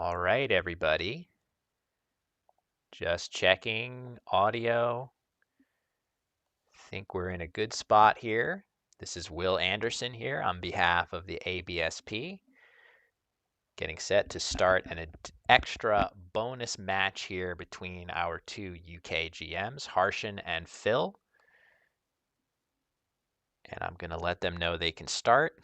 All right, everybody. Just checking audio. Think we're in a good spot here. This is Will Anderson here on behalf of the ABSP. Getting set to start an extra bonus match here between our two UK GMs, Harshen and Phil. And I'm going to let them know they can start.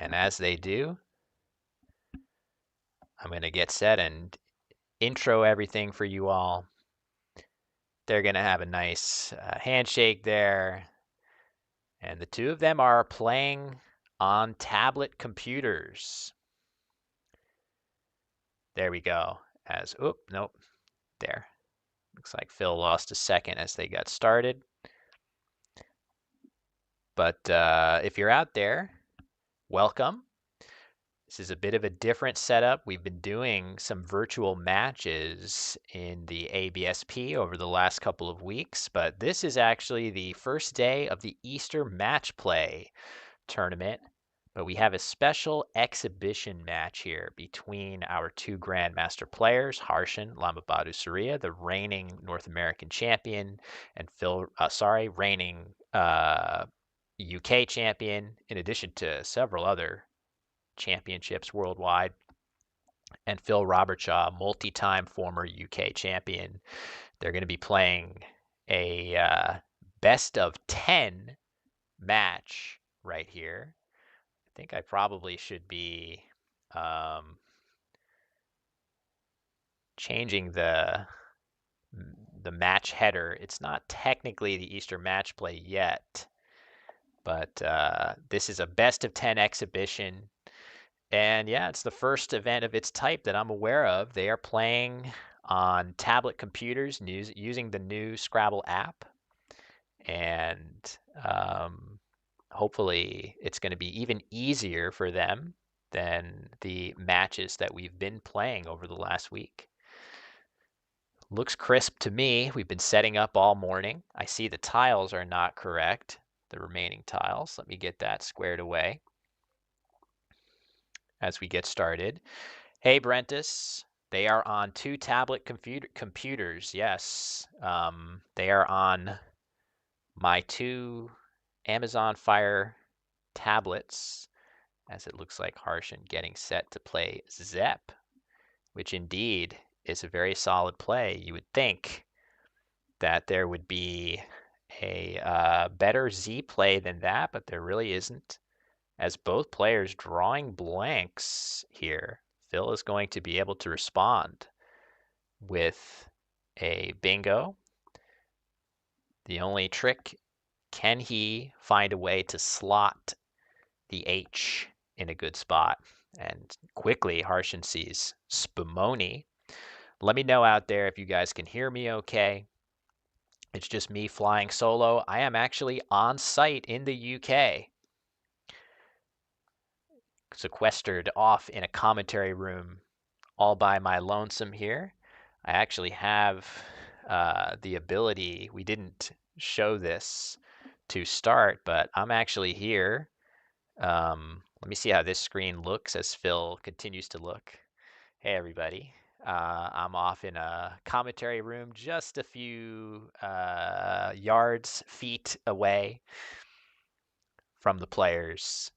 And as they do, I'm going to get set and intro everything for you all. They're going to have a nice handshake there. And the two of them are playing on tablet computers. There we go. Nope, there. Looks like Phil lost a second as they got started. But if you're out there, welcome. This is a bit of a different setup. We've been doing some virtual matches in the ABSP over the last couple of weeks, but this is actually the first day of the Easter Matchplay tournament. But we have a special exhibition match here between our two Grandmaster players, Harshen Lamabadu Surya, the reigning North American champion, and reigning UK champion, in addition to several other championships worldwide, and Phil Robertshaw, multi-time former UK champion. They're going to be playing a best of 10 match right here. I think I probably should be changing the match header. It's not technically the Easter Matchplay yet, but this is a best of 10 exhibition. And yeah, it's the first event of its type that I'm aware of. They are playing on tablet computers using the new Scrabble app. And hopefully it's going to be even easier for them than the matches that we've been playing over the last week. Looks crisp to me. We've been setting up all morning. I see the tiles are not correct, the remaining tiles. Let me get that squared away as we get started. Hey, Brentus. They are on two tablet computers. Yes, they are on my two Amazon Fire tablets, as it looks like Harshen getting set to play Zep, which indeed is a very solid play. You would think that there would be a better Z play than that, but there really isn't. As both players drawing blanks here, Phil is going to be able to respond with a bingo. The only trick, can he find a way to slot the H in a good spot? And quickly, Harshen sees Spumoni. Let me know out there if you guys can hear me okay. It's just me flying solo. I am actually on site in the UK, sequestered off in a commentary room all by my lonesome here. I actually have the ability, we didn't show this to start, but I'm actually here. Let me see how this screen looks as Phil continues to look. Hey, everybody. I'm off in a commentary room just a few feet away from the players.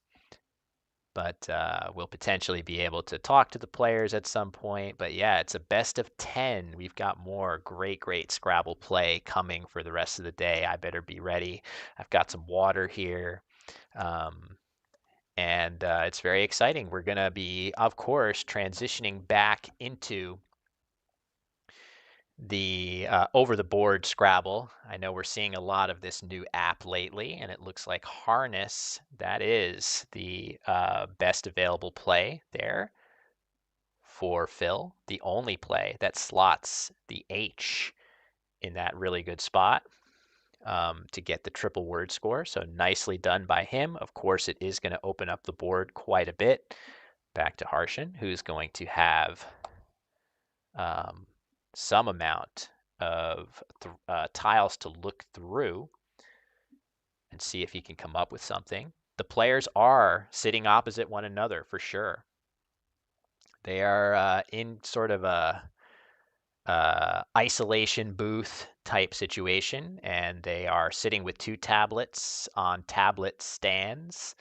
But we'll potentially be able to talk to the players at some point. But yeah, it's a best of 10. We've got more great Scrabble play coming for the rest of the day. I better be ready. I've got some water here. And it's very exciting. We're going to be, of course, transitioning back into the over-the-board Scrabble. I know we're seeing a lot of this new app lately, and it looks like Harness, that is the best available play there for Phil. The only play that slots the H in that really good spot to get the triple word score. So nicely done by him. Of course, it is going to open up the board quite a bit. Back to Harshen, who's going to have some amount of tiles to look through and see if he can come up with something. The players are sitting opposite one another for sure. They are in sort of a isolation booth type situation, and they are sitting with two tablets on tablet stands.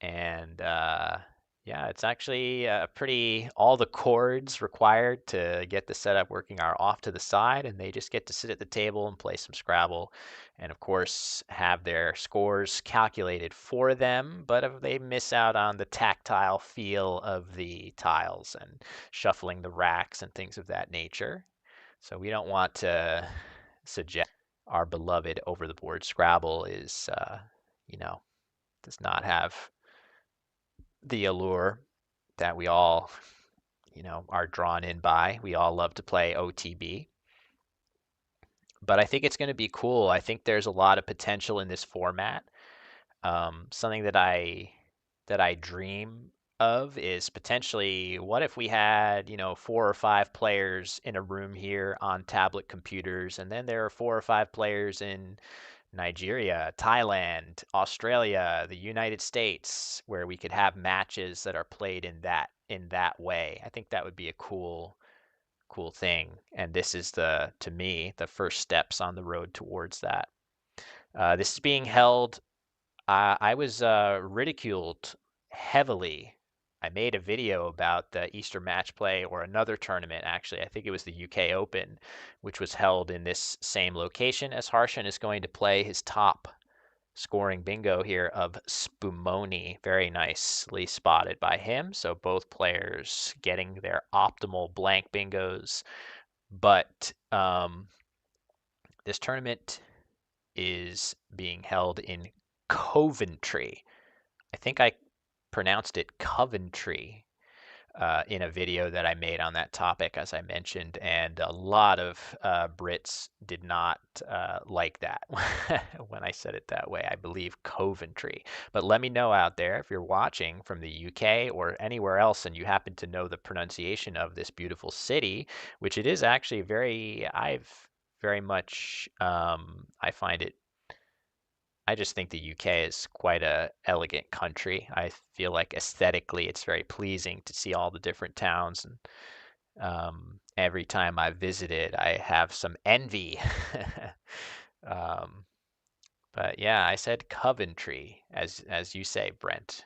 And yeah, it's actually pretty, all the cords required to get the setup working are off to the side, and they just get to sit at the table and play some Scrabble. And of course, have their scores calculated for them, but if they miss out on the tactile feel of the tiles and shuffling the racks and things of that nature. So we don't want to suggest our beloved over the board Scrabble is, you know, does not have the allure that we all, are drawn in by. We all love to play OTB. But I think it's going to be cool. I think there's a lot of potential in this format. Something that I dream of is potentially what if we had, 4 or 5 players in a room here on tablet computers, and then there are 4 or 5 players in Nigeria, Thailand, Australia, the United States, where we could have matches that are played in that way. I think that would be a cool thing, and this is to me the first steps on the road towards that. This is being held. I was ridiculed heavily. I made a video about the Easter Matchplay or another tournament, actually. I think it was the UK Open, which was held in this same location as Harshan is going to play his top scoring bingo here of Spumoni. Very nicely spotted by him. So both players getting their optimal blank bingos. But this tournament is being held in Coventry. I think I pronounced it Coventry in a video that I made on that topic, as I mentioned, and a lot of Brits did not like that when I said it that way. I believe Coventry. But let me know out there if you're watching from the UK or anywhere else and you happen to know the pronunciation of this beautiful city, which it is actually very much, I find it I just think the UK is quite a elegant country. I feel like aesthetically it's very pleasing to see all the different towns, and every time I visited, I have some envy. um, but yeah, I said Coventry, as you say, Brent,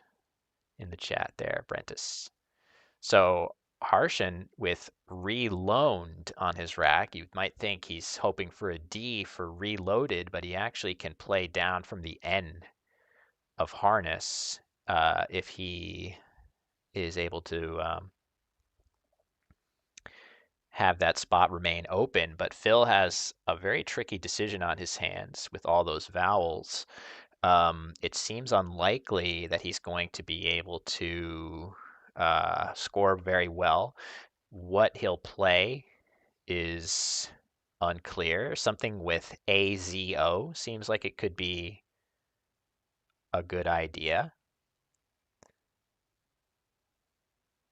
in the chat there, Brentus. So Harshan with reloaned on his rack. You might think he's hoping for a D for reloaded, but he actually can play down from the N of harness if he is able to have that spot remain open. But Phil has a very tricky decision on his hands with all those vowels. It seems unlikely that he's going to be able to score very well. What he'll play is unclear. Something with AZO seems like it could be a good idea.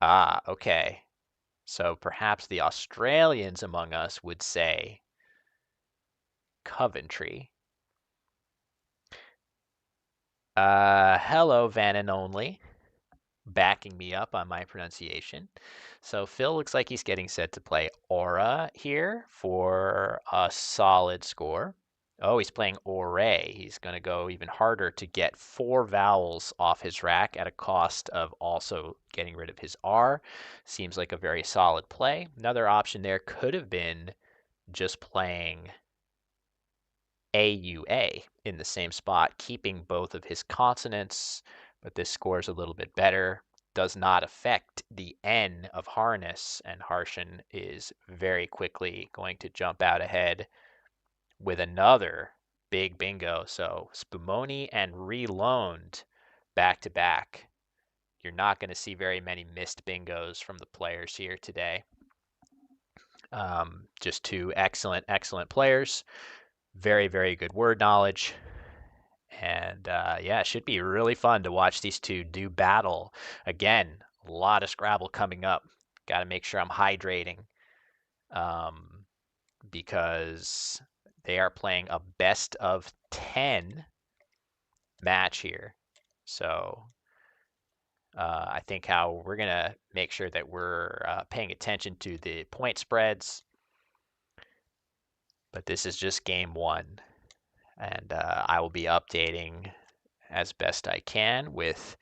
Ah, okay. So perhaps the Australians among us would say Coventry. Hello, Van and Only, backing me up on my pronunciation. So Phil looks like he's getting set to play Aura here for a solid score. Oh, he's playing Ore. He's going to go even harder to get 4 vowels off his rack at a cost of also getting rid of his R. Seems like a very solid play. Another option there could have been just playing AUA in the same spot, keeping both of his consonants, but this scores a little bit better. Does not affect the N of harness, and Harshan is very quickly going to jump out ahead with another big bingo. So Spumoni and reloaned back to back. You're not going to see very many missed bingos from the players here today. Just two excellent players. Very, very good word knowledge. And yeah, it should be really fun to watch these two do battle. Again, a lot of Scrabble coming up. Got to make sure I'm hydrating. because they are playing a best of 10 match here. So I think how we're going to make sure that we're paying attention to the point spreads. But this is just game one. And I will be updating as best I can with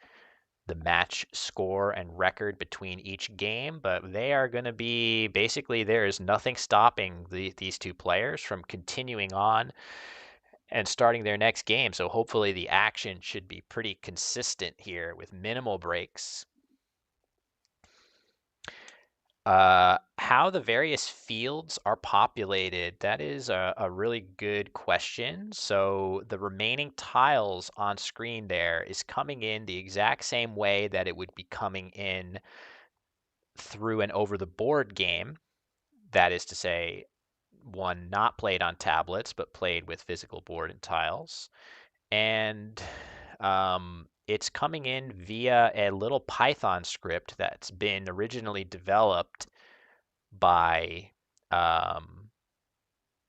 the match score and record between each game, but they are going to be basically there is nothing stopping these two players from continuing on and starting their next game. So hopefully the action should be pretty consistent here with minimal breaks. How the various fields are populated, that is a really good question. So the remaining tiles on screen there is coming in the exact same way that it would be coming in through and over the board game. That is to say, one not played on tablets, but played with physical board and tiles. And it's coming in via a little Python script that's been originally developed by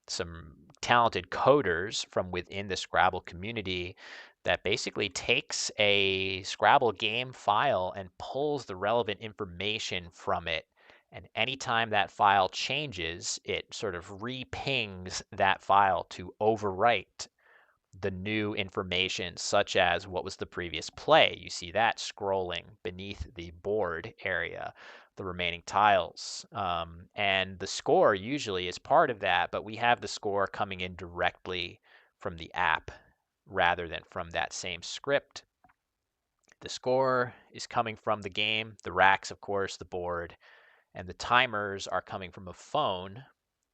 some talented coders from within the Scrabble community that basically takes a Scrabble game file and pulls the relevant information from it. And anytime that file changes, it sort of re-pings that file to overwrite the new information, such as what was the previous play. You see that scrolling beneath the board area, the remaining tiles. And the score usually is part of that, but we have the score coming in directly from the app rather than from that same script. The score is coming from the game, the racks, of course, the board, and the timers are coming from a phone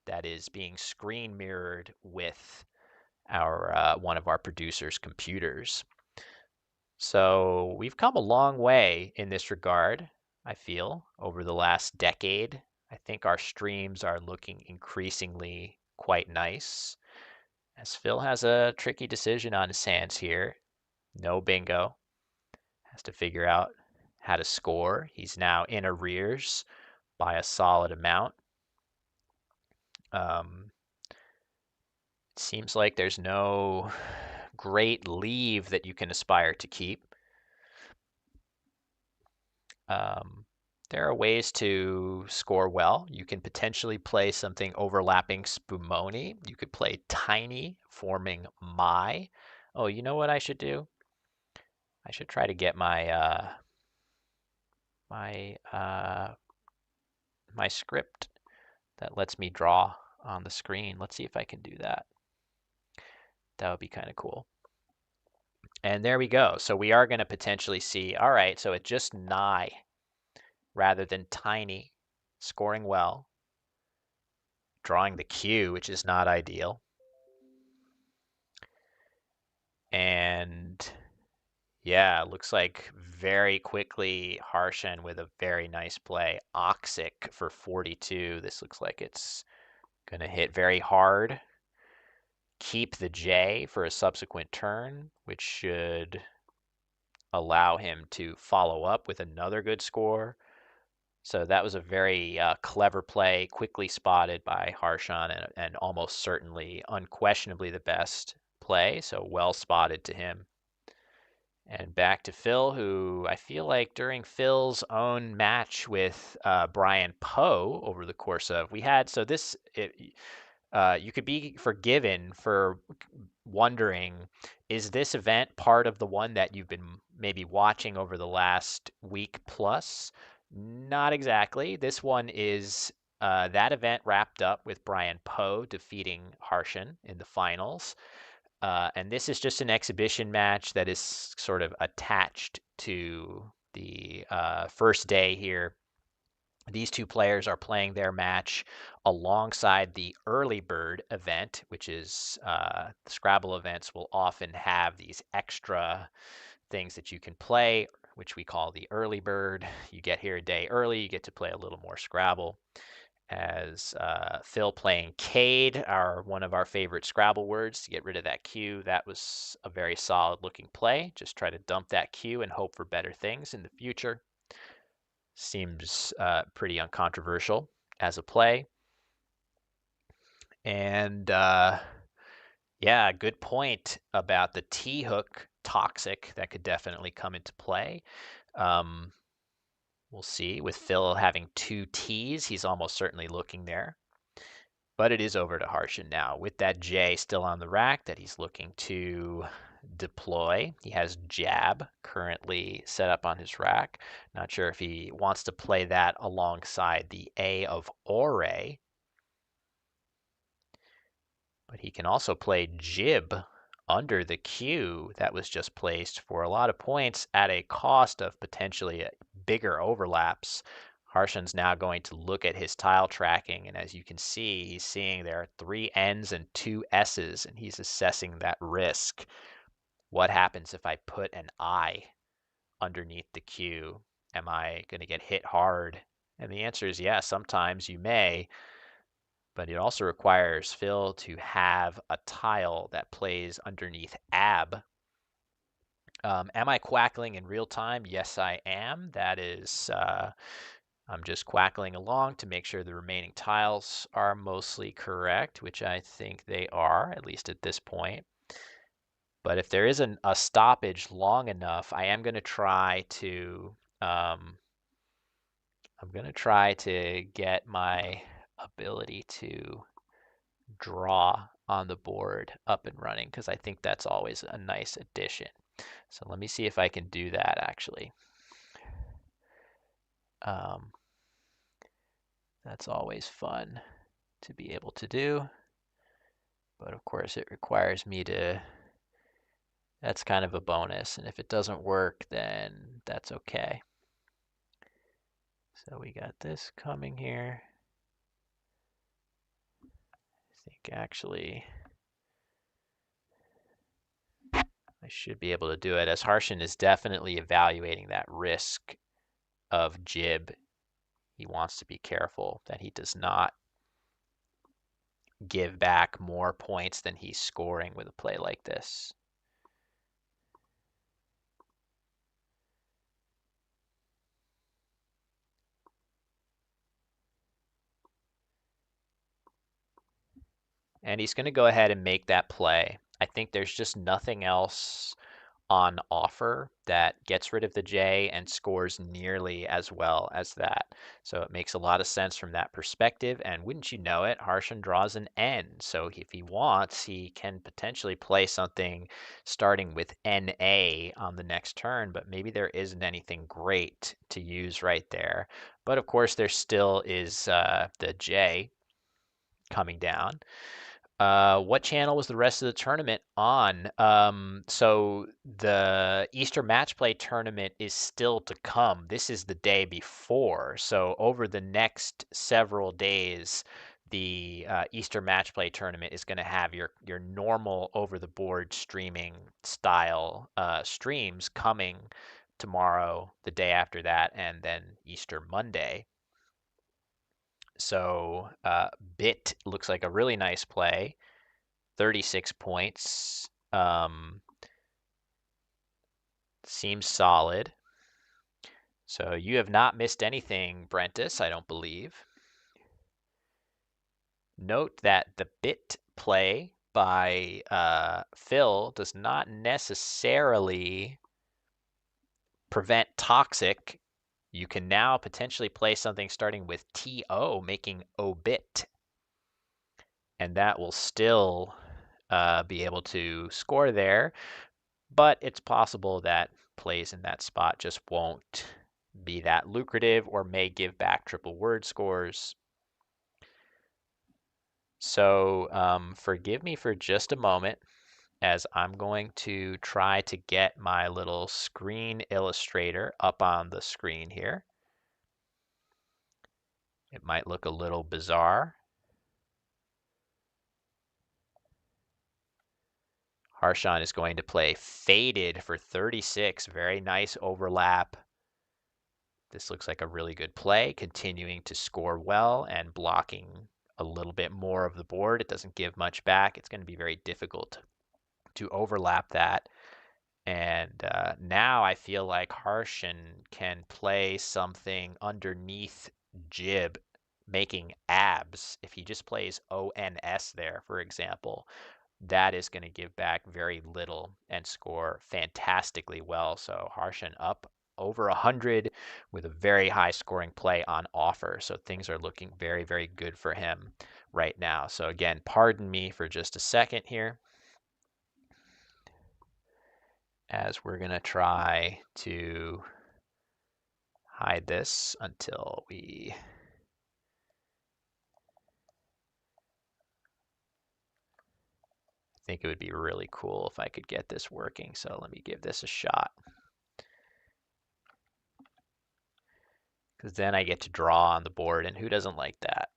that is being screen mirrored with our one of our producers' computers. So we've come a long way in this regard, I feel, over the last decade. I think our streams are looking increasingly quite nice. As Phil has a tricky decision on his hands here. No bingo. Has to figure out how to score. He's now in arrears by a solid amount. It seems like there's no great leave that you can aspire to keep. There are ways to score well. You can potentially play something overlapping Spumoni. You could play Tiny, forming My. Oh, you know what I should do? I should try to get my my script that lets me draw on the screen. Let's see if I can do that. That would be kind of cool. And there we go. So we are going to potentially see, all right, so it's just Nigh rather than Tiny, scoring well, drawing the Q, which is not ideal. And yeah, looks like very quickly Harshen with a very nice play. Oxic for 42. This looks like it's going to hit very hard. Keep the J for a subsequent turn, which should allow him to follow up with another good score. So that was a very clever play, quickly spotted by Harshan, and almost certainly, unquestionably the best play. So well spotted to him. And back to Phil, who I feel like during Phil's own match with Brian Poe over the course of, we had, so this, you could be forgiven for wondering, is this event part of the one that you've been maybe watching over the last week plus? Not exactly. This one is that event wrapped up with Brian Poe defeating Harshen in the finals. And this is just an exhibition match that is sort of attached to the first day here. These two players are playing their match alongside the early bird event, which is the Scrabble events will often have these extra things that you can play, which we call the early bird. You get here a day early, you get to play a little more Scrabble. As Phil playing Cade, one of our favorite Scrabble words to get rid of that Q. That was a very solid looking play. Just try to dump that Q and hope for better things in the future. Seems pretty uncontroversial as a play. And yeah, good point about the T hook toxic. That could definitely come into play. Um, we'll see. With Phil having two T's, he's almost certainly looking there. But it is over to Harshan now with that J still on the rack that he's looking to deploy. He has jab currently set up on his rack. Not sure if he wants to play that alongside the A of Ore, but he can also play jib under the Q that was just placed for a lot of points at a cost of potentially bigger overlaps. Harshan's now going to look at his tile tracking, and as you can see, he's seeing there are 3 N's and 2 S's, and he's assessing that risk. What happens if I put an I underneath the Q? Am I going to get hit hard? And the answer is yes, sometimes you may, but it also requires Phil to have a tile that plays underneath AB. Am I quackling in real time? Yes, I am. That is, I'm just quackling along to make sure the remaining tiles are mostly correct, which I think they are, at least at this point. But if there isn't a stoppage long enough, I am going to try to, get my ability to draw on the board up and running, because I think that's always a nice addition. So let me see if I can do that actually. That's always fun to be able to do, but of course it requires me to, that's kind of a bonus, and if it doesn't work, then that's okay. So we got this coming here. I think actually I should be able to do it, as Harshan is definitely evaluating that risk of jib. He wants to be careful that he does not give back more points than he's scoring with a play like this. And he's going to go ahead and make that play. I think there's just nothing else on offer that gets rid of the J and scores nearly as well as that. So it makes a lot of sense from that perspective. And wouldn't you know it, Harshan draws an N. So if he wants, he can potentially play something starting with NA on the next turn, but maybe there isn't anything great to use right there. But of course, there still is the J coming down. What channel was the rest of the tournament on? So the Easter Matchplay tournament is still to come. This is the day before. So over the next several days, the Easter Matchplay tournament is going to have your normal over-the-board streaming style streams coming tomorrow, the day after that, and then Easter Monday. So Bit looks like a really nice play. 36 points. Seems solid. So you have not missed anything, Brentus, I don't believe. Note that the bit play by Phil does not necessarily prevent toxic. You can now potentially play something starting with TO, making obit. And that will still be able to score there. But it's possible that plays in that spot just won't be that lucrative or may give back triple word scores. So forgive me for just a moment, as I'm going to try to get my little screen illustrator up on the screen here. It might look a little bizarre. Harshan is going to play Faded for 36. Very nice overlap. This looks like a really good play, continuing to score well and blocking a little bit more of the board. It doesn't give much back. It's going to be very difficult to overlap that. And now I feel like Harshan can play something underneath jib making abs, if he just plays ONS there, for example, that is going to give back very little and score fantastically well. So Harshan up over 100 with a very high scoring play on offer. So things are looking very, very good for him right now. So again, pardon me for just a second here, as we're going to try to hide this until we think it would be really cool if I could get this working. So let me give this a shot, because then I get to draw on the board, and who doesn't like that?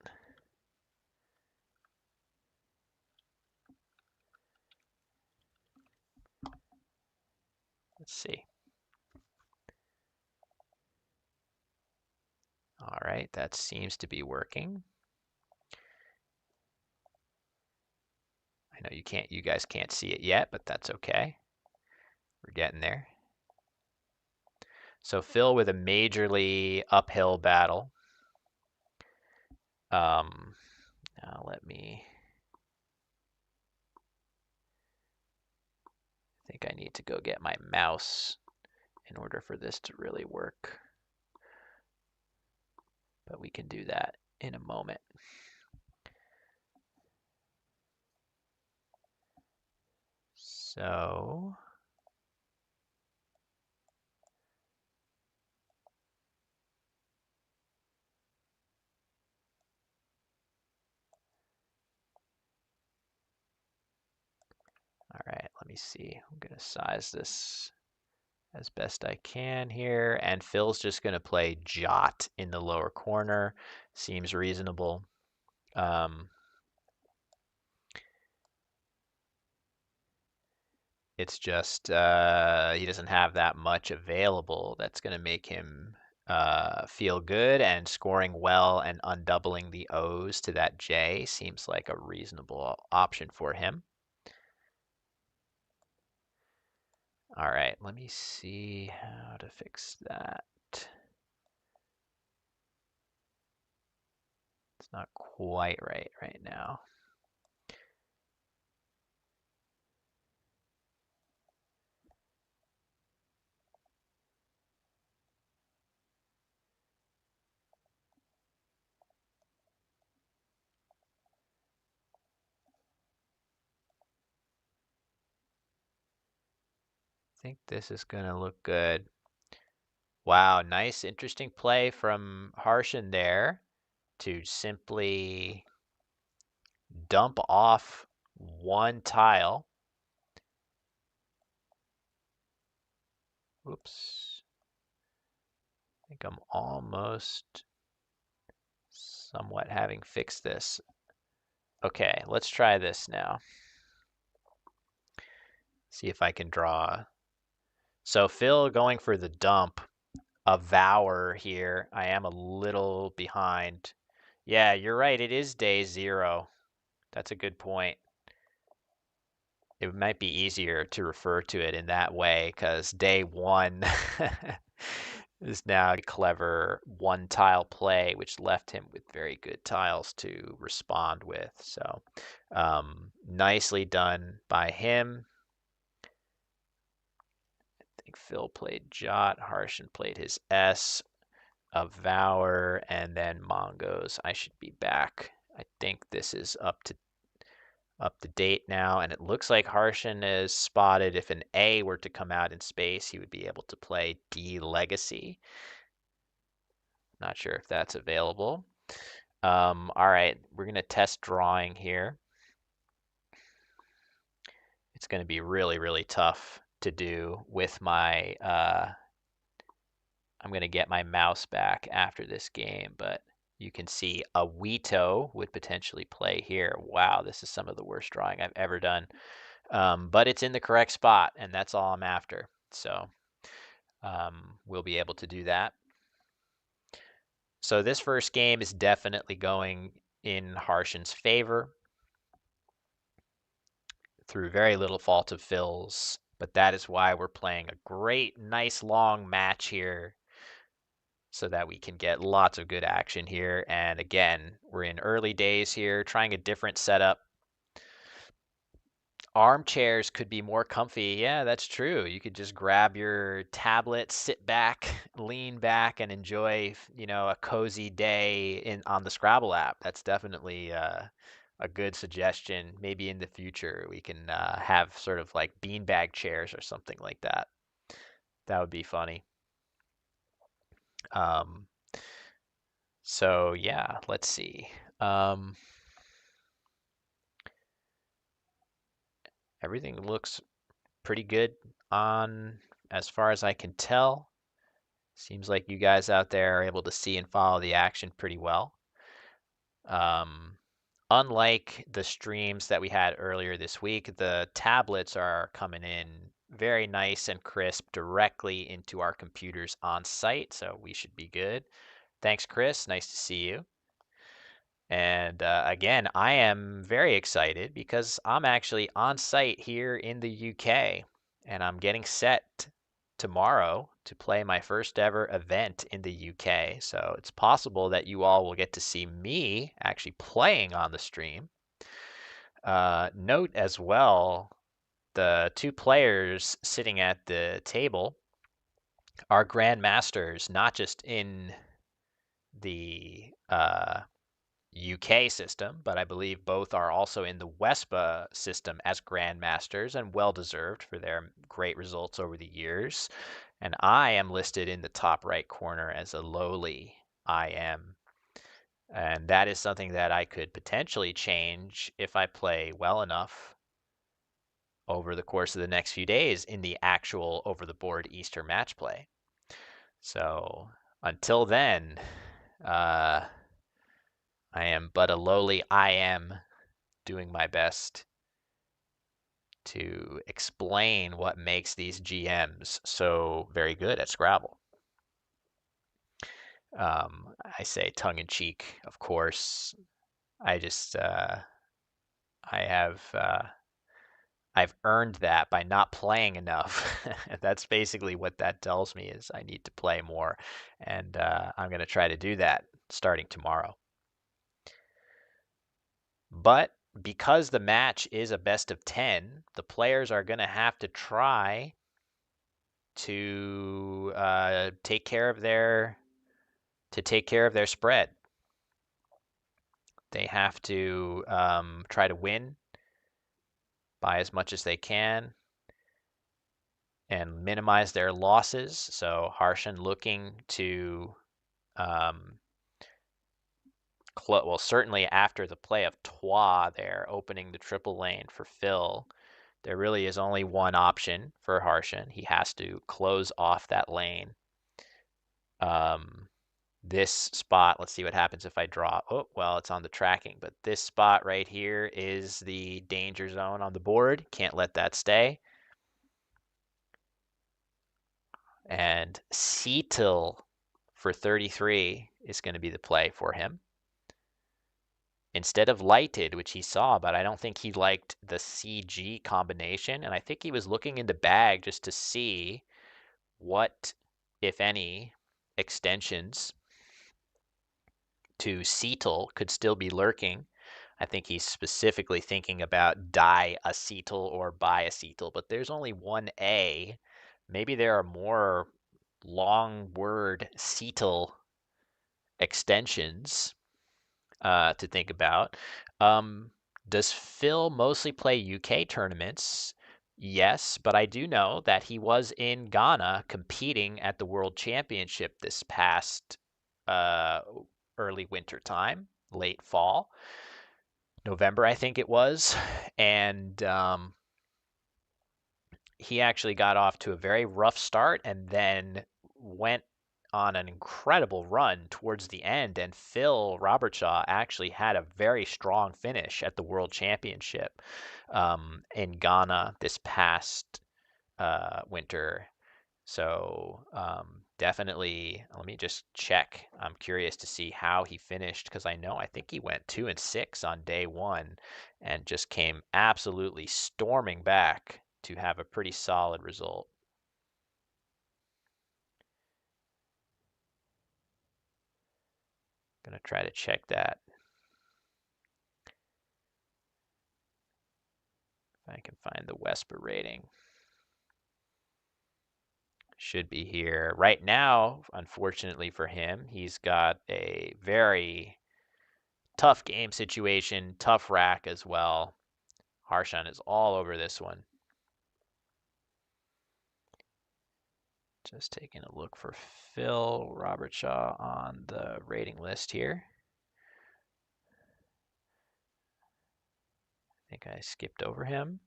Let's see. All right, that seems to be working. I know you guys can't see it yet, but that's okay. We're getting there. So Phil with a majorly uphill battle. Now let me, I think I need to go get my mouse in order for this to really work. But we can do that in a moment. So all right, let me see. I'm going to size this as best I can here. And Phil's just going to play Jot in the lower corner. Seems reasonable. It's just he doesn't have that much available that's going to make him feel good, and scoring well and undoubling the O's to that J seems like a reasonable option for him. All right, let me see how to fix that. It's not quite right now. I think this is going to look good. Wow, nice, interesting play from Harshan there to simply dump off one tile. Oops. I think I'm almost somewhat having fixed this. Okay, let's try this now. See if I can draw. So Phil going for the dump. A Vower here. I am a little behind. Yeah, you're right. It is day 0. That's a good point. It might be easier to refer to it in that way, because day 1 is now a clever one tile play, which left him with very good tiles to respond with. So nicely done by him. I think Phil played Jot, Harshan played his S, Vower, and then Mongo's. I should be back. I think this is up to date now, and it looks like Harshan is spotted. If an A were to come out in space, he would be able to play D Legacy. Not sure if that's available. All right, we're going to test drawing here. It's going to be really, really tough to do with my, I'm going to get my mouse back after this game, but you can see a Weeto would potentially play here. Wow, this is some of the worst drawing I've ever done. But it's in the correct spot, and that's all I'm after. So we'll be able to do that. So this first game is definitely going in Harshan's favor through very little fault of Phil's, but that is why we're playing a great, nice long match here. so that we can get lots of good action here. And again, we're in early days here, trying a different setup. Armchairs could be more comfy. Yeah, that's true. You could just grab your tablet, sit back, lean back, and enjoy, a cozy day on the Scrabble app. That's definitely a good suggestion. Maybe in the future we can have sort of like beanbag chairs or something like that. That would be funny. Um, so yeah, let's see. Um, Everything looks pretty good on as far as I can tell. Seems like you guys out there are able to see and follow the action pretty well. Um, Unlike the streams that we had earlier this week, the tablets are coming in very nice and crisp directly into our computers on site, so we should be good. Thanks, Chris. Nice to see you. And again, I am very excited because I'm actually on site here in the UK and I'm getting set tomorrow to play my first ever event in the UK. So it's possible that you all will get to see me actually playing on the stream. Note as well, the two players sitting at the table are grandmasters, not just in the UK system, but I believe both are also in the WESPA system as grandmasters and well deserved for their great results over the years. And I am listed in the top right corner as a lowly IM. And that is something that I could potentially change if I play well enough over the course of the next few days in the actual over the board Easter match play. So until then, uh, I am but a lowly IM doing my best to explain what makes these GMs so very good at Scrabble. I say tongue in cheek, of course. I just I have I've earned that by not playing enough. That's basically what that tells me is I need to play more, and I'm going to try to do that starting tomorrow. But because the match is a best of 10, the players are going to have to try to take care of their spread. They have to try to win by as much as they can and minimize their losses. So Harshan looking to well, certainly after the play of Trois there, opening the triple lane for Phil, there really is only one option for Harshan. He has to close off that lane. This spot, let's see what happens if I draw. Oh, well, it's on the tracking, but this spot right here is the danger zone on the board. Can't let that stay. And C-till for 33 is going to be the play for him. Instead of lighted, which he saw, but I don't think he liked the CG combination. And I think he was looking in the bag just to see what, if any, extensions to C-till could still be lurking. I think he's specifically thinking about diacetyl or biacetyl, but there's only one A. Maybe there are more long word cetyl extensions to think about. Does Phil mostly play UK tournaments? Yes, but I do know that he was in Ghana competing at the World Championship this past uh, early winter time, late fall. November, I think it was, and he actually got off to a very rough start and then went on an incredible run towards the end. And Phil Robertshaw actually had a very strong finish at the World Championship in Ghana this past winter. So definitely, let me just check. I'm curious to see how he finished because I think he went 2-6 on day one and just came absolutely storming back to have a pretty solid result. Gonna try to check that. If I can find the Wesper rating. Should be here. Right now, unfortunately for him, he's got a very tough game situation, tough rack as well. Harshan is all over this one. Just taking a look for Phil Robertshaw on the rating list here. I think I skipped over him.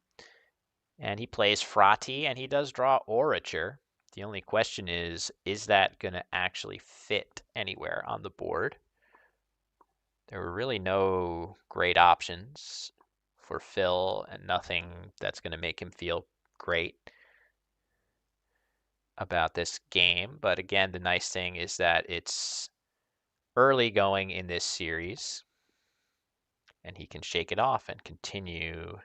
And he plays Frati, and he does draw Orature. The only question is that going to actually fit anywhere on the board? There were really no great options for Phil, and nothing that's going to make him feel great about this game. But again, the nice thing is that it's early going in this series, and he can shake it off and continue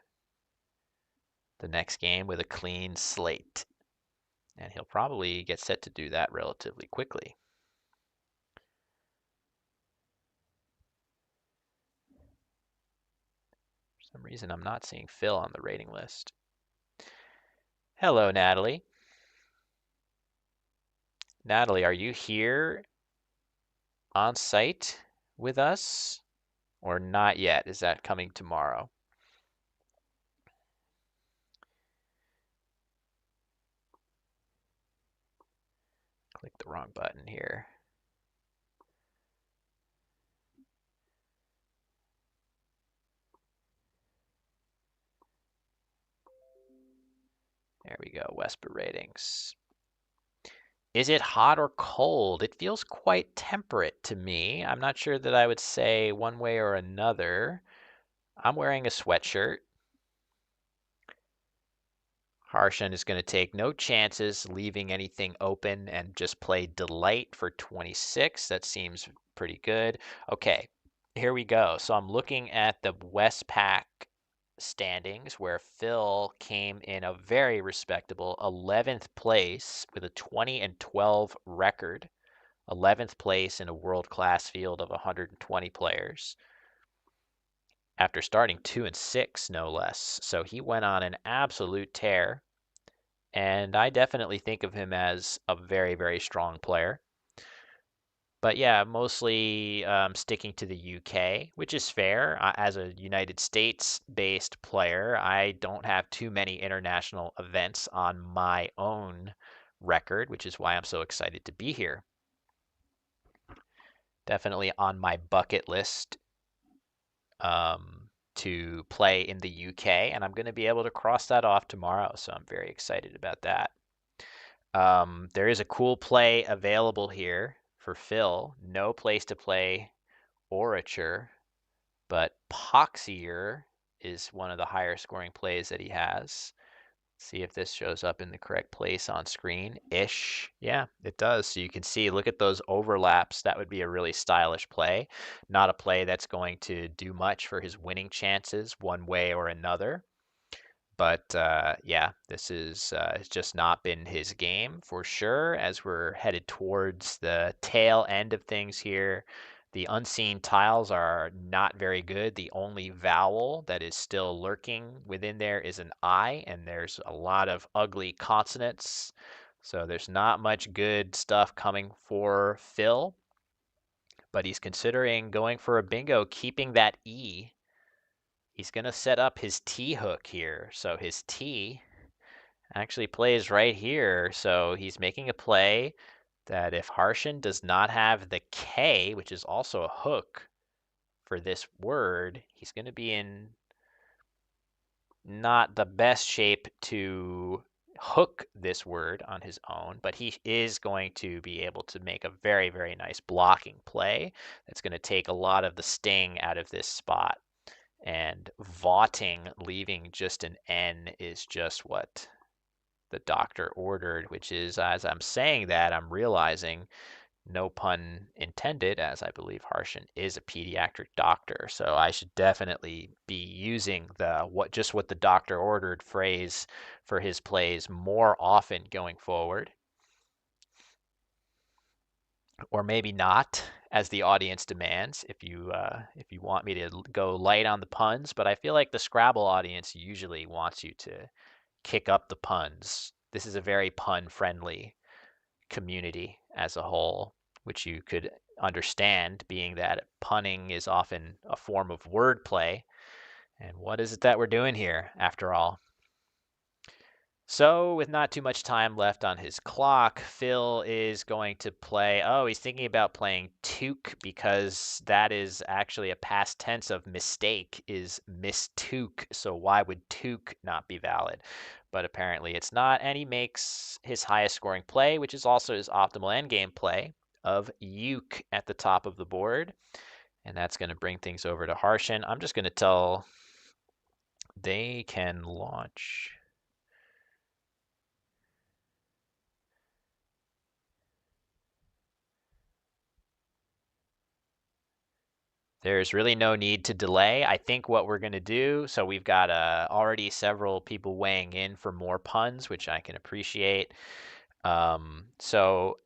the next game with a clean slate. And he'll probably get set to do that relatively quickly. For some reason, I'm not seeing Phil on the rating list. Hello, Natalie. Natalie, are you here on site with us or not yet? Is that coming tomorrow? Click the wrong button here. There we go, Wesper ratings. Is it hot or cold? It feels quite temperate to me. I'm not sure that I would say one way or another. I'm wearing a sweatshirt. Harshan is going to take no chances leaving anything open and just play Delight for 26. That seems pretty good. Okay, here we go. So I'm looking at the Westpac standings where Phil came in a very respectable 11th place with a 20-12 record. 11th place in a world-class field of 120 players after starting 2-6, no less. So he went on an absolute tear, and I definitely think of him as a very, very strong player. But yeah, mostly sticking to the UK, which is fair. As a United States-based player, I don't have too many international events on my own record, which is why I'm so excited to be here. Definitely on my bucket list to play in the UK, and I'm going to be able to cross that off tomorrow, so I'm very excited about that. There is a cool play available here for Phil. No place to play Orature, but Poxier is one of the higher scoring plays that he has. See if this shows up in the correct place on screen. Ish. Yeah, it does. So you can see, look at those overlaps. That would be a really stylish play. Not a play that's going to do much for his winning chances one way or another. But yeah, this is has just not been his game for sure as we're headed towards the tail end of things here. The unseen tiles are not very good. The only vowel that is still lurking within there is an I, and there's a lot of ugly consonants. So there's not much good stuff coming for Phil, but he's considering going for a bingo, keeping that E. He's going to set up his T hook here. So his T actually plays right here. So he's making a play that if Harshan does not have the K, which is also a hook for this word, he's going to be in not the best shape to hook this word on his own, but he is going to be able to make a very, very nice blocking play that's going to take a lot of the sting out of this spot. And vaulting, leaving just an N, is just what the doctor ordered, which is, as I'm saying that, I'm realizing, no pun intended, as I believe Harshan is a pediatric doctor. So I should definitely be using the what the doctor ordered phrase for his plays more often going forward. or maybe not, as the audience demands. If you want me to go light on the puns, but I feel like the Scrabble audience usually wants you to kick up the puns. This is a very pun-friendly community as a whole, which you could understand, being that punning is often a form of wordplay. And what is it that we're doing here, after all? So, with not too much time left on his clock, Phil is going to play. Oh, he's thinking about playing toque because that is actually a past tense of mistake, is mistook. So, why would toque not be valid? But apparently it's not. And he makes his highest scoring play, which is also his optimal endgame play, of uke at the top of the board. And that's going to bring things over to Harshen. I'm just going to tell they can launch. There's really no need to delay. I think what we're going to do, so we've got already several people weighing in for more puns, which I can appreciate. So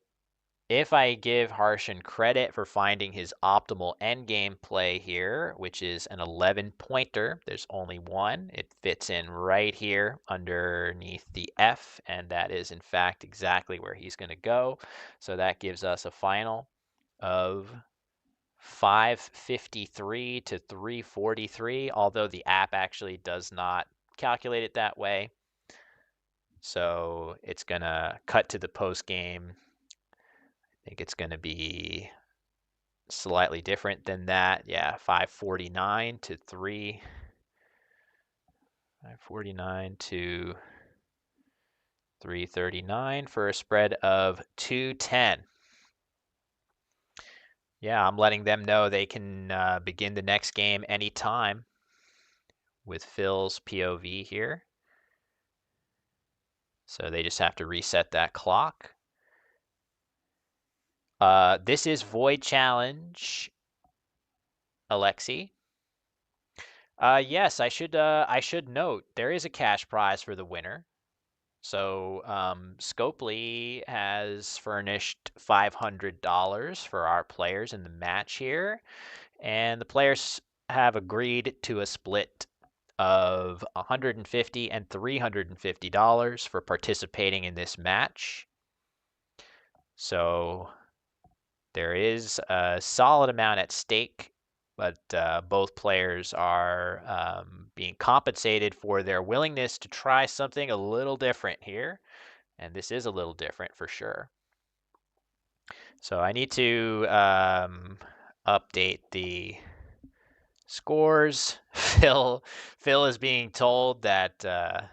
if I give Harshen credit for finding his optimal endgame play here, which is an 11-pointer, there's only one. It fits in right here underneath the F, and that is, in fact, exactly where he's going to go. So that gives us a final of 553 to 343, although the app actually does not calculate it that way. So it's going to cut to the post game. I think it's going to be slightly different than that. Yeah, 549 to 549 to 339 for a spread of 210. Yeah, I'm letting them know they can begin the next game anytime with Phil's POV here. So they just have to reset that clock. This is Void Challenge, Alexi. Yes, I should note there is a cash prize for the winner. So Scopely has furnished $500 for our players in the match here, and the players have agreed to a split of $150 and $350 for participating in this match. So there is a solid amount at stake, but both players are being compensated for their willingness to try something a little different here. And this is a little different for sure. So I need to update the scores. Phil is being told that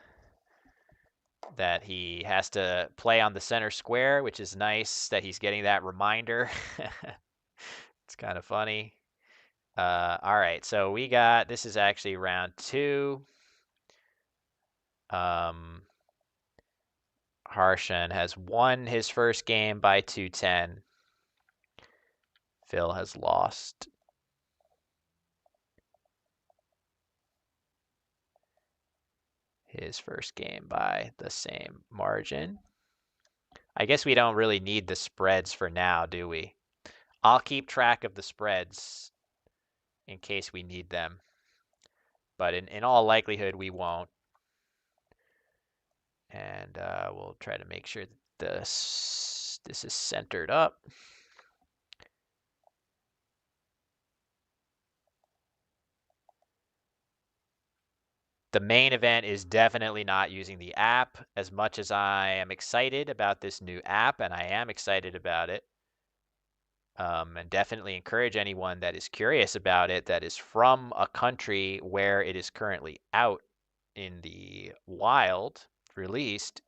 that he has to play on the center square, which is nice that he's getting that reminder. It's kind of funny. All right, so we got, this is actually round 2. Harshen has won his first game by 210. Phil has lost. His first game by the same margin. I guess we don't really need the spreads for now, do we? I'll keep track of the spreads in case we need them. But in all likelihood, we won't. And we'll try to make sure that this is centered up. The main event is definitely not using the app. As much as I am excited about this new app, and I am excited about it, and definitely encourage anyone that is curious about it, that is from a country where it is currently out in the wild, released,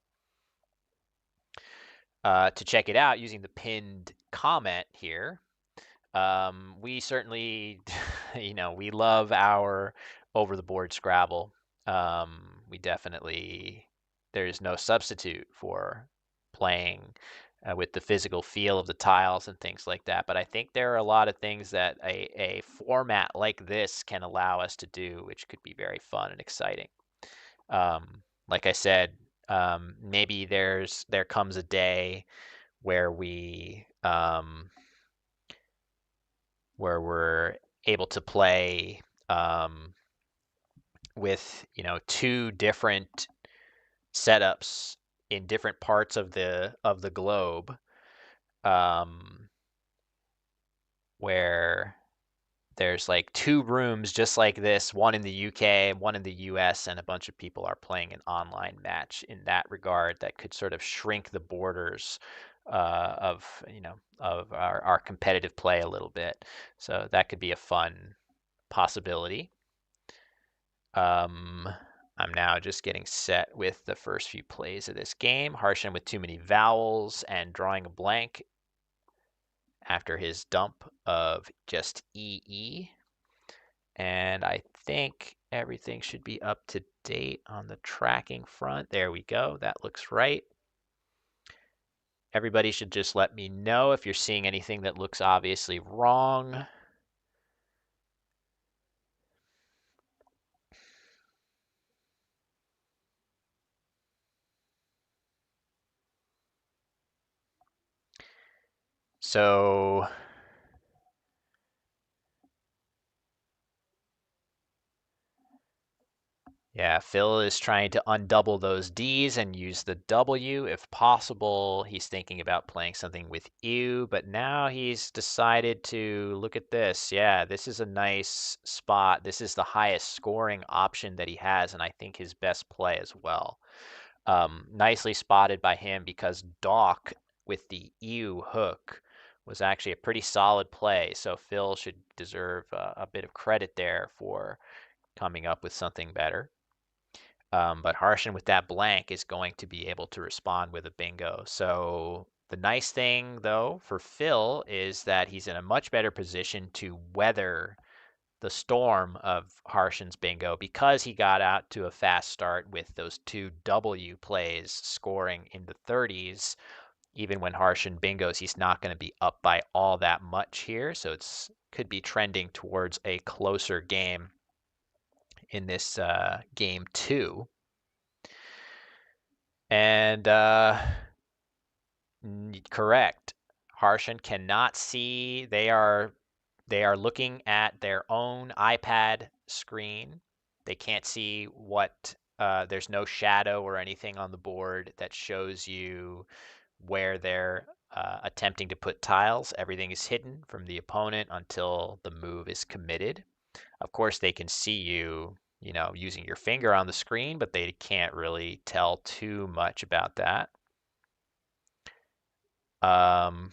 to check it out using the pinned comment here. We certainly, we love our over-the-board Scrabble. We definitely, there's no substitute for playing with the physical feel of the tiles and things like that. But I think there are a lot of things that a format like this can allow us to do, which could be very fun and exciting. Like I said, maybe there comes a day where we where we're able to play with, you know, two different setups in different parts of the globe, where there's like two rooms just like this, one in the UK and one in the US, and a bunch of people are playing an online match in that regard that could sort of shrink the borders of, you know, of our competitive play a little bit. So that could be a fun possibility. I'm now just getting set with the first few plays of this game. Harshen with too many vowels and drawing a blank after his dump of just EE. And I think everything should be up to date on the tracking front. There we go. That looks right. Everybody should just let me know if you're seeing anything that looks obviously wrong. So yeah, Phil is trying to undouble those D's and use the W if possible. He's thinking about playing something with U, but now he's decided to look at this. Yeah, this is a nice spot. This is the highest scoring option that he has, and I think his best play as well. Nicely spotted by him because Doc with the EU hook was actually a pretty solid play. So Phil should deserve a bit of credit there for coming up with something better. But Harshen with that blank is going to be able to respond with a bingo. So the nice thing, though, for Phil is that he's in a much better position to weather the storm of Harshen's bingo because he got out to a fast start with those two W plays scoring in the 30s. Even when Harshen bingos, he's not going to be up by all that much here. So it's could be trending towards a closer game in this game 2. And correct. Harshen cannot see. They are looking at their own iPad screen. They can't see what there's no shadow or anything on the board that shows you where they're attempting to put tiles. Everything is hidden from the opponent until the move is committed. Of course, they can see you, you know, using your finger on the screen, but they can't really tell too much about that. Um,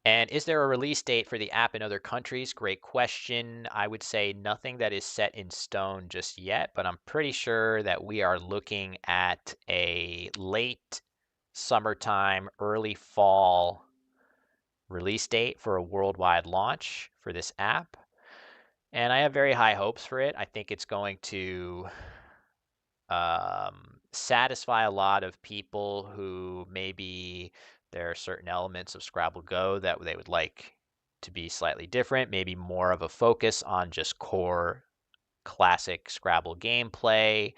and is there a release date for the app in other countries? Great question. I would say nothing that is set in stone just yet, but I'm pretty sure that we are looking at a late summertime, early fall release date for a worldwide launch for this app. And I have very high hopes for it. I think it's going to satisfy a lot of people who maybe there are certain elements of Scrabble Go that they would like to be slightly different, maybe more of a focus on just core classic Scrabble gameplay,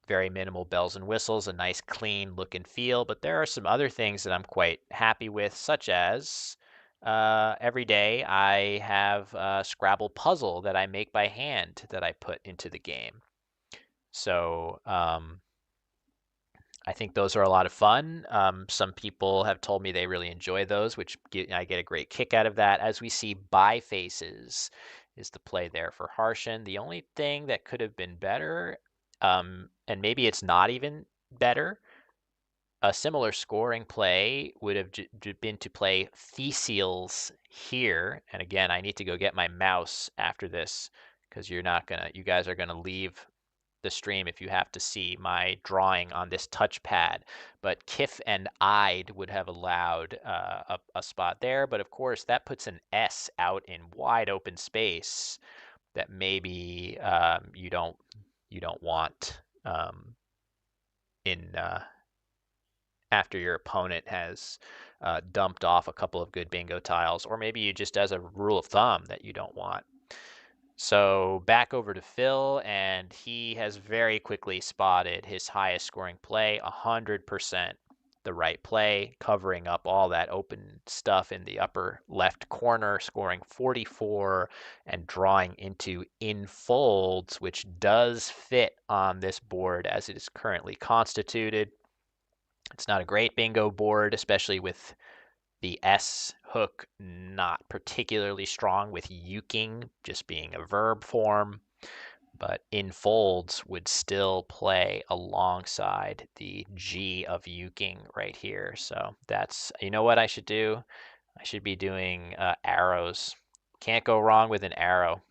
very minimal bells and whistles, a nice clean look and feel. But there are some other things that I'm quite happy with, such as every day I have a Scrabble puzzle that I make by hand that I put into the game. So I think those are a lot of fun. Some people have told me they really enjoy those, which I get a great kick out of that. As we see, Bifaces is the play there for Harshen. The only thing that could have been better, and maybe it's not even better, a similar scoring play would have been to play Theseals here. And again, I need to go get my mouse after this because you guys are gonna leave the stream if you have to see my drawing on this touchpad. But Kif and Ide would have allowed a spot there. But of course, that puts an S out in wide open space that maybe you don't want in after your opponent has dumped off a couple of good bingo tiles, or maybe you just as a rule of thumb that you don't want. So back over to Phil, and he has very quickly spotted his highest scoring play, 100%. the right play, covering up all that open stuff in the upper left corner, scoring 44 and drawing into in folds, which does fit on this board as it is currently constituted. It's not a great bingo board, especially with the S hook not particularly strong, with uking just being a verb form. But in folds would still play alongside the G of uking right here. So that's, you know what I should do? I should be doing arrows. Can't go wrong with an arrow.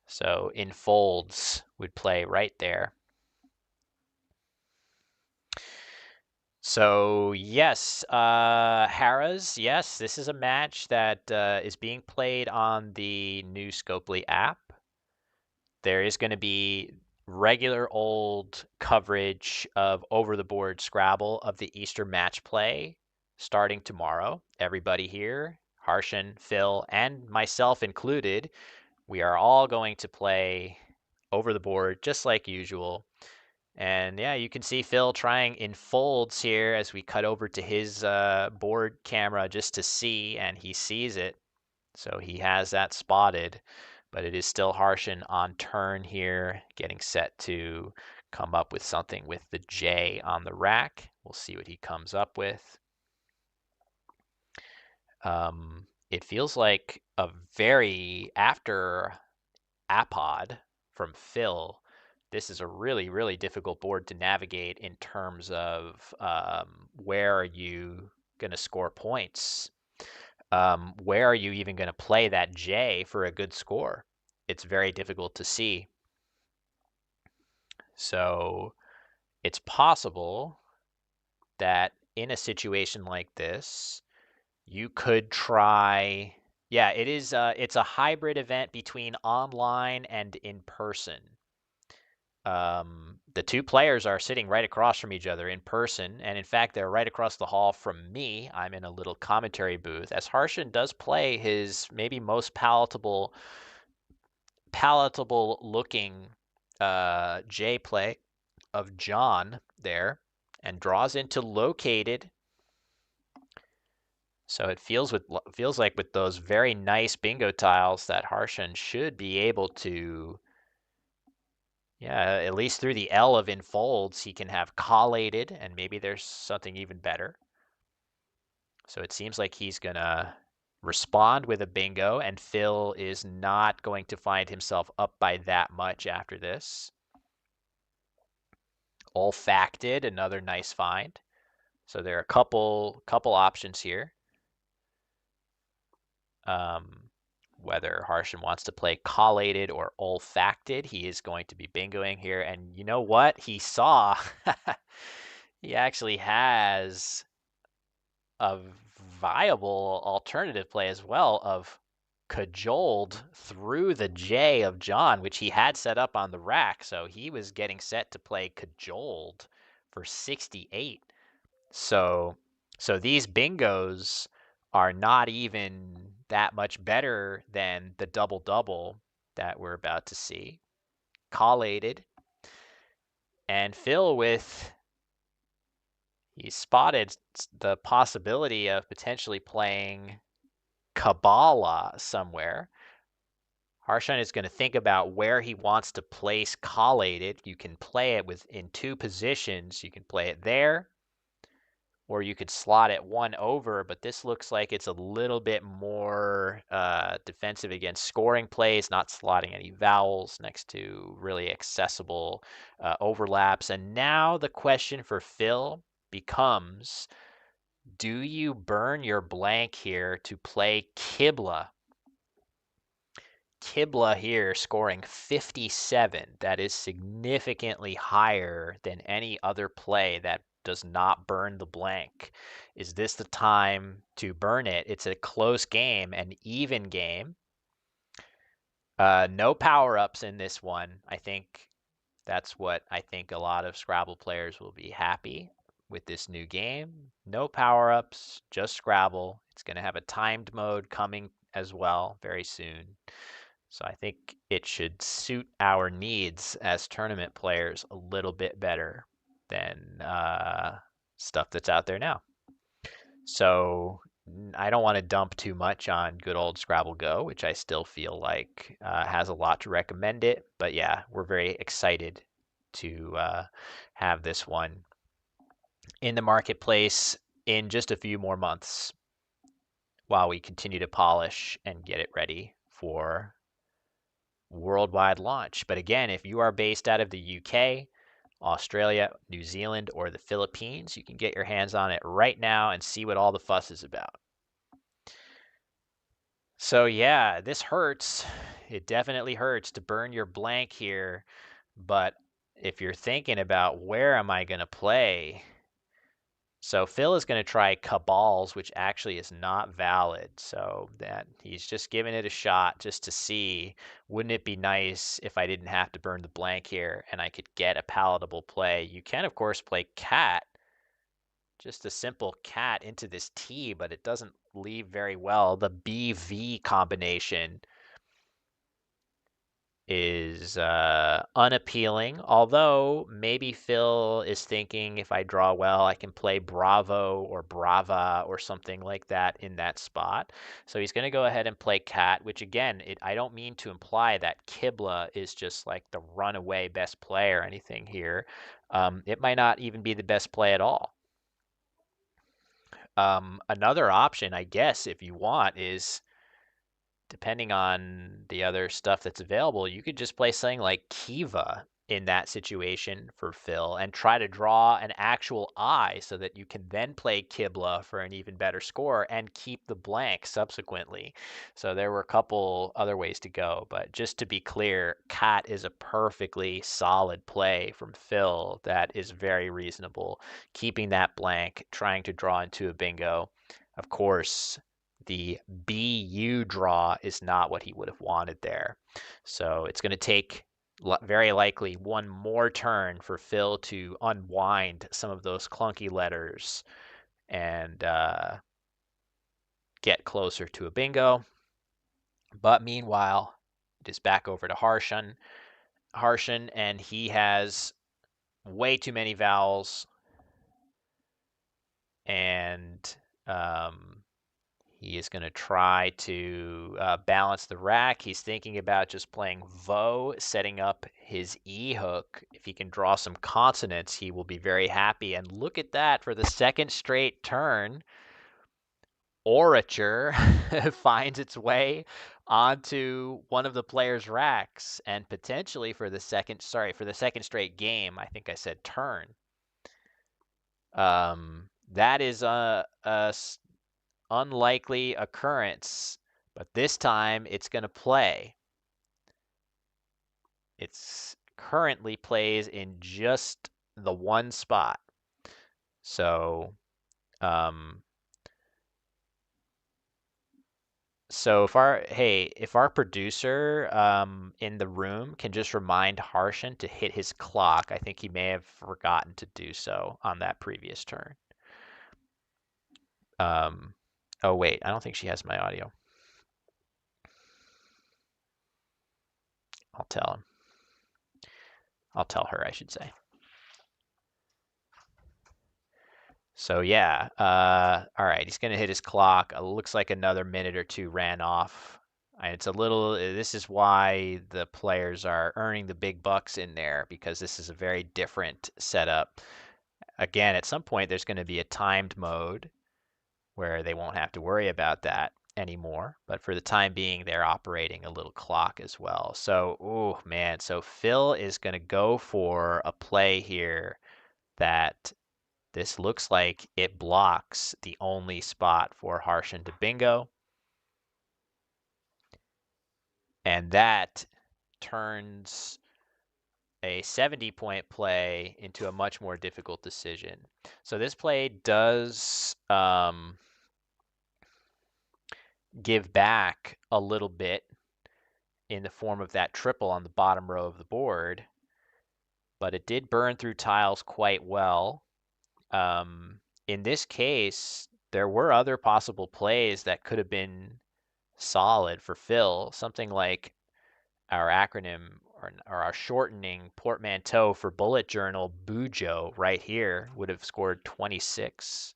So in folds would play right there. So yes, Harrah's, yes, this is a match that is being played on the new Scopely app. There is going to be regular old coverage of over-the-board Scrabble of the Easter Matchplay starting tomorrow. Everybody here, Harshan, Phil, and myself included, we are all going to play over the board just like usual. And yeah, you can see Phil trying in folds here as we cut over to his board camera just to see, and he sees it. So he has that spotted, but it is still Harshan on turn here, getting set to come up with something with the J on the rack. We'll see what he comes up with. It feels like a very, after Apod from Phil, this is a really, really difficult board to navigate in terms of where are you going to score points? Where are you even going to play that J for a good score? It's very difficult to see. So it's possible that in a situation like this, you could try. Yeah, it is. It's a hybrid event between online and in person. The two players are sitting right across from each other in person, and in fact, they're right across the hall from me. I'm in a little commentary booth, as Harshan does play his maybe most palatable looking J play of John there, and draws into located. So it feels like with those very nice bingo tiles that Harshan should be able to, yeah, at least through the L of in folds, he can have collated, and maybe there's something even better. So it seems like he's gonna respond with a bingo, and Phil is not going to find himself up by that much after this. Olfacted, another nice find. So there are a couple options here. Whether Harshan wants to play collated or olfacted, he is going to be bingoing here. And you know what? He saw he actually has a viable alternative play as well of cajoled through the J of John, which he had set up on the rack. So he was getting set to play cajoled for 68. So these bingos are not even that much better than the double-double that we're about to see. Collated. And Phil he spotted the possibility of potentially playing Kabbalah somewhere. Harshan is going to think about where he wants to place collated. You can play it in two positions. You can play it there, or you could slot it one over, but this looks like it's a little bit more defensive against scoring plays, not slotting any vowels next to really accessible overlaps. And now the question for Phil becomes, do you burn your blank here to play Kibla? Kibla here scoring 57. That is significantly higher than any other play that does not burn the blank. Is this the time to burn it? It's a close game, an even game. No power-ups in this one. I think that's what I think a lot of Scrabble players will be happy with this new game. No power-ups, just Scrabble. It's going to have a timed mode coming as well very soon. So I think it should suit our needs as tournament players a little bit better than stuff that's out there now. So I don't want to dump too much on good old Scrabble Go, which I still feel like has a lot to recommend it. But yeah, we're very excited to have this one in the marketplace in just a few more months while we continue to polish and get it ready for worldwide launch. But again, if you are based out of the UK, Australia, New Zealand, or the Philippines, you can get your hands on it right now and see what all the fuss is about. So yeah, this hurts. It definitely hurts to burn your blank here, but if you're thinking about where am I going to play, so Phil is going to try Cabals, which actually is not valid. So that he's just giving it a shot just to see, wouldn't it be nice if I didn't have to burn the blank here and I could get a palatable play? You can, of course, play cat, just a simple cat into this T, but it doesn't leave very well. The BV combination is unappealing, although maybe Phil is thinking if I draw well, I can play Bravo or Brava or something like that in that spot. So he's going to go ahead and play Cat, which again, I don't mean to imply that Kibla is just like the runaway best play or anything here. It might not even be the best play at all. Another option, I guess, if you want, is depending on the other stuff that's available, you could just play something like Kiva in that situation for Phil and try to draw an actual eye so that you can then play Kibla for an even better score and keep the blank subsequently. So there were a couple other ways to go, but just to be clear, Cat is a perfectly solid play from Phil that is very reasonable. Keeping that blank, trying to draw into a bingo. Of course, the BU draw is not what he would have wanted there. So it's going to take very likely one more turn for Phil to unwind some of those clunky letters and get closer to a bingo. But meanwhile, it is back over to Harshan, and he has way too many vowels, and he is going to try to balance the rack. He's thinking about just playing Vo, setting up his E hook. If he can draw some consonants, he will be very happy. And look at that, for the second straight turn, Orature finds its way onto one of the players' racks, and potentially for the second straight game. I think I said turn. That is a unlikely occurrence, but this time it's going to play. It's currently plays in just the one spot. So, if our producer in the room can just remind Harshan to hit his clock, I think he may have forgotten to do so on that previous turn. Oh wait, I don't think she has my audio. I'll tell him. I'll tell her, I should say. So yeah, all right, he's gonna hit his clock. It looks like another minute or two ran off. And it's a little, this is why the players are earning the big bucks in there, because this is a very different setup. Again, at some point there's going to be a timed mode where they won't have to worry about that anymore. But for the time being, they're operating a little clock as well. So, oh man, so Phil is going to go for a play here that this looks like it blocks the only spot for Harshan to bingo. And that turns a 70-point play into a much more difficult decision. So this play does give back a little bit in the form of that triple on the bottom row of the board, but it did burn through tiles quite well. In this case, there were other possible plays that could have been solid for Phil, something like our acronym or our shortening portmanteau for bullet journal, Bujo, right here, would have scored 26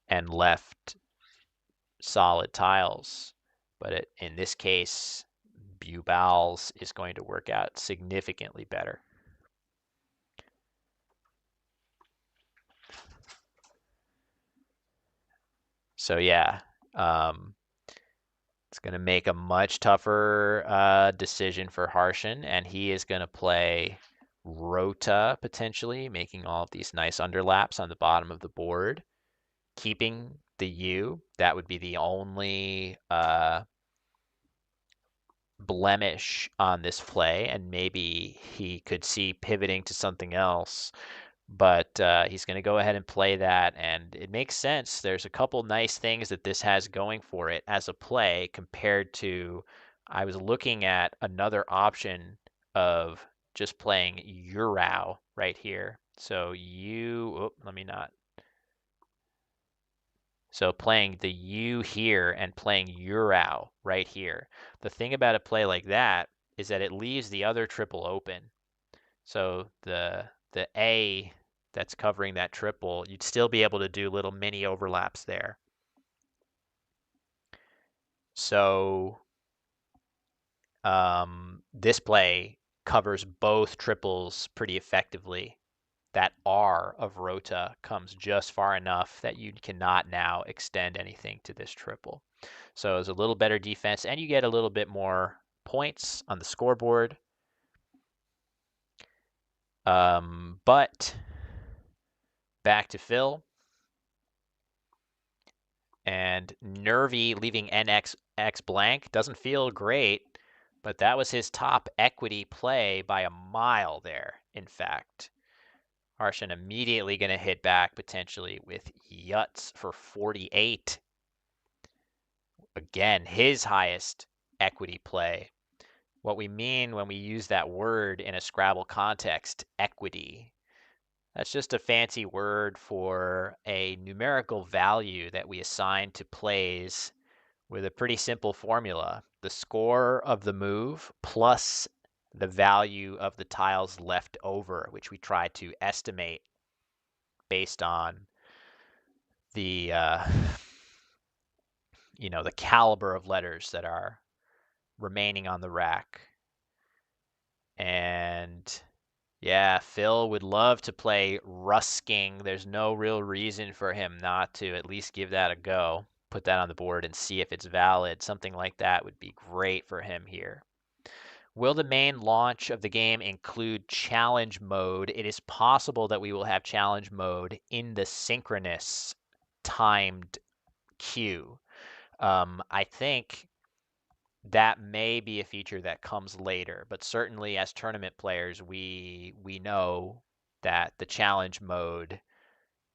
and left solid tiles. But in this case, Bubals is going to work out significantly better. So yeah, it's going to make a much tougher decision for Harshen, and he is going to play Rota potentially, making all of these nice underlaps on the bottom of the board, keeping the U. That would be the only blemish on this play, and maybe he could see pivoting to something else. But he's going to go ahead and play that, and it makes sense. There's a couple nice things that this has going for it as a play compared to, I was looking at another option of just playing Urau right here. So let me not. So playing the U here and playing Urau right here. The thing about a play like that is that it leaves the other triple open. So the A that's covering that triple, you'd still be able to do little mini overlaps there. So this play covers both triples pretty effectively. That R of Rota comes just far enough that you cannot now extend anything to this triple. So it's a little better defense, and you get a little bit more points on the scoreboard. But back to Phil. And Nervy leaving NX blank doesn't feel great, but that was his top equity play by a mile there, in fact. Harshen immediately going to hit back potentially with Yuts for 48. Again, his highest equity play. What we mean when we use that word in a Scrabble context, equity, that's just a fancy word for a numerical value that we assign to plays with a pretty simple formula. The score of the move plus the value of the tiles left over, which we try to estimate based on the the caliber of letters that are remaining on the rack. And yeah, Phil would love to play Rusking. There's no real reason for him not to at least give that a go. Put that on the board and see if it's valid. Something like that would be great for him here. Will the main launch of the game include challenge mode? It is possible that we will have challenge mode in the synchronous timed queue. I think that may be a feature that comes later, but certainly as tournament players, we know that the challenge mode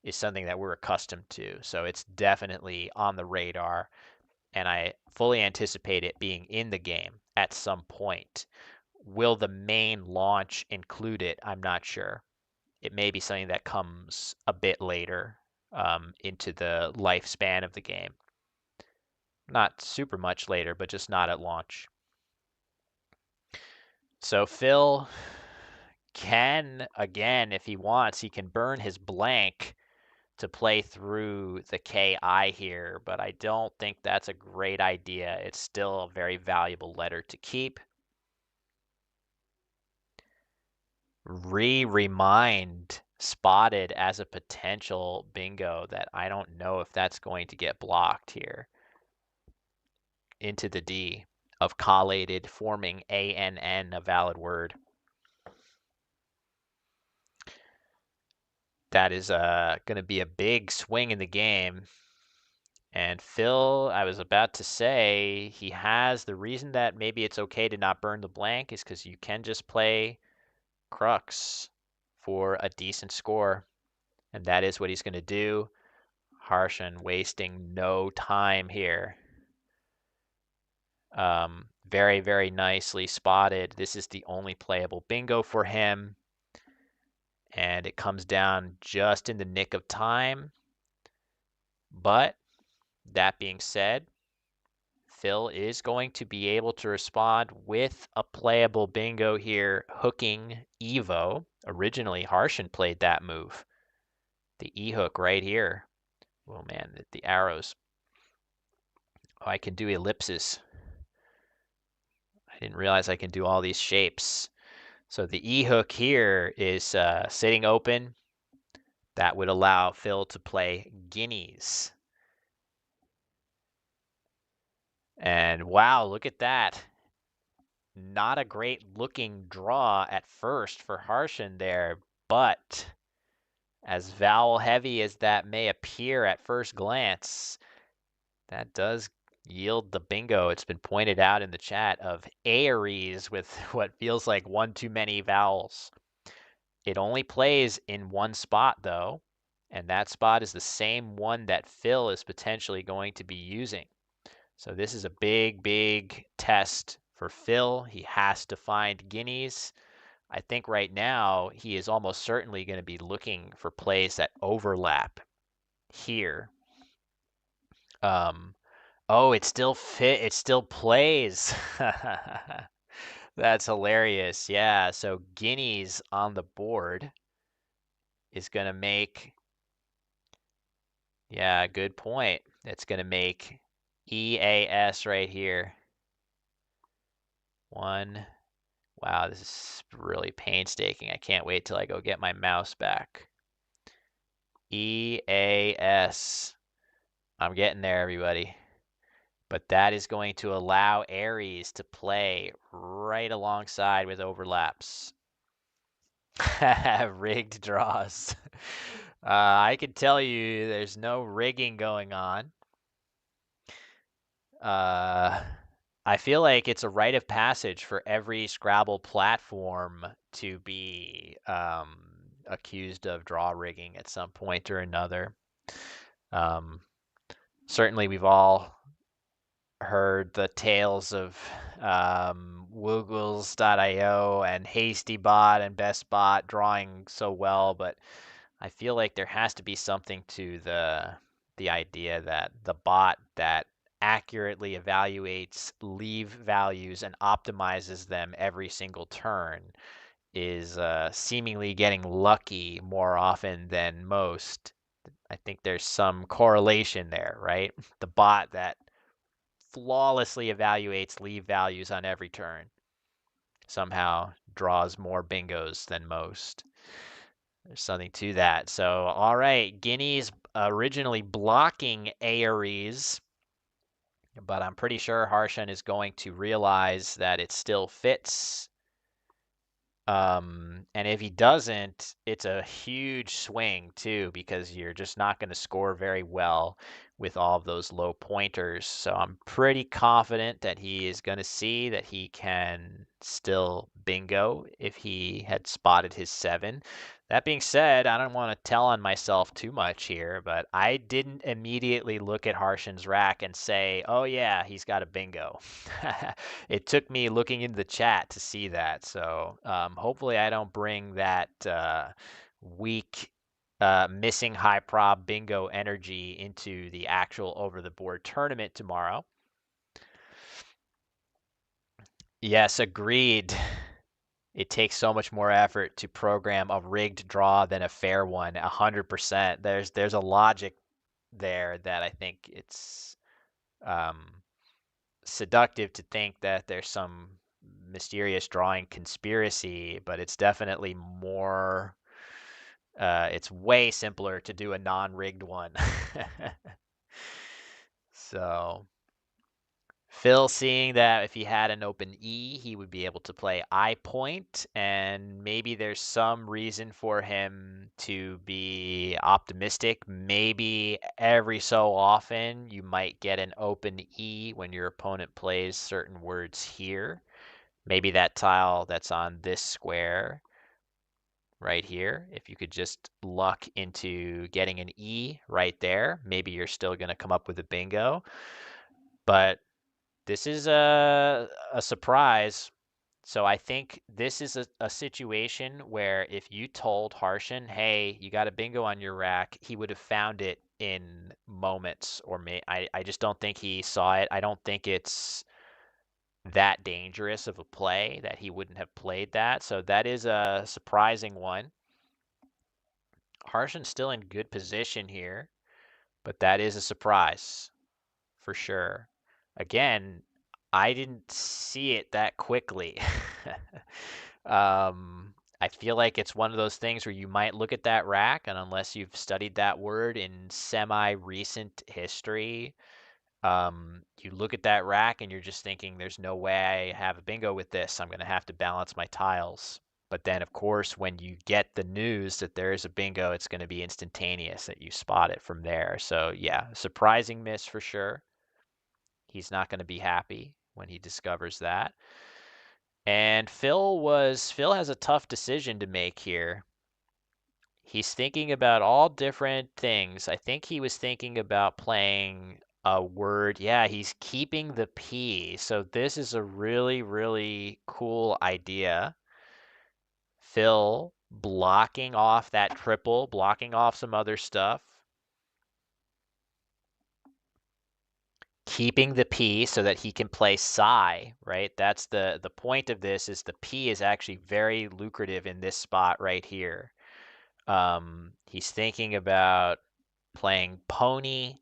is something that we're accustomed to. So it's definitely on the radar, and I fully anticipate it being in the game at some point. Will the main launch include it? I'm not sure. It may be something that comes a bit later into the lifespan of the game. Not super much later, but just not at launch. So Phil can, again, if he wants, he can burn his blank to play through the KI here, but I don't think that's a great idea. It's still a very valuable letter to keep. Remind spotted as a potential bingo that I don't know if that's going to get blocked here. Into the D of collated, forming ANN, a valid word. That is going to be a big swing in the game. And Phil, I was about to say, he has the reason that maybe it's okay to not burn the blank is because you can just play Crux for a decent score. And that is what he's going to do. Harshen wasting no time here. Very, very nicely spotted. This is the only playable bingo for him. And it comes down just in the nick of time. But that being said, Phil is going to be able to respond with a playable bingo here, hooking Evo. Originally, Harshan played that move. The E-hook right here. Oh man, the arrows. Oh, I can do ellipses. I didn't realize I can do all these shapes. So the E-hook here is sitting open. That would allow Phil to play guineas. And wow, look at that. Not a great looking draw at first for Harshan there, but as vowel heavy as that may appear at first glance, that does yield the bingo. It's been pointed out in the chat of Aries with what feels like one too many vowels. It only plays in one spot though, and that spot is the same one that Phil is potentially going to be using. So this is a big, big test for Phil. He has to find guineas. I think right now he is almost certainly going to be looking for plays that overlap here. Oh, it still plays. That's hilarious. Yeah, so guineas on the board is going to make, yeah, good point. It's going to make EAS right here. One. Wow, this is really painstaking. I can't wait till I go get my mouse back. EAS. I'm getting there, everybody. But that is going to allow Aries to play right alongside with overlaps. Rigged draws. I can tell you there's no rigging going on. I feel like it's a rite of passage for every Scrabble platform to be accused of draw rigging at some point or another. Certainly, we've all heard the tales of Woogles.io and HastyBot and BestBot drawing so well, but I feel like there has to be something to the idea that the bot that accurately evaluates leave values and optimizes them every single turn is seemingly getting lucky more often than most. I think there's some correlation there, right? The bot that flawlessly evaluates leave values on every turn somehow draws more bingos than most. There's something to that. So, all right, Guinea's originally blocking Aries, but I'm pretty sure Harshan is going to realize that it still fits. And if he doesn't, it's a huge swing too, because you're just not going to score very well with all of those low pointers. So I'm pretty confident that he is going to see that he can still bingo if he had spotted his 7. That being said, I don't want to tell on myself too much here, but I didn't immediately look at Harshan's rack and say, oh yeah, he's got a bingo. It took me looking into the chat to see that. So hopefully I don't bring that weak, missing high prob bingo energy into the actual over the board tournament tomorrow. Yes, agreed. It takes so much more effort to program a rigged draw than a fair one. 100%. There's a logic there that I think it's seductive to think that there's some mysterious drawing conspiracy, but it's definitely more. It's way simpler to do a non-rigged one. So. Phil seeing that if he had an open E, he would be able to play I point, and maybe there's some reason for him to be optimistic. Maybe every so often you might get an open E when your opponent plays certain words here. Maybe that tile that's on this square right here, if you could just luck into getting an E right there, maybe you're still going to come up with a bingo. But this is a surprise. So I think this is a situation where if you told Harshan, hey, you got a bingo on your rack, he would have found it in moments, or I just don't think he saw it. I don't think it's that dangerous of a play that he wouldn't have played that. So that is a surprising one. Harshen's still in good position here, but that is a surprise for sure. Again, I didn't see it that quickly. I feel like it's one of those things where you might look at that rack, and unless you've studied that word in semi-recent history, you look at that rack and you're just thinking, there's no way I have a bingo with this. I'm going to have to balance my tiles. But then, of course, when you get the news that there is a bingo, it's going to be instantaneous that you spot it from there. So, yeah, surprising miss for sure. He's not going to be happy when he discovers that. And Phil has a tough decision to make here. He's thinking about all different things. I think he was thinking about playing a word. Yeah, he's keeping the P. So this is a really, really cool idea. Phil blocking off that triple, blocking off some other stuff. Keeping the P so that he can play psi, right? That's the point of this, is the P is actually very lucrative in this spot right here. He's thinking about playing pony.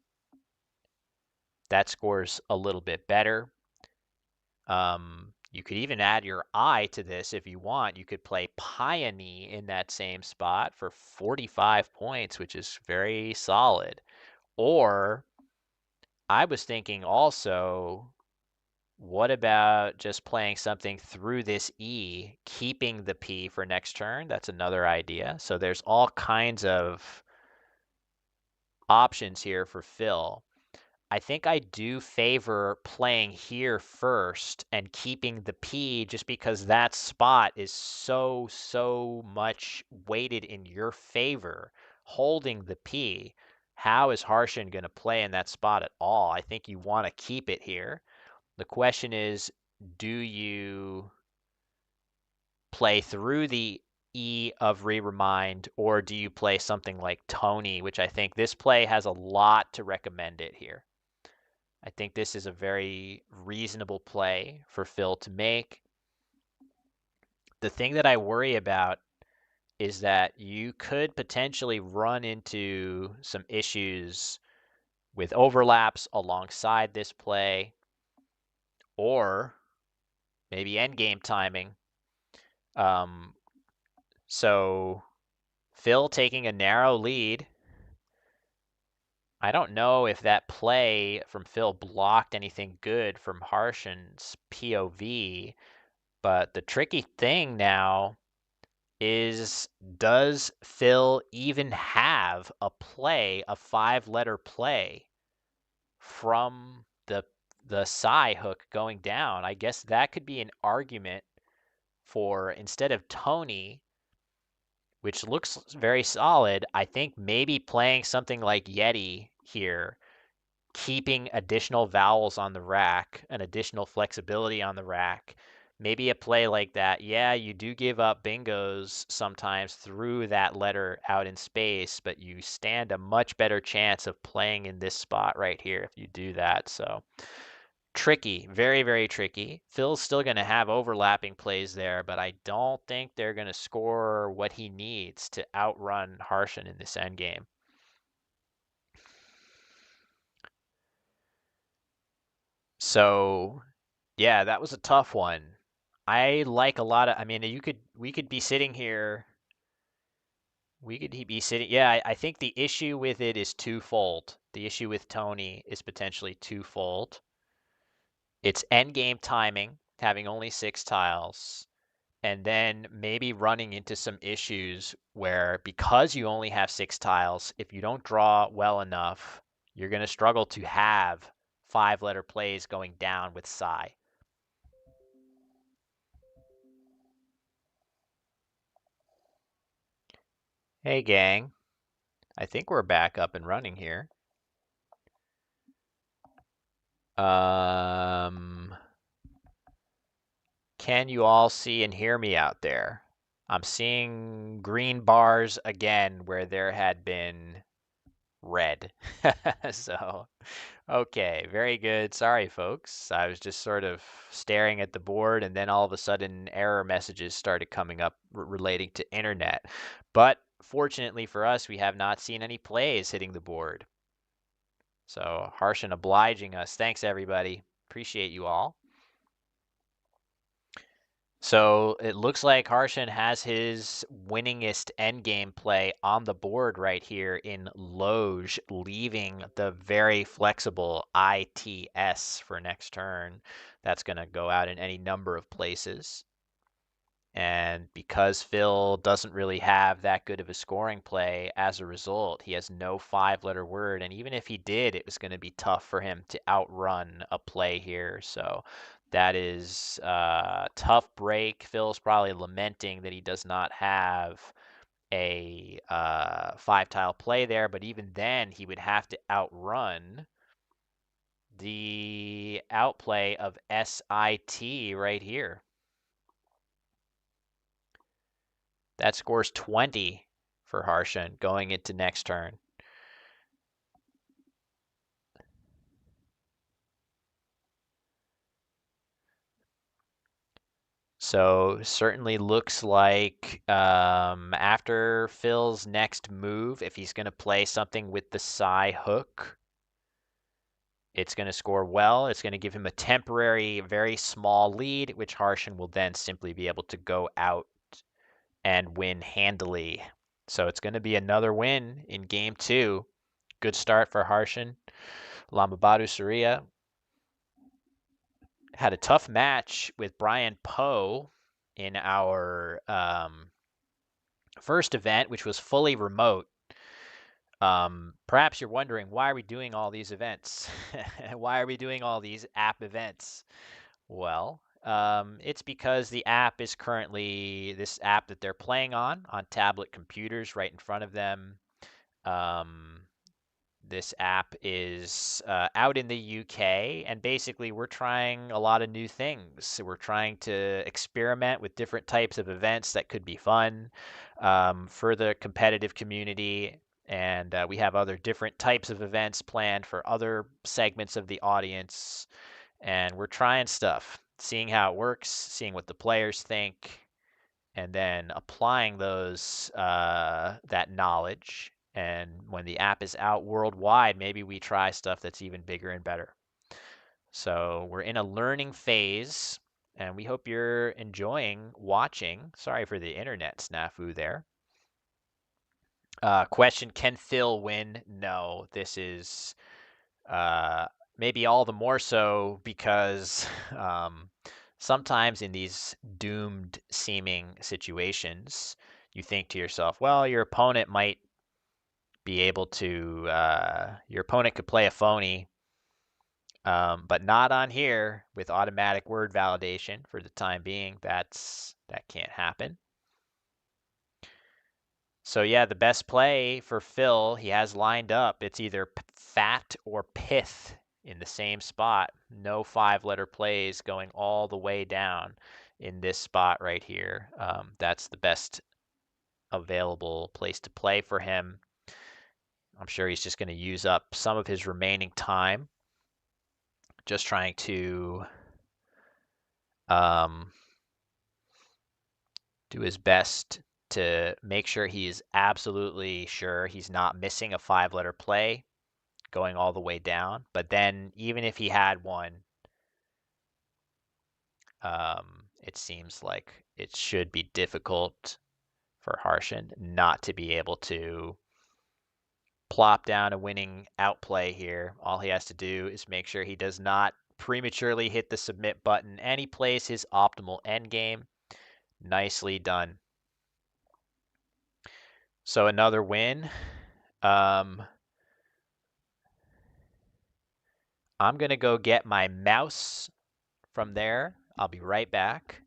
That scores a little bit better. You could even add your I to this if you want. You could play Peony in that same spot for 45 points, which is very solid. Or I was thinking also, what about just playing something through this E, keeping the P for next turn? That's another idea. So there's all kinds of options here for Phil. I think I do favor playing here first and keeping the P, just because that spot is so much weighted in your favor. Holding the P, how is Harshen going to play in that spot at all? I think you want to keep it here. The question is, do you play through the E of re-remind, or do you play something like Tony, which I think this play has a lot to recommend it here. I think this is a very reasonable play for Phil to make. The thing that I worry about is that you could potentially run into some issues with overlaps alongside this play, or maybe endgame timing. So Phil taking a narrow lead. I don't know if that play from Phil blocked anything good from Harshen's POV. But the tricky thing now is, does Phil even have a play, a 5-letter play from the psi hook going down? I guess that could be an argument for, instead of Tony, which looks very solid, I think maybe playing something like Yeti here, keeping additional vowels on the rack, an additional flexibility on the rack. Maybe a play like that, yeah, you do give up bingos sometimes through that letter out in space, but you stand a much better chance of playing in this spot right here if you do that. So tricky, very, very tricky. Phil's still going to have overlapping plays there, but I don't think they're going to score what he needs to outrun Harshen in this endgame. So, yeah, that was a tough one. I like a lot of, I mean, we could be sitting here, yeah, I think the issue with it is twofold. The issue with Tony is potentially twofold. It's endgame timing, having only 6 tiles, and then maybe running into some issues where, because you only have 6 tiles, if you don't draw well enough, you're going to struggle to have 5-letter plays going down with psi. Hey gang, I think we're back up and running here. Can you all see and hear me out there? I'm seeing green bars again where there had been red. So, okay, very good. Sorry, folks. I was just sort of staring at the board, and then all of a sudden, error messages started coming up relating to internet. But fortunately for us, we have not seen any plays hitting the board. So, Harshan obliging us. Thanks, everybody. Appreciate you all. So it looks like Harshan has his winningest endgame play on the board right here in Loge, leaving the very flexible ITS for next turn. That's going to go out in any number of places. And because Phil doesn't really have that good of a scoring play, as a result, he has no five-letter word. And even if he did, it was going to be tough for him to outrun a play here. So that is a tough break. Phil's probably lamenting that he does not have a five-tile play there. But even then, he would have to outrun the outplay of SIT right here. That scores 20 for Harshan going into next turn. So certainly looks like after Phil's next move, if he's going to play something with the Psy hook, it's going to score well. It's going to give him a temporary, very small lead, which Harshan will then simply be able to go out and win handily. So it's going to be another win in game 2. Good start for Harshan. Lamabadu Surya had a tough match with Brian Poe in our first event, which was fully remote. Perhaps you're wondering, why are we doing all these events? Why are we doing all these app events? Well, it's because the app is currently, this app that they're playing on tablet computers right in front of them. This app is out in the UK, and basically we're trying a lot of new things. We're trying to experiment with different types of events that could be fun for the competitive community, and we have other different types of events planned for other segments of the audience, and we're trying stuff, seeing how it works, seeing what the players think, and then applying those that knowledge. And when the app is out worldwide, maybe we try stuff that's even bigger and better. So we're in a learning phase, and we hope you're enjoying watching. Sorry for the internet snafu there. Question, can Phil win? No, this is maybe all the more so because sometimes in these doomed seeming situations, you think to yourself, well, your opponent might be able to, your opponent could play a phony, but not on here with automatic word validation for the time being. That can't happen. So yeah, the best play for Phil he has lined up, it's either fat or pith in the same spot. No five-letter plays going all the way down in this spot right here. That's the best available place to play for him. I'm sure he's just going to use up some of his remaining time just trying to do his best to make sure he's absolutely sure he's not missing a five-letter play going all the way down. But then even if he had one, it seems like it should be difficult for Harshan not to be able to plop down a winning outplay here. All he has to do is make sure he does not prematurely hit the submit button, and he plays his optimal endgame. Nicely done. So another win. I'm going to go get my mouse from there. I'll be right back.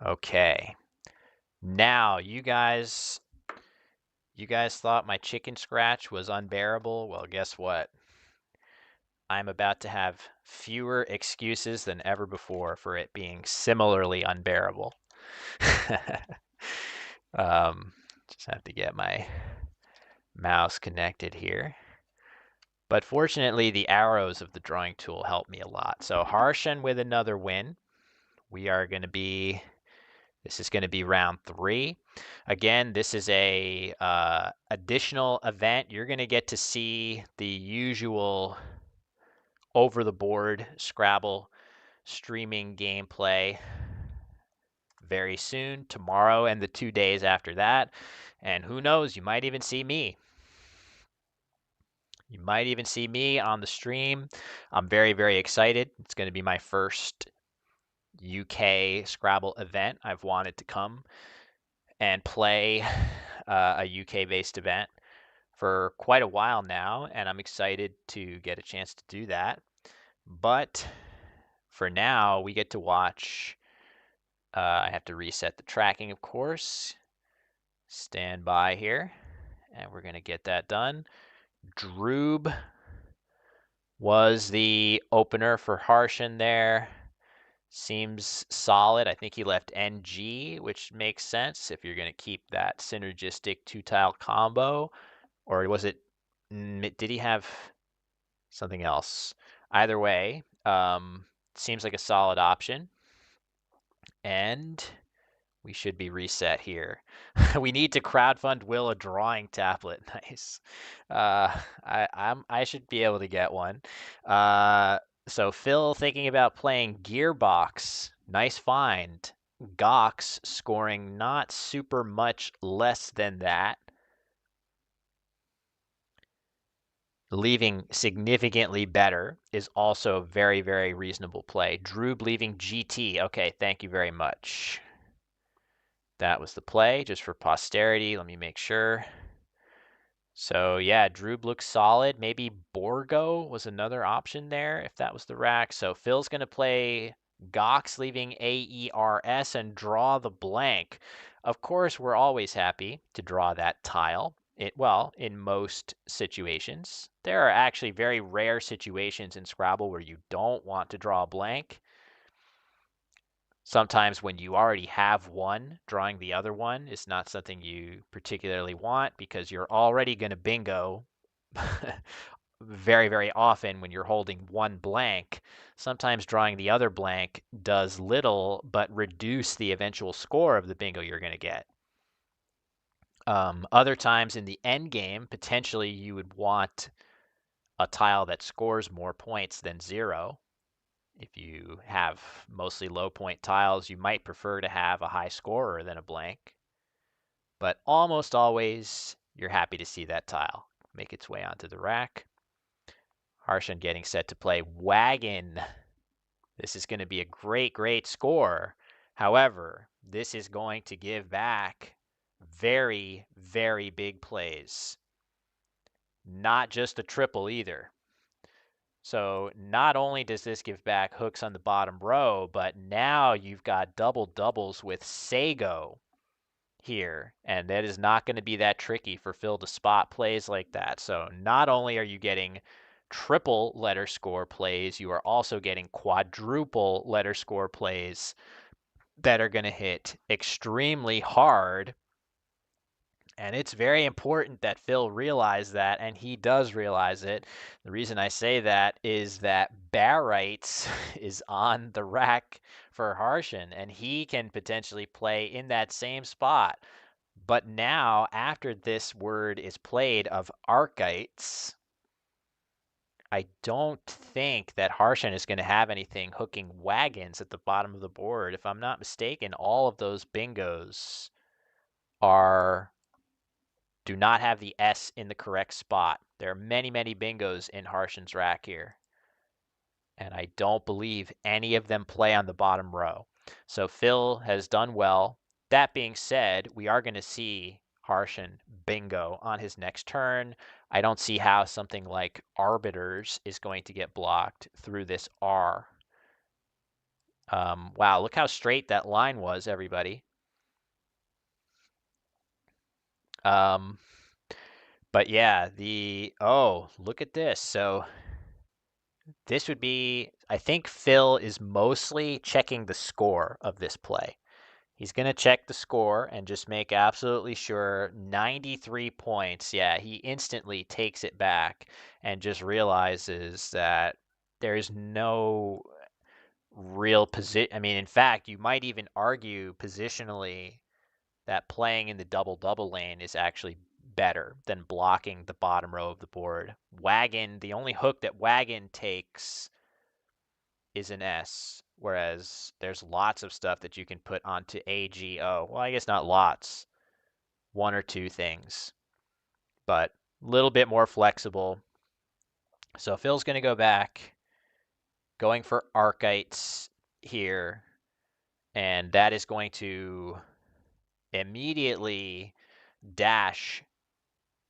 Okay. Now, you guys thought my chicken scratch was unbearable? Well, guess what? I'm about to have fewer excuses than ever before for it being similarly unbearable. Just have to get my mouse connected here. But fortunately, the arrows of the drawing tool help me a lot. So Harshan with another win. We are going to be, this is going to be round 3. Again, this is a additional event. You're going to get to see the usual over the board Scrabble streaming gameplay very soon, tomorrow and the 2 days after that. And who knows, you might even see me. You might even see me on the stream. I'm very, very excited. It's going to be my first UK Scrabble event. I've wanted to come and play a UK-based event for quite a while now, and I'm excited to get a chance to do that. But for now, we get to watch. I have to reset the tracking, of course. Stand by here, and we're going to get that done. Droob was the opener for Harshan there. Seems solid. I think he left NG, which makes sense if you're going to keep that synergistic 2-tile combo. Or was it, did he have something else? Either way, seems like a solid option. And we should be reset here. We need to crowdfund Will a drawing tablet. Nice. I should be able to get one. So Phil thinking about playing Gearbox. Nice find. Gox scoring not super much less than that. Leaving significantly better is also a very, very reasonable play. Droob leaving GT. Okay, thank you very much. That was the play, just for posterity. Let me make sure. So yeah, Droob looks solid. Maybe Borgo was another option there if that was the rack. So Phil's going to play Gox leaving AERS and draw the blank. Of course, we're always happy to draw that tile. Well, in most situations. There are actually very rare situations in Scrabble where you don't want to draw a blank. Sometimes when you already have one, drawing the other one is not something you particularly want because you're already going to bingo very, very often when you're holding one blank. Sometimes drawing the other blank does little but reduce the eventual score of the bingo you're going to get. Other times in the end game, potentially you would want a tile that scores more points than 0. If you have mostly low point tiles, you might prefer to have a high scorer than a blank. But almost always, you're happy to see that tile make its way onto the rack. Harshan getting set to play Wagon. This is going to be a great, great score. However, this is going to give back very, very big plays. Not just a triple either. So not only does this give back hooks on the bottom row, but now you've got double doubles with Sago here. And that is not going to be that tricky for Phil to spot plays like that. So not only are you getting triple letter score plays, you are also getting quadruple letter score plays that are going to hit extremely hard. And it's very important that Phil realize that, and he does realize it. The reason I say that is that Barrites is on the rack for Harshan, and he can potentially play in that same spot. But now, after this word is played of Archites, I don't think that Harshan is going to have anything hooking wagons at the bottom of the board. If I'm not mistaken, all of those bingos do not have the S in the correct spot. There are many, many bingos in Harshan's rack here. And I don't believe any of them play on the bottom row. So Phil has done well. That being said, we are going to see Harshan bingo on his next turn. I don't see how something like Arbiters is going to get blocked through this R. Wow, look how straight that line was, everybody. But yeah, look at this. So this would be, I think Phil is mostly checking the score of this play. He's going to check the score and just make absolutely sure 93 points. Yeah, he instantly takes it back and just realizes that there's no real position. I mean, in fact, you might even argue positionally that playing in the double-double lane is actually better than blocking the bottom row of the board. Wagon, the only hook that Wagon takes is an S, whereas there's lots of stuff that you can put onto AGO. Well, I guess not lots, one or two things, but a little bit more flexible. So Phil's going to go back, going for Archites here, and that is going to immediately dash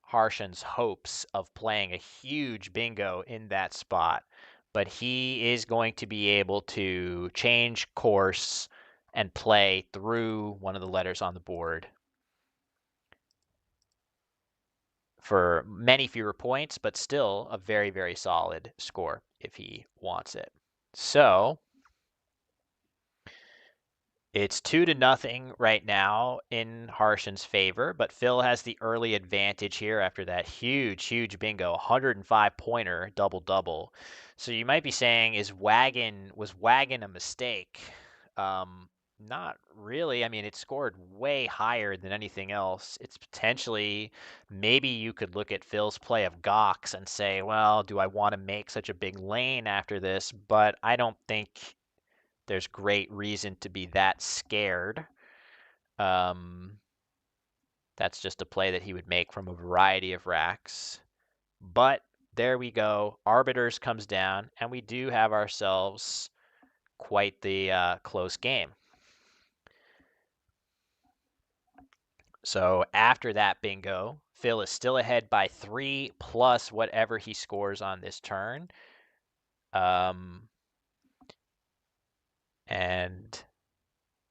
Harshan's hopes of playing a huge bingo in that spot. But he is going to be able to change course and play through one of the letters on the board for many fewer points, but still a very, very solid score if he wants it. So it's 2-0 right now in Harshan's favor, but Phil has the early advantage here after that huge, huge bingo, 105 pointer double-double. So you might be saying, was Wagon a mistake? Not really. I mean, it scored way higher than anything else. It's potentially, maybe you could look at Phil's play of Gox and say, well, do I want to make such a big lane after this? But I don't think there's great reason to be that scared. That's just a play that he would make from a variety of racks. But there we go. Arbiters comes down, and we do have ourselves quite the close game. So after that bingo, Phil is still ahead by 3 plus whatever he scores on this turn. And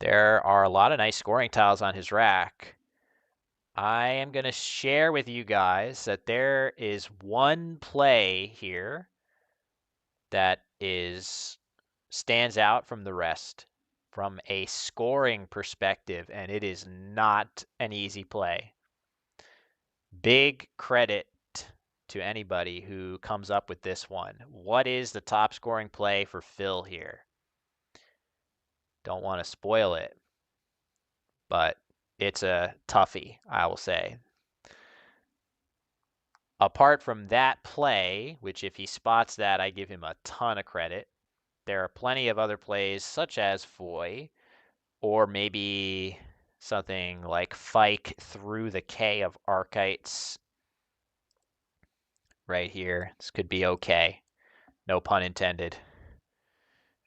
there are a lot of nice scoring tiles on his rack. I am going to share with you guys that there is one play here that stands out from the rest from a scoring perspective, and it is not an easy play. Big credit to anybody who comes up with this one. What is the top scoring play for Phil here? Don't want to spoil it, but it's a toughie, I will say. Apart from that play, which if he spots that, I give him a ton of credit, there are plenty of other plays such as Foy, or maybe something like Fike through the K of Archites right here. This could be okay. No pun intended.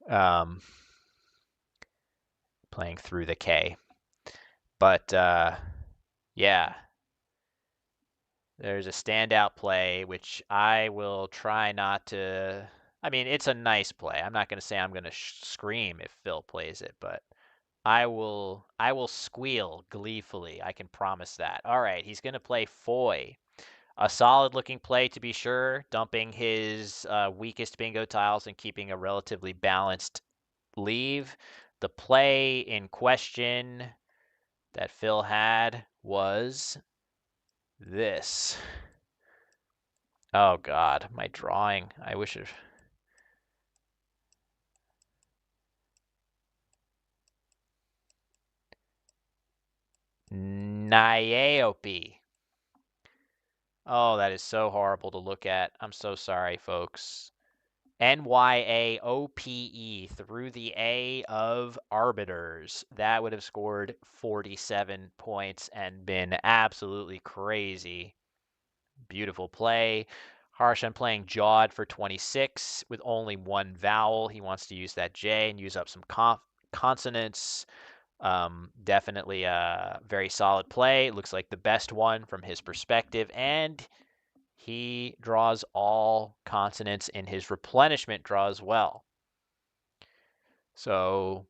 Playing through the K. But yeah, there's a standout play, which I will try not to. I mean, it's a nice play. I'm not going to say I'm going to scream if Phil plays it, but I will squeal gleefully. I can promise that. All right, he's going to play Foy. A solid looking play to be sure, dumping his weakest bingo tiles and keeping a relatively balanced leave. The play in question that Phil had was this. Oh God, my drawing. I wish it. Niobe. Oh, that is so horrible to look at. I'm so sorry, folks. Nyaope through the A of Arbiters. That would have scored 47 points and been absolutely crazy. Beautiful play. Harshan playing Jawed for 26 with only one vowel. He wants to use that J and use up some consonants. Definitely a very solid play. Looks like the best one from his perspective. And he draws all consonants in his replenishment draw as well. So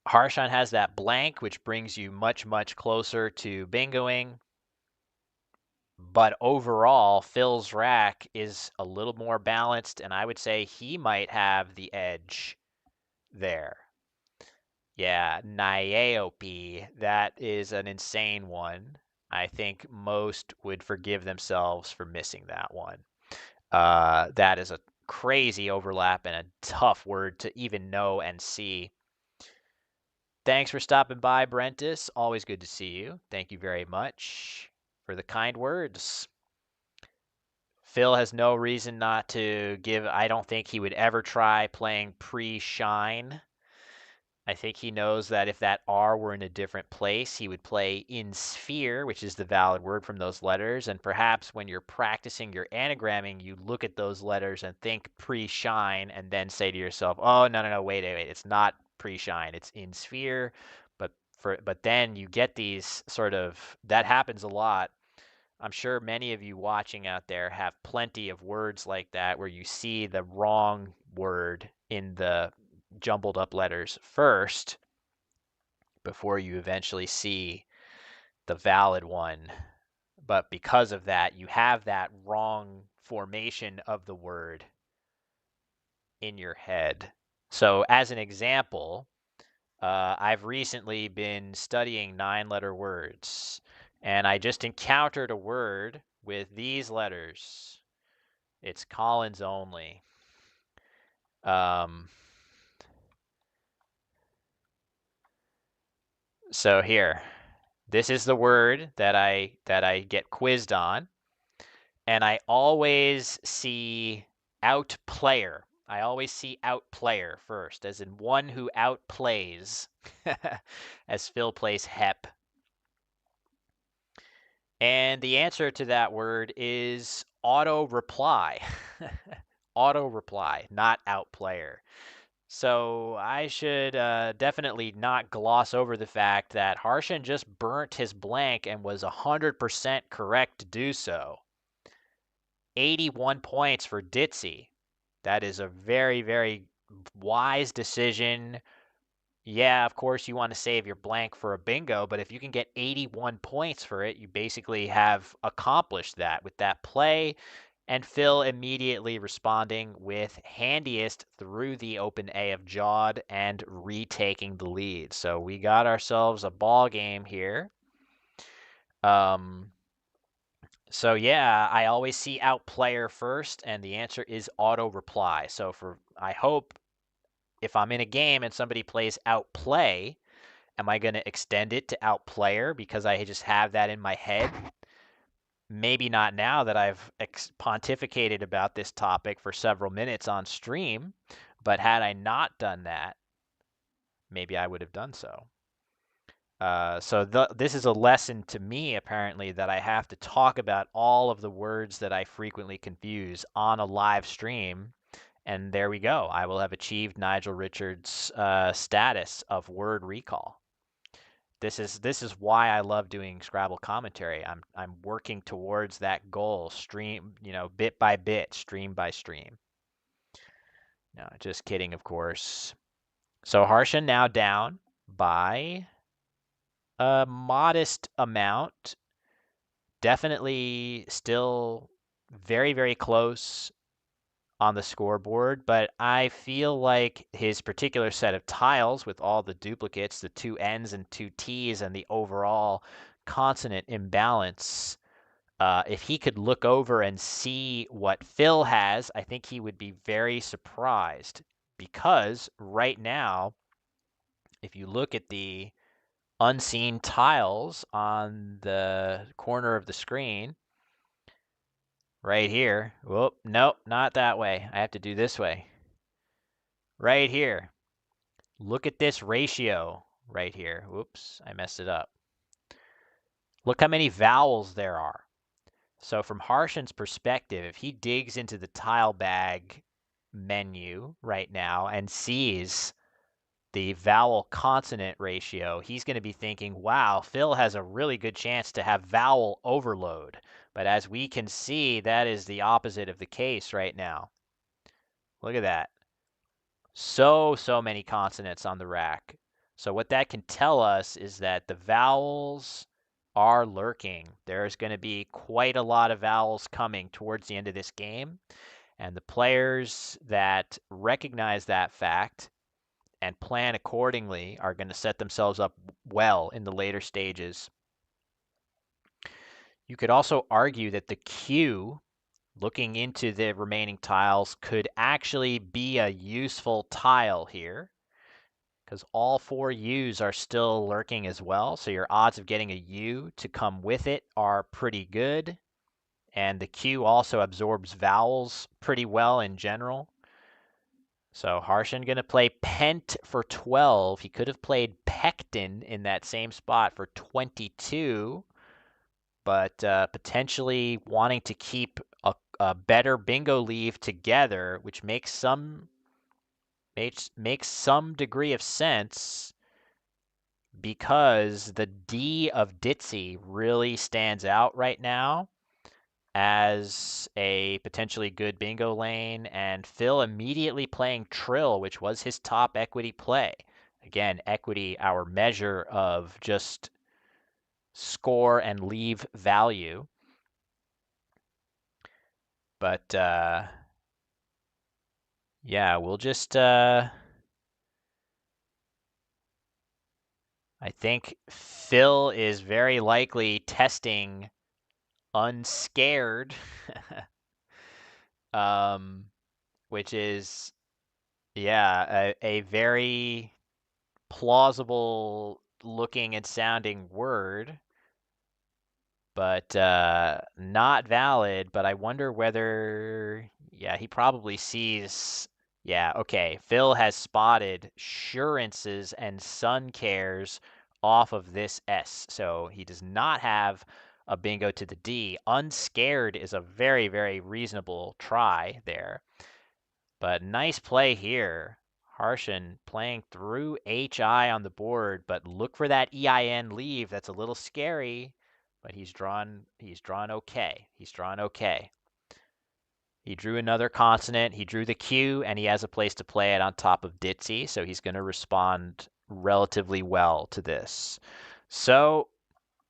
Harshan has that blank, which brings you much, much closer to bingoing. But overall, Phil's rack is a little more balanced, and I would say he might have the edge there. Yeah, Niobe, that is an insane one. I think most would forgive themselves for missing that one. That is a crazy overlap and a tough word to even know and see. Thanks for stopping by, Brentus. Always good to see you. Thank you very much for the kind words. Phil has no reason not to give. I don't think he would ever try playing pre-shine. I think he knows that if that R were in a different place, he would play in sphere, which is the valid word from those letters. And perhaps when you're practicing your anagramming, you look at those letters and think pre-shine and then say to yourself, oh, no, wait. It's not pre-shine. It's in sphere. But then you get these sort of, that happens a lot. I'm sure many of you watching out there have plenty of words like that where you see the wrong word in the jumbled up letters first before you eventually see the valid one. But because of that, you have that wrong formation of the word in your head. So, as an example, I've recently been studying 9-letter words, and I just encountered a word with these letters. It's Collins only. So here, this is the word that I get quizzed on, and I always see outplayer. I always see outplayer first, as in one who outplays, as Phil plays Hep. And the answer to that word is auto reply. Auto reply, not outplayer. So I should definitely not gloss over the fact that Harshan just burnt his blank and was 100% correct to do so. 81 points for Ditzy. That is a very, very wise decision. Yeah, of course you want to save your blank for a bingo, but if you can get 81 points for it, you basically have accomplished that with that play. And Phil immediately responding with handiest through the open A of Jawed and retaking the lead. So we got ourselves a ball game here. So yeah, I always see outplayer first, and the answer is auto reply. So I hope if I'm in a game and somebody plays outplay, am I going to extend it to outplayer because I just have that in my head? Maybe not now that I've pontificated about this topic for several minutes on stream, but had I not done that, maybe I would have done so. This is a lesson to me, apparently, that I have to talk about all of the words that I frequently confuse on a live stream. And there we go. I will have achieved Nigel Richards' status of word recall. This is why I love doing Scrabble commentary. I'm working towards that goal, stream, bit by bit, stream by stream. No, just kidding, of course. So Harshan now down by a modest amount. Definitely still very, very close on the scoreboard, but I feel like his particular set of tiles with all the duplicates, the 2 N's and 2 T's, and the overall consonant imbalance, if he could look over and see what Phil has, I think he would be very surprised because right now, if you look at the unseen tiles on the corner of the screen, right here. Whoop, nope, not that way. I have to do this way. Right here. Look at this ratio right here. Whoops, I messed it up. Look how many vowels there are. So from Harshan's perspective, if he digs into the tile bag menu right now and sees the vowel consonant ratio, he's going to be thinking, wow, Phil has a really good chance to have vowel overload. But as we can see, that is the opposite of the case right now. Look at that. So many consonants on the rack. So what that can tell us is that the vowels are lurking. There's going to be quite a lot of vowels coming towards the end of this game. And the players that recognize that fact and plan accordingly are going to set themselves up well in the later stages. You could also argue that the Q, looking into the remaining tiles, could actually be a useful tile here because all 4 U's are still lurking as well. So your odds of getting a U to come with it are pretty good. And the Q also absorbs vowels pretty well in general. So Harshan going to play Pent for 12. He could have played Pectin in that same spot for 22, but potentially wanting to keep a better bingo leave together, which makes some degree of sense because the D of Ditzy really stands out right now as a potentially good bingo lane, and Phil immediately playing Trill, which was his top equity play. Again, equity, our measure of just score and leave value. But yeah, we'll just I think Phil is very likely testing unscared, um, which is, yeah, a very plausible looking and sounding word, but not valid. But I wonder whether, yeah, he probably sees, yeah, okay. Phil has spotted surances and sun cares off of this S. So he does not have a bingo to the D. Unscared is a very, very reasonable try there. But nice play here. Harshan playing through HI on the board, but look for that EIN leave. That's a little scary, but he's drawn okay. He's drawn okay. He drew another consonant, he drew the Q, and he has a place to play it on top of Ditzy, so he's going to respond relatively well to this. So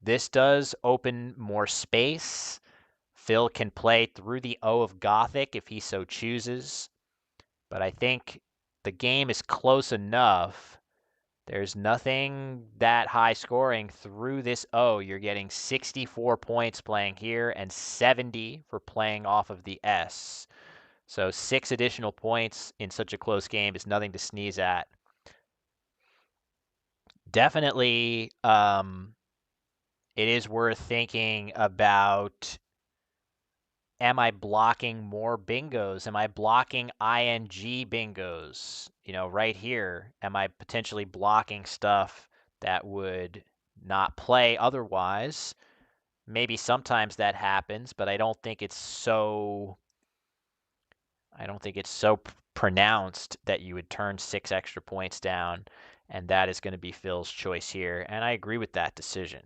this does open more space. Phil can play through the O of Gothic if he so chooses. But I think the game is close enough. There's nothing that high scoring through this O. You're getting 64 points playing here and 70 for playing off of the S. So 6 additional points in such a close game is nothing to sneeze at. Definitely, it is worth thinking about, am I blocking more bingos? Am I blocking ING bingos? You know, right here, am I potentially blocking stuff that would not play otherwise? Maybe sometimes that happens, but I don't think it's so pronounced that you would turn 6 extra points down, and that is going to be Phil's choice here, and I agree with that decision.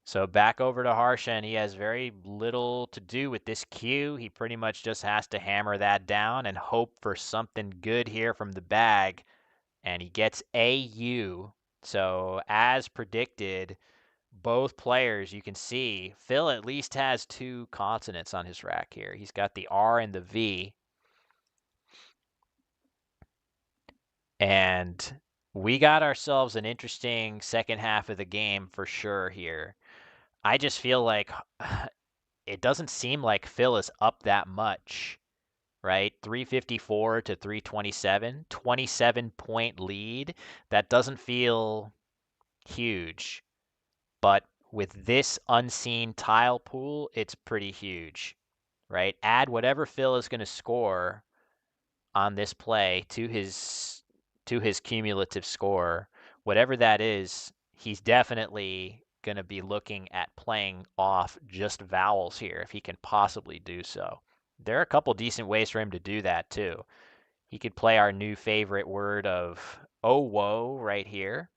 So back over to Harshan. He has very little to do with this Q. He pretty much just has to hammer that down and hope for something good here from the bag. And he gets AU. So as predicted, both players, you can see, Phil at least has 2 consonants on his rack here. He's got the R and the V. And we got ourselves an interesting second half of the game for sure here. I just feel like it doesn't seem like Phil is up that much, right? 354 to 327, 27-point lead. That doesn't feel huge, but with this unseen tile pool, it's pretty huge, right? Add whatever Phil is going to score on this play to his cumulative score, whatever that is. He's definitely going to be looking at playing off just vowels here if he can possibly do so. There are a couple decent ways for him to do that too. He could play our new favorite word of oh whoa right here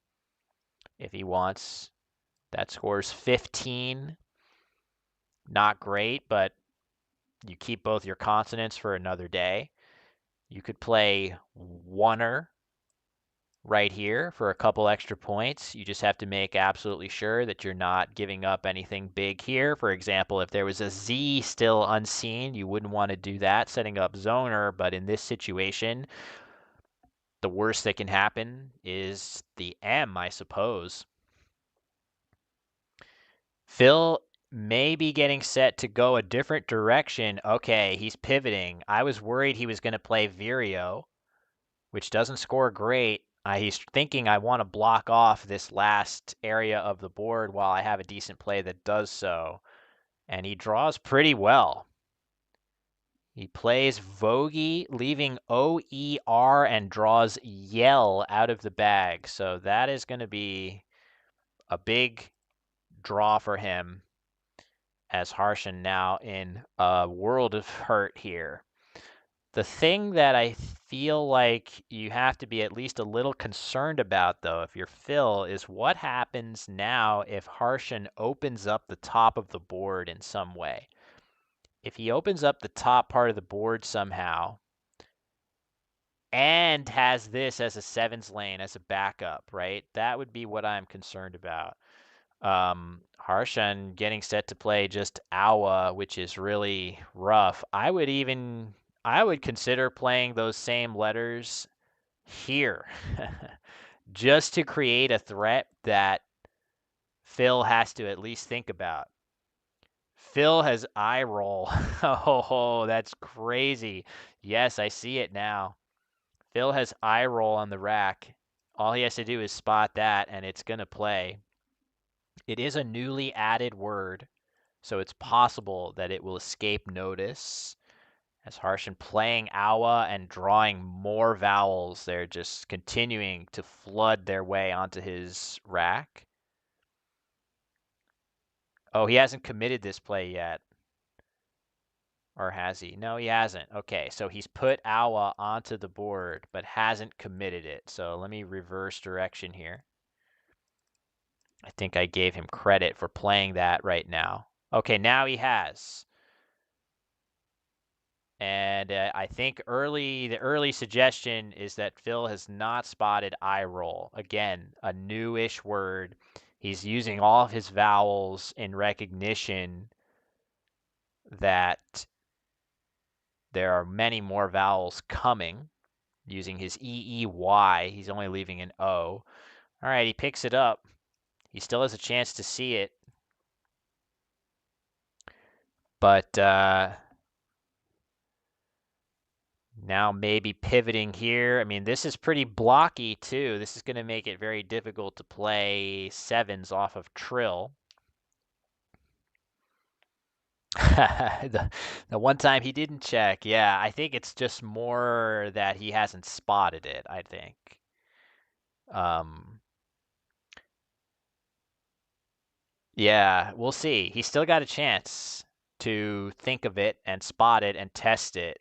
if he wants. That scores 15. Not great, but you keep both your consonants for another day. You could play oneer right here for a couple extra points. You just have to make absolutely sure that you're not giving up anything big here. For example, if there was a Z still unseen, you wouldn't want to do that, setting up zoner, but in this situation, the worst that can happen is the M, I suppose. Phil may be getting set to go a different direction. Okay, he's pivoting. I was worried he was going to play Vireo, which doesn't score great. He's thinking I want to block off this last area of the board while I have a decent play that does so. And he draws pretty well. He plays Vogie, leaving OER and draws Yell out of the bag. So that is going to be a big draw for him, as Harshan now in a world of hurt here. The thing that I feel like you have to be at least a little concerned about, though, if you're Phil, is what happens now if Harshan opens up the top of the board in some way. If he opens up the top part of the board somehow and has this as a sevens lane as a backup, right? That would be what I'm concerned about. Harshan getting set to play just Awa, which is really rough. I would consider playing those same letters here just to create a threat that Phil has to at least think about. Phil has eye roll. Oh, that's crazy. Yes, I see it now. Phil has eye roll on the rack. All he has to do is spot that, and it's going to play. It is a newly added word, so it's possible that it will escape notice. As Harshan playing Awa and drawing more vowels, they're just continuing to flood their way onto his rack. Oh, he hasn't committed this play yet. Or has he? No, he hasn't. Okay, so he's put Awa onto the board, but hasn't committed it. So let me reverse direction here. I think I gave him credit for playing that right now. Okay, now he has. And I think the early suggestion is that Phil has not spotted eye roll. Again, a newish word. He's using all of his vowels in recognition that there are many more vowels coming. Using his EEY, he's only leaving an O. All right, he picks it up. He still has a chance to see it. But now maybe pivoting here. I mean, this is pretty blocky too. This is going to make it very difficult to play sevens off of Trill. the one time he didn't check. Yeah, I think it's just more that he hasn't spotted it, I think. Yeah, we'll see. He's still got a chance to think of it and spot it and test it.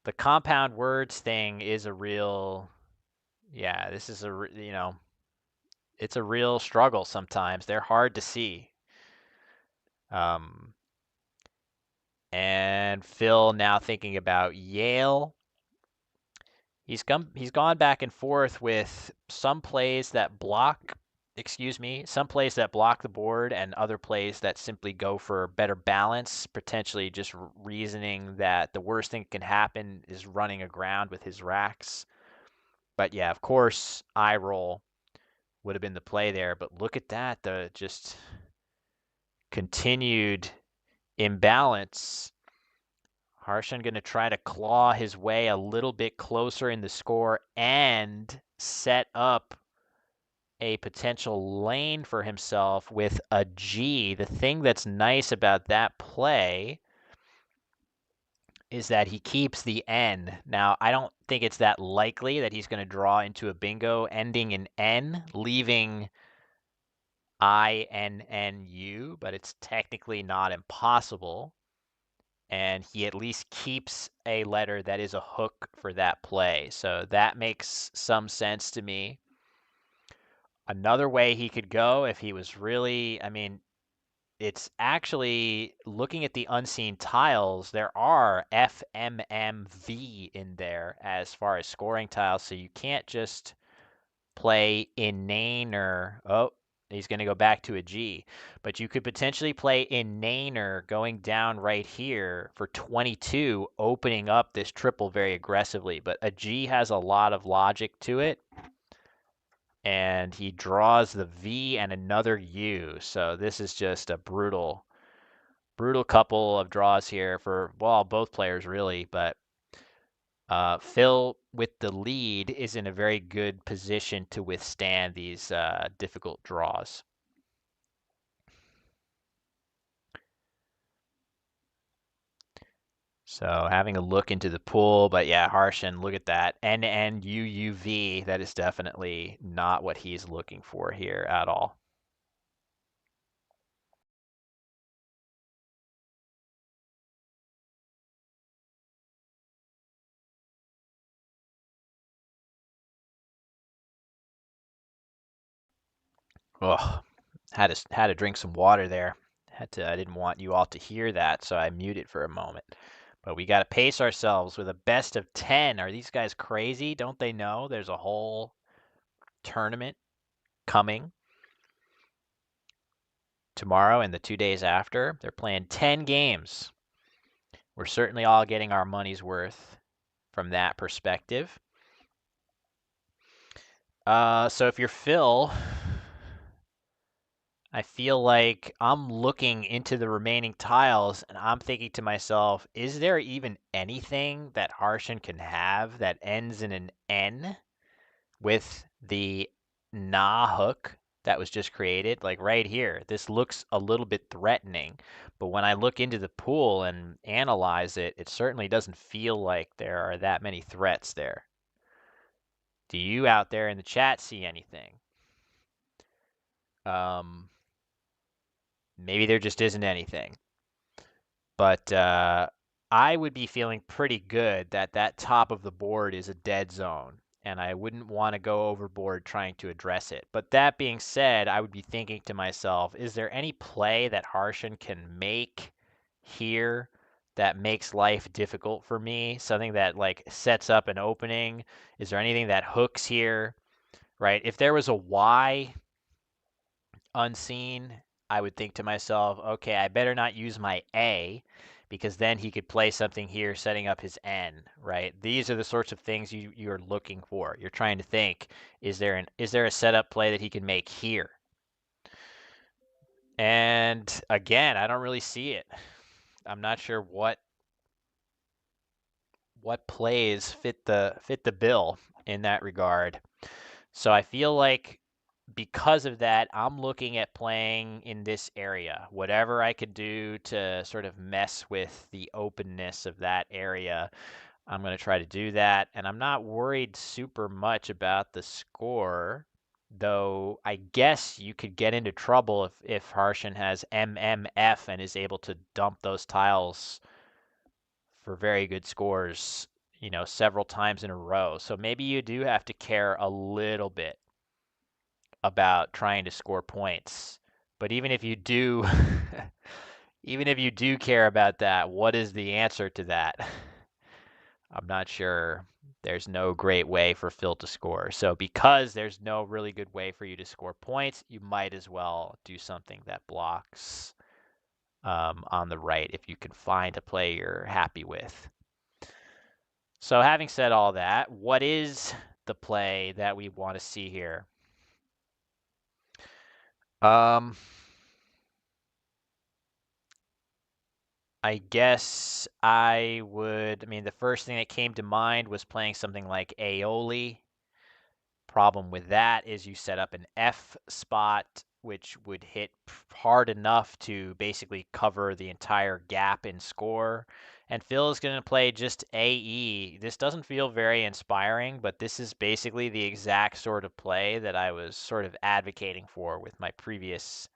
The compound words thing is a real, yeah, this is it's a real struggle sometimes. They're hard to see. And Phil now thinking about Yale. He's gone back and forth with some plays that block, some plays that block the board and other plays that simply go for better balance, potentially just reasoning that the worst thing that can happen is running aground with his racks. But yeah, of course, eye roll would have been the play there. But look at that, the just continued imbalance. Harshan going to try to claw his way a little bit closer in the score and set up a potential lane for himself with a G. The thing that's nice about that play is that he keeps the N. Now, I don't think it's that likely that he's going to draw into a bingo ending in N, leaving INNU, but it's technically not impossible. And he at least keeps a letter that is a hook for that play. So that makes some sense to me. Another way he could go if he was really, I mean, it's actually looking at the unseen tiles, there are F, M, M, V in there as far as scoring tiles, so you can't just play innaner. Oh, he's going to go back to a G. But you could potentially play innaner going down right here for 22, opening up this triple very aggressively. But a G has a lot of logic to it. And he draws the V and another U. So this is just a brutal couple of draws here for, well, both players really. But Phil, with the lead, is in a very good position to withstand these difficult draws. So having a look into the pool, but yeah, Harshan, look at that. NNUUV, that is definitely not what he's looking for here at all. Oh, had to drink some water there. I didn't want you all to hear that, so I muted for a moment. But we got to pace ourselves with a best of 10. Are these guys crazy? Don't they know there's a whole tournament coming tomorrow and the 2 days after? They're playing 10 games. We're certainly all getting our money's worth from that perspective. So if you're Phil, I feel like I'm looking into the remaining tiles and I'm thinking to myself, is there even anything that Harshan can have that ends in an N with the Na hook that was just created? Like right here, this looks a little bit threatening, but when I look into the pool and analyze it, it certainly doesn't feel like there are that many threats there. Do you out there in the chat see anything? Maybe there just isn't anything. But I would be feeling pretty good that that top of the board is a dead zone, and I wouldn't want to go overboard trying to address it. But that being said, I would be thinking to myself, is there any play that Harshan can make here that makes life difficult for me? Something that like sets up an opening? Is there anything that hooks here? Right? If there was a Y unseen, I would think to myself, okay, I better not use my A because then he could play something here setting up his N, right? These are the sorts of things you're looking for. You're trying to think, is there a setup play that he can make here? And again, I don't really see it. I'm not sure what plays fit the bill in that regard. So I feel like because of that, I'm looking at playing in this area. Whatever I could do to sort of mess with the openness of that area, I'm going to try to do that. And I'm not worried super much about the score, though I guess you could get into trouble if Harshan has MMF and is able to dump those tiles for very good scores, several times in a row. So maybe you do have to care a little bit about trying to score points. But even if you do, even if you do care about that, what is the answer to that? I'm not sure. There's no great way for Phil to score. So because there's no really good way for you to score points, you might as well do something that blocks on the right if you can find a play you're happy with. So having said all that, what is the play that we want to see here? I guess I mean, the first thing that came to mind was playing something like aioli. Problem with that is you set up an F spot, which would hit hard enough to basically cover the entire gap in score. And Phil is going to play just AE. This doesn't feel very inspiring, but this is basically the exact sort of play that I was sort of advocating for with my previous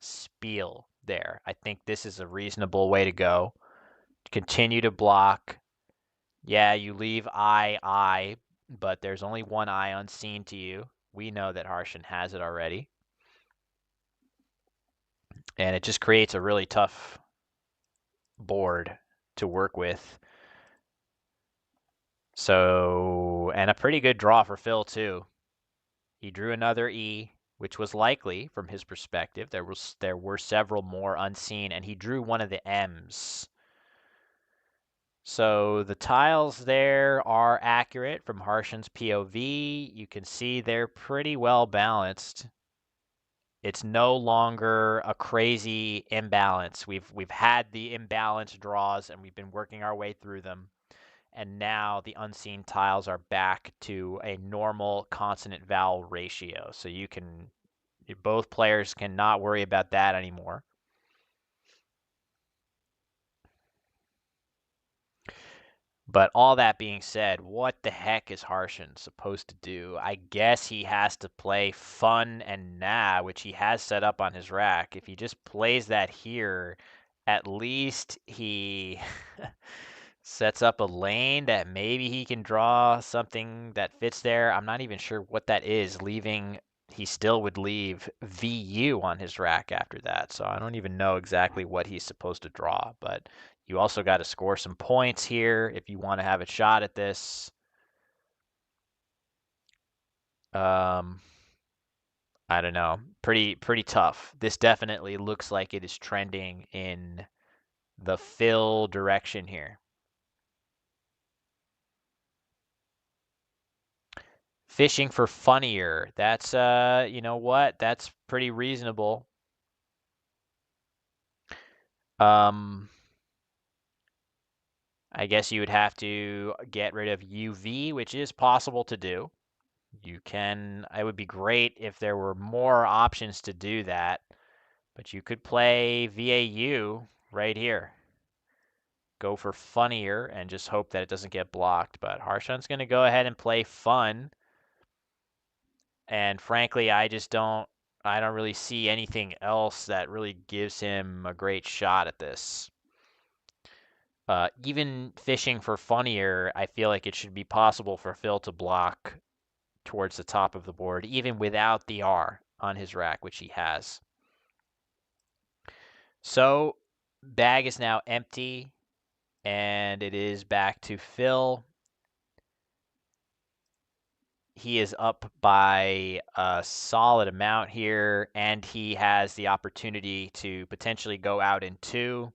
spiel there. I think this is a reasonable way to go. Continue to block. Yeah, you leave I, but there's only one I unseen to you. We know that Harshan has it already. And it just creates a really tough board to work with. So, and a pretty good draw for Phil too. He drew another E, which was likely from his perspective. There were several more unseen, and he drew one of the M's. So the tiles there are accurate from Harshan's POV. You can see they're pretty well balanced. It's no longer a crazy imbalance. We've had the imbalanced draws and we've been working our way through them. And now the unseen tiles are back to a normal consonant vowel ratio. So both players can not worry about that anymore. But all that being said, what the heck is Harshan supposed to do? I guess he has to play fun and nah, which he has set up on his rack. If he just plays that here, at least he sets up a lane that maybe he can draw something that fits there. I'm not even sure what that is, he still would leave VU on his rack after that. So I don't even know exactly what he's supposed to draw, but you also got to score some points here if you want to have a shot at this. I don't know. Pretty tough. This definitely looks like it is trending in the Phil direction here. Fishing for funnier. That's you know what? That's pretty reasonable. I guess you would have to get rid of UV, which is possible to do. It would be great if there were more options to do that, but you could play VAU right here. Go for funnier and just hope that it doesn't get blocked. But Harshan's going to go ahead and play fun. And frankly, I don't really see anything else that really gives him a great shot at this. Even fishing for funnier, I feel like it should be possible for Phil to block towards the top of the board, even without the R on his rack, which he has. So, bag is now empty, and it is back to Phil. He is up by a solid amount here, and he has the opportunity to potentially go out in 2.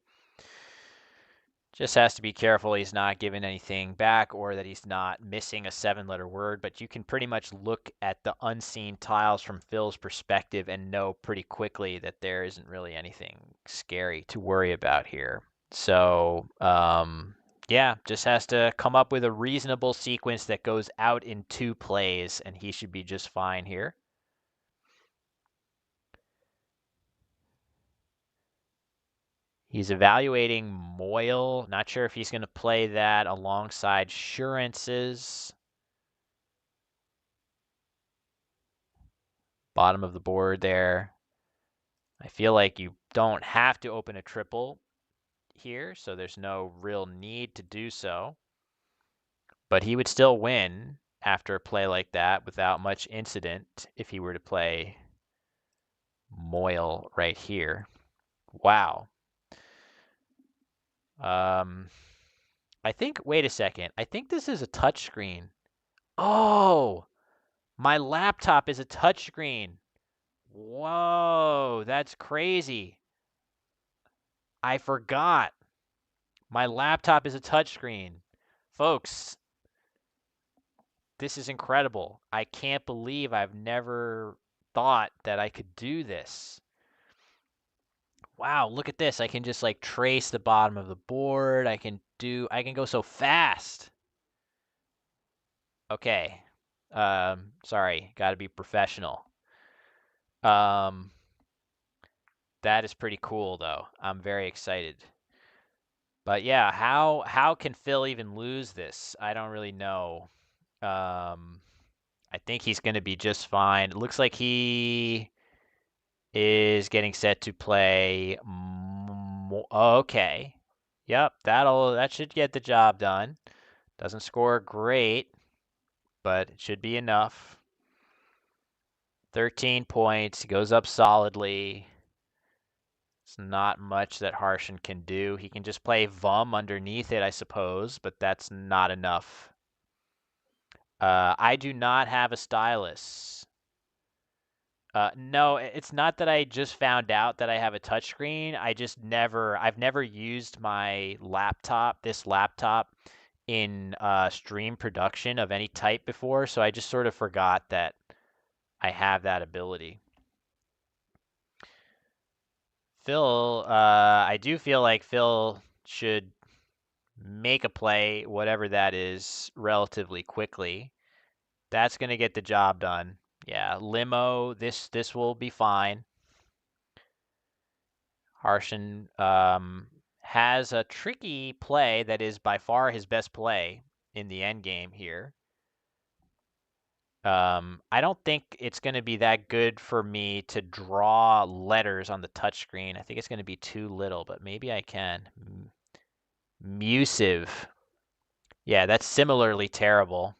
Just has to be careful he's not giving anything back or that he's not missing a 7-letter word, but you can pretty much look at the unseen tiles from Phil's perspective and know pretty quickly that there isn't really anything scary to worry about here. So, yeah, just has to come up with a reasonable sequence that goes out in 2 plays, and he should be just fine here. He's evaluating Moyle. Not sure if he's going to play that alongside Surances. Bottom of the board there. I feel like you don't have to open a triple here, so there's no real need to do so. But he would still win after a play like that without much incident if he were to play Moyle right here. Wow. Wait a second. I think this is a touchscreen. Oh, my laptop is a touchscreen. Whoa, that's crazy. I forgot. My laptop is a touchscreen. Folks, this is incredible. I can't believe I've never thought that I could do this. Wow, look at this. I can just like trace the bottom of the board. I can go so fast. Okay. Sorry, got to be professional. That is pretty cool though. I'm very excited. But yeah, how can Phil even lose this? I don't really know. I think he's going to be just fine. It looks like he is getting set to play. Okay. Yep, that should get the job done. Doesn't score great, but it should be enough. 13 points, goes up solidly. It's not much that Harshan can do. He can just play Vum underneath it, I suppose, but that's not enough. I do not have a stylus. No, it's not that I just found out that I have a touchscreen. I've never used my laptop, this laptop, in stream production of any type before, so I just sort of forgot that I have that ability. Phil, I do feel like Phil should make a play, whatever that is, relatively quickly. That's going to get the job done. Yeah, limo, this will be fine. Harshan has a tricky play that is by far his best play in the end game here. I don't think it's going to be that good for me to draw letters on the touchscreen. I think it's going to be too little, but maybe I can. Musive. Yeah, that's similarly terrible.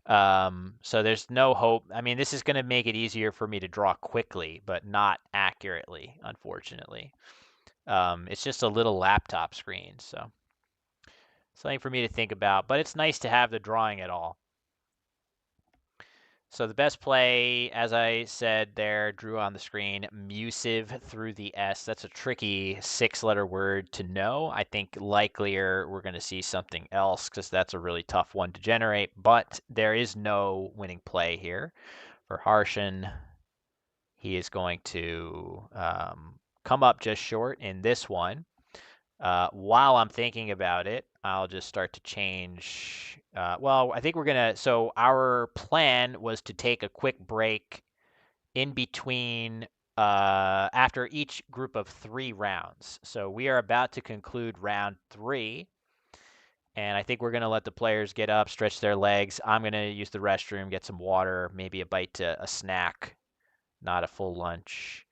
So there's no hope. I mean, this is going to make it easier for me to draw quickly, but not accurately, unfortunately. It's just a little laptop screen, so something for me to think about. But it's nice to have the drawing at all. So the best play, as I said there, drew on the screen, musive through the S. That's a tricky 6-letter word to know. I think likelier we're going to see something else because that's a really tough one to generate. But there is no winning play here for Harshan. He is going to come up just short in this one. While I'm thinking about it, I'll just start to change. Well, I think we're going to. So, our plan was to take a quick break in between after each group of 3 rounds. So, we are about to conclude round 3. And I think we're going to let the players get up, stretch their legs. I'm going to use the restroom, get some water, maybe a bite to a snack, not a full lunch.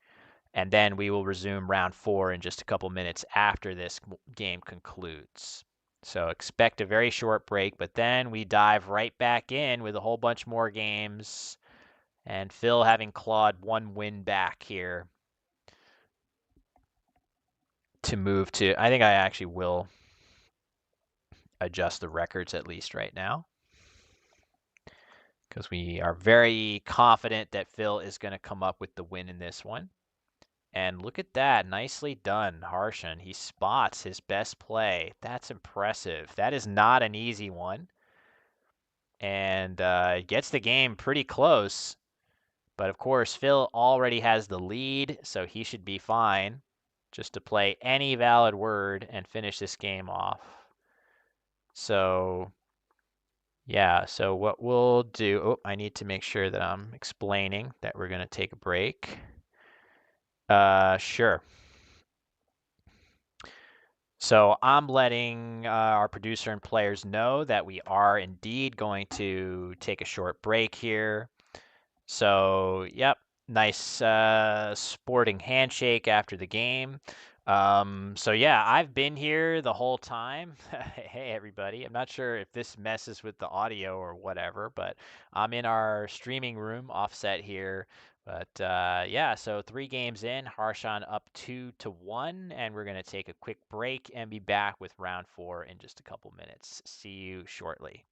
And then we will resume round 4 in just a couple minutes after this game concludes. So expect a very short break, but then we dive right back in with a whole bunch more games. And Phil having clawed 1 win back here to move to. I think I actually will adjust the records at least right now because we are very confident that Phil is going to come up with the win in this one. And look at that. Nicely done, Harshan. He spots his best play. That's impressive. That is not an easy one. And gets the game pretty close. But of course, Phil already has the lead, so he should be fine just to play any valid word and finish this game off. So, yeah, so what we'll do. Oh, I need to make sure that I'm explaining that we're going to take a break. Sure. So I'm letting our producer and players know that we are indeed going to take a short break here. So, yep, nice sporting handshake after the game. So yeah, I've been here the whole time. Hey everybody, I'm not sure if this messes with the audio or whatever, but I'm in our streaming room offset here. But yeah, so 3 games in, Harshan up 2-1, and we're gonna take a quick break and be back with round 4 in just a couple minutes. See you shortly.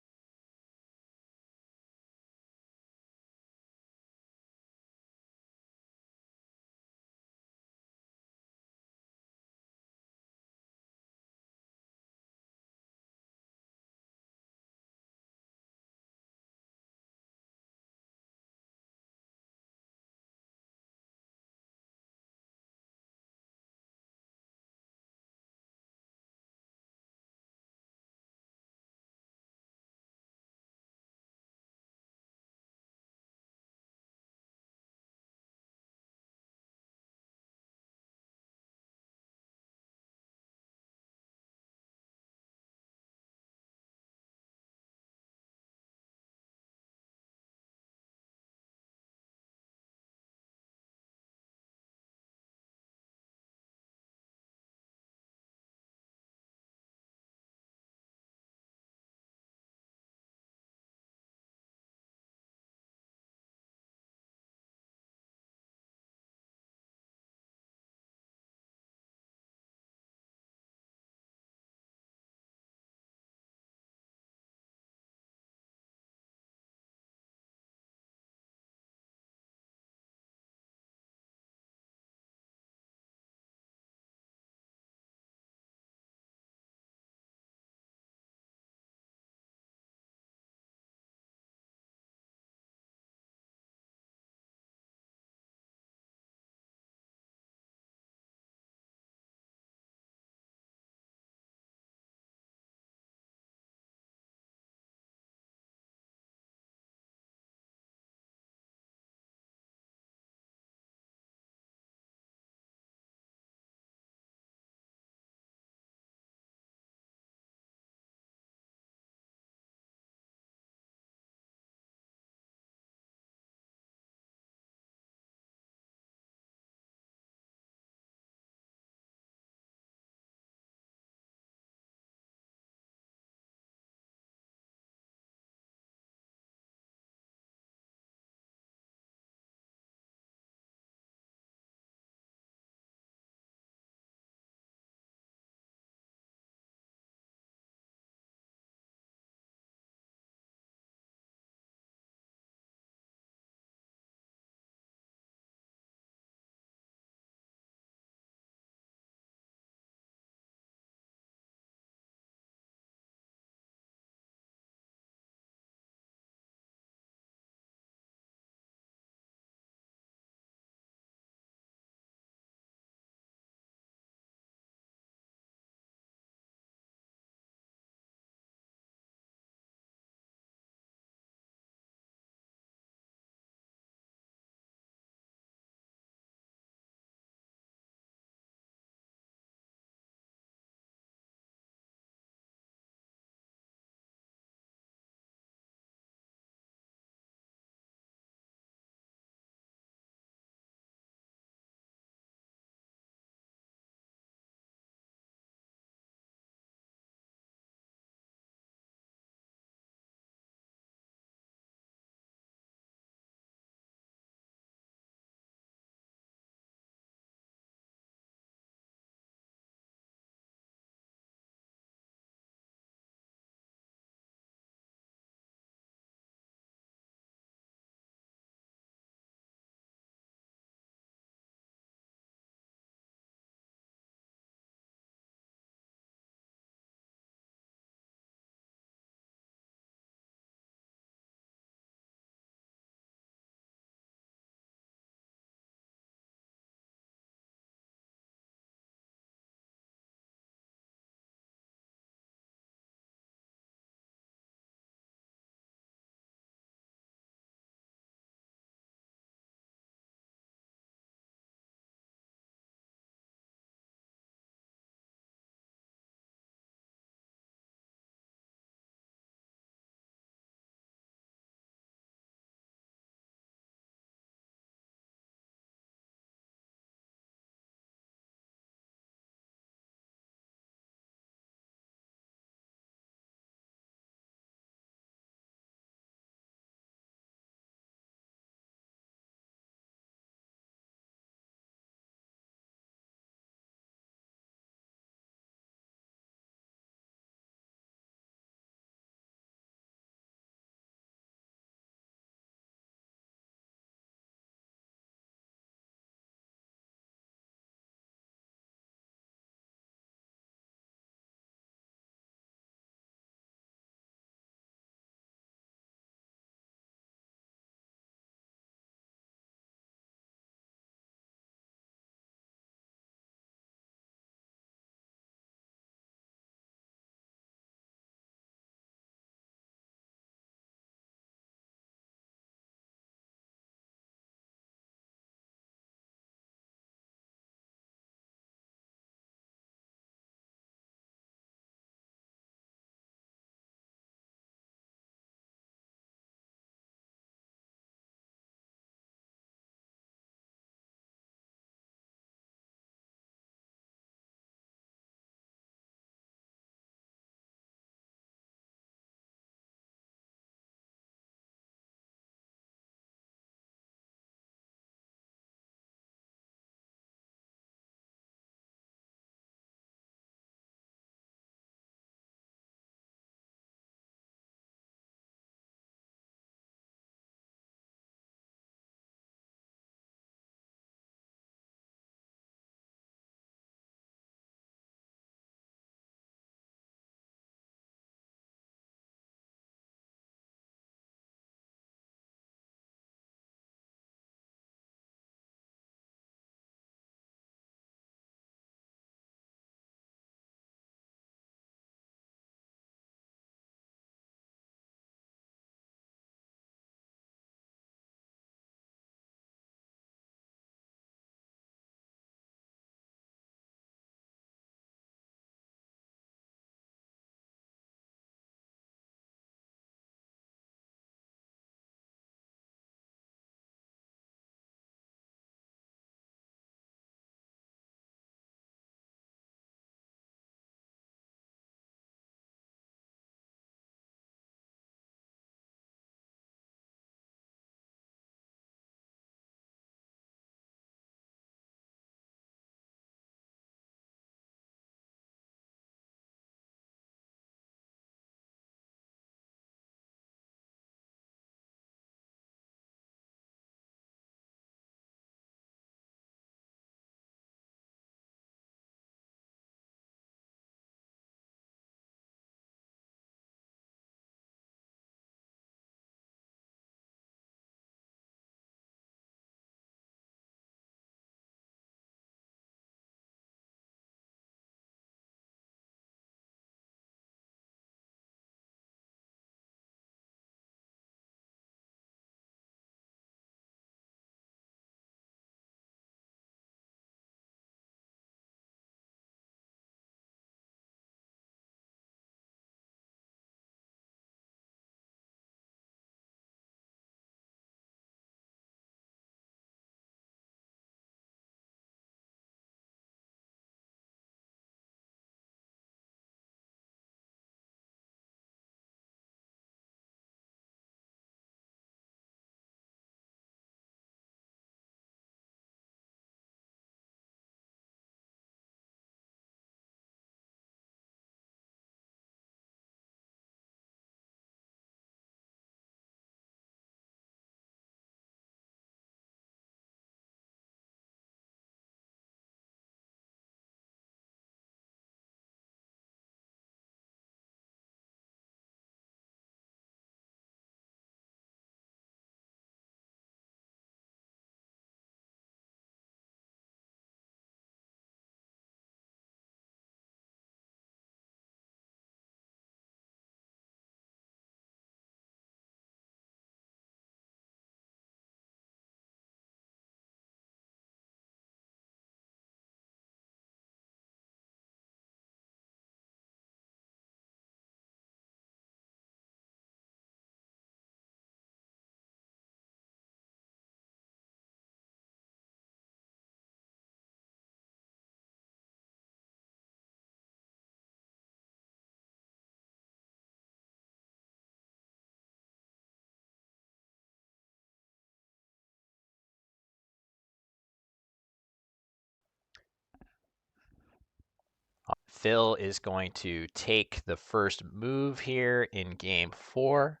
Phil is going to take the first move here in game 4.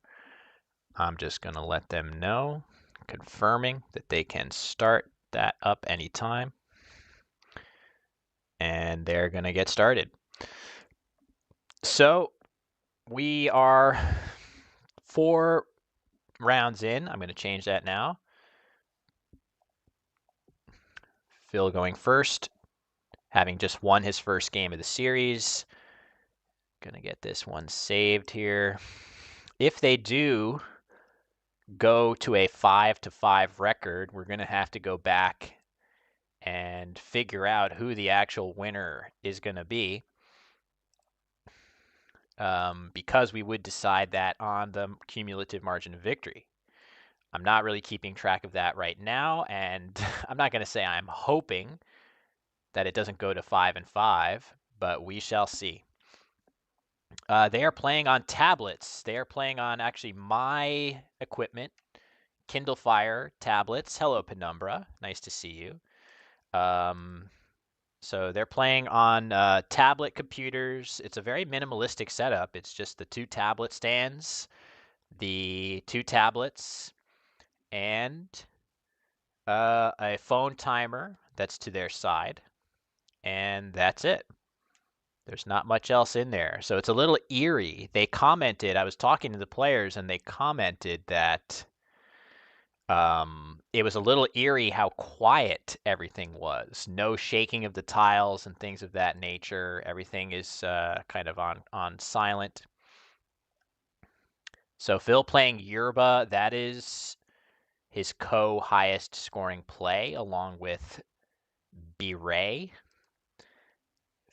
I'm just going to let them know, confirming that they can start that up anytime. And they're going to get started. So we are 4 rounds in. I'm going to change that now. Phil going first, having just won his first game of the series. Going to get this one saved here. If they do go to a 5-5 record, we're going to have to go back and figure out who the actual winner is going to be. Because we would decide that on the cumulative margin of victory. I'm not really keeping track of that right now, and I'm not going to say I'm hoping that it doesn't go to 5-5, but we shall see. They are playing on tablets. They are playing on actually my equipment, Kindle Fire tablets. Hello, Penumbra. Nice to see you. So they're playing on tablet computers. It's a very minimalistic setup. It's just the 2 tablet stands, the 2 tablets, and a phone timer that's to their side. And that's it. There's not much else in there. So it's a little eerie. They commented, I was talking to the players, and they commented that it was a little eerie how quiet everything was. No shaking of the tiles and things of that nature. Everything is kind of on silent. So Phil playing Yerba, that is his co-highest scoring play, along with B-Ray.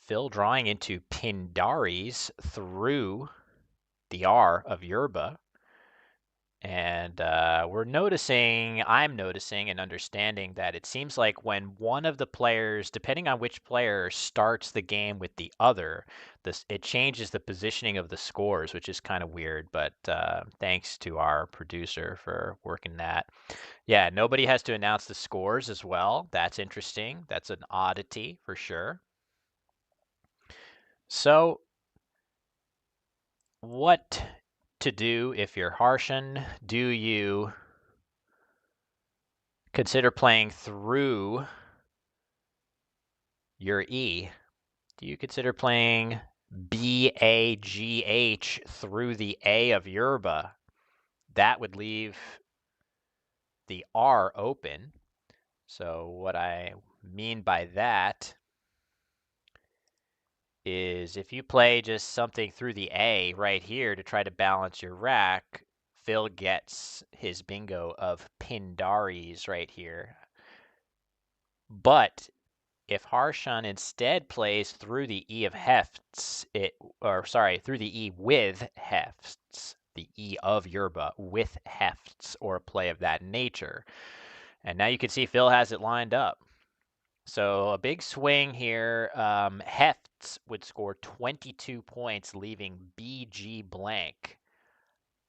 Phil drawing into Pindaris through the R of Yerba. And I'm noticing and understanding that it seems like when one of the players, depending on which player starts the game with the other, it changes the positioning of the scores, which is kind of weird, but thanks to our producer for working that. Yeah, nobody has to announce the scores as well. That's interesting. That's an oddity for sure. So, what to do if you're Harshan? Do you consider playing through your E? Do you consider playing BAGH through the A of Yerba? That would leave the R open. So what I mean by that is if you play just something through the A right here to try to balance your rack, Phil gets his bingo of Pindaris right here. But if Harshan instead plays through the E of hefts, through the E with hefts, the E of Yerba with hefts, or a play of that nature. And now you can see Phil has it lined up. So a big swing here. Hefts would score 22 points, leaving BG blank.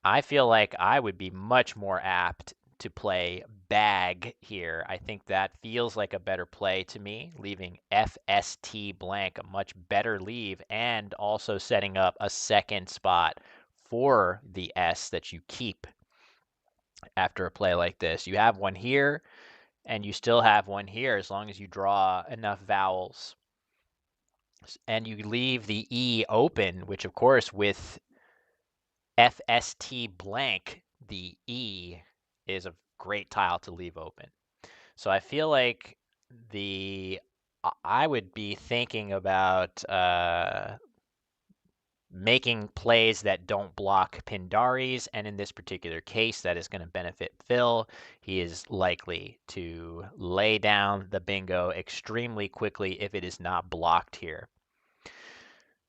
I feel like I would be much more apt to play bag here. I think that feels like a better play to me, leaving FST blank, a much better leave, and also setting up a second spot for the S that you keep after a play like this. You have one here, and you still have one here as long as you draw enough vowels. And you leave the E open, which of course with FST blank, the E is a great tile to leave open. So I feel like I would be thinking about making plays that don't block Pindaris, and in this particular case, that is going to benefit Phil. He is likely to lay down the bingo extremely quickly if it is not blocked here.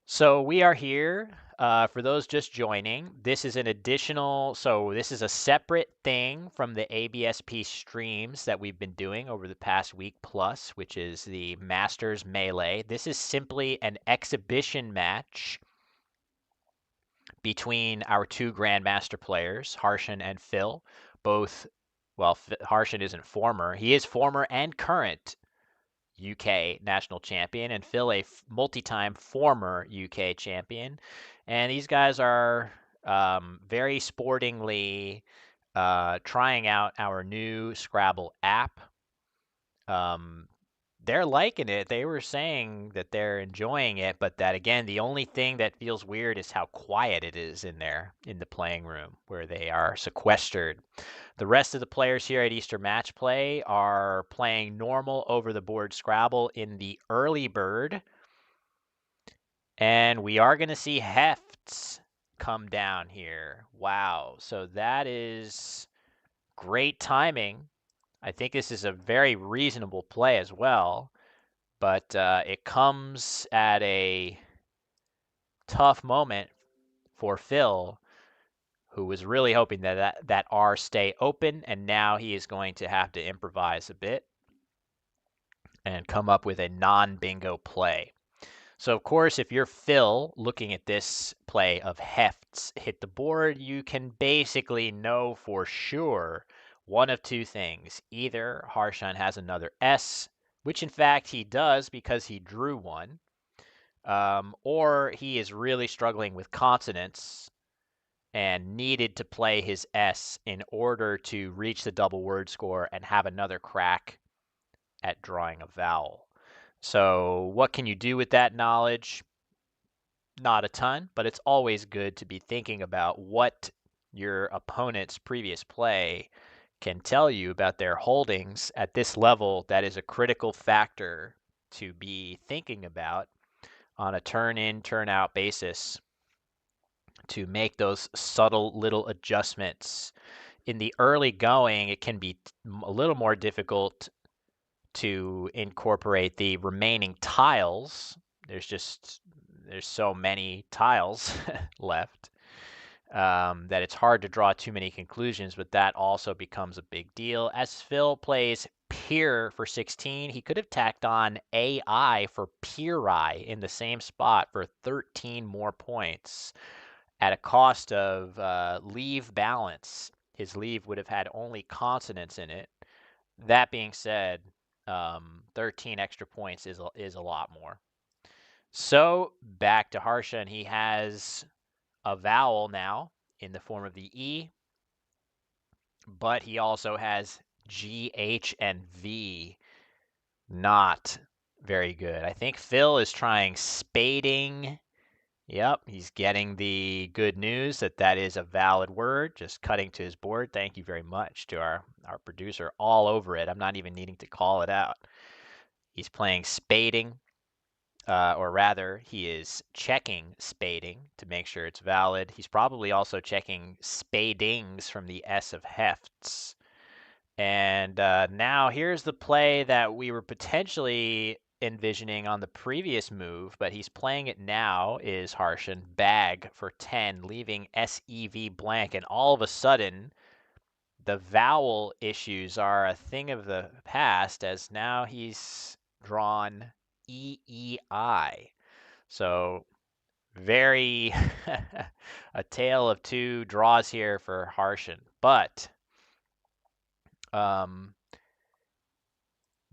So we are here. For those just joining, this is this is a separate thing from the ABSP streams that we've been doing over the past week plus, which is the Masters Melee. This is simply an exhibition match between our 2 Grandmaster players, Harshan and Phil. Both, well, Harshan isn't former. He is former and current UK national champion, and Phil a multi-time former UK champion. And these guys are very sportingly trying out our new Scrabble app. Um, they're liking it. They were saying that they're enjoying it, but that again, the only thing that feels weird is how quiet it is in there in the playing room where they are sequestered. The rest of the players here at Easter Matchplay are playing normal over the board Scrabble in the early bird. And we are going to see hefts come down here. Wow. So that is great timing. I think this is a very reasonable play as well, but it comes at a tough moment for Phil, who was really hoping that R stay open, and now he is going to have to improvise a bit and come up with a non-bingo play. So, of course, if you're Phil looking at this play of hefts hit the board, you can basically know for sure one of two things. Either Harshan has another S, which in fact he does because he drew one, or he is really struggling with consonants and needed to play his S in order to reach the double word score and have another crack at drawing a vowel. So, what can you do with that knowledge? Not a ton, but it's always good to be thinking about what your opponent's previous play can tell you about their holdings at this level. That is a critical factor to be thinking about on a turn in, turn out basis to make those subtle little adjustments. In the early going, it can be a little more difficult to incorporate the remaining tiles. There's so many tiles left that it's hard to draw too many conclusions, but that also becomes a big deal. As Phil plays peer for 16, he could have tacked on AI for peeri in the same spot for 13 more points at a cost of leave balance. His leave would have had only consonants in it. That being said, 13 extra points is a lot more. So back to Harshan. He has a vowel now in the form of the E, but he also has G, H, and V. Not very good. I think Phil is trying spading. Yep, he's getting the good news that that is a valid word. Just cutting to his board. Thank you very much to our producer all over it. I'm not even needing to call it out. He's playing spading. Or rather, he is checking spading to make sure it's valid. He's probably also checking spadings from the S of hefts. And now here's the play that we were potentially envisioning on the previous move, but he's playing it now, is Harshan, bag for 10, leaving SEV blank. And all of a sudden, the vowel issues are a thing of the past, as now he's drawn EEI. So very a tale of two draws here for Harshan. But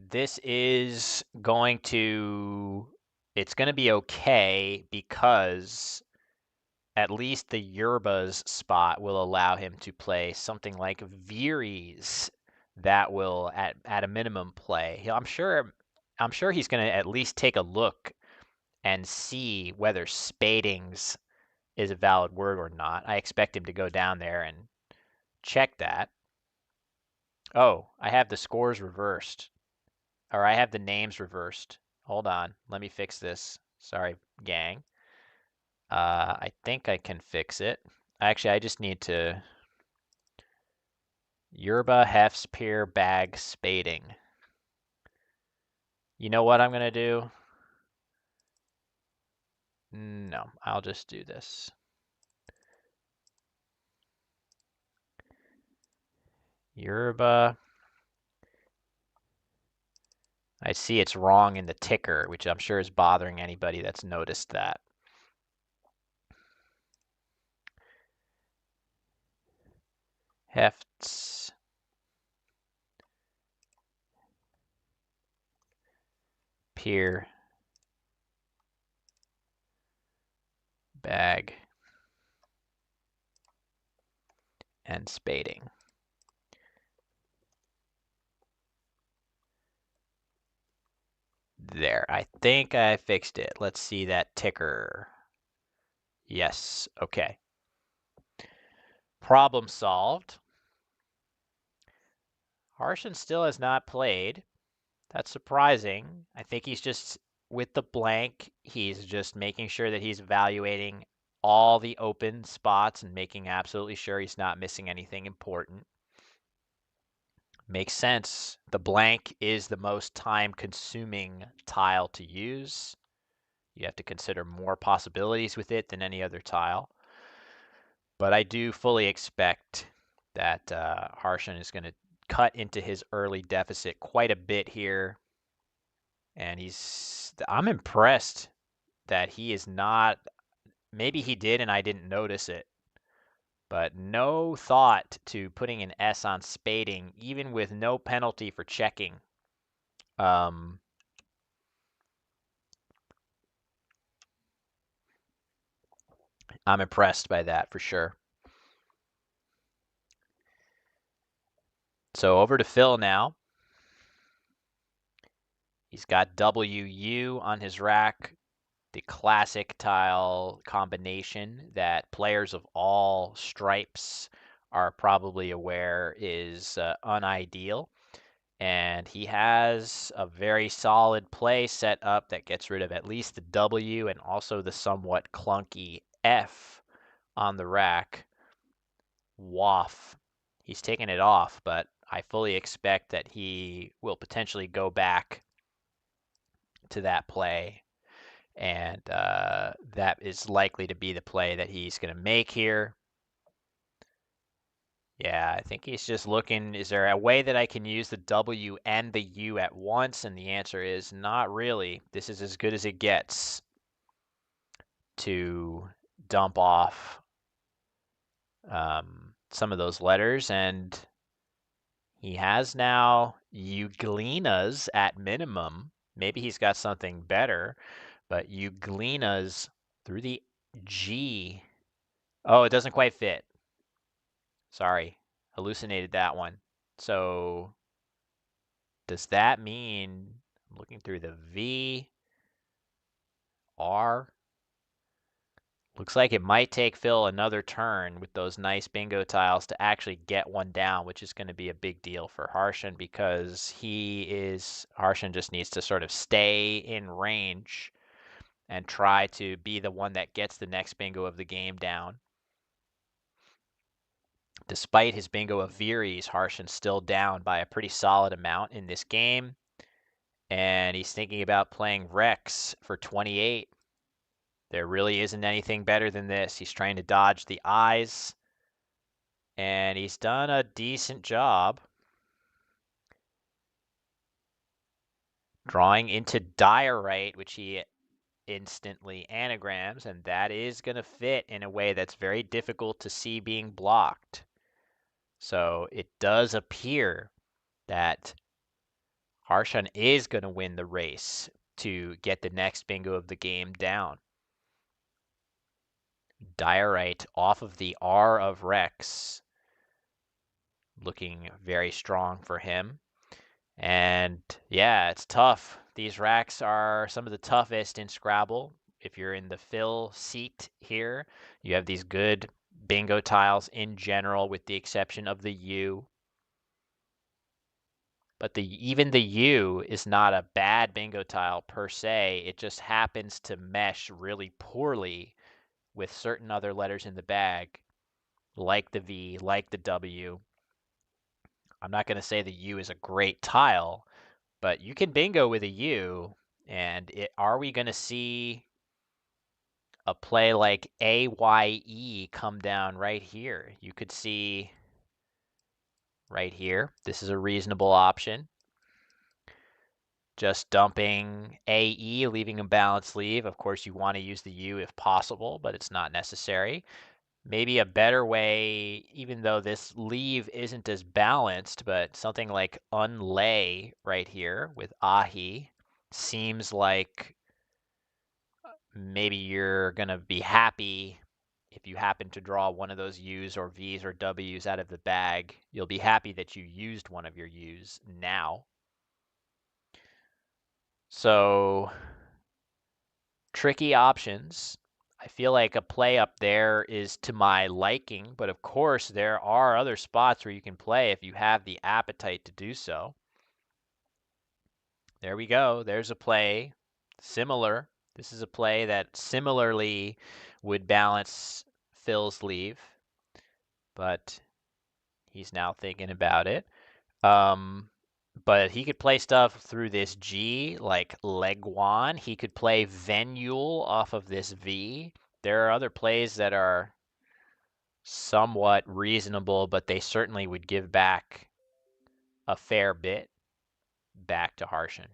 this is going to, it's going to be okay because at least the Yerba's spot will allow him to play something like Viris that will at a minimum play. I'm sure he's going to at least take a look and see whether spadings is a valid word or not. I expect him to go down there and check that. Oh, I have the scores reversed. Or I have the names reversed. Hold on. Let me fix this. Sorry, gang. I think I can fix it. Actually, I just need to Yerba, Hefts, Peer, Bag, Spading. You know what I'm going to do? No, I'll just do this. Yerba. I see it's wrong in the ticker, which I'm sure is bothering anybody that's noticed that. Hefts. here. Bag. And spading. There, I think I fixed it. Let's see that ticker. Yes, okay. Problem solved. Harshan still has not played. That's surprising. I think he's just, with the blank, he's just making sure that he's evaluating all the open spots and making absolutely sure he's not missing anything important. Makes sense. The blank is the most time-consuming tile to use. You have to consider more possibilities with it than any other tile. But I do fully expect that Harshan is going to cut into his early deficit quite a bit here. And I'm impressed that he is not, maybe he did and I didn't notice it, but no thought to putting an S on spading, even with no penalty for checking. I'm impressed by that for sure. So over to Phil now. He's got WU on his rack, the classic tile combination that players of all stripes are probably aware is unideal. And he has a very solid play set up that gets rid of at least the W and also the somewhat clunky F on the rack. Waff. He's taken it off, but I fully expect that he will potentially go back to that play. And that is likely to be the play that he's going to make here. Yeah, I think he's just looking, is there a way that I can use the W and the U at once? And the answer is not really. This is as good as it gets to dump off some of those letters. And he has now Euglenias at minimum. Maybe he's got something better, but Euglenias through the G. Oh, it doesn't quite fit. Sorry, hallucinated that one. So does that mean, I'm looking through the V, R? Looks like it might take Phil another turn with those nice bingo tiles to actually get one down, which is going to be a big deal for Harshan because Harshan just needs to sort of stay in range and try to be the one that gets the next bingo of the game down. Despite his bingo of Viris, Harshan's still down by a pretty solid amount in this game. And he's thinking about playing Rex for 28. There really isn't anything better than this. He's trying to dodge the eyes. And he's done a decent job drawing into diorite, which he instantly anagrams. And that is going to fit in a way that's very difficult to see being blocked. So it does appear that Harshan is going to win the race to get the next bingo of the game down. Diorite off of the R of Rex, looking very strong for him. And yeah, it's tough. These racks are some of the toughest in Scrabble. If you're in the fill seat here, you have these good bingo tiles in general, with the exception of the U. But even the U is not a bad bingo tile per se. It just happens to mesh really poorly with certain other letters in the bag, like the V, like the W. I'm not going to say the U is a great tile, but you can bingo with a U. And are we going to see a play like AYE come down right here? You could see right here. This is a reasonable option. Just dumping AE, leaving a balanced leave. Of course, you want to use the U if possible, but it's not necessary. Maybe a better way, even though this leave isn't as balanced, but something like unlay right here with Ahi. seems like maybe you're going to be happy if you happen to draw one of those U's or V's or W's out of the bag. You'll be happy that you used one of your U's now. So, tricky options. I feel like a play up there is to my liking, but of course there are other spots where you can play if you have the appetite to do so. There we go. There's a play similar. This is a play that similarly would balance Phil's leave, but he's now thinking about it. But he could play stuff through this G, like Leguan. He could play Venule off of this V. There are other plays that are somewhat reasonable, but they certainly would give back a fair bit back to Harshen.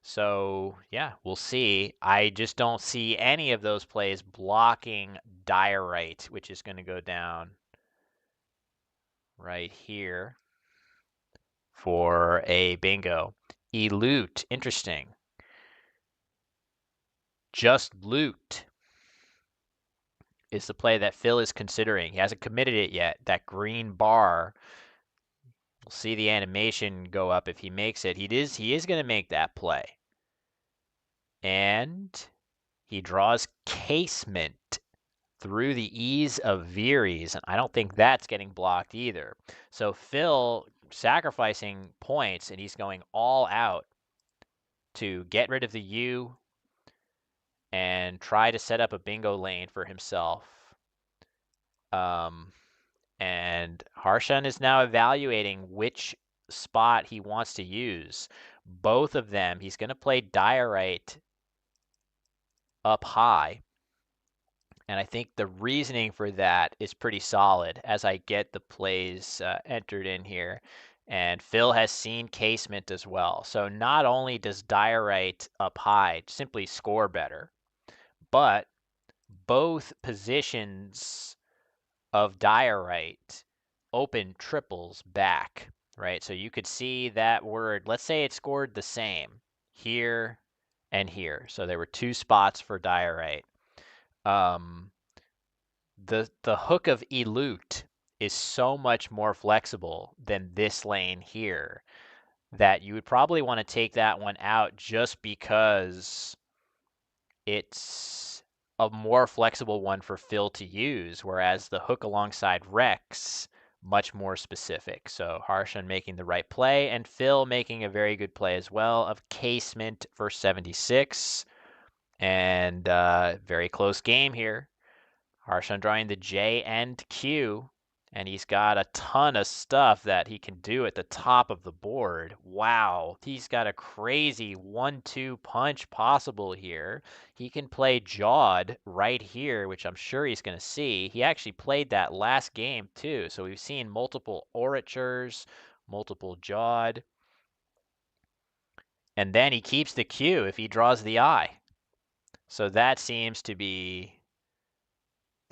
So, yeah, we'll see. I just don't see any of those plays blocking Diorite, which is going to go down right here for a bingo. Elute, interesting. Just Loot is the play that Phil is considering. He hasn't committed it yet. That green bar, we'll see the animation go up if he makes it. He is going to make that play. And he draws Casement through the ease of Veeries, and I don't think that's getting blocked either. So Phil sacrificing points, and he's going all out to get rid of the U and try to set up a bingo lane for himself. And Harshan is now evaluating which spot he wants to use. Both of them, he's going to play Diorite up high. And I think the reasoning for that is pretty solid as I get the plays entered in here. And Phil has seen Casement as well. So not only does Diorite up high simply score better, but both positions of Diorite open triples back, right? So you could see that word, let's say it scored the same here and here. So there were two spots for Diorite. The hook of Elute is so much more flexible than this lane here that you would probably want to take that one out just because it's a more flexible one for Phil to use, whereas the hook alongside Rex, much more specific. So Harshan making the right play, and Phil making a very good play as well of Casement for 76. And very close game here. Harshan drawing the J and Q, and he's got a ton of stuff that he can do at the top of the board. Wow, he's got a crazy 1-2 punch possible here. He can play Jawed right here, which I'm sure he's going to see. He actually played that last game too, so we've seen multiple Oratures, multiple Jawed. And then he keeps the Q if he draws the I. So that seems to be...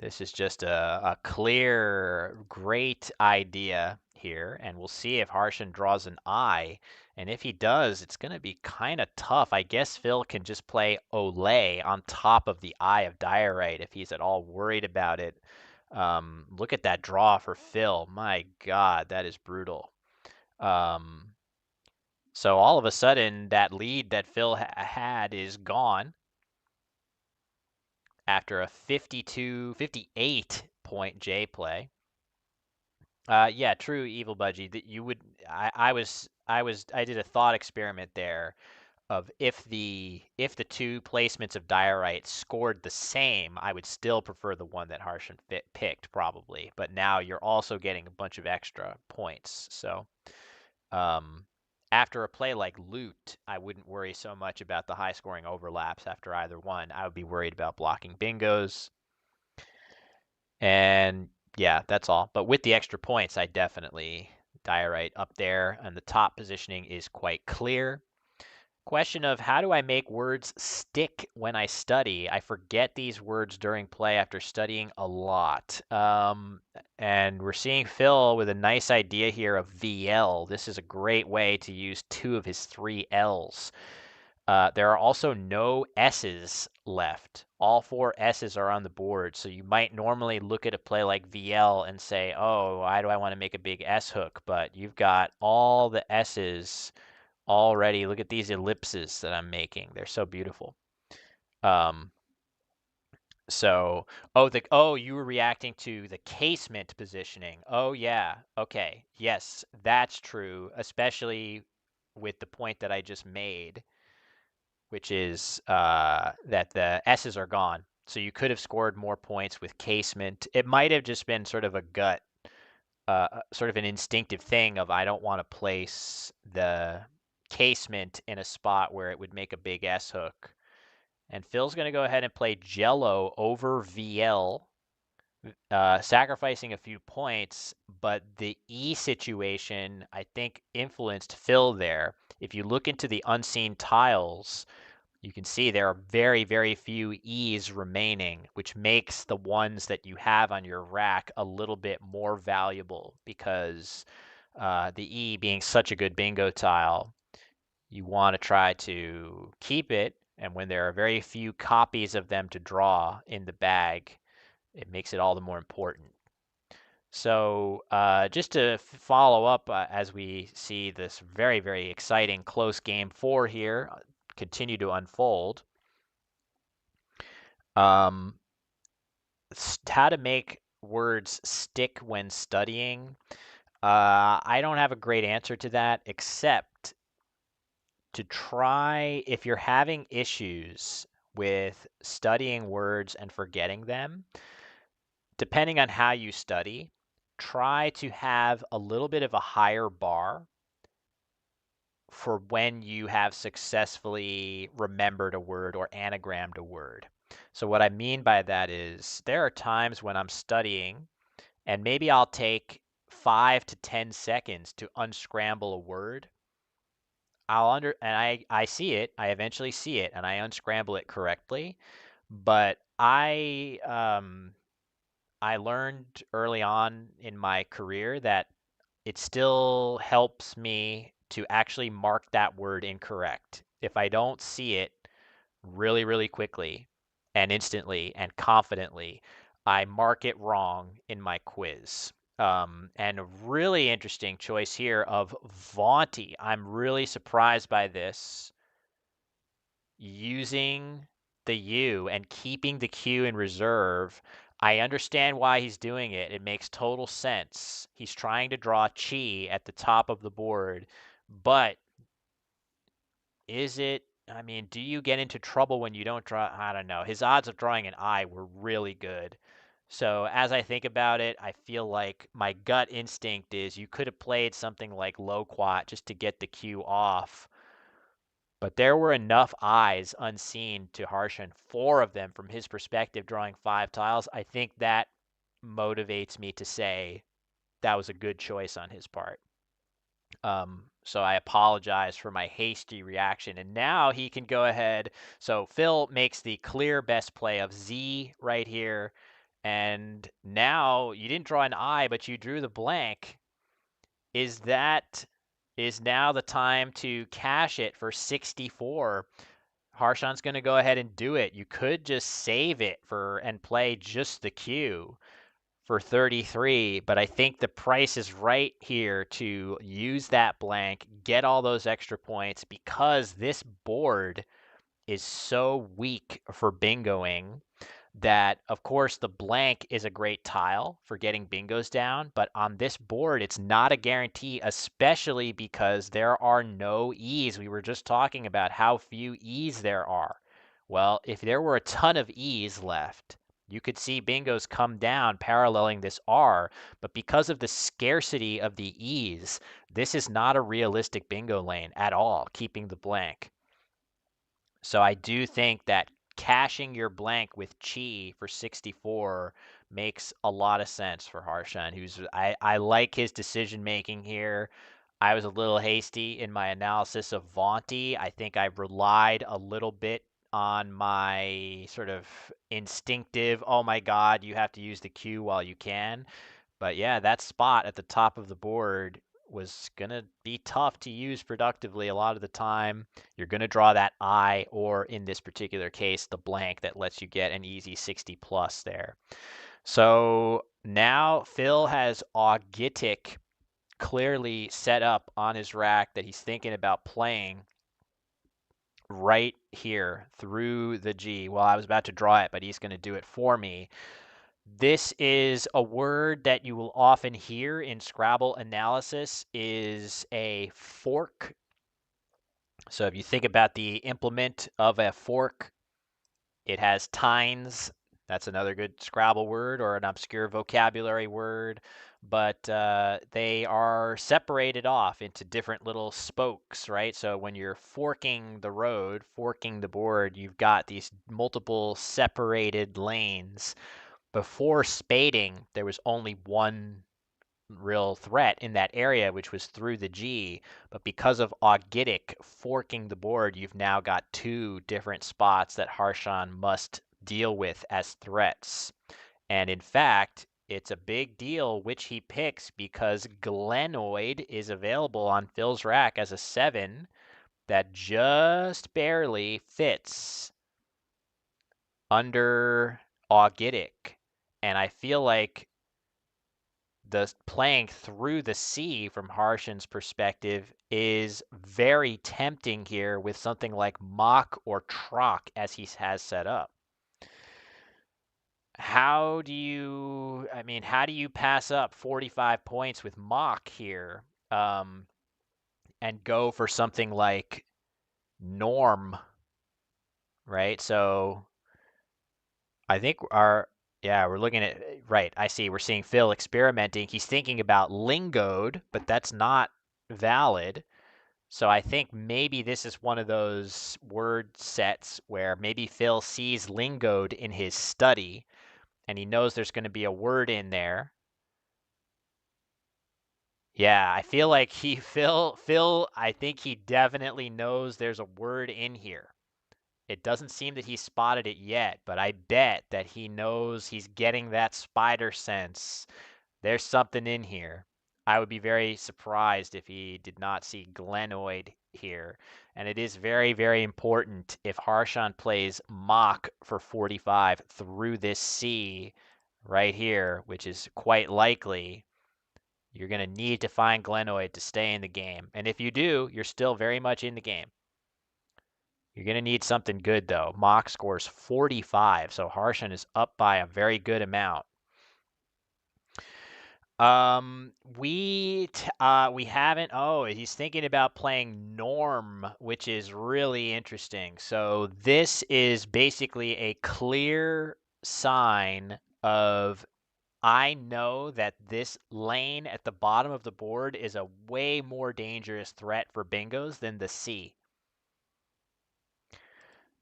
This is just a clear, great idea here, and we'll see if Harshan draws an I. And if he does, it's going to be kind of tough. I guess Phil can just play Olay on top of the Eye of Diorite if he's at all worried about it. Look at that draw for Phil. My God, that is brutal. So all of a sudden, that lead that Phil had is gone after a 58 point J play. Yeah, true, Evil Budgie. That you would, I did a thought experiment there of if the two placements of Diorite scored the same, I would still prefer the one that Harshan picked probably. But now you're also getting a bunch of extra points. So, after a play like Loot, I wouldn't worry so much about the high scoring overlaps after either one. I would be worried about blocking bingos. And yeah, that's all. But with the extra points, I definitely Diorite up there, and the top positioning is quite clear. Question of how do I make words stick when I study? I forget these words during play after studying a lot. And we're seeing Phil with a nice idea here of VL. This is a great way to use two of his three L's. There are also no S's left. All four S's are on the board, so you might normally look at a play like VL and say, oh, why do I want to make a big S hook? But you've got all the S's already. Look at these ellipses that I'm making. They're so beautiful. Um, so, you were reacting to the casement positioning. Oh yeah, okay, yes, that's true, especially with the point that I just made, which is that the S's are gone. So you could have scored more points with casement. It might have just been sort of a gut, sort of an instinctive thing of I don't want to place the casement in a spot where it would make a big S hook. And Phil's going to go ahead and play Jello over VL, sacrificing a few points, but the E situation, I think, influenced Phil there. If you look into the unseen tiles, you can see there are very, very few E's remaining, which makes the ones that you have on your rack a little bit more valuable because the E being such a good bingo tile, you want to try to keep it. And when there are very few copies of them to draw in the bag, it makes it all the more important. So just to follow up as we see this very, very exciting close game 4 here continue to unfold, how to make words stick when studying. I don't have a great answer to that, except to try, if you're having issues with studying words and forgetting them, depending on how you study, try to have a little bit of a higher bar for when you have successfully remembered a word or anagrammed a word. So what I mean by that is there are times when I'm studying and maybe I'll take 5 to 10 seconds to unscramble a word. I see it, I eventually see it and I unscramble it correctly, but I learned early on in my career that it still helps me to actually mark that word incorrect. If I don't see it really, really quickly and instantly and confidently, I mark it wrong in my quiz. And a really interesting choice here of Vaunty. I'm really surprised by this, using the U and keeping the Q in reserve. I understand why he's doing it. It makes total sense. He's trying to draw chi at the top of the board, but is it, I mean, do you get into trouble when you don't draw? I don't know. His odds of drawing an I were really good. So as I think about it, I feel like my gut instinct is you could have played something like loquat just to get the Q off. But there were enough eyes unseen to Harshan, 4 of them from his perspective, drawing 5 tiles. I think that motivates me to say that was a good choice on his part. So I apologize for my hasty reaction. And now he can go ahead. So Phil makes the clear best play of Z right here. And now you didn't draw an I, but you drew the blank. Is now the time to cash it for 64? Harshan's going to go ahead and do it. You could just save it and play just the Q for 33, but I think the price is right here to use that blank, get all those extra points because this board is so weak for bingoing that, of course, the blank is a great tile for getting bingos down, but on this board, it's not a guarantee, especially because there are no E's. We were just talking about how few E's there are. Well, if there were a ton of E's left, you could see bingos come down paralleling this R, but because of the scarcity of the E's, this is not a realistic bingo lane at all, keeping the blank. So I do think that cashing your blank with Chi for 64 makes a lot of sense for Harshan, I like his decision making here. I was a little hasty in my analysis of Vaunty. I think I relied a little bit on my sort of instinctive, oh my God, you have to use the Q while you can. But yeah, that spot at the top of the board was going to be tough to use productively a lot of the time. You're going to draw that I, or in this particular case, the blank that lets you get an easy 60 plus there. So now Phil has augitic clearly set up on his rack that he's thinking about playing right here through the G. Well, I was about to draw it, but he's going to do it for me. This is a word that you will often hear in Scrabble analysis is a fork. So if you think about the implement of a fork, it has tines. That's another good Scrabble word or an obscure vocabulary word. But they are separated off into different little spokes, right? So when you're forking the road, forking the board, you've got these multiple separated lanes. Before spading, there was only one real threat in that area, which was through the G. But because of augitic forking the board, you've now got two different spots that Harshan must deal with as threats. And in fact, it's a big deal which he picks because Glenoid is available on Phil's rack as a 7 that just barely fits under augitic. And I feel like the playing through the C from Harshan's perspective is very tempting here with something like Mock or Trock as he has set up. How do you pass up 45 points with Mock here and go for something like Norm, right? So I think we're looking at, right, I see, we're seeing Phil experimenting. He's thinking about lingoed, but that's not valid. So I think maybe this is one of those word sets where maybe Phil sees lingoed in his study and he knows there's going to be a word in there. Yeah, I feel like Phil, I think he definitely knows there's a word in here. It doesn't seem that he's spotted it yet, but I bet that he knows he's getting that spider sense. There's something in here. I would be very surprised if he did not see Glenoid here. And it is very, very important if Harshan plays Mock for 45 through this C right here, which is quite likely, you're going to need to find Glenoid to stay in the game. And if you do, you're still very much in the game. You're going to need something good, though. Mock scores 45, so Harshan is up by a very good amount. We haven't. Oh, he's thinking about playing Norm, which is really interesting. So this is basically a clear sign of I know that this lane at the bottom of the board is a way more dangerous threat for bingos than the C.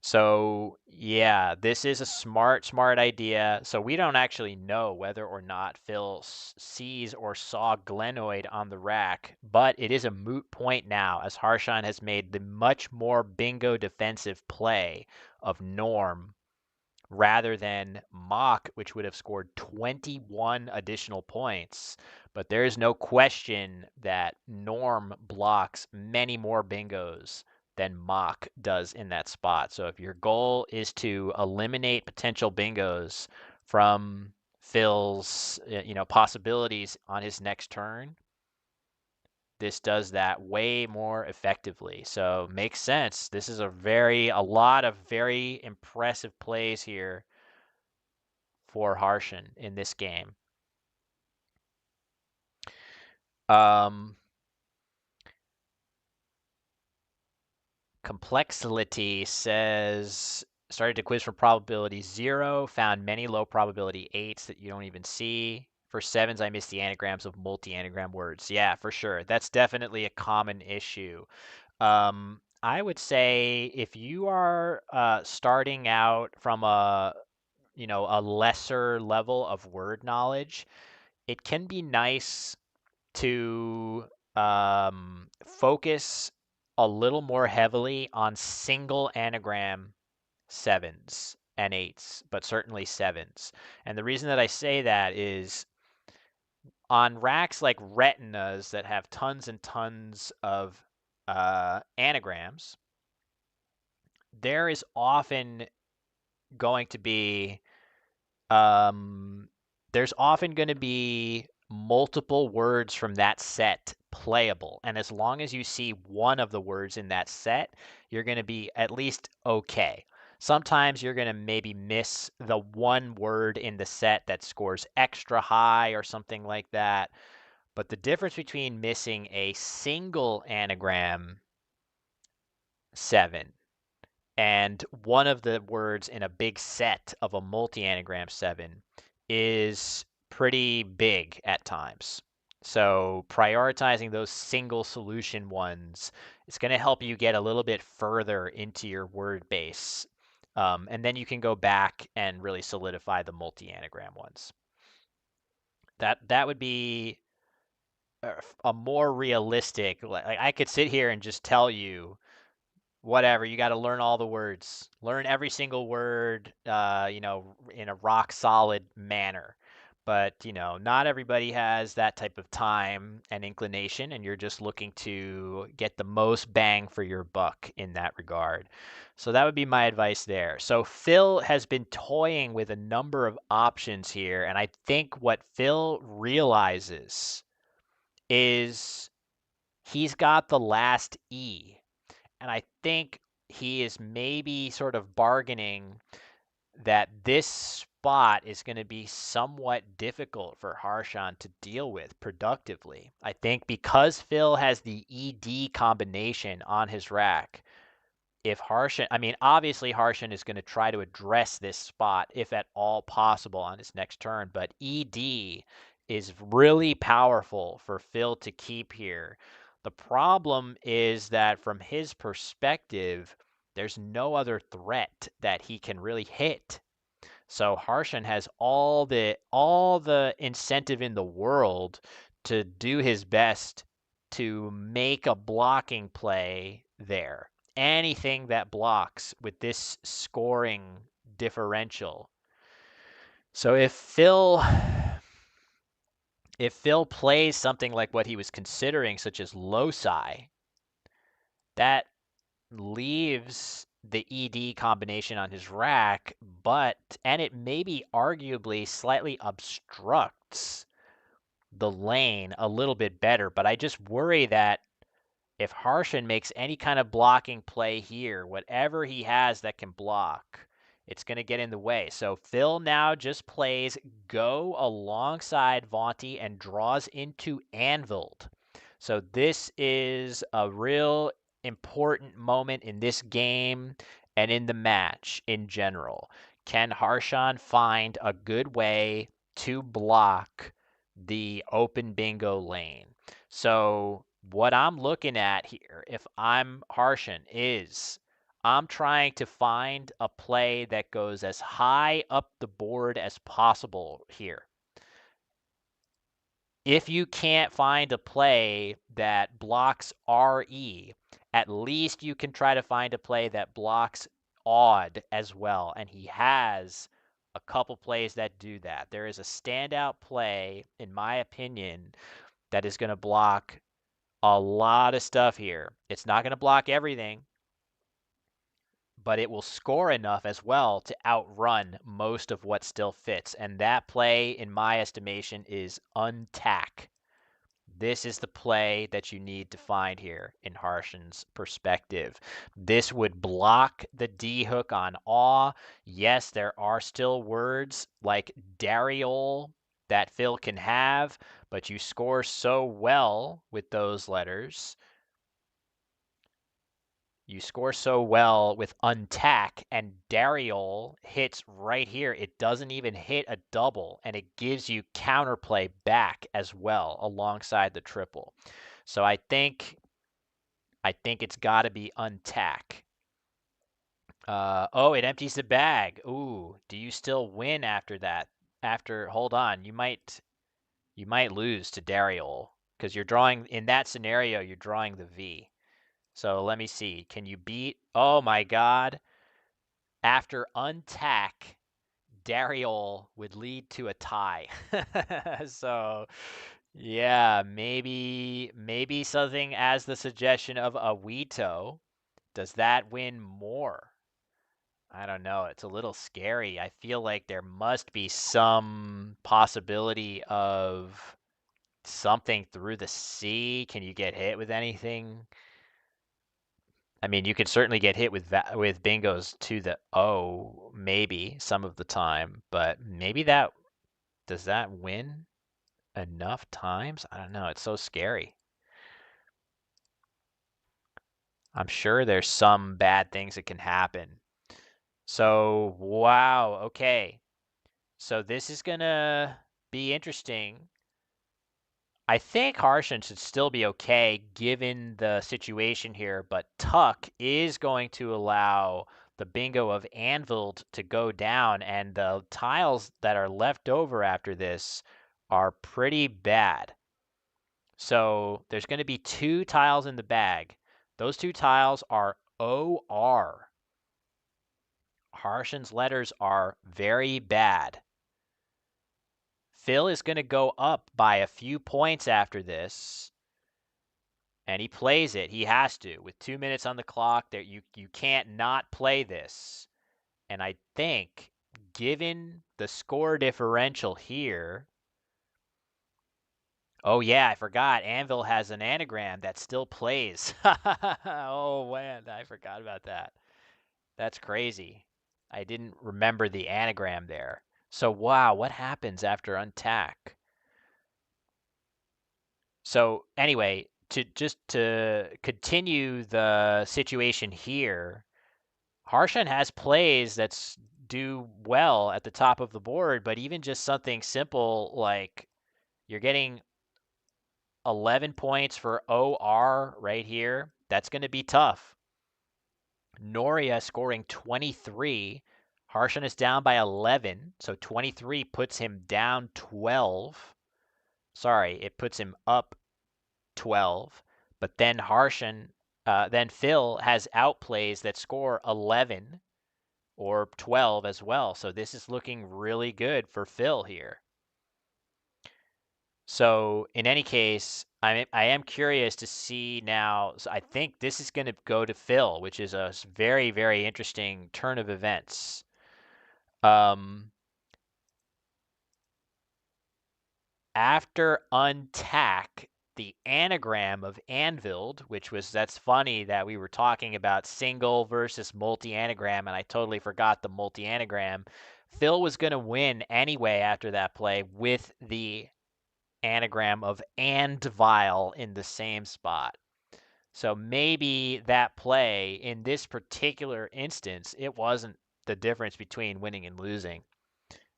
So yeah, this is a smart idea. So we don't actually know whether or not Phil sees or saw Glenoid on the rack, but it is a moot point now as Harshan has made the much more bingo defensive play of Norm rather than Mock, which would have scored 21 additional points. But there is no question that Norm blocks many more bingos than Mock does in that spot. So if your goal is to eliminate potential bingos from Phil's possibilities on his next turn, this does that way more effectively. So makes sense. This is a lot of very impressive plays here for Harshan in this game. Complexity says, started to quiz for probability 0, found many low probability 8s that you don't even see. For 7s, I missed the anagrams of multi-anagram words. Yeah, for sure. That's definitely a common issue. I would say if you are starting out from a lesser level of word knowledge, it can be nice to focus a little more heavily on single anagram 7s and 8s, but certainly 7s. And the reason that I say that is on racks like retinas that have tons and tons of anagrams, there is often going to be um, there's often going to be multiple words from that set playable. And as long as you see one of the words in that set, you're going to be at least okay. Sometimes you're going to maybe miss the one word in the set that scores extra high or something like that. But the difference between missing a single anagram 7 and one of the words in a big set of a multi-anagram 7 is pretty big at times. So prioritizing those single solution ones is going to help you get a little bit further into your word base. And then you can go back and really solidify the multi-anagram ones. That would be a more realistic, like I could sit here and just tell you whatever, you got to learn all the words, learn every single word, in a rock solid manner. But not everybody has that type of time and inclination, and you're just looking to get the most bang for your buck in that regard. So that would be my advice there. So Phil has been toying with a number of options here, and I think what Phil realizes is he's got the last E. And I think he is maybe sort of bargaining that this spot is going to be somewhat difficult for Harshan to deal with productively. I think because Phil has the ED combination on his rack, if Harshan, I mean, obviously Harshan is going to try to address this spot if at all possible on his next turn, but ED is really powerful for Phil to keep here. The problem is that from his perspective, there's no other threat that he can really hit. So Harshan has all the incentive in the world to do his best to make a blocking play there. Anything that blocks with this scoring differential. So if Phil plays something like what he was considering, such as loci, that leaves the ED combination on his rack, and it maybe arguably slightly obstructs the lane a little bit better. But I just worry that if Harshan makes any kind of blocking play here, whatever he has that can block, it's going to get in the way. So Phil now just plays go alongside Vaunty and draws into Anviled. So this is a real important moment in this game and in the match in general. Can Harshan find a good way to block the open bingo lane? So what I'm looking at here, if I'm Harshan, is I'm trying to find a play that goes as high up the board as possible here. If you can't find a play that blocks RE, at least you can try to find a play that blocks odd as well. And he has a couple plays that do that. There is a standout play, in my opinion, that is going to block a lot of stuff here. It's not going to block everything, but it will score enough as well to outrun most of what still fits. And that play, in my estimation, is untack. This is the play that you need to find here in Harshan's perspective. This would block the D hook on awe. Yes, there are still words like Dariol that Phil can have, but you score so well with those letters. You score so well with untack, and Dariol hits right here. It doesn't even hit a double, and it gives you counterplay back as well alongside the triple. So I think it's got to be untack. Oh, it empties the bag. Ooh, do you still win after that? Hold on, you might lose to Dariol because you're drawing in that scenario. You're drawing the V. So let me see. Can you beat? Oh my God. After untack, Dariol would lead to a tie. So Yeah, maybe something as the suggestion of a Weeto. Does that win more? I don't know. It's a little scary. I feel like there must be some possibility of something through the sea. Can you get hit with anything? I mean, you could certainly get hit with bingos to the O, maybe some of the time, but maybe that does that win enough times? I don't know. It's so scary. I'm sure there's some bad things that can happen. So, wow, okay. So this is gonna be interesting. I think Harshan should still be okay given the situation here, but Tuck is going to allow the bingo of Anvil to go down, and the tiles that are left over after this are pretty bad. So there's going to be 2 tiles in the bag. Those 2 tiles are OR. Harshan's letters are very bad. Phil is going to go up by a few points after this, and he plays it. He has to. With 2 minutes on the clock, there you can't not play this. And I think, given the score differential here, oh yeah, I forgot. Anvil has an anagram that still plays. Oh man, I forgot about that. That's crazy. I didn't remember the anagram there. So wow, what happens after untack? So anyway, to continue the situation here, Harshan has plays that's do well at the top of the board, but even just something simple like you're getting 11 points for OR right here, that's going to be tough. Noria scoring 23. Harshan is down by 11, so 23 puts him down 12. Sorry, it puts him up 12. But then then Phil has outplays that score 11 or 12 as well. So this is looking really good for Phil here. So in any case, I am curious to see now. So I think this is going to go to Phil, which is a very, very interesting turn of events. After untack, the anagram of Anvil, that's funny that we were talking about single versus multi-anagram, and I totally forgot the multi-anagram. Phil was going to win anyway after that play with the anagram of Andvile in the same spot. So maybe that play in this particular instance, it wasn't the difference between winning and losing,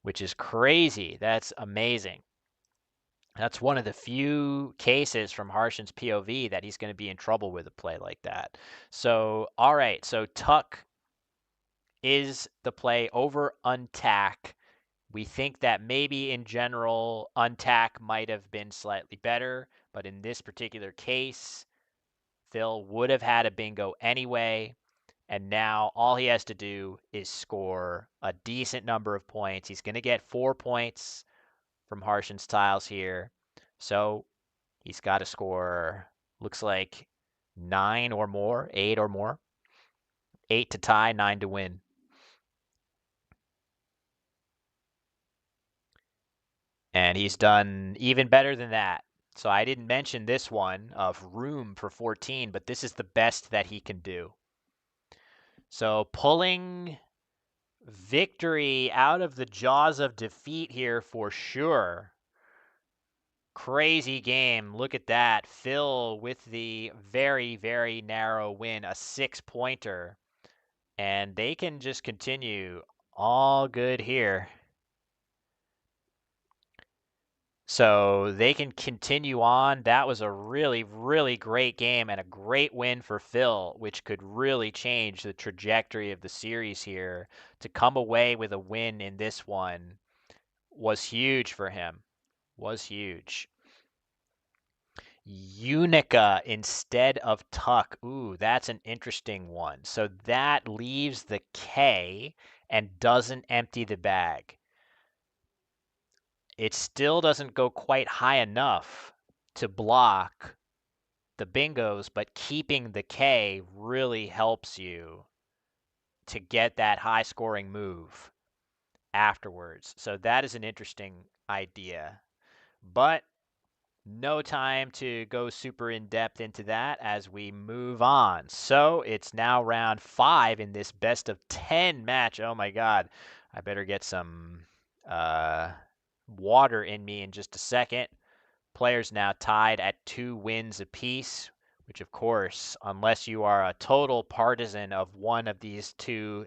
which is crazy. That's amazing. That's one of the few cases from Harshan's POV that he's going to be in trouble with a play like that. So, all right. So Tuck is the play over untack. We think that maybe in general, untack might have been slightly better, but in this particular case, Phil would have had a bingo anyway. And now all he has to do is score a decent number of points. He's going to get 4 points from Harshan's tiles here. So he's got to score, looks like 9 or more, 8 or more. 8 to tie, 9 to win. And he's done even better than that. So I didn't mention this one of room for 14, but this is the best that he can do. So pulling victory out of the jaws of defeat here for sure. Crazy game. Look at that. Phil with the very, very narrow win, a 6-pointer. And they can just continue all good here. So they can continue on. That was a really, really great game and a great win for Phil, which could really change the trajectory of the series here. To come away with a win in this one was huge for him. Was huge. Unica instead of Tuck. Ooh, that's an interesting one. So that leaves the K and doesn't empty the bag. it still doesn't go quite high enough to block the bingos, but keeping the K really helps you to get that high scoring move afterwards. So that is an interesting idea. But no time to go super in depth into that as we move on. So it's now round 5 in this best of 10 match. Oh my God. I better get some water in me in just a second. Players now tied at 2 wins apiece, which of course, unless you are a total partisan of one of these two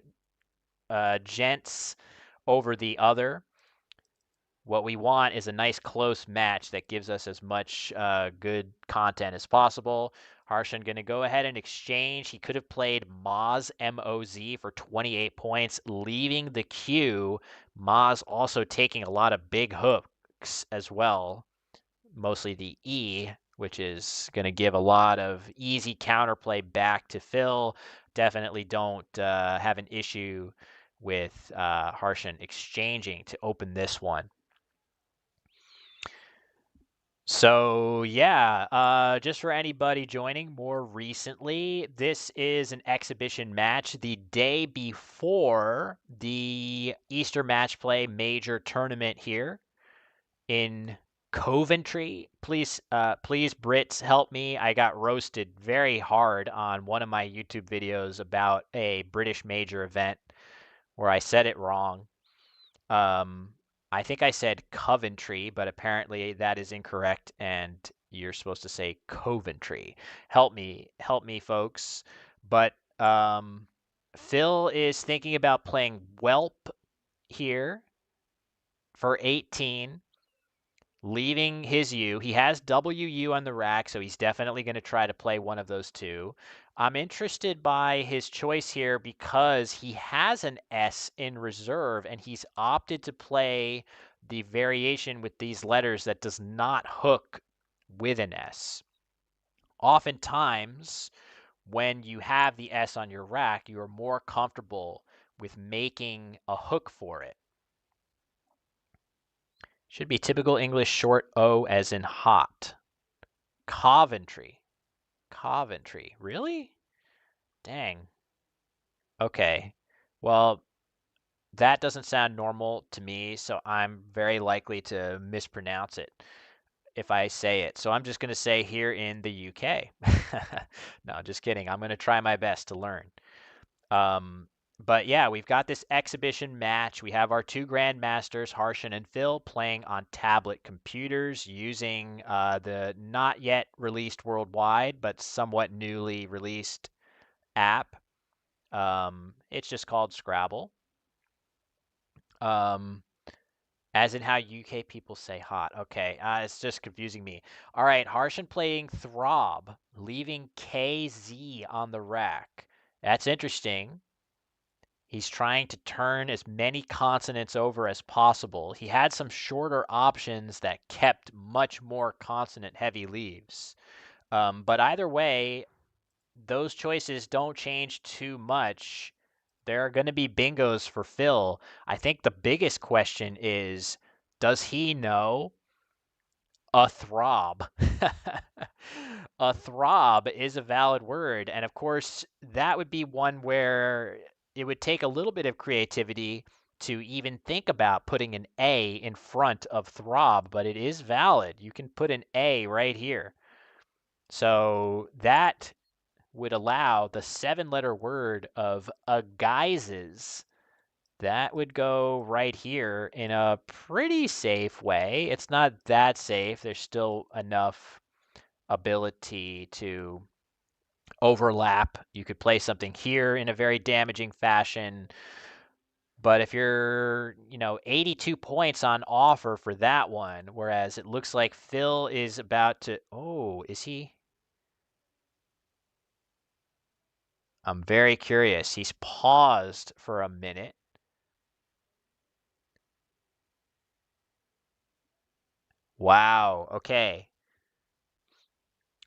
gents over the other, what we want is a nice close match that gives us as much good content as possible. Harshan going to go ahead and exchange. He could have played Moz, M-O-Z, for 28 points, leaving the queue. Moz also taking a lot of big hooks as well, mostly the E, which is going to give a lot of easy counterplay back to Phil. Definitely don't have an issue with Harshan exchanging to open this one. So yeah, just for anybody joining more recently, this is an exhibition match the day before the Easter Matchplay major tournament here in Coventry. Please, Brits, help me. I got roasted very hard on one of my YouTube videos about a British major event where I said it wrong. I think I said Coventry, but apparently that is incorrect, and you're supposed to say Coventry. Help me, folks. But Phil is thinking about playing Whelp here for 18, leaving his U. He has WU on the rack, so he's definitely going to try to play one of those two. I'm interested by his choice here because he has an S in reserve, and he's opted to play the variation with these letters that does not hook with an S. Oftentimes, when you have the S on your rack, you are more comfortable with making a hook for it. Should be typical English short O as in hot. Coventry. Coventry. Really? Dang. Okay. Well, that doesn't sound normal to me, so I'm very likely to mispronounce it if I say it. So I'm just going to say here in the UK. No, just kidding. I'm going to try my best to learn. But yeah, we've got this exhibition match. We have our two grandmasters, Harshan and Phil, playing on tablet computers using the not yet released worldwide, but somewhat newly released app. It's just called Scrabble. As in how UK people say hot. Okay, it's just confusing me. All right, Harshan playing Throb, leaving KZ on the rack. That's interesting. He's trying to turn as many consonants over as possible. He had some shorter options that kept much more consonant-heavy leaves. But either way, those choices don't change too much. There are going to be bingos for Phil. I think the biggest question is, does he know a throb? A throb is a valid word, and of course, that would be one where it would take a little bit of creativity to even think about putting an A in front of throb, but it is valid. You can put an A right here. So that would allow the 7-letter word of guises. That would go right here in a pretty safe way. It's not that safe. There's still enough ability to overlap. You could play something here in a very damaging fashion. But if you're, 82 points on offer for that one, whereas it looks like Phil is about to, oh, is he? I'm very curious. He's paused for a minute. Wow, okay.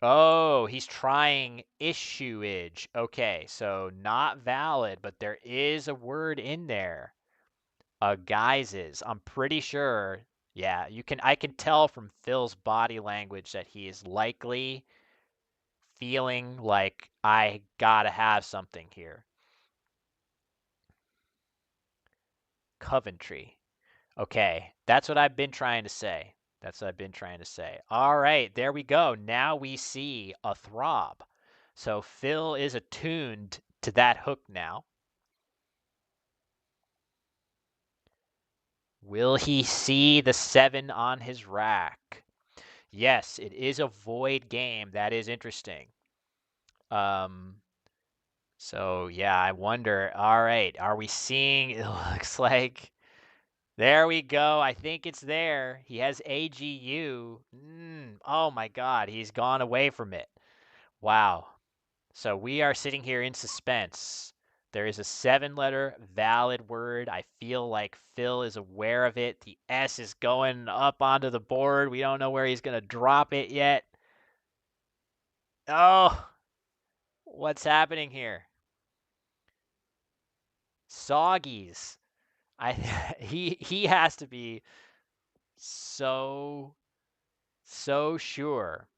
Oh, he's trying issuage. Okay, so not valid, but there is a word in there. Guises. I'm pretty sure Yeah, I can tell from Phil's body language that he is likely feeling like I gotta have something here. Coventry. Okay, that's what I've been trying to say. That's what I've been trying to say. All right, there we go. Now we see a throb. So Phil is attuned to that hook now. Will he see the 7 on his rack? Yes, it is a void game. That is interesting. Um, so yeah, I wonder. All right, are we seeing? It looks like there we go. I think it's there. He has AGU. Oh my God, he's gone away from it. Wow. So we are sitting here in suspense. There is a 7-letter valid word. I feel like Phil is aware of it. The S is going up onto the board. We don't know where he's going to drop it yet. Oh, what's happening here? Soggies. I he has to be so sure.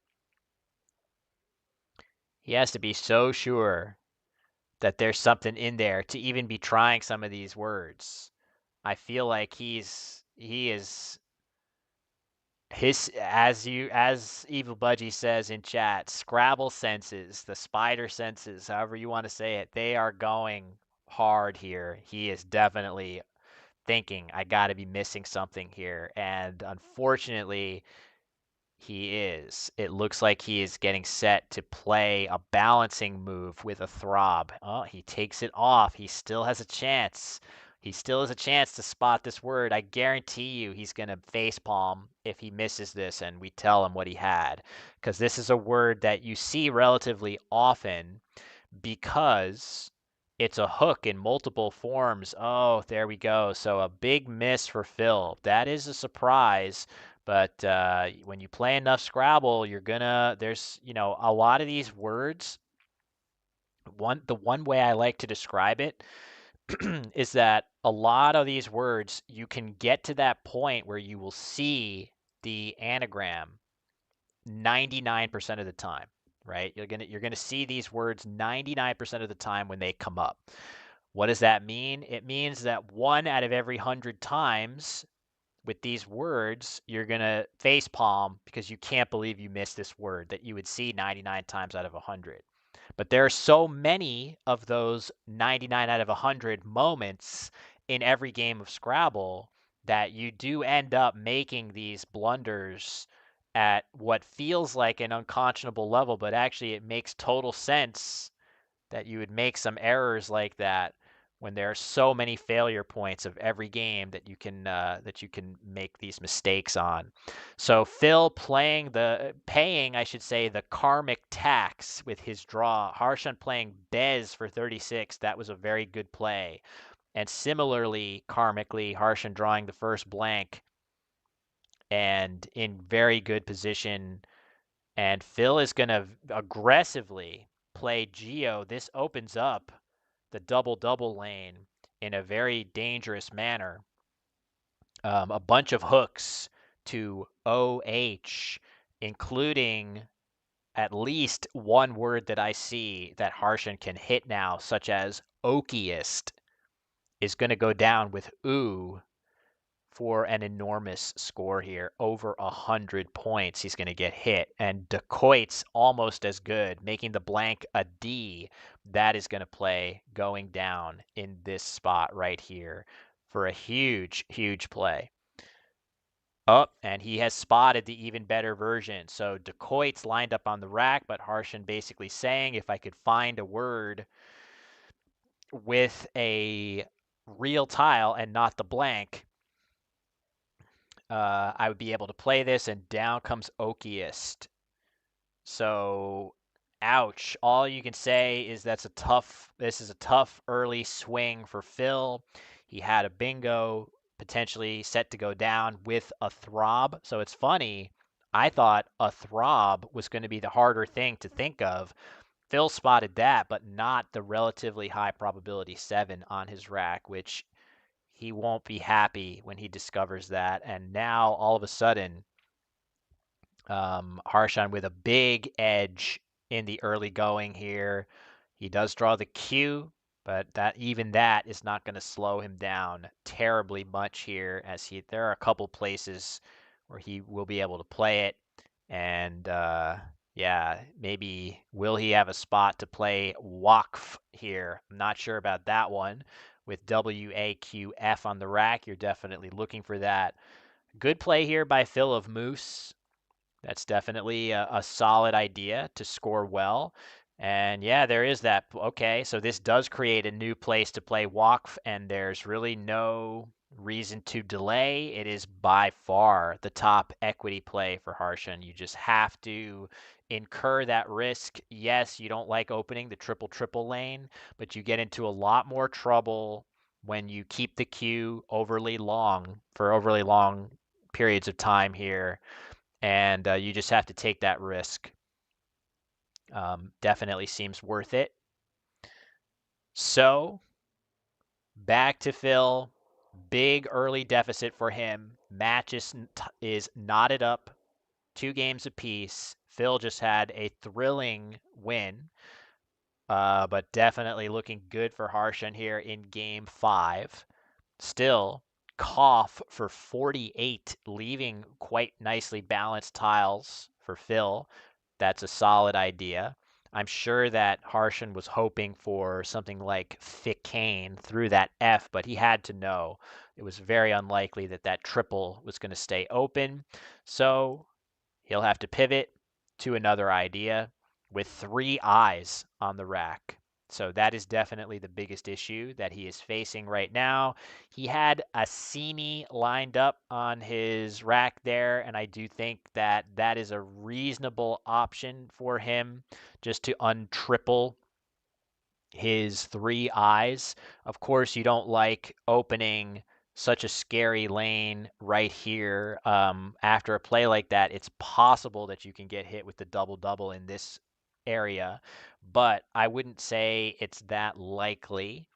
He has to be so sure that there's something in there to even be trying some of these words. I feel like he is his as Evil Budgie says in chat, Scrabble senses, the spider senses, however you want to say it, they are going hard here. He is definitely thinking I got to be missing something here, and unfortunately he is. It looks like he is getting set to play a balancing move with a throb. Oh, he takes it off. He still has a chance. He still has a chance to spot this word. I guarantee you he's going to facepalm if he misses this and we tell him what he had. Because this is a word that you see relatively often because it's a hook in multiple forms. Oh, there we go. So a big miss for Phil. That is a surprise. But when you play enough Scrabble, there's, a lot of these words. The one way I like to describe it is that a lot of these words, you can get to that point where you will see the anagram 99% of the time, right? You're gonna see these words 99% of the time when they come up. What does that mean? It means that 1 out of every 100 times with these words, you're going to face palm because you can't believe you missed this word that you would see 99 times out of 100. But there are so many of those 99 out of 100 moments in every game of Scrabble that you do end up making these blunders at what feels like an unconscionable level, but actually it makes total sense that you would make some errors like that when there are so many failure points of every game that you can make these mistakes on. So Phil paying, I should say, the karmic tax with his draw. Harshan playing Bez for 36. That was a very good play. And similarly, karmically, Harshan drawing the first blank and in very good position. And Phil is going to aggressively play Geo. This opens up the double-double lane in a very dangerous manner. A bunch of hooks to OH, including at least one word that I see that Harshan can hit now, such as okiest, is going to go down with ooh for an enormous score here. Over 100 points he's going to get hit. And Dacoit's almost as good, making the blank a D. That is going to play going down in this spot right here for a huge, huge play. Oh, and he has spotted the even better version. So Dacoit's lined up on the rack, but Harshan basically saying if I could find a word with a real tile and not the blank, I would be able to play this, and down comes Okiest. So, ouch. All you can say is this is a tough early swing for Phil. He had a bingo potentially set to go down with a throb. So it's funny. I thought a throb was going to be the harder thing to think of. Phil spotted that, but not the relatively high probability 7 on his rack, which he won't be happy when he discovers that. And now all of a sudden, Harshan with a big edge in the early going here. He does draw the Q, but that is not going to slow him down terribly much here, as there are a couple places where he will be able to play it. And yeah, maybe will he have a spot to play Waqf here? I'm not sure about that one. With WAQF on the rack, you're definitely looking for that. Good play here by Phil of Moose. That's definitely a solid idea to score well. And yeah, there is that. Okay, so this does create a new place to play Waqf, and there's really no reason to delay. It is by far the top equity play for Harshan. You just have to incur that risk. Yes, you don't like opening the triple triple lane, but you get into a lot more trouble when you keep the queue overly long for overly long periods of time here, and you just have to take that risk. Definitely seems worth it. So back to Phil. Big early deficit for him. Match is knotted up, 2 games apiece. Phil just had a thrilling win, but definitely looking good for Harshan here in game 5. Still, Koff for 48, leaving quite nicely balanced tiles for Phil. That's a solid idea. I'm sure that Harshan was hoping for something like Ficane through that F, but he had to know it was very unlikely that that triple was going to stay open. So he'll have to pivot to another idea with 3 eyes on the rack. So that is definitely the biggest issue that he is facing right now. He had a Sini lined up on his rack there, and I do think that that is a reasonable option for him just to untriple his 3 eyes. Of course, you don't like opening such a scary lane right here. After a play like that, it's possible that you can get hit with the double-double in this area, but I wouldn't say it's that likely,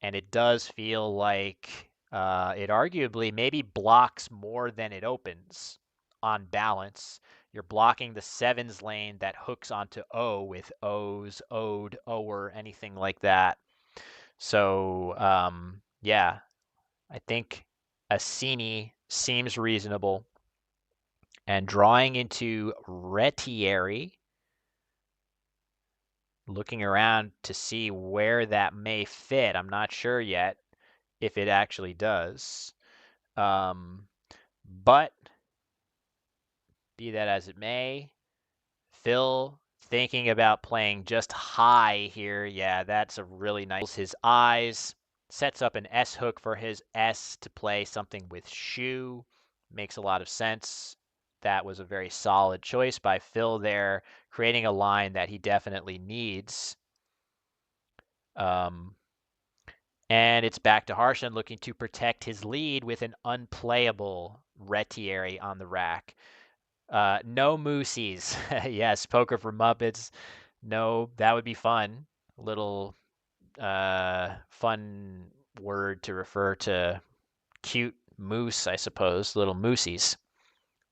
and it does feel like it arguably maybe blocks more than it opens on balance. You're blocking the 7s lane that hooks onto O with O's, O'd, O'er, anything like that. So, yeah, I think Assini seems reasonable. And drawing into Retieri, looking around to see where that may fit. I'm not sure yet if it actually does. But be that as it may, Phil thinking about playing just high here. Yeah, that's a really nice. His eyes sets up an S hook for his S to play something with shoe. Makes a lot of sense. That was a very solid choice by Phil there, creating a line that he definitely needs. And it's back to Harshan looking to protect his lead with an unplayable Retieri on the rack. No Moosies. Yes, Poker for Muppets. No, that would be fun. A little fun word to refer to cute moose, I suppose. Little moosies.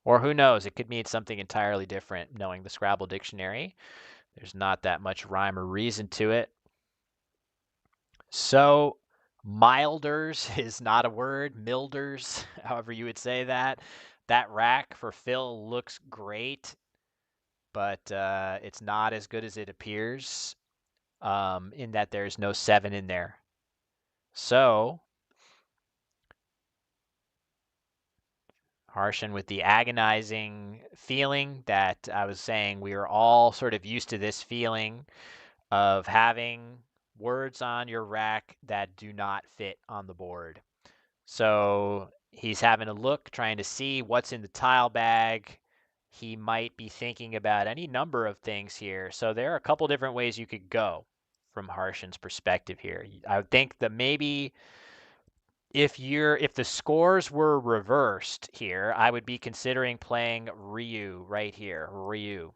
Or who knows? It could mean something entirely different, knowing the Scrabble dictionary. There's not that much rhyme or reason to it. So, milders is not a word. Milders, however you would say that. That rack for Phil looks great, but it's not as good as it appears, in that there's no 7 in there. So, Harshan with the agonizing feeling that I was saying, we are all sort of used to this feeling of having words on your rack that do not fit on the board. So he's having a look, trying to see what's in the tile bag. He might be thinking about any number of things here. So there are a couple different ways you could go from Harshan's perspective here. I would think that maybe if the scores were reversed here, I would be considering playing Ryu right here. Ryu.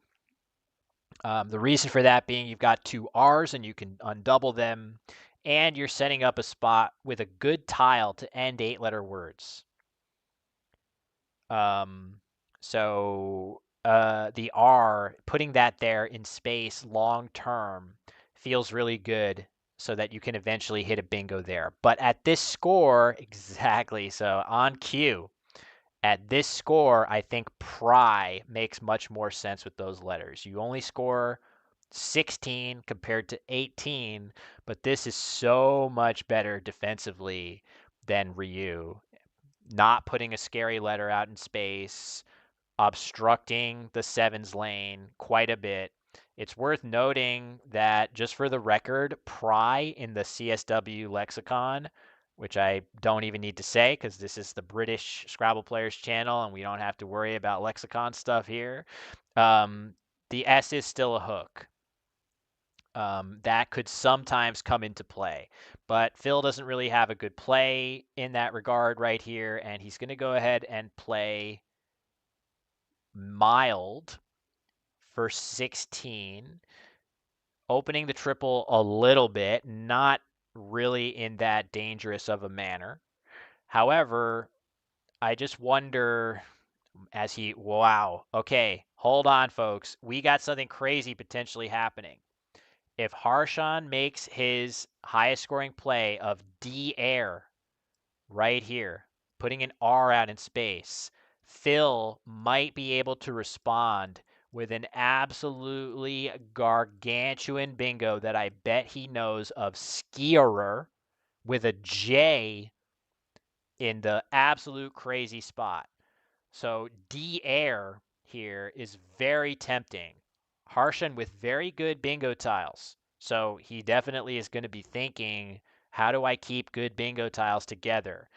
The reason for that being you've got 2 R's and you can undouble them, and you're setting up a spot with a good tile to end 8-letter words. The R, putting that there in space long term feels really good so that you can eventually hit a bingo there. But at this score, exactly, so on cue, at this score, I think pry makes much more sense with those letters. You only score 16 compared to 18, but this is so much better defensively than Ryu. Not putting a scary letter out in space, obstructing the sevens lane quite a bit. It's worth noting that, just for the record, pry in the CSW lexicon, which I don't even need to say because this is the British Scrabble Players channel and we don't have to worry about lexicon stuff here. The S is still a hook. That could sometimes come into play. But Phil doesn't really have a good play in that regard right here, and he's going to go ahead and play mild for 16, opening the triple a little bit, not really in that dangerous of a manner. However, I just wonder wow, okay, hold on, folks. We got something crazy potentially happening. If Harshan makes his highest scoring play of D air right here, putting an R out in space, Phil might be able to respond with an absolutely gargantuan bingo that I bet he knows of, Skierer with a J in the absolute crazy spot. So D air here is very tempting. Harshan with very good bingo tiles. So he definitely is going to be thinking, how do I keep good bingo tiles together?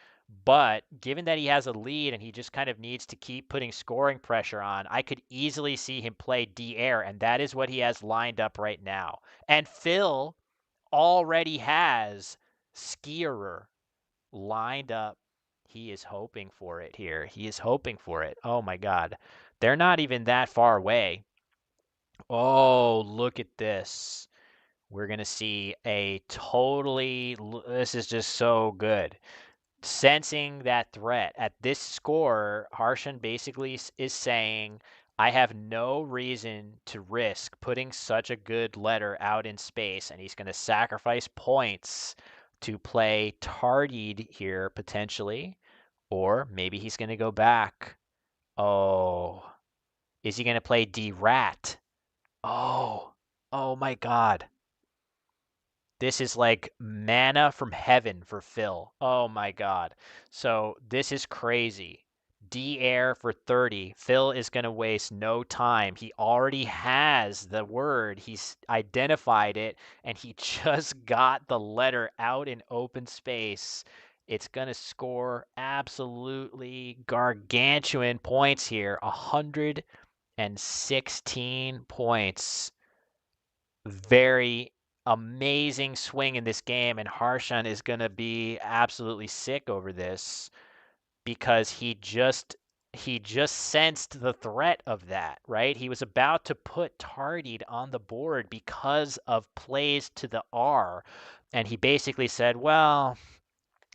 But given that he has a lead and he just kind of needs to keep putting scoring pressure on, I could easily see him play D air, and that is what he has lined up right now. And Phil already has Skierer lined up. He is hoping for it here. He is hoping for it. Oh my God. They're not even that far away. Oh, look at this. We're going to see a totally, this is just so good. Sensing that threat at this score, Harshan basically is saying, I have no reason to risk putting such a good letter out in space, and he's going to sacrifice points to play tardied here potentially, or maybe he's going to go back. Oh, is he going to play D-Rat? Oh my God. This is like manna from heaven for Phil. Oh my God. So this is crazy. D air for 30. Phil is going to waste no time. He already has the word. He's identified it, and he just got the letter out in open space. It's going to score absolutely gargantuan points here. 116 points. Very amazing swing in this game, and Harshan is going to be absolutely sick over this because he just sensed the threat of that, right? He was about to put tardied on the board because of plays to the R, and he basically said, well,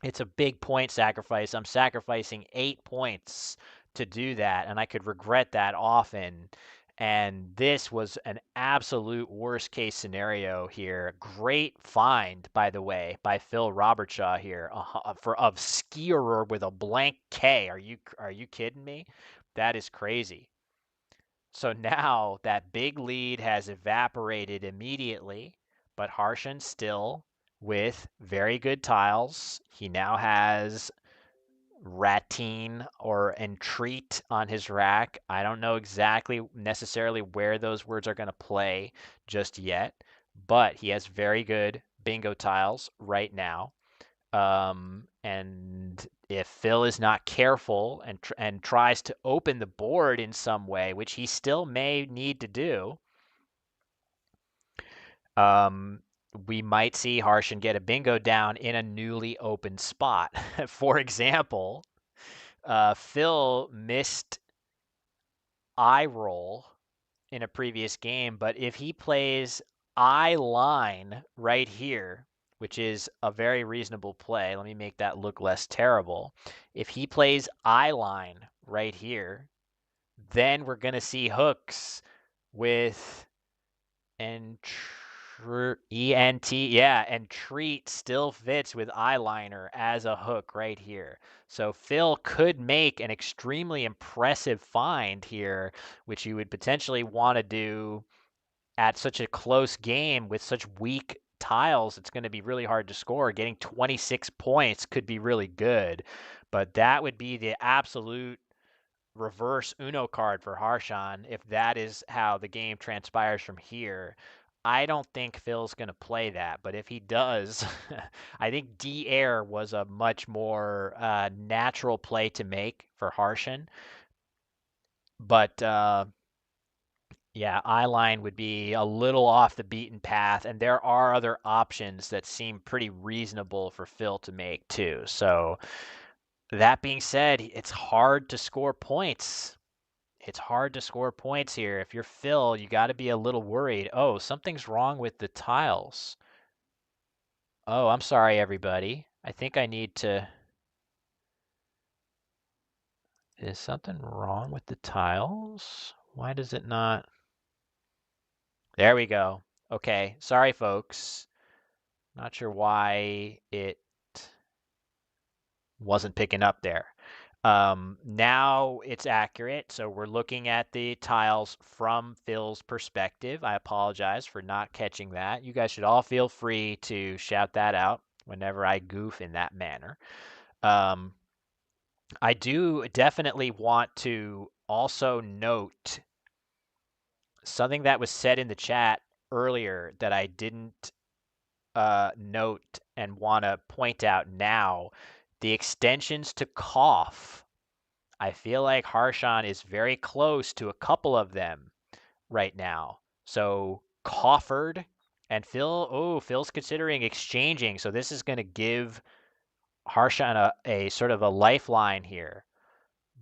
it's a big point sacrifice. I'm sacrificing 8 points to do that, and I could regret that often. And this was an absolute worst case scenario here. Great find, by the way, by Phil Robertshaw here of Skierer with a blank K. Are you kidding me? That is crazy. So now that big lead has evaporated immediately, but Harshan still with very good tiles. He now has Ratine or Entreat on his rack. I don't know exactly necessarily where those words are going to play just yet, but he has very good bingo tiles right now. And if Phil is not careful and tries to open the board in some way, which he still may need to do, um, we might see Harshan get a bingo down in a newly opened spot. For example, Phil missed I roll in a previous game, but if he plays I line right here, which is a very reasonable play. Let me make that look less terrible. If he plays I line right here, then we're going to see hooks with ENT, yeah, and treat still fits with eyeliner as a hook right here. So Phil could make an extremely impressive find here, which you would potentially want to do at such a close game with such weak tiles. It's going to be really hard to score. Getting 26 points could be really good, but that would be the absolute reverse Uno card for Harshan if that is how the game transpires from here. I don't think Phil's going to play that, but if he does, I think D air was a much more natural play to make for Harshan. But yeah, I-line would be a little off the beaten path, and there are other options that seem pretty reasonable for Phil to make too. So that being said, it's hard to score points. It's hard to score points here. If you're Phil, you got to be a little worried. Oh, something's wrong with the tiles. Oh, I'm sorry, everybody. I think I need to... Is something wrong with the tiles? Why does it not... There we go. Okay, sorry, folks. Not sure why it wasn't picking up there. Now it's accurate. So we're looking at the tiles from Phil's perspective. I apologize for not catching that. You guys should all feel free to shout that out whenever I goof in that manner. I do definitely want to also note something that was said in the chat earlier that I didn't note and want to point out now. The extensions to cough. I feel like Harshan is very close to a couple of them right now. So Crawford and Phil's considering exchanging. So this is going to give Harshan a sort of a lifeline here.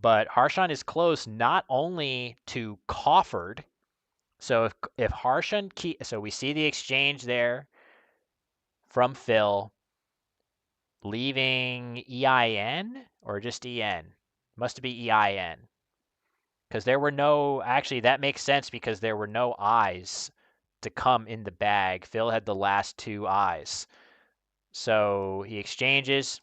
But Harshan is close not only to Crawford. So if Harshan so we see the exchange there from Phil, leaving EIN or just EN? Must be EIN. Because there were no, actually, that makes sense because there were no eyes to come in the bag. Phil had the last two eyes. So he exchanges.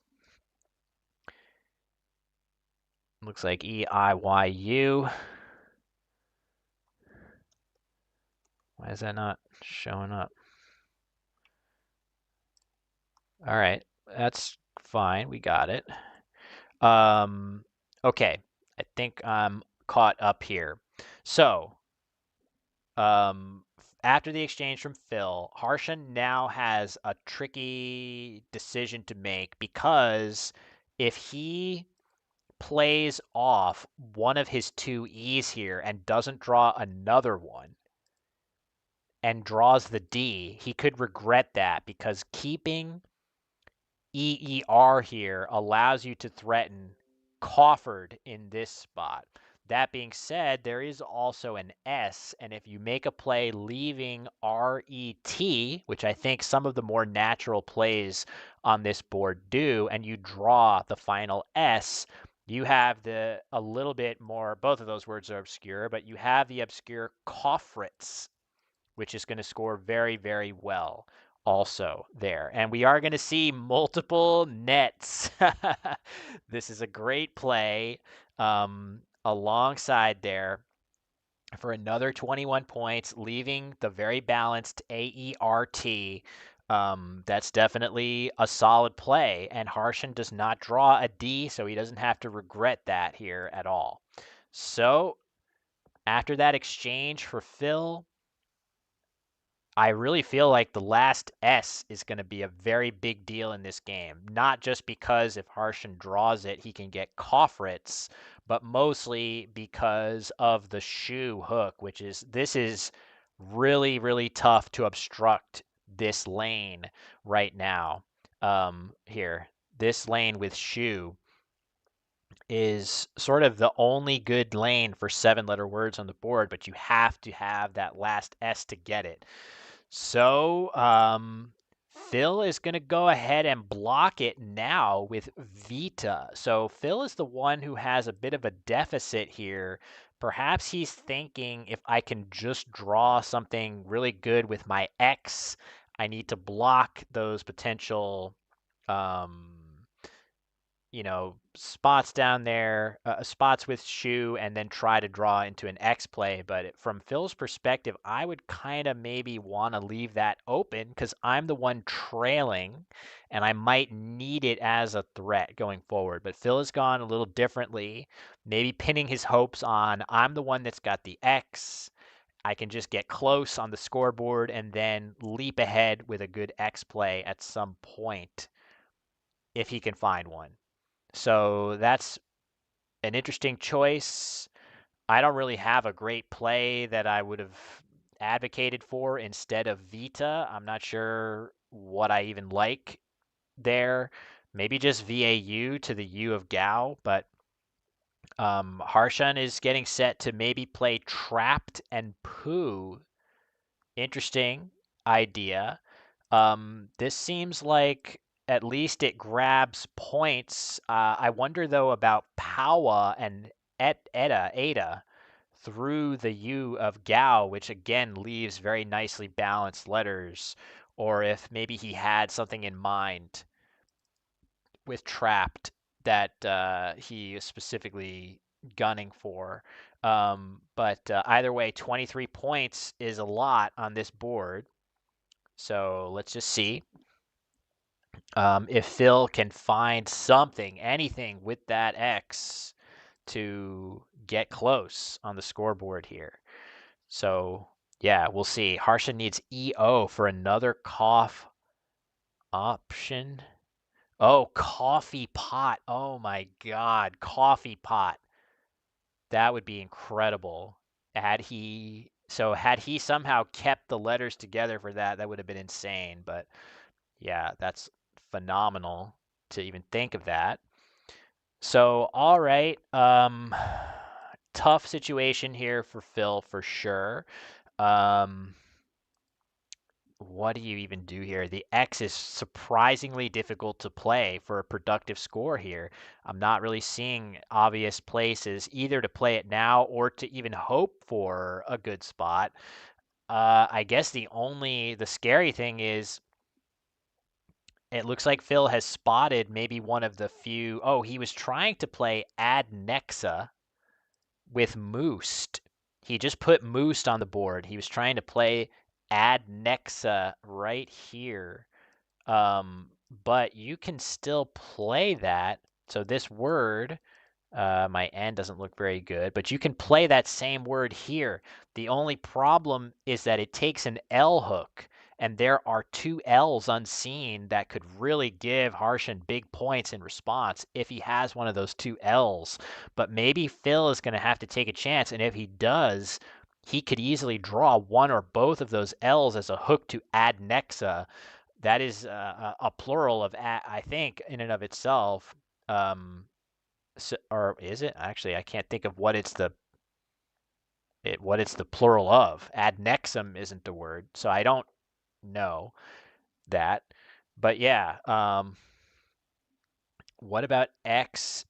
Looks like EIYU. Why is that not showing up? All right, that's fine. We got it. Okay, I think I'm caught up here. So, after the exchange from Phil, Harshan now has a tricky decision to make because if he plays off one of his two E's here and doesn't draw another one and draws the D, he could regret that because keeping EER here allows you to threaten Crawford in this spot. That being said, there is also an S, and if you make a play leaving RET, which I think some of the more natural plays on this board do, and you draw the final S, you have a little bit more, both of those words are obscure, but you have the obscure Coffritz, which is going to score very, very well also there. And we are going to see multiple nets. This is a great play alongside there for another 21 points, leaving the very balanced AERT. That's definitely a solid play. And Harshan does not draw a D, so he doesn't have to regret that here at all. So after that exchange for Phil, I really feel like the last S is going to be a very big deal in this game. Not just because if Harshan draws it, he can get Coffritz, but mostly because of the shoe hook, this is really, really tough to obstruct this lane right now. Here, this lane with shoe is sort of the only good lane for 7-letter words on the board, but you have to have that last S to get it. So, Phil is going to go ahead and block it now with Vita. So Phil is the one who has a bit of a deficit here. Perhaps he's thinking if I can just draw something really good with my X, I need to block those potential spots down there, spots with shoe, and then try to draw into an X play. But from Phil's perspective, I would kind of maybe want to leave that open because I'm the one trailing, and I might need it as a threat going forward. But Phil has gone a little differently, maybe pinning his hopes on I'm the one that's got the X. I can just get close on the scoreboard and then leap ahead with a good X play at some point if he can find one. So that's an interesting choice. I don't really have a great play that I would have advocated for instead of Vita. I'm not sure what I even like there. Maybe just VAU to the U of Gao, but Harshan is getting set to maybe play Trapped and Pooh. Interesting idea. This seems like at least it grabs points. I wonder though about Powa and Ada through the U of Gao, which again leaves very nicely balanced letters, or if maybe he had something in mind with Trapped that he is specifically gunning for. But either way, 23 points is a lot on this board. So let's just see if Phil can find something, anything with that X to get close on the scoreboard here. So yeah, we'll see. Harsha needs EO for another cough option. Oh, coffee pot. Oh my God, coffee pot. That would be incredible. Had he somehow kept the letters together for that, that would have been insane. But yeah, that's phenomenal to even think of that. So, all right, tough situation here for Phil for sure. Um, what do you even do here? The X is surprisingly difficult to play for a productive score here. I'm not really seeing obvious places either to play it now or to even hope for a good spot. I guess the scary thing is it looks like Phil has spotted maybe one of the few. Oh, he was trying to play Ad Nexa with Moost. He just put Moost on the board. He was trying to play Ad Nexa right here. But you can still play that. So this word, my N doesn't look very good, but you can play that same word here. The only problem is that it takes an L hook, and there are two L's unseen that could really give Harshan big points in response if he has one of those two L's. But maybe Phil is going to have to take a chance, and if he does, he could easily draw one or both of those L's as a hook to Ad Nexa. That is a plural of, I think, in and of itself. So, or is it? Actually, I can't think of what it's the plural of. Ad nexum isn't the word, so I don't know that. But yeah, what about X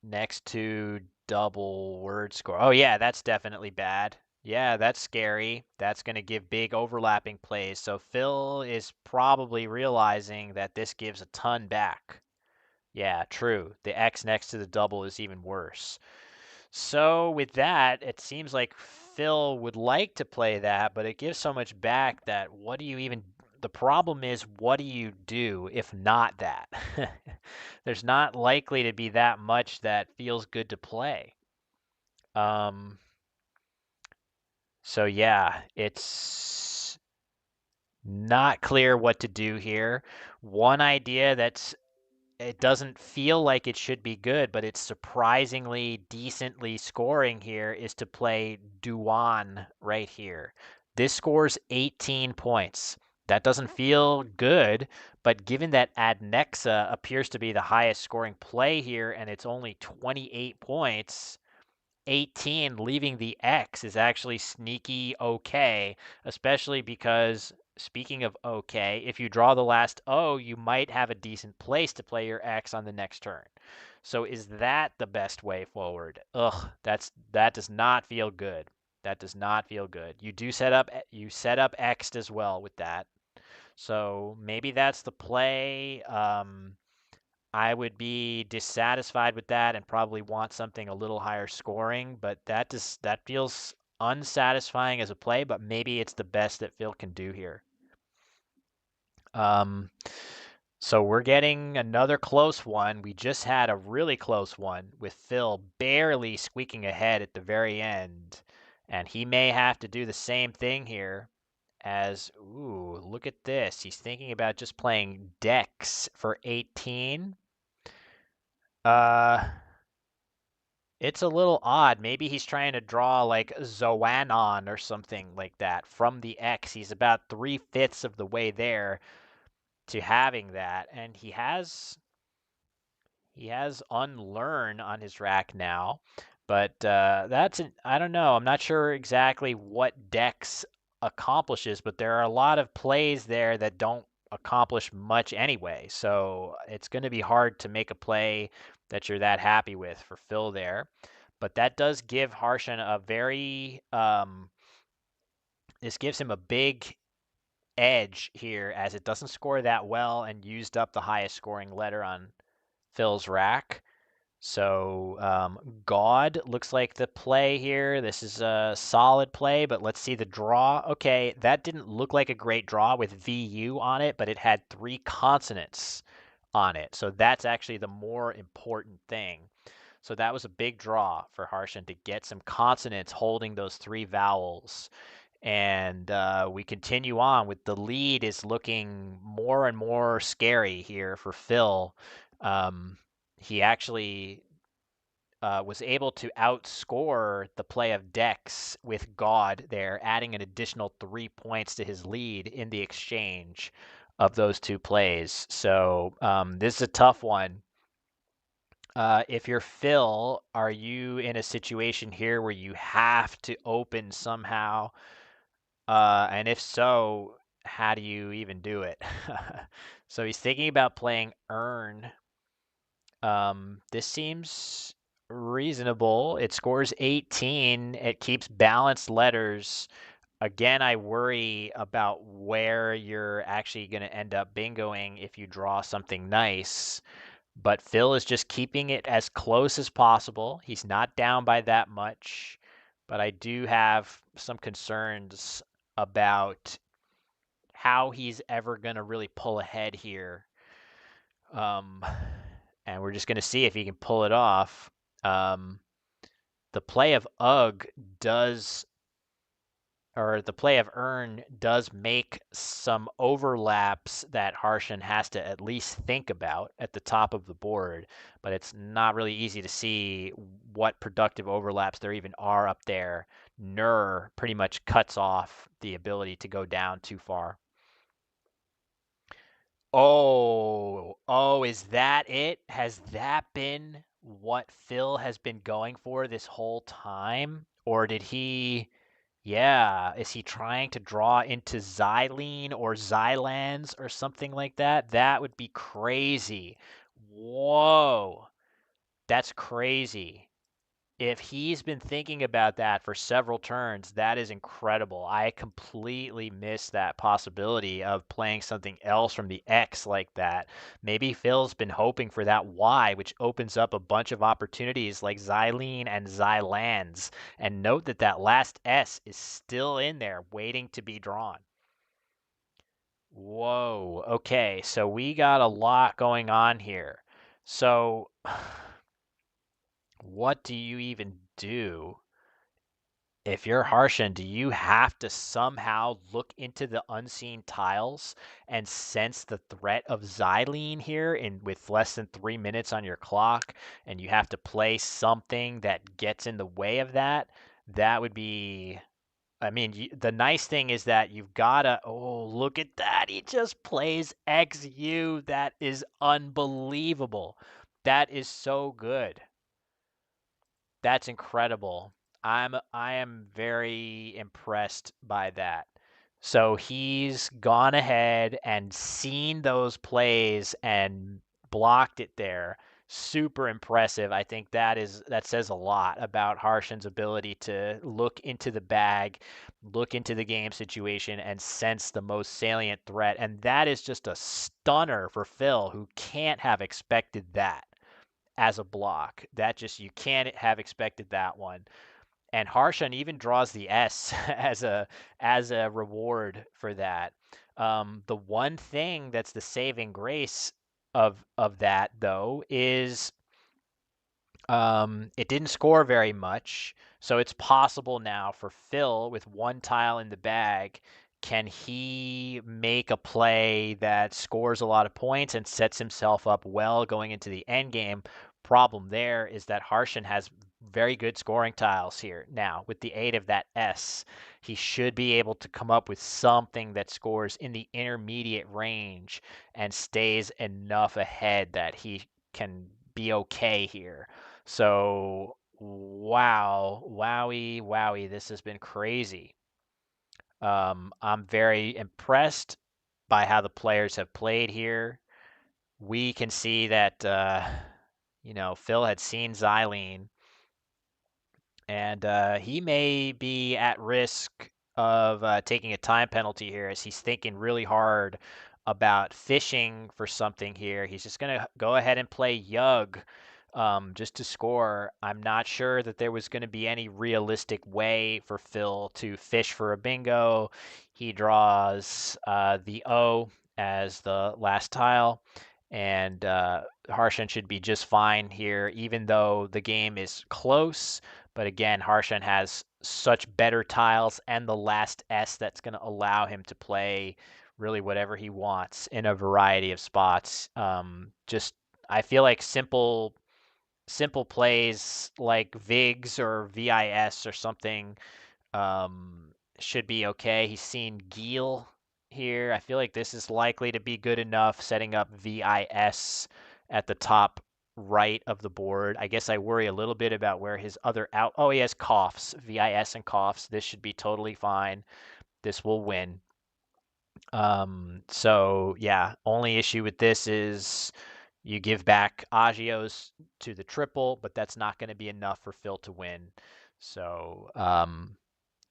next to double word score? Oh yeah, that's definitely bad. Yeah, that's scary. That's going to give big overlapping plays. So Phil is probably realizing that this gives a ton back. Yeah, true. The X next to the double is even worse. So with that, it seems like Phil would like to play that, but it gives so much back that the problem is, what do you do if not that? There's not likely to be that much that feels good to play. So yeah, it's not clear what to do here. One idea it doesn't feel like it should be good, but it's surprisingly decently scoring here is to play Duan right here. This scores 18 points. That doesn't feel good, but given that Adnexa appears to be the highest scoring play here and it's only 28 points, 18 leaving the X is actually sneaky okay, especially because speaking of okay, if you draw the last O, you might have a decent place to play your X on the next turn. So is that the best way forward? Ugh, that does not feel good. That does not feel good. You set up X as well with that. So maybe that's the play. I would be dissatisfied with that and probably want something a little higher scoring, but that feels unsatisfying as a play, but maybe it's the best that Phil can do here. Um, so we're getting another close one. We just had a really close one with Phil barely squeaking ahead at the very end, and he may have to do the same thing here as, ooh, look at this. He's thinking about just playing Dex for 18. Uh, it's a little odd. Maybe he's trying to draw like Zoanon or something like that from the X. He's about 3/5 of the way there to having that, and he has unlearn on his rack now, but I don't know. I'm not sure exactly what Dex accomplishes, but there are a lot of plays there that don't accomplish much anyway. So it's going to be hard to make a play that you're that happy with for Phil there. But that does give Harshan a very this gives him a big edge here as it doesn't score that well and used up the highest scoring letter on Phil's rack. So God looks like the play here. This is a solid play, but let's see the draw. Okay, that didn't look like a great draw with VU on it, but it had 3 consonants on it. So that's actually the more important thing. So that was a big draw for Harshan to get some consonants holding those 3 vowels. And we continue on with the lead is looking more and more scary here for Phil. He actually was able to outscore the play of Dex with God there, adding an additional 3 points to his lead in the exchange of those 2 plays. So this is a tough one. If you're Phil, are you in a situation here where you have to open somehow? And if so, how do you even do it? So he's thinking about playing Earn. This seems reasonable. It scores 18. It keeps balanced letters. Again, I worry about where you're actually going to end up bingoing if you draw something nice. But Phil is just keeping it as close as possible. He's not down by that much. But I do have some concerns about how he's ever going to really pull ahead here. Um, and we're just going to see if he can pull it off. Um, the play of Ugg does, or the play of Earn does make some overlaps that Harshan has to at least think about at the top of the board, but it's not really easy to see what productive overlaps there even are up there. Nur pretty much cuts off the ability to go down too far. Oh, is that it? Has that been what Phil has been going for this whole time? Or did he, yeah, is he trying to draw into Xylene or Xylans or something like that? That would be crazy. Whoa, that's crazy. If he's been thinking about that for several turns, that is incredible. I completely missed that possibility of playing something else from the X like that. Maybe Phil's been hoping for that Y, which opens up a bunch of opportunities like Xylene and Xylans. And note that that last S is still in there waiting to be drawn. Whoa. Okay, so we got a lot going on here. So, what do you even do? If you're Harshan, do you have to somehow look into the unseen tiles and sense the threat of Xylene here in with less than 3 minutes on your clock, and you have to play something that gets in the way of that? That would be, I mean, the nice thing is that you've gotta, oh, look at that. He just plays XU. That is unbelievable. That is so good. That's incredible. I am very impressed by that. So he's gone ahead and seen those plays and blocked it there. Super impressive. I think that says a lot about Harshan's ability to look into the bag, look into the game situation, and sense the most salient threat. And that is just a stunner for Phil, who can't have expected that as a block. That just, you can't have expected that one. And Harshan even draws the S as a reward for that. The one thing that's the saving grace of that, though, is it didn't score very much, so it's possible now for Phil, with one tile in the bag, can he make a play that scores a lot of points and sets himself up well going into the end game? Problem there is that Harshan has very good scoring tiles here. Now, with the aid of that S, he should be able to come up with something that scores in the intermediate range and stays enough ahead that he can be okay here. So, wow, wowie, wowie, this has been crazy. I'm very impressed by how the players have played here. We can see that, Phil had seen Xylene, and he may be at risk of taking a time penalty here, as he's thinking really hard about fishing for something here. He's just going to go ahead and play Yug, just to score. I'm not sure that there was going to be any realistic way for Phil to fish for a bingo. He draws the O as the last tile, and Harshan should be just fine here, even though the game is close. But again, Harshan has such better tiles and the last S that's going to allow him to play really whatever he wants in a variety of spots. Just, I feel like simple plays like Vigs or VIS or something, um, should be okay. He's seen Geel here. I feel like this is likely to be good enough, setting up VIS at the top right of the board. I guess I worry a little bit about where his other out. Oh, he has coughs, VIS and coughs. This should be totally fine. This will win. So yeah, only issue with this is you give back Agios to the triple, but that's not going to be enough for Phil to win. So,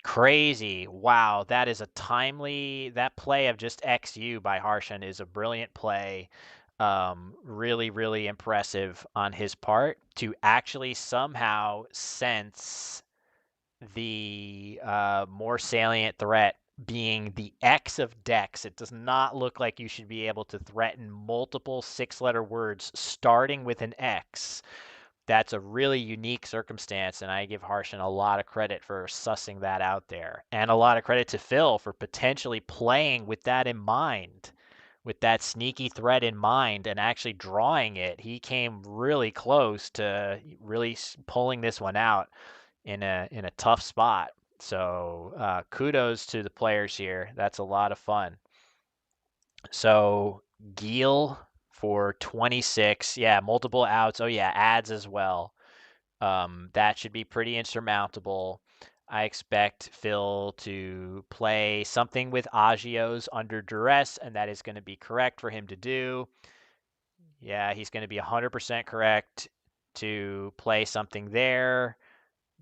crazy. Wow, that is a timely, that play of just XU by Harshan is a brilliant play. Really, really impressive on his part to actually somehow sense the more salient threat being the X of decks. It does not look like you should be able to threaten multiple 6-letter words starting with an X. That's a really unique circumstance, and I give Harshan a lot of credit for sussing that out there. And a lot of credit to Phil for potentially playing with that in mind, with that sneaky threat in mind, and actually drawing it. He came really close to really pulling this one out in a tough spot. So kudos to the players here. That's a lot of fun. So Geel for 26. Yeah, multiple outs. Oh yeah, ads as well. That should be pretty insurmountable. I expect Phil to play something with Agios under duress, and that is going to be correct for him to do. Yeah, he's going to be 100% correct to play something there.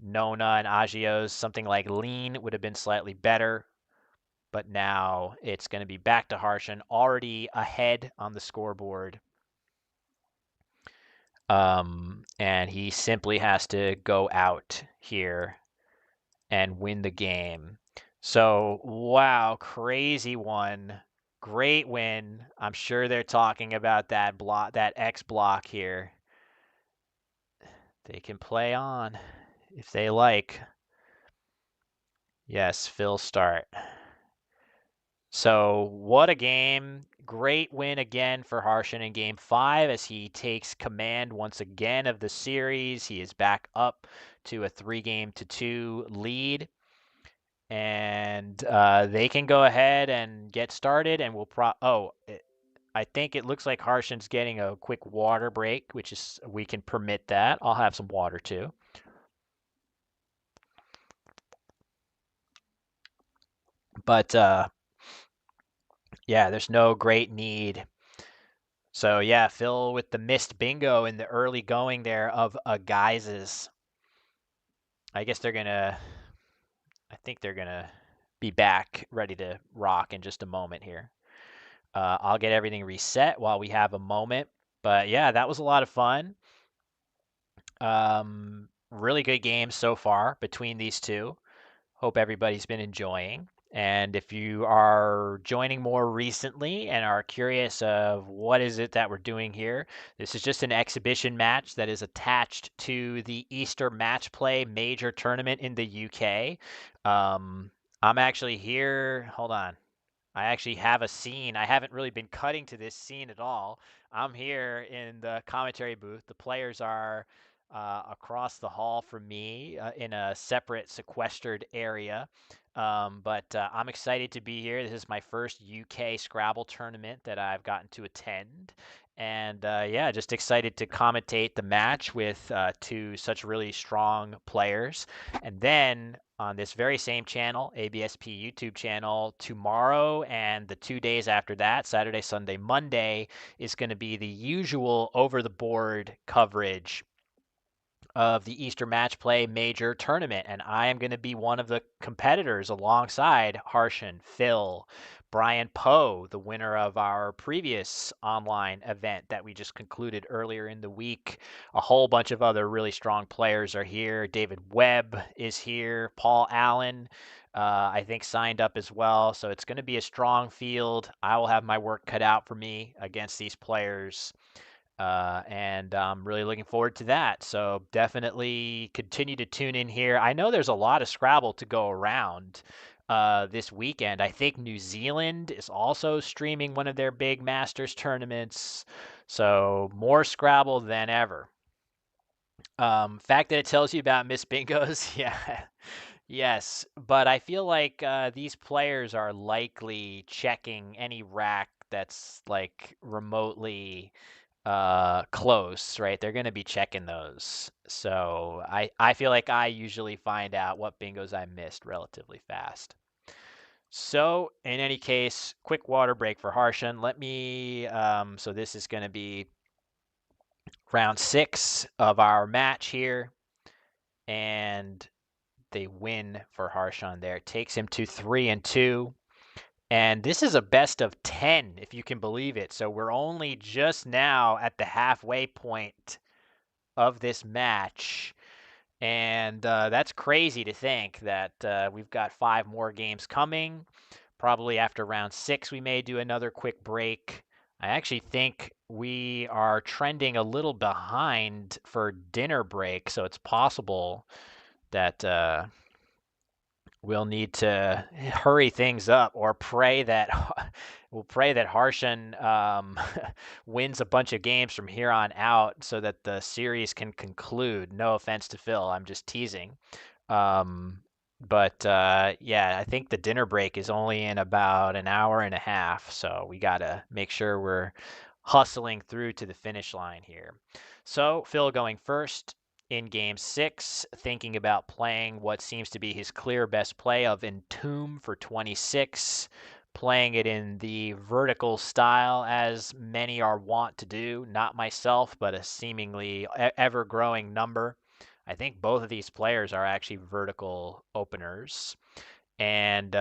Nona and Agios, something like Lean would have been slightly better, but now it's going to be back to Harshan, already ahead on the scoreboard. And he simply has to go out here and win the game. So, wow, crazy one. Great win. I'm sure they're talking about that block, that X block here. They can play on if they like. Yes, Phil start. So, what a game. Great win again for Harshan in game 5 as he takes command once again of the series. He is back up to a 3-game-to-2 lead. And they can go ahead and get started, and I think it looks like Harshan's getting a quick water break, which is, we can permit that. I'll have some water too. But Yeah, there's no great need. So yeah, Phil with the missed bingo in the early going there of a guises. I guess I think they're gonna be back ready to rock in just a moment here. I'll get everything reset while we have a moment. But yeah, that was a lot of fun. Really good games so far between these two. Hope everybody's been enjoying. And if you are joining more recently and are curious of what is it that we're doing here, this is just an exhibition match that is attached to the Easter Matchplay major tournament in the UK. I'm actually here. Hold on. I actually have a scene. I haven't really been cutting to this scene at all. I'm here in the commentary booth. The players are across the hall from me in a separate sequestered area. But I'm excited to be here. This is my first UK Scrabble tournament that I've gotten to attend. And yeah, just excited to commentate the match with two such really strong players. And then on this very same channel, ABSP YouTube channel, tomorrow and the 2 days after that, Saturday, Sunday, Monday, is going to be the usual over the board coverage of the Easter Matchplay major tournament, and I am going to be one of the competitors alongside Harshan, Phil, Brian Poe, the winner of our previous online event that we just concluded earlier in the week. A whole bunch of other really strong players are here. David Webb is here. Paul Allen, I think, signed up as well. So it's going to be a strong field. I will have my work cut out for me against these players. And I'm really looking forward to that. So definitely continue to tune in here. I know there's a lot of Scrabble to go around this weekend. I think New Zealand is also streaming one of their big Masters tournaments. So more Scrabble than ever. Fact that it tells you about Miss Bingos, yeah. Yes, but I feel like these players are likely checking any rack that's like remotely close, right? They're going to be checking those. So I feel like I usually find out what bingos I missed relatively fast. So in any case, quick water break for Harshan. So this is going to be round 6 of our match here. And they win for Harshan there. Takes him to 3-2. And this is a best of 10, if you can believe it. So we're only just now at the halfway point of this match. And that's crazy to think that we've got 5 more games coming. Probably after round 6, we may do another quick break. I actually think we are trending a little behind for dinner break, so it's possible that we'll need to hurry things up or pray that we'll pray that Harshan wins a bunch of games from here on out so that the series can conclude. No offense to Phil, I'm just teasing. But yeah, I think the dinner break is only in about an hour and a half, so we gotta make sure we're hustling through to the finish line here. So Phil going first in game 6, thinking about playing what seems to be his clear best play of Entomb for 26, playing it in the vertical style as many are wont to do, not myself, but a seemingly ever-growing number. I think both of these players are actually vertical openers. And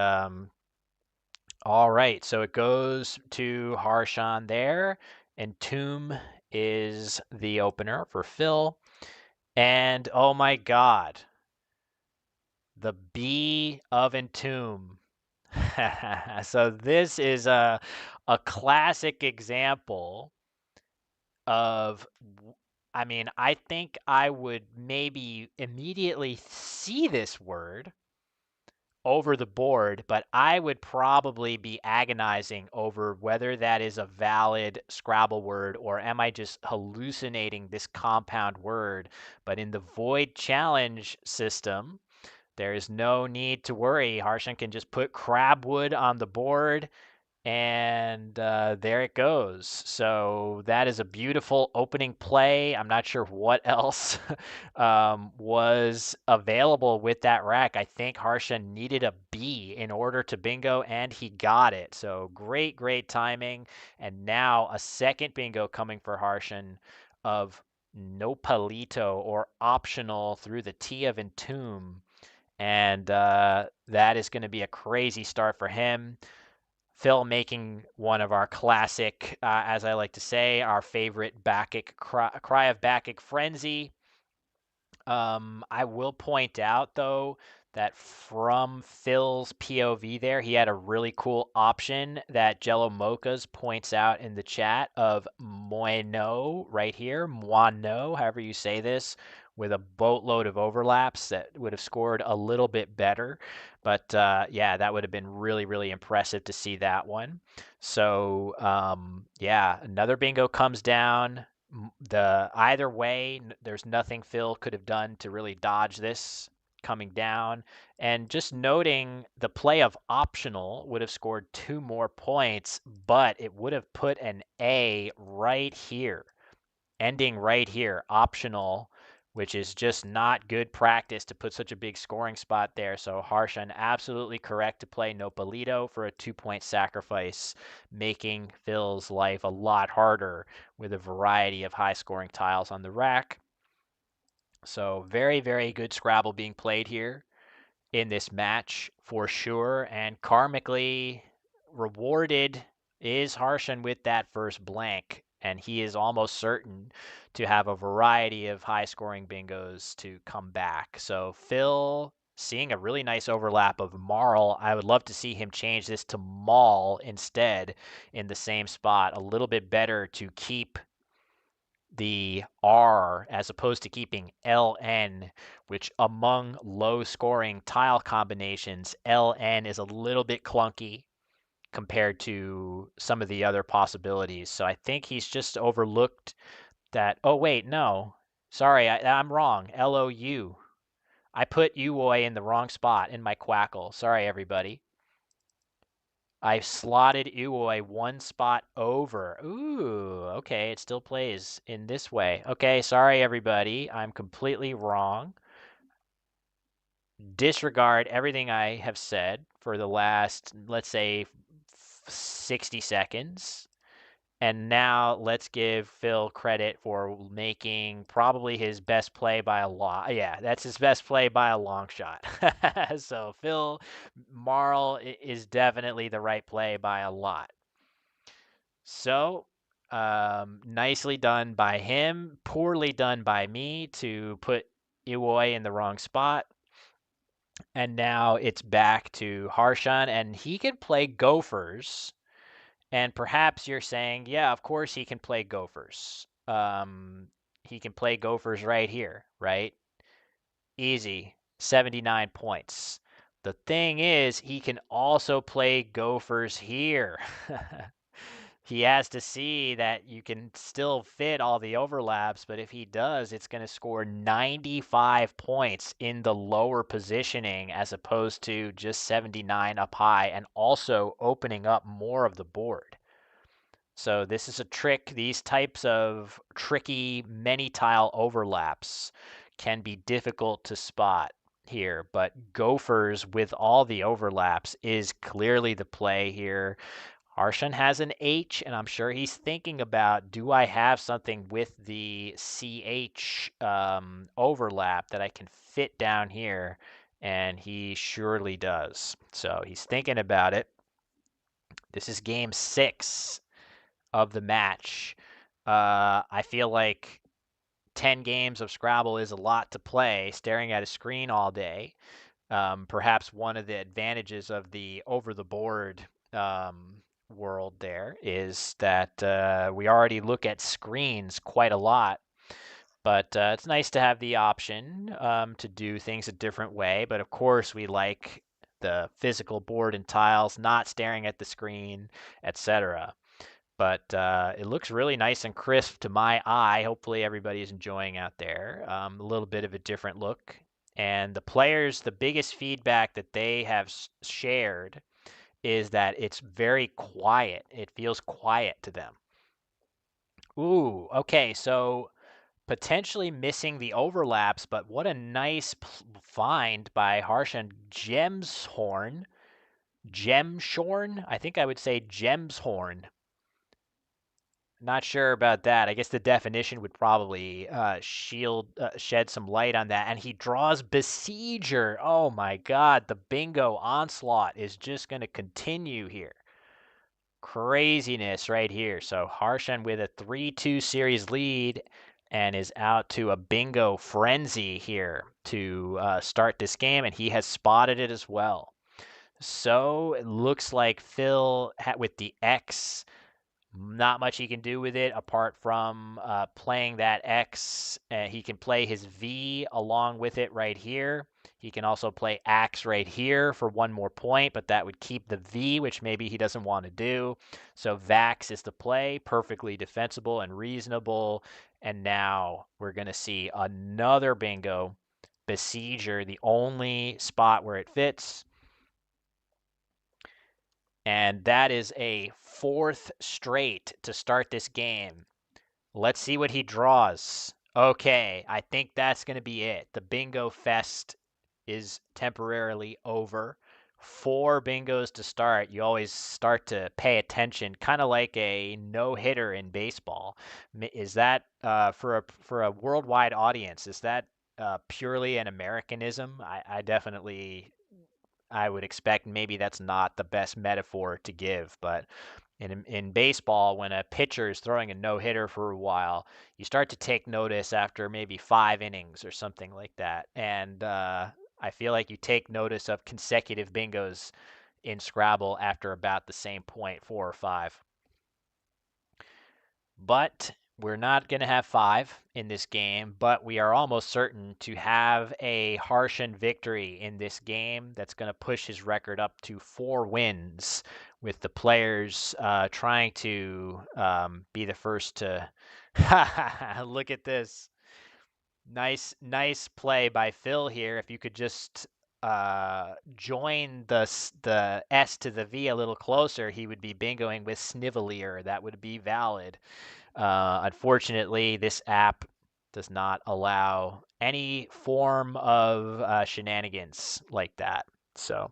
all right, so it goes to Harshan there, and Tomb is the opener for Phil. And oh my God, the B of Entomb. So this is a classic example of, I mean, I think I would maybe immediately see this word over the board, but I would probably be agonizing over whether that is a valid Scrabble word or am I just hallucinating this compound word. But in the void challenge system, there is no need to worry. Harshan can just put crabwood on the board And there it goes. So that is a beautiful opening play. I'm not sure what else was available with that rack. I think Harshan needed a B in order to bingo, and he got it. So great, great timing. And now a second bingo coming for Harshan of no palito or optional through the T of entomb. And that is going to be a crazy start for him. Phil making one of our classic, as I like to say, our favorite Bacchic cry of Bacchic frenzy. I will point out though that from Phil's POV there, he had a really cool option that Jello Mochas points out in the chat of Moino right here, Moino, however you say this, with a boatload of overlaps that would have scored a little bit better. But yeah, that would have been really, really impressive to see that one. So yeah, another bingo comes down. Either way, there's nothing Phil could have done to really dodge this coming down. And just noting the play of optional would have scored 2 more points, but it would have put an A right here, ending right here, optional, which is just not good practice to put such a big scoring spot there. So Harshan absolutely correct to play Nopalito for a 2-point sacrifice, making Phil's life a lot harder with a variety of high scoring tiles on the rack. So very, very good Scrabble being played here in this match for sure. And karmically rewarded is Harshan with that first blank. And he is almost certain to have a variety of high scoring bingos to come back. So Phil seeing a really nice overlap of Marl. I would love to see him change this to Maul instead in the same spot. A little bit better to keep the R as opposed to keeping LN, which among low scoring tile combinations, LN is a little bit clunky compared to some of the other possibilities. So I think he's just overlooked that. Oh, wait, no. Sorry, I'm wrong. LOU. I put Uoy in the wrong spot in my quackle. Sorry, everybody. I slotted Uoy one spot over. Ooh, okay, it still plays in this way. Okay, sorry everybody, I'm completely wrong. Disregard everything I have said for the last, let's say, 60 seconds. And now let's give Phil credit for making probably his best play by a lot. Yeah, that's his best play by a long shot. So Phil Marl is definitely the right play by a lot. So nicely done by him, poorly done by me to put Iwoi in the wrong spot. And now it's back to Harshan, and he can play Gophers. And perhaps you're saying, yeah, of course he can play Gophers. He can play Gophers right here, right? Easy, 79 points. The thing is, he can also play Gophers here. He has to see that you can still fit all the overlaps, but if he does, it's going to score 95 points in the lower positioning as opposed to just 79 up high and also opening up more of the board. So this is a trick. These types of tricky many tile overlaps can be difficult to spot here, but Gophers with all the overlaps is clearly the play here. Harshan has an H, and I'm sure he's thinking about, do I have something with the CH overlap that I can fit down here? And he surely does. So he's thinking about it. This is game 6 of the match. I feel like 10 games of Scrabble is a lot to play, staring at a screen all day. Perhaps one of the advantages of the over the board world there is that we already look at screens quite a lot. But it's nice to have the option to do things a different way. But of course, we like the physical board and tiles, not staring at the screen, etc. But it looks really nice and crisp to my eye. Hopefully, everybody is enjoying out there. A little bit of a different look. And the players, the biggest feedback that they have shared is that it's very quiet. It feels quiet to them. Ooh, okay, so potentially missing the overlaps, but what a nice find by Harshan Gemshorn. Gemshorn? I think I would say Gemshorn. Not sure about that. I guess the definition would probably shed some light on that. And he draws Besieger. Oh my God, the bingo onslaught is just going to continue here. Craziness right here. So Harshan with a 3-2 series lead and is out to a bingo frenzy here to start this game, and he has spotted it as well. So it looks like Phil with the X, not much he can do with it apart from playing that X. He can play his V along with it right here. He can also play Axe right here for one more point, but that would keep the V, which maybe he doesn't want to do. So Vax is the play, perfectly defensible and reasonable. And now we're going to see another bingo. Besieger, the only spot where it fits. And that is a fourth straight to start this game. Let's see what he draws. Okay, I think that's going to be it. The bingo fest is temporarily over. 4 bingos to start. You always start to pay attention, kind of like a no-hitter in baseball. Is that for a worldwide audience? Is that purely an Americanism? I definitely I would expect maybe that's not the best metaphor to give, but in baseball, when a pitcher is throwing a no hitter for a while, you start to take notice after maybe 5 innings or something like that. And I feel like you take notice of consecutive bingos in Scrabble after about the same point, 4 or 5. But we're not going to have 5 in this game, but we are almost certain to have a Harshan victory in this game that's going to push his record up to 4 wins, with the players trying to be the first to. Look at this. Nice play by Phil here. If you could just join the S to the V a little closer, he would be bingoing with Snivelier. That would be valid. Unfortunately, this app does not allow any form of shenanigans like that. So,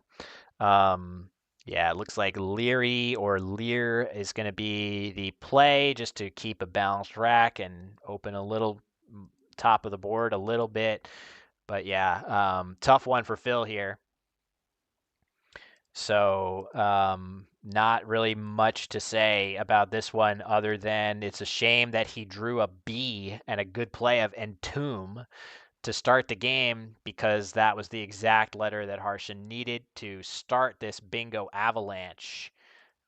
yeah, it looks like Leary or Lear is going to be the play just to keep a balanced rack and open a little top of the board a little bit. But yeah, tough one for Phil here. So, not really much to say about this one other than it's a shame that he drew a B and a good play of Entomb to start the game, because that was the exact letter that Harshan needed to start this bingo avalanche,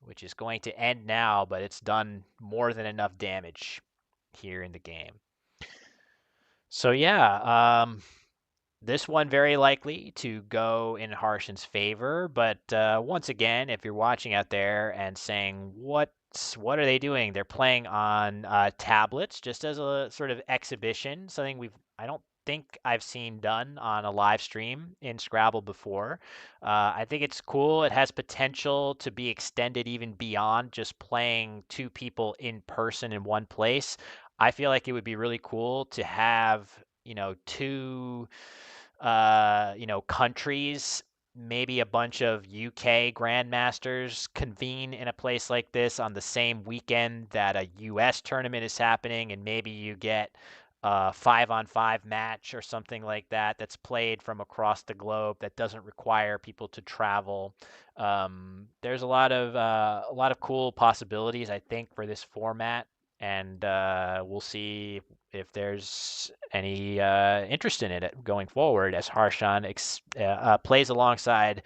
which is going to end now, but it's done more than enough damage here in the game. So yeah, this one very likely to go in Harshan's favor, but once again, if you're watching out there and saying what are they doing? They're playing on tablets just as a sort of exhibition, something I don't think I've seen done on a live stream in Scrabble before. I think it's cool. It has potential to be extended even beyond just playing 2 people in person in one place. I feel like it would be really cool to have, 2 countries, maybe a bunch of UK grandmasters convene in a place like this on the same weekend that a US tournament is happening, and maybe you get a 5-on-5 match or something like that that's played from across the globe that doesn't require people to travel. There's a lot of cool possibilities, I think, for this format, and we'll see if there's any interest in it going forward as Harshan plays alongside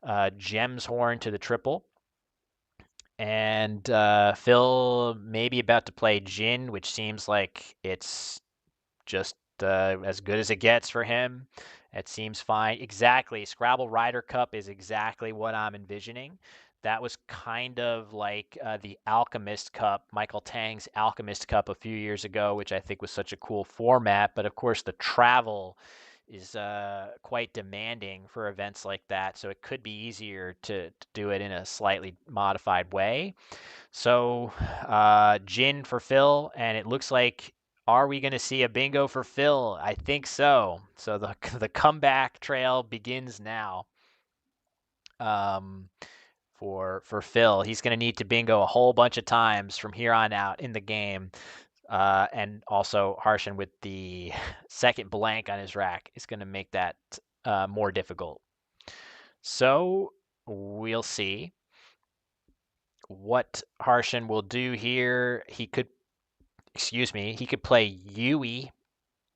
Gemshorn to the triple. And Phil may be about to play Jin, which seems like it's just as good as it gets for him. It seems fine. Exactly. Scrabble Ryder Cup is exactly what I'm envisioning. That was kind of like the Alchemist Cup, Michael Tang's Alchemist Cup a few years ago, which I think was such a cool format. But of course, the travel is quite demanding for events like that, so it could be easier to do it in a slightly modified way. So, Jin for Phil, and it looks like, are we going to see a bingo for Phil? I think so. So the comeback trail begins now. Um, for Phil, he's going to need to bingo a whole bunch of times from here on out in the game. And also Harshen with the second blank on his rack is going to make that more difficult. So we'll see what Harshen will do here. He could play Yui.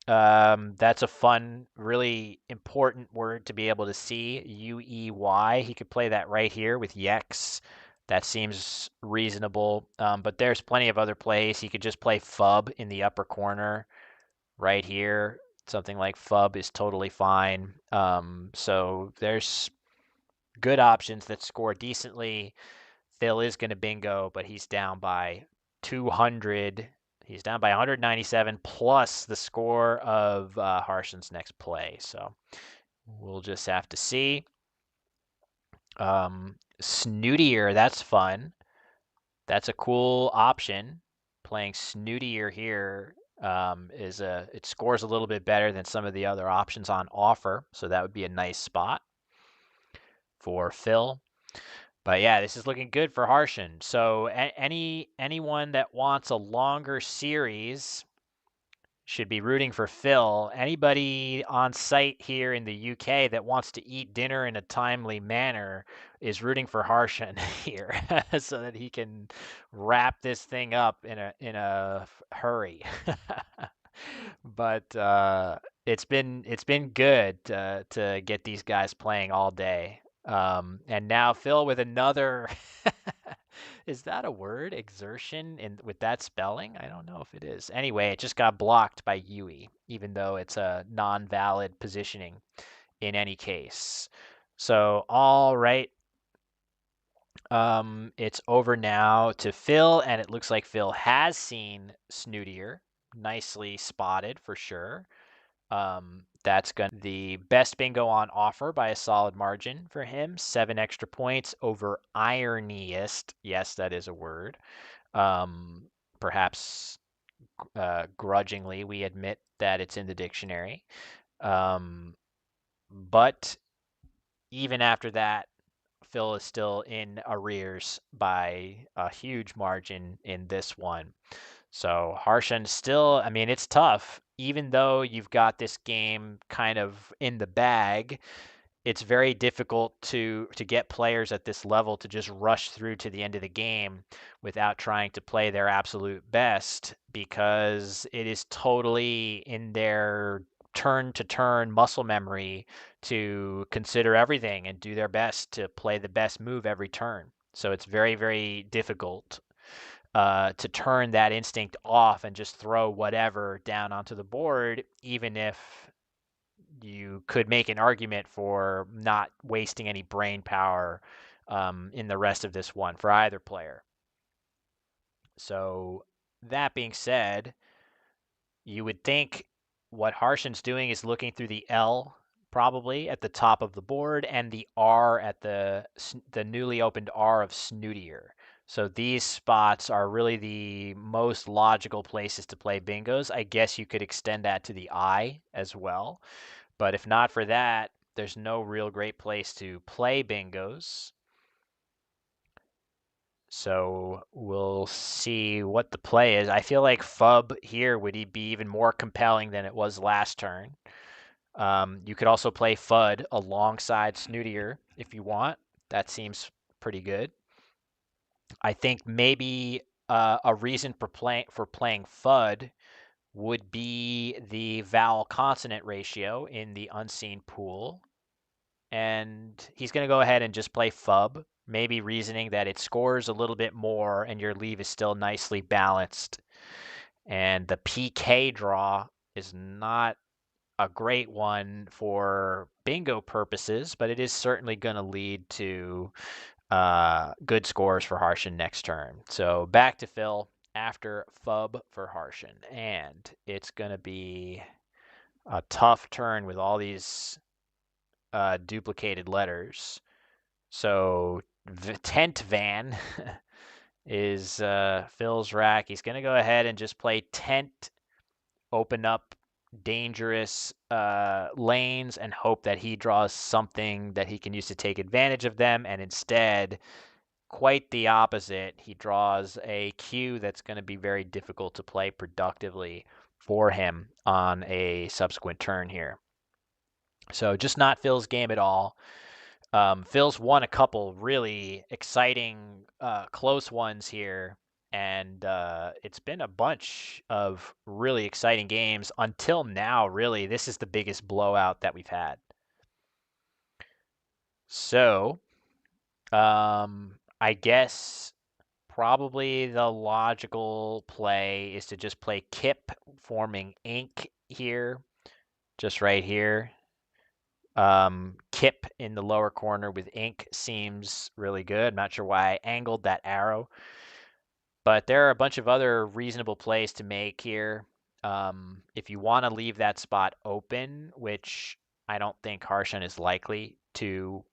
That's a fun, really important word to be able to see. UEY. He could play that right here with Yex. That seems reasonable. But there's plenty of other plays. He could just play Fub in the upper corner right here. Something like Fub is totally fine. So there's good options that score decently. Phil is going to bingo, but he's down by 200. He's down by 197 plus the score of Harshen's next play. So we'll just have to see. Snootier, that's fun. That's a cool option. Playing Snootier here it scores a little bit better than some of the other options on offer. So that would be a nice spot for Phil. But yeah, this is looking good for Harshen. So anyone that wants a longer series should be rooting for Phil. Anybody on site here in the UK that wants to eat dinner in a timely manner is rooting for Harshen here so that he can wrap this thing up in a hurry. But it's been good to get these guys playing all day. And now Phil with another is that a word? Exertion in with that spelling? I don't know if it is. Anyway, it just got blocked by Yui, even though it's a non-valid positioning in any case. So, all right. It's over now to Phil, and it looks like Phil has seen Snootier. Nicely spotted for sure. That's going to the best bingo on offer by a solid margin for him. 7 extra points over ironiest. Yes, that is a word. Perhaps grudgingly, we admit that it's in the dictionary. But even after that, Phil is still in arrears by a huge margin in this one. So Harshen still, I mean, it's tough. Even though you've got this game kind of in the bag, it's very difficult to get players at this level to just rush through to the end of the game without trying to play their absolute best, because it is totally in their turn to turn muscle memory to consider everything and do their best to play the best move every turn. So it's very, very difficult to turn that instinct off and just throw whatever down onto the board, even if you could make an argument for not wasting any brain power in the rest of this one for either player. So that being said, you would think what Harshen's doing is looking through the L probably at the top of the board and the R at the newly opened R of Snootier. So these spots are really the most logical places to play bingos. I guess you could extend that to the I as well. But if not for that, there's no real great place to play bingos. So we'll see what the play is. I feel like Fub here would be even more compelling than it was last turn. You could also play Fud alongside Snootier if you want. That seems pretty good. I think maybe a reason for playing Fud would be the vowel consonant ratio in the unseen pool. And he's going to go ahead and just play Fub, maybe reasoning that it scores a little bit more and your leave is still nicely balanced. And the PK draw is not a great one for bingo purposes, but it is certainly going to lead to good scores for Harshen next turn. So back to Phil after Fub for Harshen. And it's going to be a tough turn with all these duplicated letters. So tent van is Phil's rack. He's going to go ahead and just play tent, open up dangerous lanes, and hope that he draws something that he can use to take advantage of them. And instead, quite the opposite. He draws a cue that's going to be very difficult to play productively for him on a subsequent turn here. So just not Phil's game at all. Phil's won a couple really exciting, close ones here, and it's been a bunch of really exciting games until now. Really, this is the biggest blowout that we've had. So, I guess probably the logical play is to just play Kip, forming ink here, just right here. Kip in the lower corner with ink seems really good. I'm not sure why I angled that arrow, but there are a bunch of other reasonable plays to make here. If you want to leave that spot open, which I don't think Harshan is likely to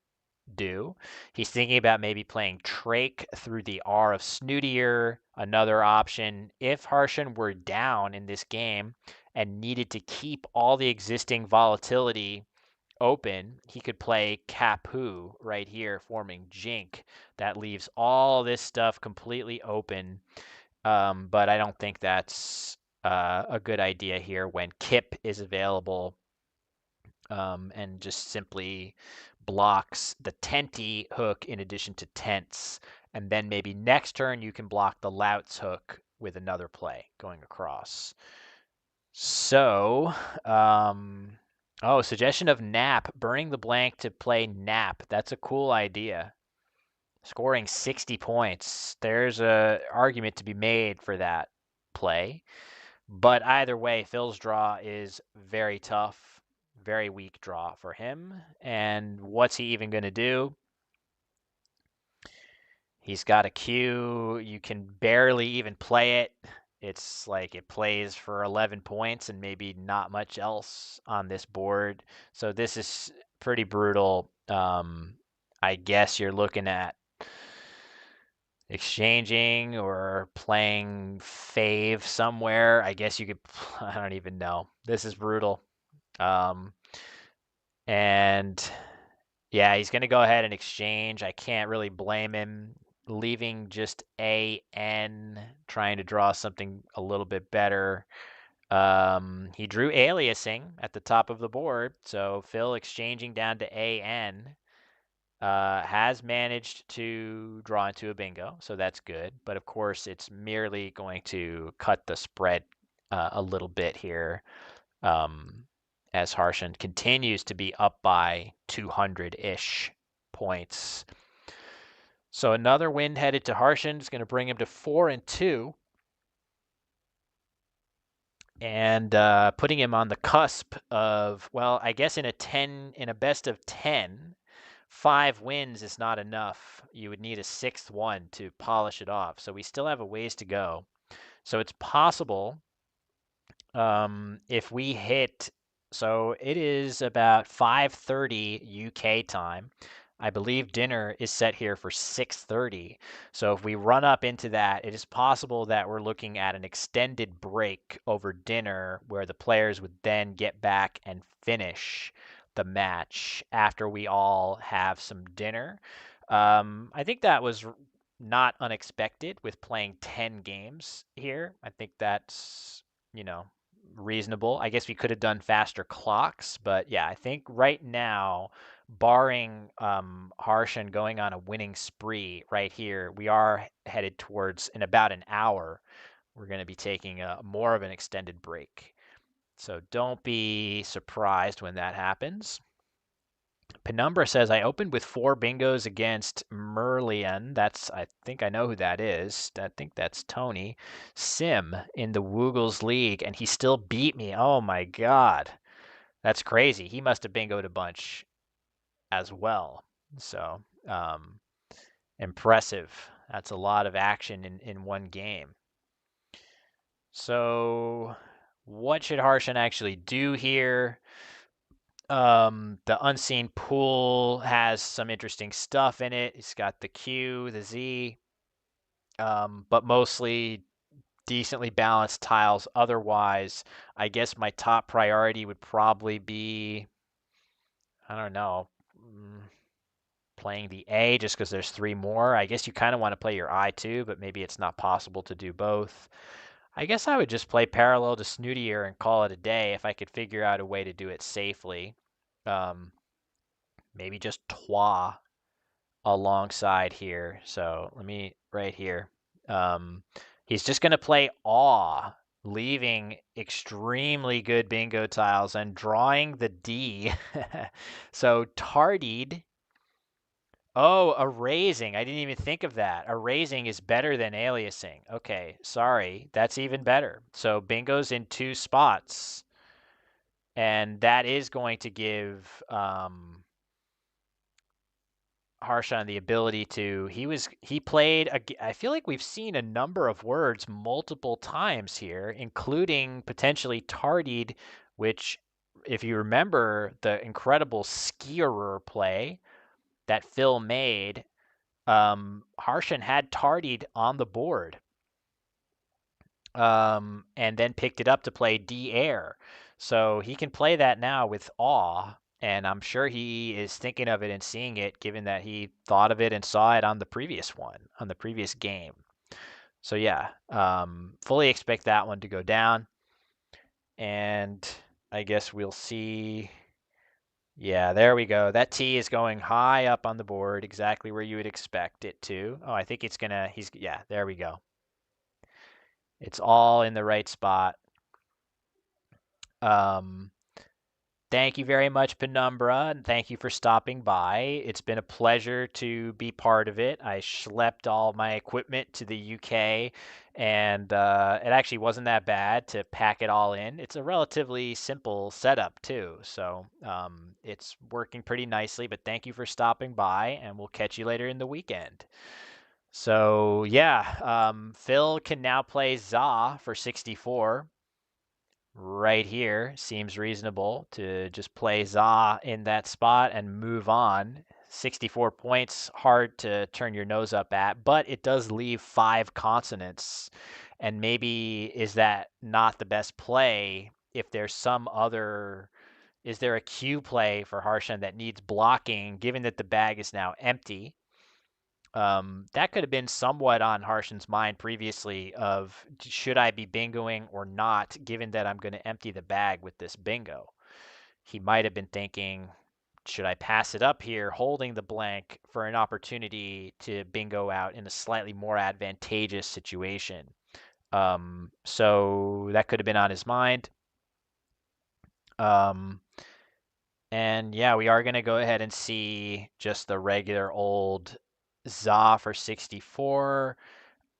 do, he's thinking about maybe playing Trach through the R of Snootier. Another option, if Harshan were down in this game and needed to keep all the existing volatility open, he could play Kapu right here, forming Jink. That leaves all this stuff completely open. But I don't think that's a good idea here when Kip is available, and just simply blocks the Tenty hook in addition to Tents. And then maybe next turn you can block the Louts hook with another play going across. So, oh, suggestion of Nap, burning the blank to play Nap. That's a cool idea. Scoring 60 points. There's a argument to be made for that play. But either way, Phil's draw is very tough, very weak draw for him. And what's he even going to do? He's got a cue. You can barely even play it. It's like it plays for 11 points and maybe not much else on this board. So this is pretty brutal. I guess you're looking at exchanging or playing fave somewhere. I guess you could, I don't even know. This is brutal. Um, and yeah, he's going to go ahead and exchange. I can't really blame him. Leaving just AN, trying to draw something a little bit better. He drew aliasing at the top of the board, so Phil exchanging down to AN has managed to draw into a bingo, so that's good. But of course, it's merely going to cut the spread a little bit here, as Harshan continues to be up by 200-ish points. So another win headed to Harshan is going to bring him to 4-2, and putting him on the cusp of, well, I guess in a best of 10, 5 wins is not enough. You would need a 6th one to polish it off. So we still have a ways to go. So it's possible, if we hit, so it is about 5:30 UK time. I believe dinner is set here for 6:30. So if we run up into that, it is possible that we're looking at an extended break over dinner where the players would then get back and finish the match after we all have some dinner. I think that was not unexpected with playing 10 games here. I think that's, reasonable. I guess we could have done faster clocks, but yeah, I think right now, barring Harshan going on a winning spree right here, we are headed towards, in about an hour, we're going to be taking more of an extended break. So don't be surprised when that happens. Penumbra says, I opened with 4 bingos against Merlian. I think I know who that is. I think that's Tony Sim in the Woogles League, and he still beat me. Oh my God. That's crazy. He must have bingoed a bunch as well. So, impressive. That's a lot of action in one game. So what should Harshan actually do here? The unseen pool has some interesting stuff in it. It's got the Q, the Z, but mostly decently balanced tiles otherwise. I guess my top priority would probably be, I don't know, playing the A just because there's three more. I guess you kind of want to play your I too, but maybe it's not possible to do both. I guess I would just play parallel to Snootier and call it a day if I could figure out a way to do it safely. Um, Maybe just Trois alongside here. So let me right here. Um, he's just going to play Awe, leaving extremely good bingo tiles and drawing the D. So tardied. Oh, erasing. I didn't even think of that. Erasing is better than aliasing. Okay, sorry. That's even better. So bingo's in two spots. And that is going to give Harshan the ability to he played I feel like we've seen a number of words multiple times here, including potentially tardied, which if you remember the incredible skierer play that Phil made, Harshan had tardied on the board, and then picked it up to play D air. So he can play that now with awe, and I'm sure he is thinking of it and seeing it, given that he thought of it and saw it on the previous one, on the previous game. So yeah, fully expect that one to go down, and I guess we'll see. Yeah, there we go. That T is going high up on the board, exactly where you would expect it to. Oh, I think yeah, there we go. It's all in the right spot. Um, Thank you very much, Penumbra, and thank you for stopping by. It's been a pleasure to be part of it. I schlepped all my equipment to the UK, and it actually wasn't that bad to pack it all in. It's a relatively simple setup, too, so it's working pretty nicely. But thank you for stopping by, and we'll catch you later in the weekend. So, yeah, Phil can now play Za for 64 right here. Seems reasonable to just play Za in that spot and move on. 64 points, hard to turn your nose up at, but it does leave 5 consonants. And maybe is that not the best play if there's some other. Is there a Q play for Harshan that needs blocking, given that the bag is now empty? That could have been somewhat on Harshan's mind previously of should I be bingoing or not, given that I'm going to empty the bag with this bingo. He might have been thinking, should I pass it up here, holding the blank for an opportunity to bingo out in a slightly more advantageous situation? So that could have been on his mind. Um, and yeah, we are going to go ahead and see just the regular old Za for 64.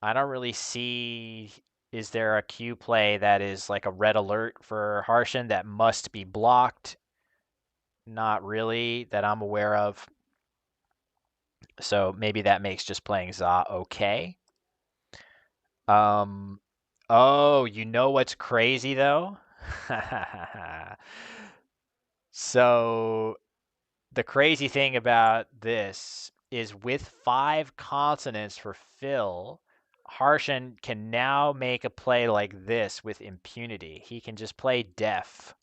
I don't really see. Is there a Q play that is like a red alert for Harshan that must be blocked? Not really that I'm aware of. So maybe that makes just playing Za okay. Um, oh, you know what's crazy though? So the crazy thing about this is with 5 consonants for Phil, Harshan can now make a play like this with impunity. He can just play def.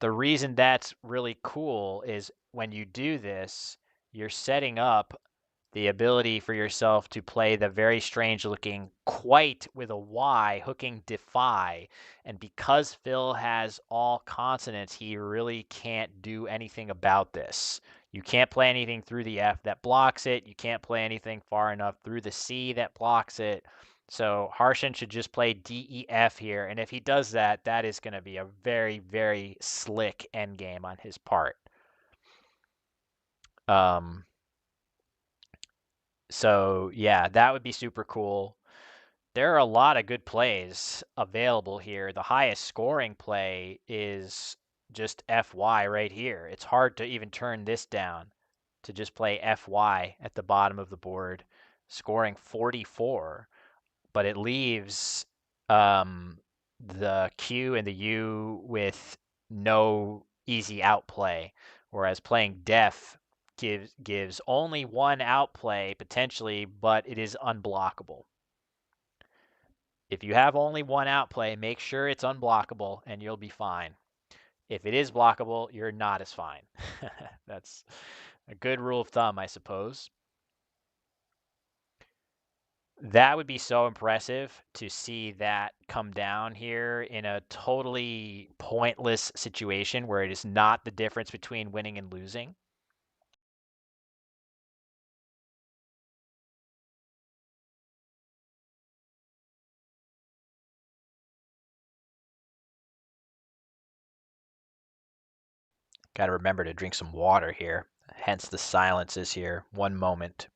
The reason that's really cool is when you do this, you're setting up the ability for yourself to play the very strange looking quite with a Y hooking defy. And because Phil has all consonants, he really can't do anything about this. You can't play anything through the F that blocks it. You can't play anything far enough through the C that blocks it. So Harshan should just play DEF here. And if he does that, that is going to be a very, very slick endgame on his part. Um, So yeah, that would be super cool. There are a lot of good plays available here. The highest scoring play is just FY right here. It's hard to even turn this down to just play FY at the bottom of the board, scoring 44, but it leaves the Q and the U with no easy outplay, whereas playing def gives only one outplay potentially, but it is unblockable. If you have only one outplay, make sure it's unblockable and you'll be fine. If it is blockable, you're not as fine. That's a good rule of thumb, I suppose. That would be so impressive to see that come down here in a totally pointless situation where it is not the difference between winning and losing. Got to remember to drink some water here. Hence the silences here. One moment.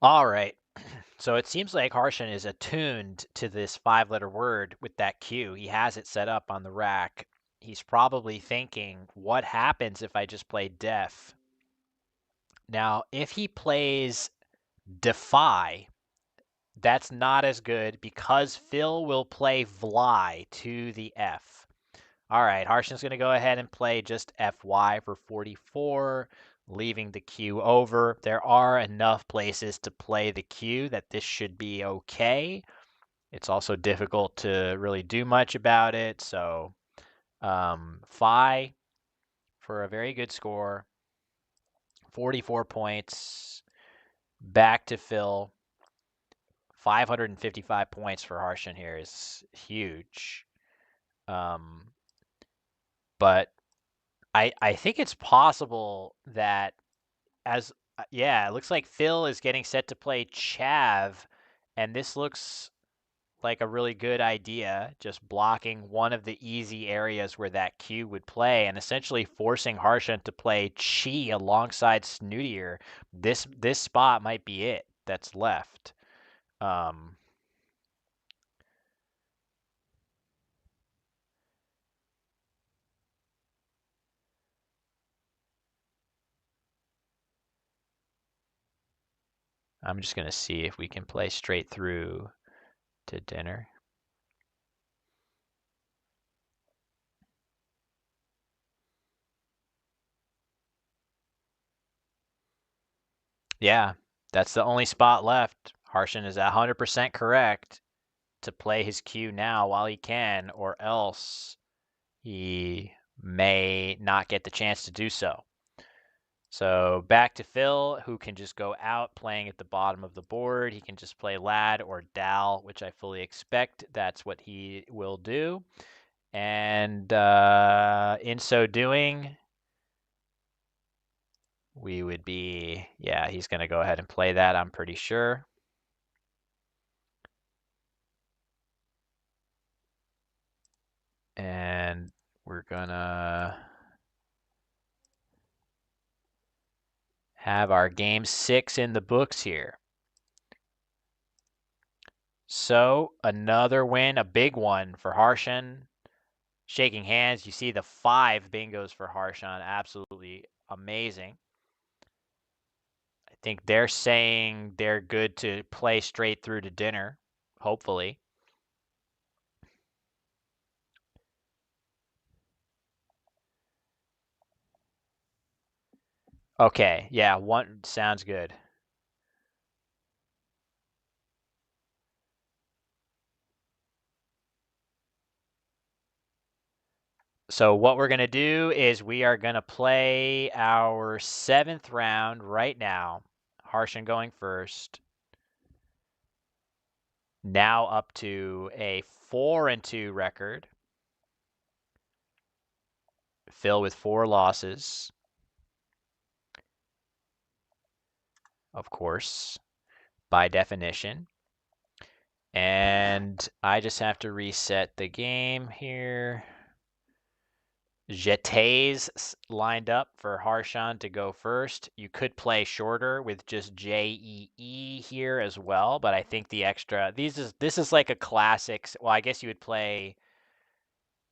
All right. So it seems like Harshan is attuned to this 5-letter word with that Q. He has it set up on the rack. He's probably thinking, what happens if I just play def? Now, if he plays defy, that's not as good because Phil will play fly to the F. All right, Harshan's going to go ahead and play just FY for 44, leaving the Q over. There are enough places to play the Q that this should be okay. It's also difficult to really do much about it. So Phi for a very good score, 44 points, back to Phil. 555 points for Harshan here is huge. But I think it's possible that yeah, it looks like Phil is getting set to play Chav, and this looks like a really good idea, just blocking one of the easy areas where that Q would play and essentially forcing Harshan to play Chi alongside Snootier. This spot might be it that's left. Um, I'm just going to see if we can play straight through to dinner. Yeah, that's the only spot left. Harshan is 100% correct to play his Q now while he can, or else he may not get the chance to do so. So back to Phil, who can just go out playing at the bottom of the board. He can just play Lad or Dal, which I fully expect that's what he will do. And in so doing, we would be, yeah, he's going to go ahead and play that, I'm pretty sure. And we're going to have our game 6 in the books here. So another win, a big one for Harshan. Shaking hands, you see the 5 bingos for Harshan, absolutely amazing. I think they're saying they're good to play straight through to dinner, hopefully. Okay, yeah, one sounds good. So what we're going to do is we are going to play our 7th round right now. Harshan going first. Now up to a 4-2 record. Phil with 4 losses. Of course, by definition. And I just have to reset the game here. Jetés lined up for Harshan to go first. You could play shorter with just JEE here as well, but I think the extra this is like a classic. Well, I guess you would play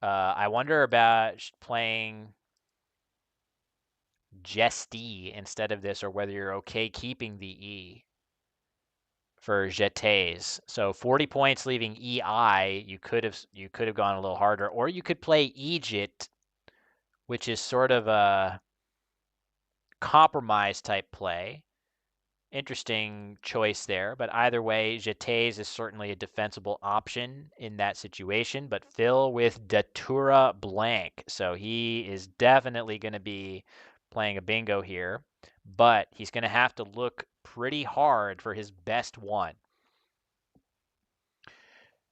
I wonder about playing Jesty instead of this, or whether you're okay keeping the E for jetés. So 40 points leaving EI, you could have gone a little harder, or you could play Egypt, which is sort of a compromise type play. Interesting choice there, but either way, jetés is certainly a defensible option in that situation. But Phil with Datura blank, so he is definitely going to be playing a bingo here, but he's going to have to look pretty hard for his best one.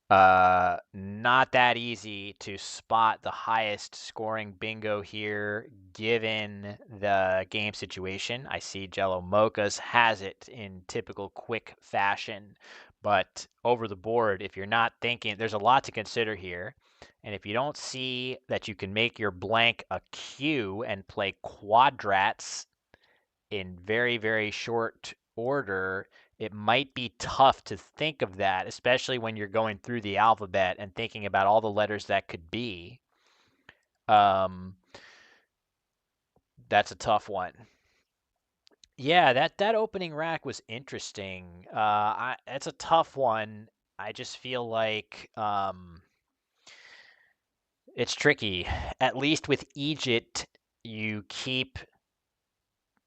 Not that easy to spot the highest scoring bingo here, given the game situation. I see Jello Mocha's has it in typical quick fashion, but over the board, if you're not thinking, there's a lot to consider here. And if you don't see that you can make your blank a Q and play quadrats in very, very short order, it might be tough to think of that, especially when you're going through the alphabet and thinking about all the letters that could be. Um, that's a tough one. Yeah, that opening rack was interesting. It's a tough one. I just feel like it's tricky. At least with Egypt, you keep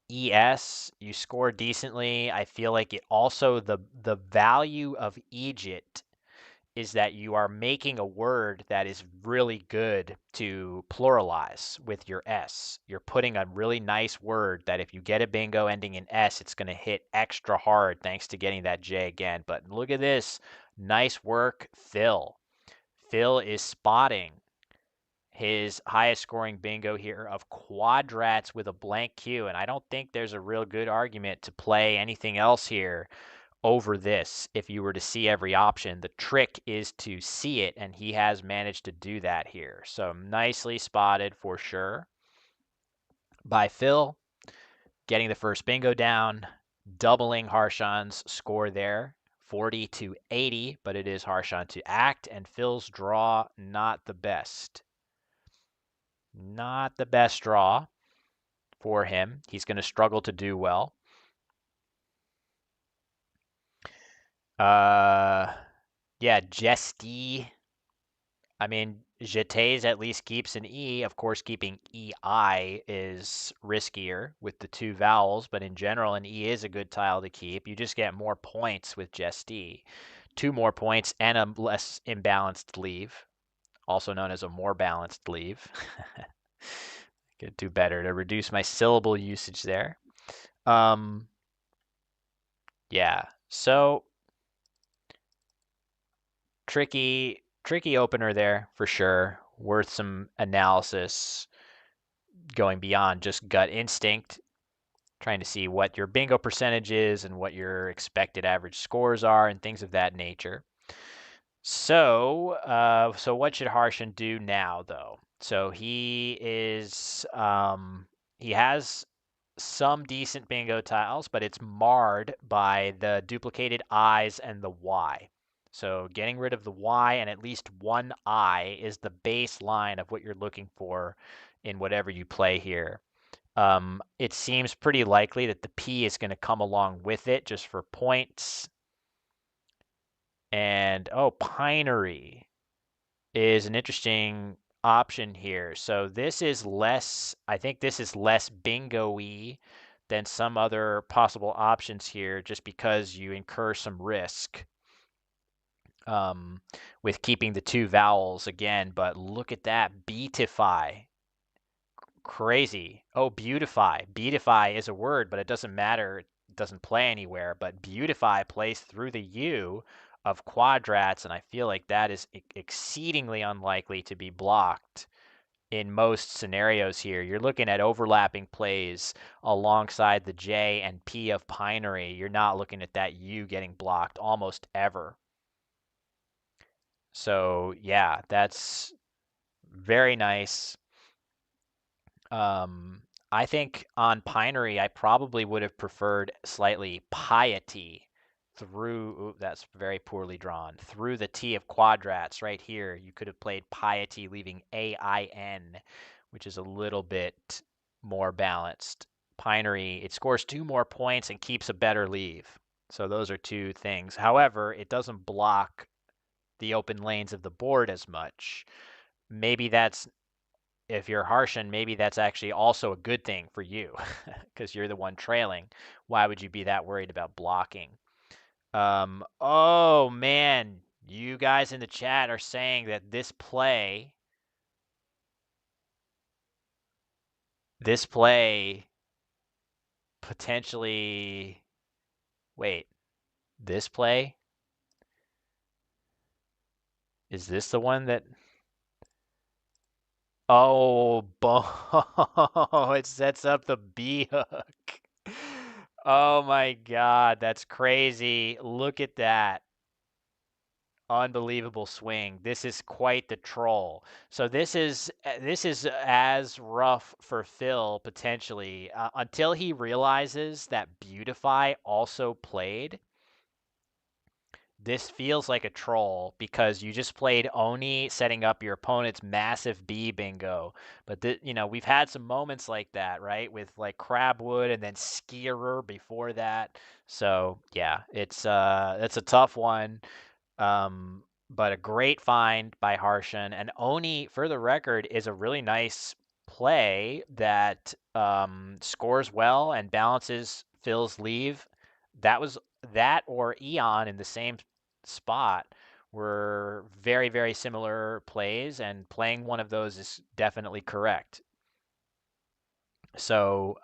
ES, you score decently. I feel like it also the value of Egypt is that you are making a word that is really good to pluralize with your S. You're putting a really nice word that if you get a bingo ending in S, it's going to hit extra hard thanks to getting that J again. But look at this. Nice work, Phil. Phil is spotting his highest scoring bingo here of quadrats with a blank Q. And I don't think there's a real good argument to play anything else here over this if you were to see every option. The trick is to see it, and he has managed to do that here. So nicely spotted for sure by Phil, getting the first bingo down, doubling Harshan's score there. 40 to 80, but it is Harshan to act, and Phil's draw not the best. Not the best draw for him. He's going to struggle to do well. Yeah, Jesty. I mean, jetés at least keeps an E. Of course, keeping EI is riskier with the two vowels, but in general, an E is a good tile to keep. You just get more points with Jesty. 2 more points and a less imbalanced leave, also known as a more balanced leave. Could do better to reduce my syllable usage there. Yeah, so tricky opener there for sure. Worth some analysis going beyond just gut instinct, trying to see what your bingo percentage is and what your expected average scores are and things of that nature. So, so what should Harshan do now, though? So he has some decent bingo tiles, but it's marred by the duplicated I's and the Y. So getting rid of the Y and at least one I is the baseline of what you're looking for in whatever you play here. It seems pretty likely that the P is going to come along with it just for points. And oh, Pinery is an interesting option here. So this is less, I think this is less bingo-y than some other possible options here, just because you incur some risk with keeping the two vowels again. But look at that, beatify. Crazy. Oh, beautify. Beatify is a word, but it doesn't matter. It doesn't play anywhere. But beautify plays through the U of quadrats, and I feel like that is exceedingly unlikely to be blocked in most scenarios here. You're looking at overlapping plays alongside the J and P of Pinery. You're not looking at that U getting blocked almost ever. So yeah, that's very nice. I think on Pinery, I probably would have preferred slightly piety through, ooh, that's very poorly drawn, through the T of quadrats right here. You could have played piety, leaving AIN, which is a little bit more balanced. Pinery, it scores 2 more points and keeps a better leave. So those are 2 things. However, it doesn't block the open lanes of the board as much. Maybe that's, if you're Harshen, maybe that's actually also a good thing for you because you're the one trailing. Why would you be that worried about blocking? Oh man, you guys in the chat are saying that this play potentially, wait, this play? Is this the one that, oh, it sets up the B hook. Oh my God, that's crazy. Look at that. Unbelievable swing. This is quite the troll. So this is as rough for Phil potentially until he realizes that Beautify also played. This feels like a troll because you just played Oni setting up your opponent's massive B bingo. But we've had some moments like that, right? With like Crabwood and then Skierer before that. So yeah, it's a tough one. But a great find by Harshen. And Oni, for the record, is a really nice play that scores well and balances Phil's leave. That was that or Eon in the same spot were very, very similar plays, and playing one of those is definitely correct. So,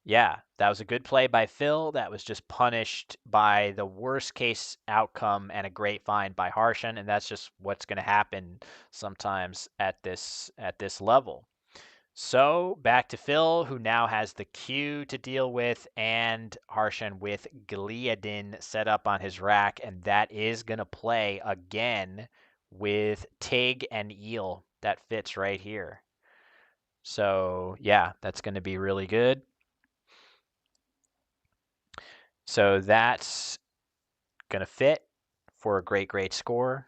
yeah, that was a good play by Phil. That was just punished by the worst case outcome and a great find by Harshen, and that's just what's going to happen sometimes at this level. So back to Phil, who now has the Q to deal with, and Harshen with Gliadin set up on his rack, and that is going to play again with Tig and Eel. That fits right here. So yeah, that's going to be really good. So that's going to fit for a great, great score.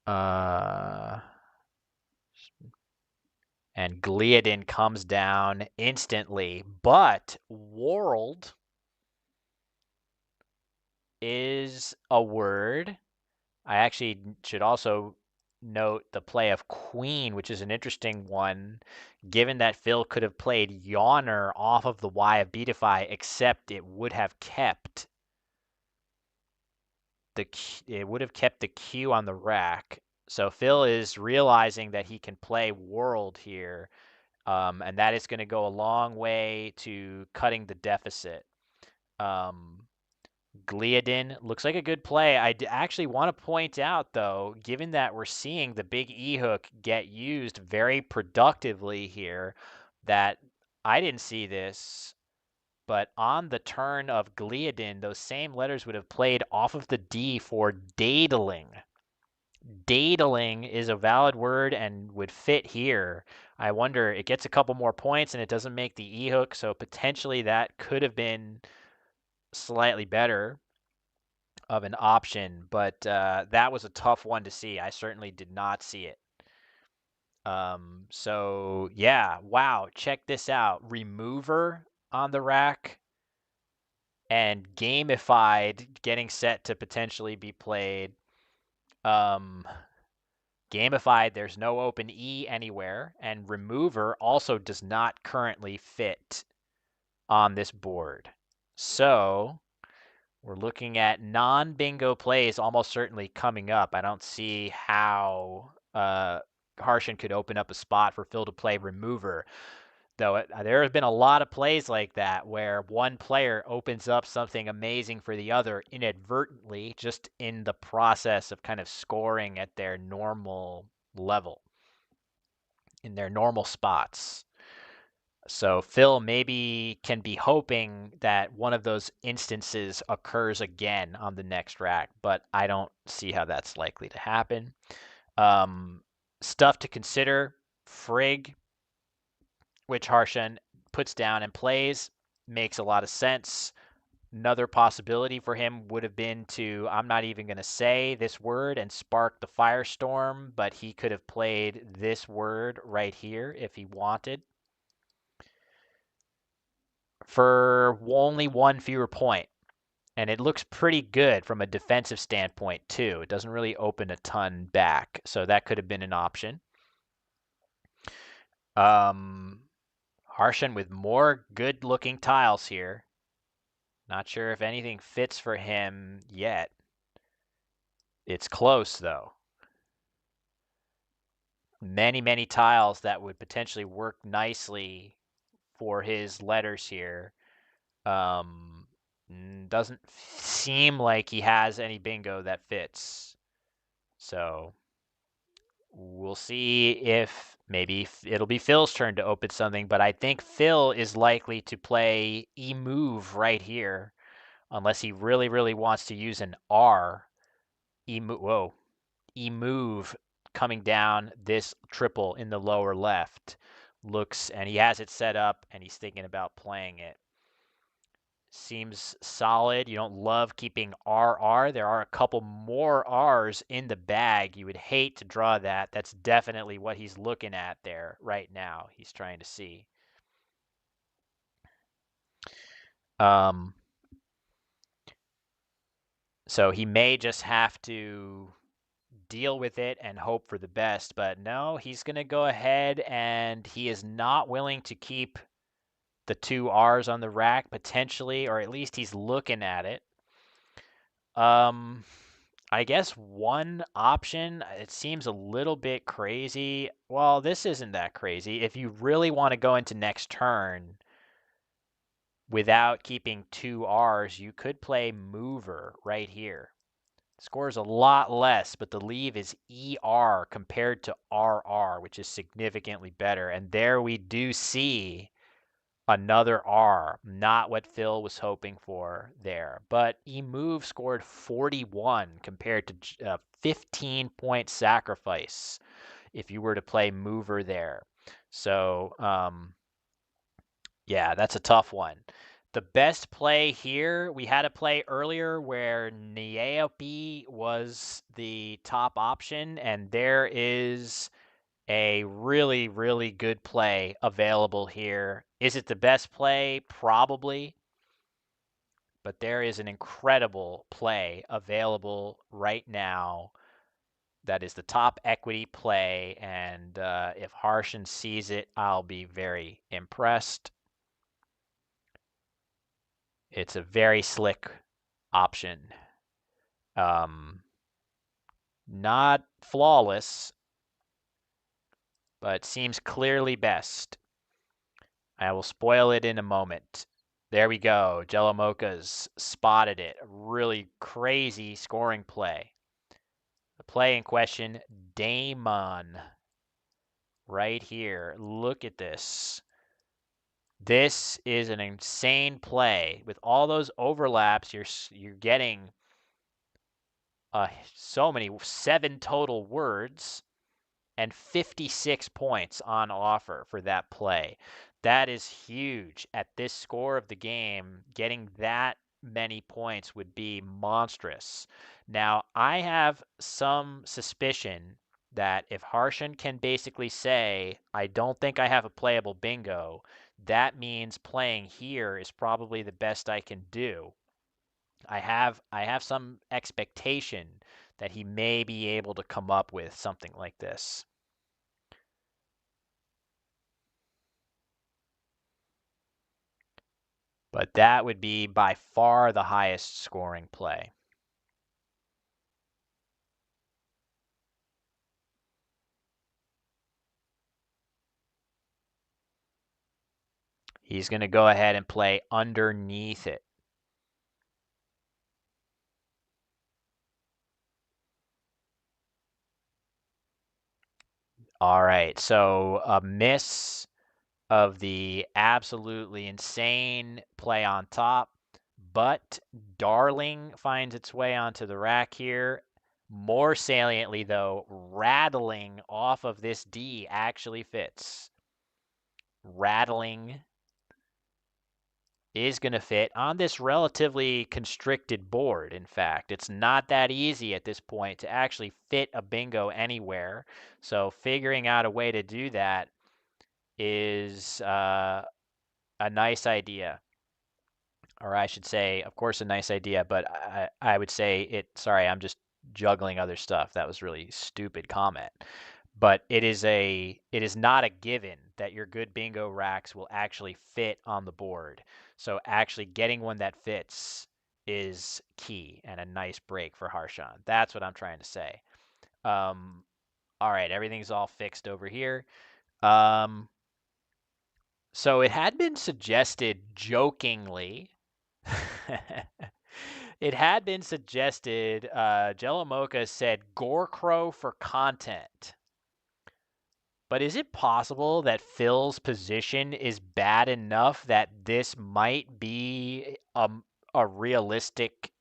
And Gliadin comes down instantly, but World is a word. I actually should also note the play of Queen, which is an interesting one, given that Phil could have played Yawner off of the Y of Beatify, except it would have kept the Q on the rack. So Phil is realizing that he can play World here, and that is going to go a long way to cutting the deficit. Gliadin looks like a good play. I actually want to point out, though, given that we're seeing the big E hook get used very productively here, that I didn't see this, but on the turn of Gliadin, those same letters would have played off of the D for dadling. Dadling is a valid word and would fit here. I wonder, it gets a couple more points and it doesn't make the E hook, so potentially that could have been slightly better of an option, but that was a tough one to see. I certainly did not see it. So yeah, wow, check this out. Remover on the rack and gamified getting set to potentially be played. Gamified, there's no open E anywhere, and remover also does not currently fit on this board. So we're looking at non-bingo plays almost certainly coming up. I don't see how Harshen could open up a spot for Phil to play remover. Though there have been a lot of plays like that where one player opens up something amazing for the other inadvertently, just in the process of kind of scoring at their normal level, in their normal spots. So Phil maybe can be hoping that one of those instances occurs again on the next rack, but I don't see how that's likely to happen. Stuff to consider. Frig which Harshan puts down and plays. Makes a lot of sense. Another possibility for him would have been to, I'm not even going to say this word and spark the firestorm, but he could have played this word right here if he wanted for only one fewer point. And it looks pretty good from a defensive standpoint, too. It doesn't really open a ton back, so that could have been an option. Harshan with more good-looking tiles here. Not sure if anything fits for him yet. It's close, though. Many, many tiles that would potentially work nicely for his letters here. Doesn't seem like he has any bingo that fits. So we'll see if maybe it'll be Phil's turn to open something, but I think Phil is likely to play E-move right here, unless he really, really wants to use an R. E-move coming down this triple in the lower left looks, and he has it set up, and he's thinking about playing it. Seems solid. You don't love keeping RR. There are a couple more R's in the bag. You would hate to draw that. That's definitely what he's looking at there right now. He's trying to see. So he may just have to deal with it and hope for the best. But no, he's going to go ahead, and he is not willing to keep the two R's on the rack potentially, or at least he's looking at it. I guess one option, it seems a little bit crazy. Well, this isn't that crazy. If you really want to go into next turn without keeping two R's, you could play mover right here. Scores a lot less, but the leave is ER compared to RR, which is significantly better. And there we do see another R, not what Phil was hoping for there. But E-move scored 41 compared to 15-point sacrifice if you were to play mover there. So, yeah, that's a tough one. The best play here, we had a play earlier where Neaope was the top option, and there is a really, really good play available here. Is it the best play? Probably. But there is an incredible play available right now that is the top equity play. And if Harshan sees it, I'll be very impressed. It's a very slick option. Not flawless, but seems clearly best. I will spoil it in a moment. There we go. Jello Mocha's spotted it. A really crazy scoring play. The play in question, Damon. Right here. Look at this. This is an insane play. With all those overlaps, you're getting so many, 7 total words and 56 points on offer for that play. That is huge. At this score of the game, getting that many points would be monstrous. Now, I have some suspicion that if Harshan can basically say, I don't think I have a playable bingo, that means playing here is probably the best I can do. I have some expectation that he may be able to come up with something like this. But that would be by far the highest scoring play. He's going to go ahead and play underneath it. All right, so a miss of the absolutely insane play on top, but Darling finds its way onto the rack here. More saliently, though, rattling off of this D actually fits. rattling is going to fit on this relatively constricted board. In fact, it's not that easy at this point to actually fit a bingo anywhere. So figuring out a way to do that is a nice idea. Or I should say, of course, a nice idea, but I would say sorry, I'm just juggling other stuff. That was really stupid comment. But it is not a given that your good bingo racks will actually fit on the board. So actually getting one that fits is key and a nice break for Harshan. That's what I'm trying to say. All right, everything's all fixed over here. So it had been suggested jokingly. It had been suggested, Jello Mocha said Gore Crow for content. But is it possible that Phil's position is bad enough that this might be a realistic?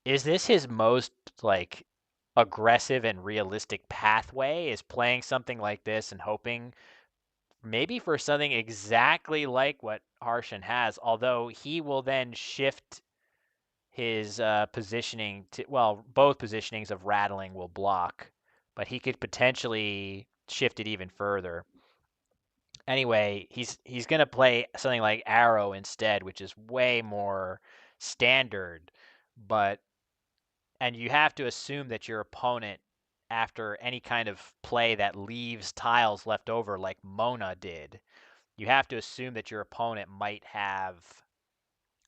Is this his most like aggressive and realistic pathway? Is playing something like this and hoping maybe for something exactly like what Harshan has, although he will then shift his positioning to, well, both positionings of rattling will block, but he could potentially shift it even further. Anyway, he's going to play something like arrow instead, which is way more standard, but and you have to assume that your opponent, after any kind of play that leaves tiles left over like Mona did, you have to assume that your opponent might have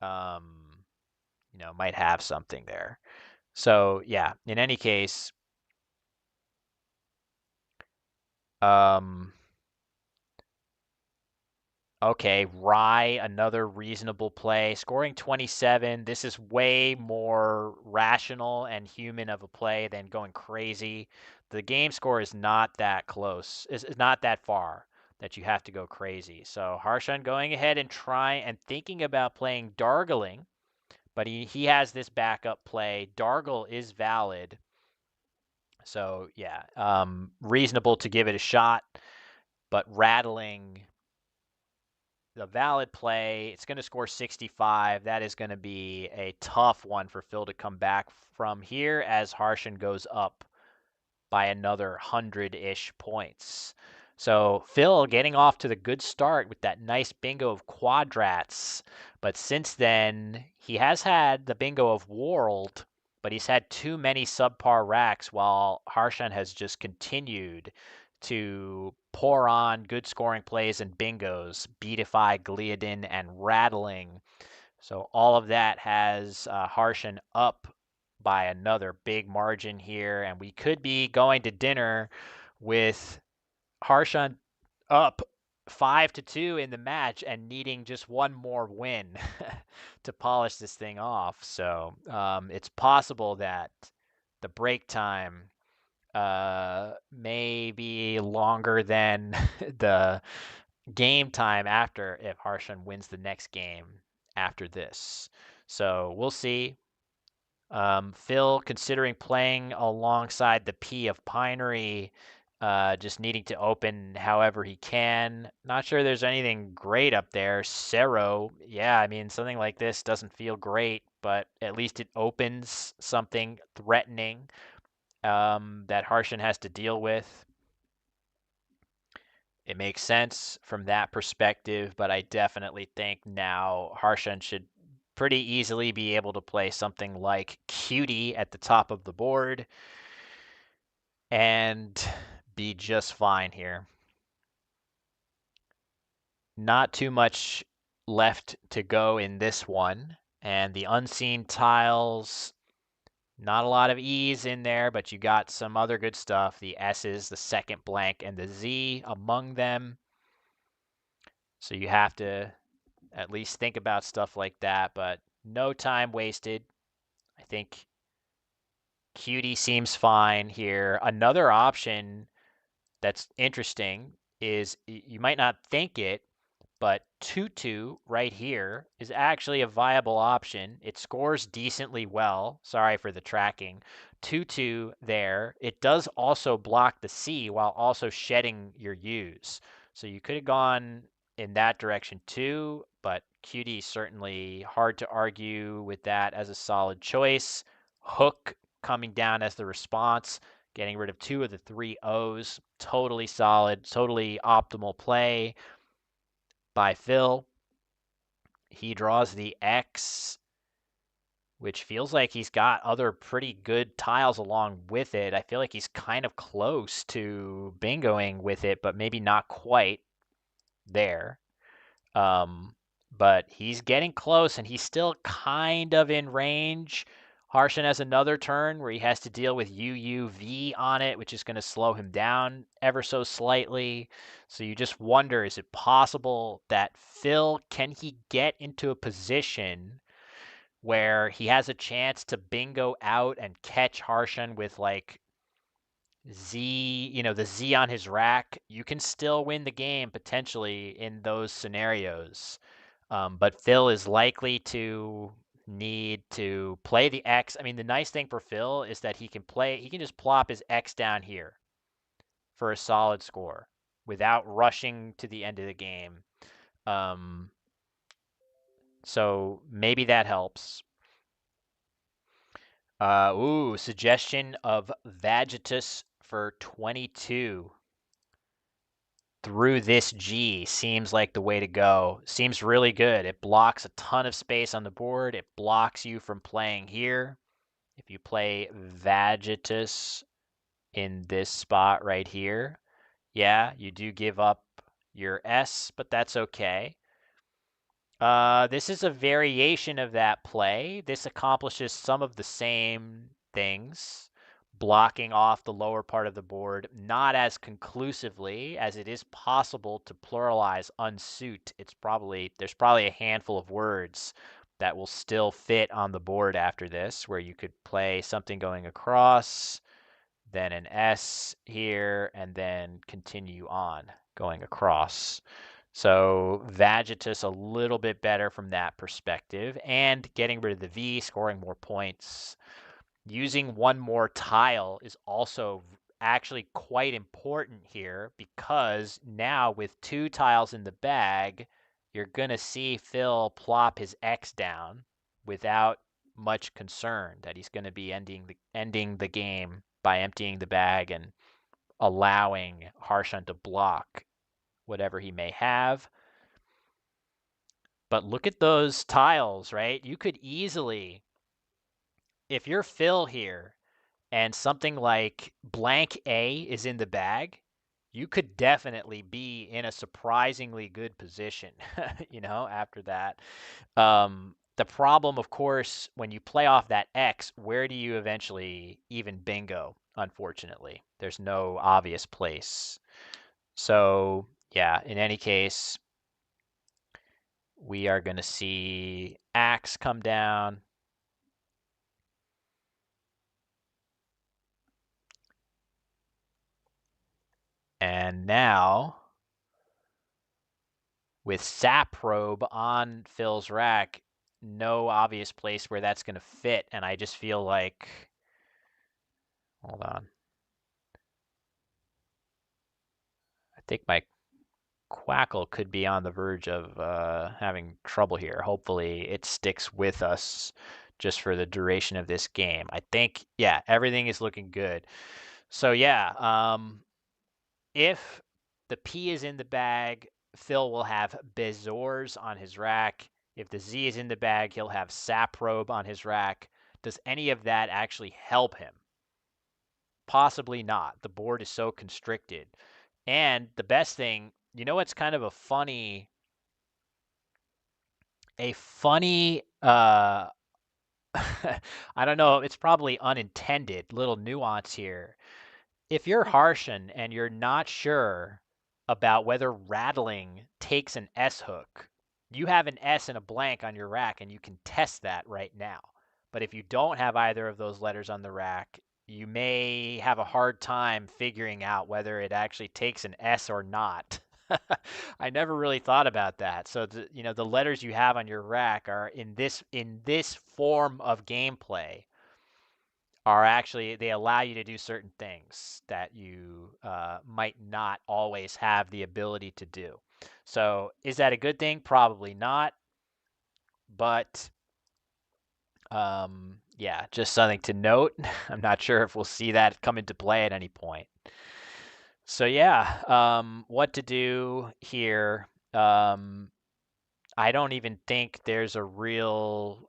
um, might have something there. So yeah, in any case, um, okay, Rye, another reasonable play. Scoring 27, this is way more rational and human of a play than going crazy. The game score is not that close, is not that far that you have to go crazy. So Harshan going ahead and trying and thinking about playing Dargling, but he has this backup play. Dargle is valid. So yeah, reasonable to give it a shot, but rattling the valid play. It's going to score 65. That is going to be a tough one for Phil to come back from here as Harshan goes up by another 100-ish points. So Phil getting off to the good start with that nice bingo of quadrats. But since then, he has had the bingo of world, but he's had too many subpar racks while Harshan has just continued to pour on good scoring plays and bingos, Beatify, Gliadin, and Rattling. So all of that has Harshan up by another big margin here, and we could be going to dinner with Harshan up 5-2 in the match and needing just one more win to polish this thing off. So it's possible that the break time may be longer than the game time after if Harshan wins the next game after this. So we'll see. Phil considering playing alongside the P of Pinery, just needing to open however he can. Not sure there's anything great up there. Cero, yeah, I mean, something like this doesn't feel great, but at least it opens something threatening that Harshan has to deal with. It makes sense from that perspective, but I definitely think now Harshan should pretty easily be able to play something like Cutie at the top of the board and be just fine here. Not too much left to go in this one, and the unseen tiles, not a lot of E's in there, but you got some other good stuff. The S's, the second blank, and the Z among them. So you have to at least think about stuff like that, but no time wasted. I think Cutie seems fine here. Another option that's interesting is you might not think it, but Tutu right here is actually a viable option. It scores decently well. Sorry for the tracking. Tutu there. It does also block the C while also shedding your U's. So you could have gone in that direction too, but QD certainly hard to argue with that as a solid choice. Hook coming down as the response, getting rid of 2 of the 3 O's. Totally solid, totally optimal play by Phil. He draws the X, which feels like he's got other pretty good tiles along with it. I feel like he's kind of close to bingoing with it, but maybe not quite there. But he's getting close, and he's still kind of in range. Harshan has another turn where he has to deal with UUV on it, which is going to slow him down ever so slightly. So you just wonder, is it possible that Phil, can he get into a position where he has a chance to bingo out and catch Harshan with like Z, the Z on his rack? You can still win the game potentially in those scenarios. But Phil is likely to need to play the X. I mean, the nice thing for Phil is that he can just plop his X down here for a solid score without rushing to the end of the game. So maybe that helps. Suggestion of Vagitus for 22. Through this G seems like the way to go. Seems really good. It blocks a ton of space on the board. It blocks you from playing here. If you play Vagitus in this spot right here, yeah, you do give up your S, but that's okay. This is a variation of that play. This accomplishes some of the same things, blocking off the lower part of the board, not as conclusively as it is possible to pluralize unsuit. There's probably a handful of words that will still fit on the board after this, where you could play something going across, then an S here, and then continue on going across. So Vagitus a little bit better from that perspective, and getting rid of the V, scoring more points. Using one more tile is also actually quite important here, because now with 2 tiles in the bag, you're going to see Phil plop his X down without much concern that he's going to be ending the game by emptying the bag and allowing Harshan to block whatever he may have. But look at those tiles, right? You could easily, if you're Phil here and something like blank A is in the bag, you could definitely be in a surprisingly good position, after that. The problem, of course, when you play off that X, where do you eventually even bingo? Unfortunately, there's no obvious place. So, yeah, in any case, we are going to see Axe come down. And now, with Sap Probe on Phil's rack, no obvious place where that's going to fit. And I just feel like, hold on. I think my Quackle could be on the verge of having trouble here. Hopefully it sticks with us just for the duration of this game. I think, yeah, everything is looking good. So yeah, if the P is in the bag, Phil will have Bezors on his rack. If the Z is in the bag, he'll have Saprobe on his rack. Does any of that actually help him? Possibly not. The board is so constricted. And the best thing, what's kind of a funny I don't know, it's probably unintended little nuance here. If you're Harshan and you're not sure about whether rattling takes an S hook, you have an S and a blank on your rack, and you can test that right now. But if you don't have either of those letters on the rack, you may have a hard time figuring out whether it actually takes an S or not. I never really thought about that. So the letters you have on your rack are in this form of gameplay are actually, they allow you to do certain things that you might not always have the ability to do. So is that a good thing? Probably not. But yeah, just something to note. I'm not sure if we'll see that come into play at any point. So yeah, what to do here? I don't even think there's a real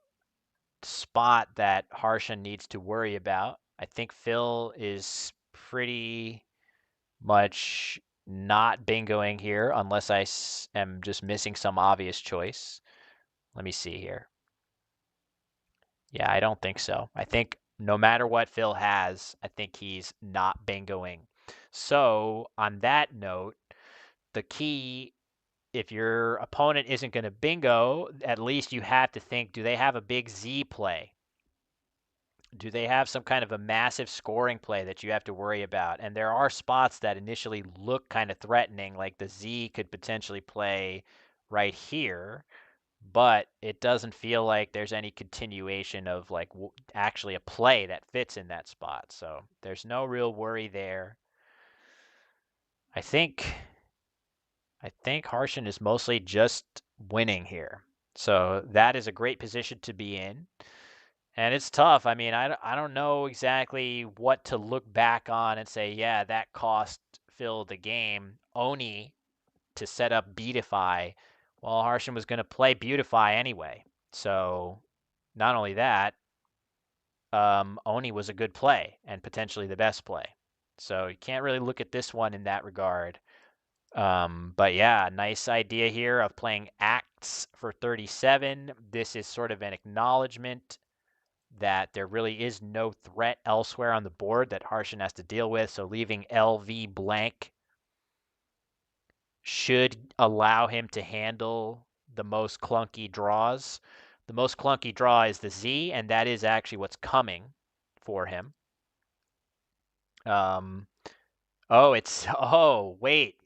spot that Harshan needs to worry about. I think Phil is pretty much not bingoing here unless I am just missing some obvious choice. Let me see here. Yeah, I don't think so. I think no matter what Phil has, I think he's not bingoing. So, on that note, the key, if your opponent isn't going to bingo, at least you have to think, do they have a big Z play? Do they have some kind of a massive scoring play that you have to worry about? And there are spots that initially look kind of threatening, like the Z could potentially play right here, but it doesn't feel like there's any continuation of like actually a play that fits in that spot. So there's no real worry there. I think Harshan is mostly just winning here. So that is a great position to be in. And it's tough. I mean, I don't know exactly what to look back on and say, yeah, that cost Phil the game. Oni to set up Beatify. Well, Harshan was going to play Beautify anyway. So not only that, Oni was a good play and potentially the best play. So you can't really look at this one in that regard. But yeah, nice idea here of playing acts for 37. This is sort of an acknowledgement that there really is no threat elsewhere on the board that Harshan has to deal with. So leaving LV blank should allow him to handle the most clunky draws. The most clunky draw is the Z, and that is actually what's coming for him. Um, oh, it's, oh, wait.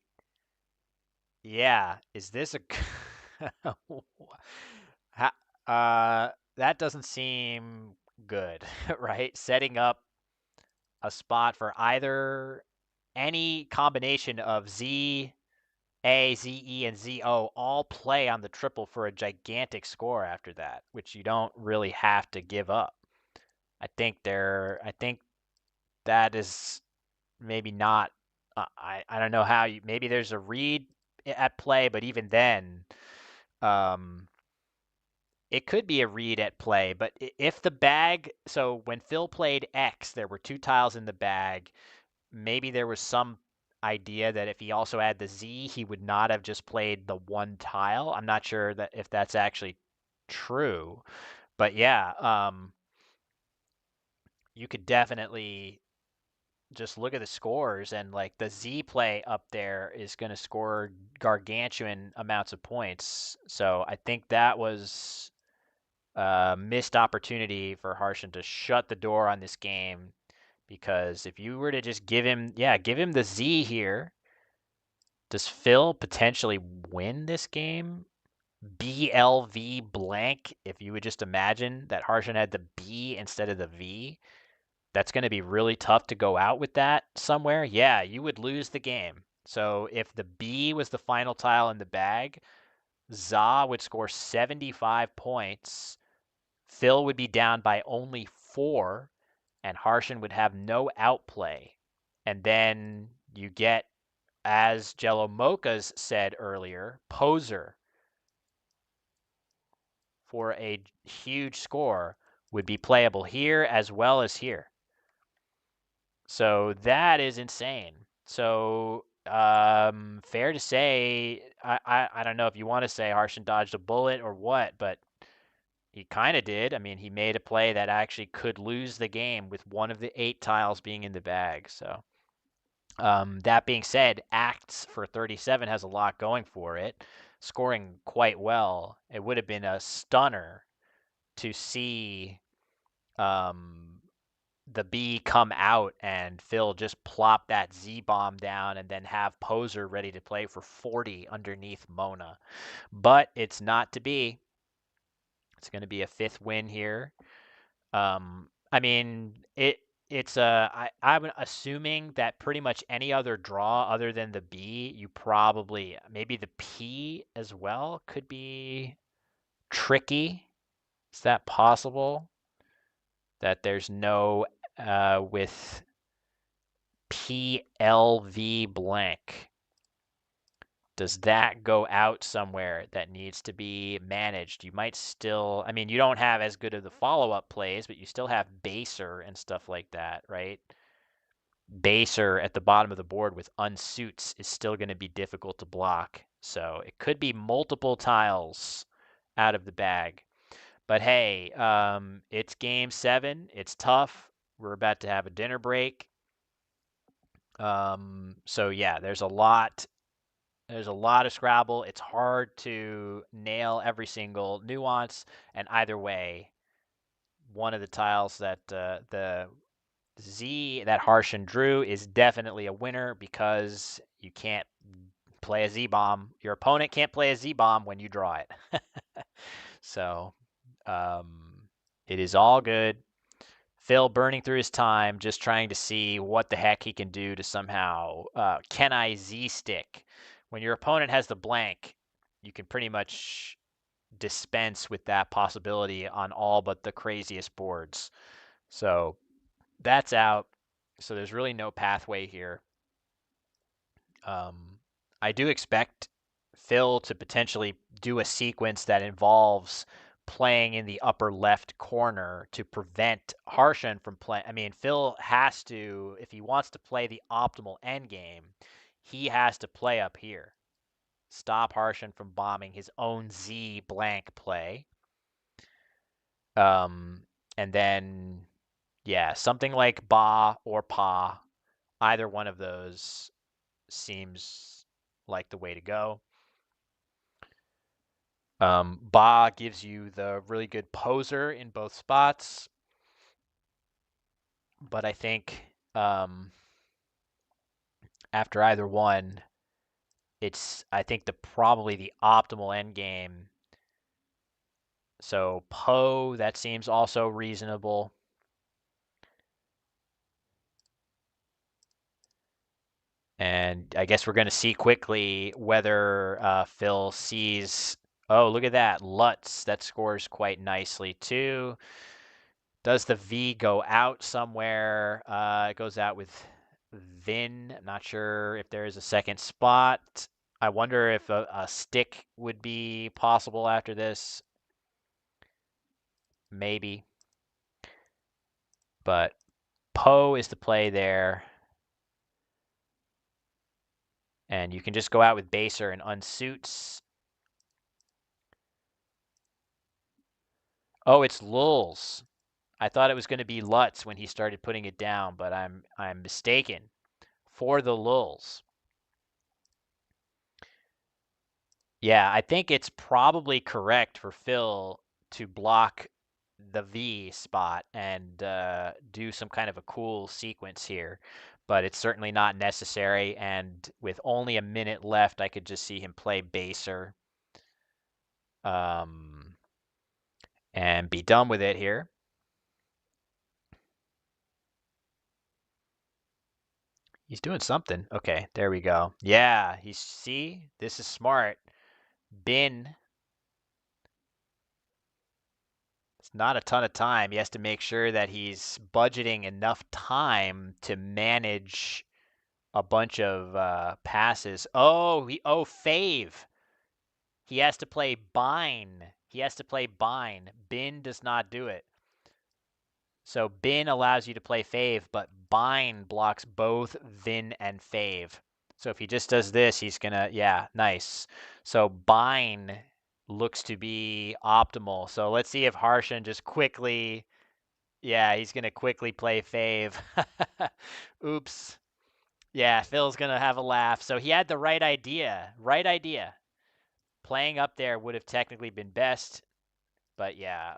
Yeah, is this a, that doesn't seem good, right? Setting up a spot for either any combination of Z, A, ZE, and ZO all play on the triple for a gigantic score after that, which you don't really have to give up. I think that is maybe not, I don't know how you, maybe there's a read at play, but even then, um, it could be a read at play, but if the bag, so when Phil played X, there were two tiles in the bag. Maybe there was some idea that if he also had the Z, he would not have just played the one tile. I'm not sure that if that's actually true, but yeah, you could definitely just look at the scores and like the Z play up there is going to score gargantuan amounts of points. So I think that was a missed opportunity for Harshan to shut the door on this game, because if you were to just give him, yeah, give him the Z here, does Phil potentially win this game? BLV blank, if you would just imagine that Harshan had the B instead of the V, that's going to be really tough to go out with that somewhere. Yeah, you would lose the game. So if the B was the final tile in the bag, Za would score 75 points. Phil would be down by only 4, and Harshan would have no outplay. And then you get, as Jello Mochas said earlier, poser for a huge score would be playable here as well as here. So that is insane. So fair to say, I don't know if you want to say Harshan dodged a bullet or what, but he kind of did. I mean, he made a play that actually could lose the game with one of the 8 tiles being in the bag. So that being said, Acts for 37 has a lot going for it, scoring quite well. It would have been a stunner to see the B come out and Phil just plop that Z bomb down and then have Poser ready to play for 40 underneath Mona. But it's not to be. It's going to be a 5th win here. I mean, I'm assuming that pretty much any other draw other than the B, you probably maybe the P as well could be tricky. Is that possible? That there's no with PLV blank. Does that go out somewhere that needs to be managed? You might still, I mean, you don't have as good of the follow-up plays, but you still have baser and stuff like that, right? Baser at the bottom of the board with unsuits is still going to be difficult to block. So it could be multiple tiles out of the bag. But hey, it's game 7. It's tough. We're about to have a dinner break. So yeah, there's a lot of Scrabble. It's hard to nail every single nuance, and either way, one of the tiles that the Z that Harshan drew is definitely a winner because you can't play a Z bomb. Your opponent can't play a Z bomb when you draw it. So it is all good. Phil burning through his time, just trying to see what the heck he can do to somehow can I Z stick. When your opponent has the blank, you can pretty much dispense with that possibility on all but the craziest boards. So that's out. So there's really no pathway here. I do expect Phil to potentially do a sequence that involves playing in the upper left corner to prevent Harshan from playing. I mean, Phil has to, if he wants to play the optimal end game, he has to play up here. Stop Harshan from bombing his own Z blank play. And then, yeah, something like Ba or Pa, either one of those seems like the way to go. Ba gives you the really good poser in both spots, but I think after either one, it's I think probably the optimal end game. So Po, that seems also reasonable. And I guess we're going to see quickly whether Phil sees. Oh, look at that. Lutz, that scores quite nicely too. Does the V go out somewhere? It goes out with Vin. I'm not sure if there is a second spot. I wonder if a stick would be possible after this. Maybe. But Po is the play there. And you can just go out with Baser and unsuits. Oh, it's Lulz. I thought it was going to be Lutz when he started putting it down, but I'm mistaken. For the Lulz. Yeah, I think it's probably correct for Phil to block the V spot and do some kind of a cool sequence here, but it's certainly not necessary. And with only a minute left, I could just see him play baser and be done with it here. He's doing something. Okay, there we go. Yeah, see, this is smart. Bin. It's not a ton of time. He has to make sure that he's budgeting enough time to manage a bunch of passes. Oh, Fave. He has to play Bine. He has to play Bine. Bin does not do it. So Bin allows you to play Fave, but Bine blocks both Vin and Fave. So if he just does this, he's gonna, yeah, nice. So Bine looks to be optimal. So let's see if Harshan just quickly, yeah, he's gonna quickly play Fave. Oops. Yeah, Phil's gonna have a laugh. So he had the right idea. Right idea. Playing up there would have technically been best. But yeah,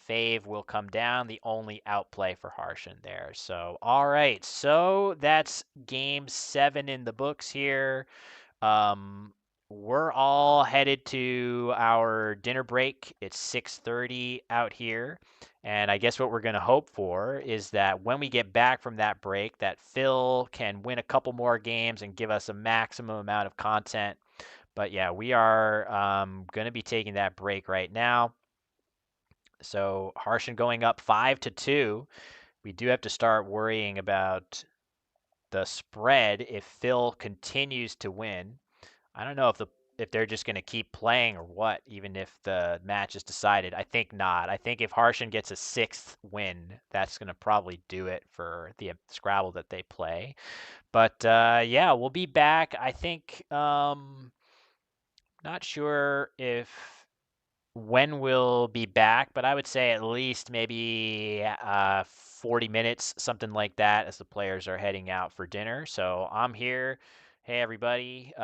Fave will come down, the only outplay for Harshan there. So, all right. So that's game 7 in the books here. Um, we're all headed to our dinner break. It's 6:30 out here, and I guess what we're going to hope for is that when we get back from that break, that Phil can win a couple more games and give us a maximum amount of content. But yeah, we are going to be taking that break right now. So Harshan going up 5-2. We do have to start worrying about the spread if Phil continues to win. I don't know if they're just going to keep playing or what, even if the match is decided. I think not. I think if Harshan gets a sixth win, that's going to probably do it for the Scrabble that they play. But yeah, we'll be back. I think not sure if when we'll be back, but I would say at least maybe 40 minutes, something like that, as the players are heading out for dinner. So I'm here. Hey, everybody.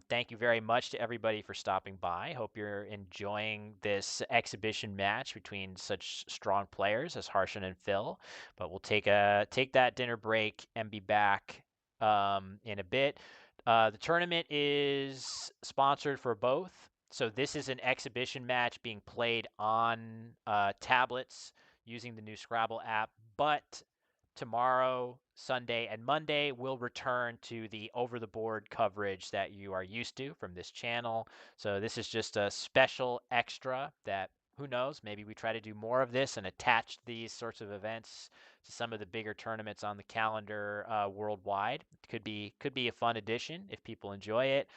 Thank you very much to everybody for stopping by. Hope you're enjoying this exhibition match between such strong players as Harshan and Phil. But we'll take that dinner break and be back in a bit. The tournament is sponsored for both. So this is an exhibition match being played on tablets using the new Scrabble app. But tomorrow, Sunday, and Monday will return to the over-the-board coverage that you are used to from this channel. So this is just a special extra that, who knows, maybe we try to do more of this and attach these sorts of events to some of the bigger tournaments on the calendar worldwide. Could be a fun addition if people enjoy it.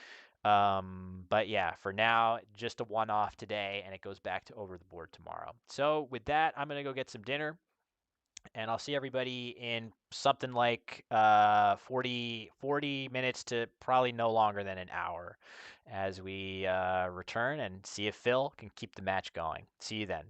But yeah, for now, just a one-off today, and it goes back to over the board tomorrow. So with that, I'm gonna go get some dinner, and I'll see everybody in something like 40 minutes to probably no longer than an hour as we return and see if Phil can keep the match going. See you then.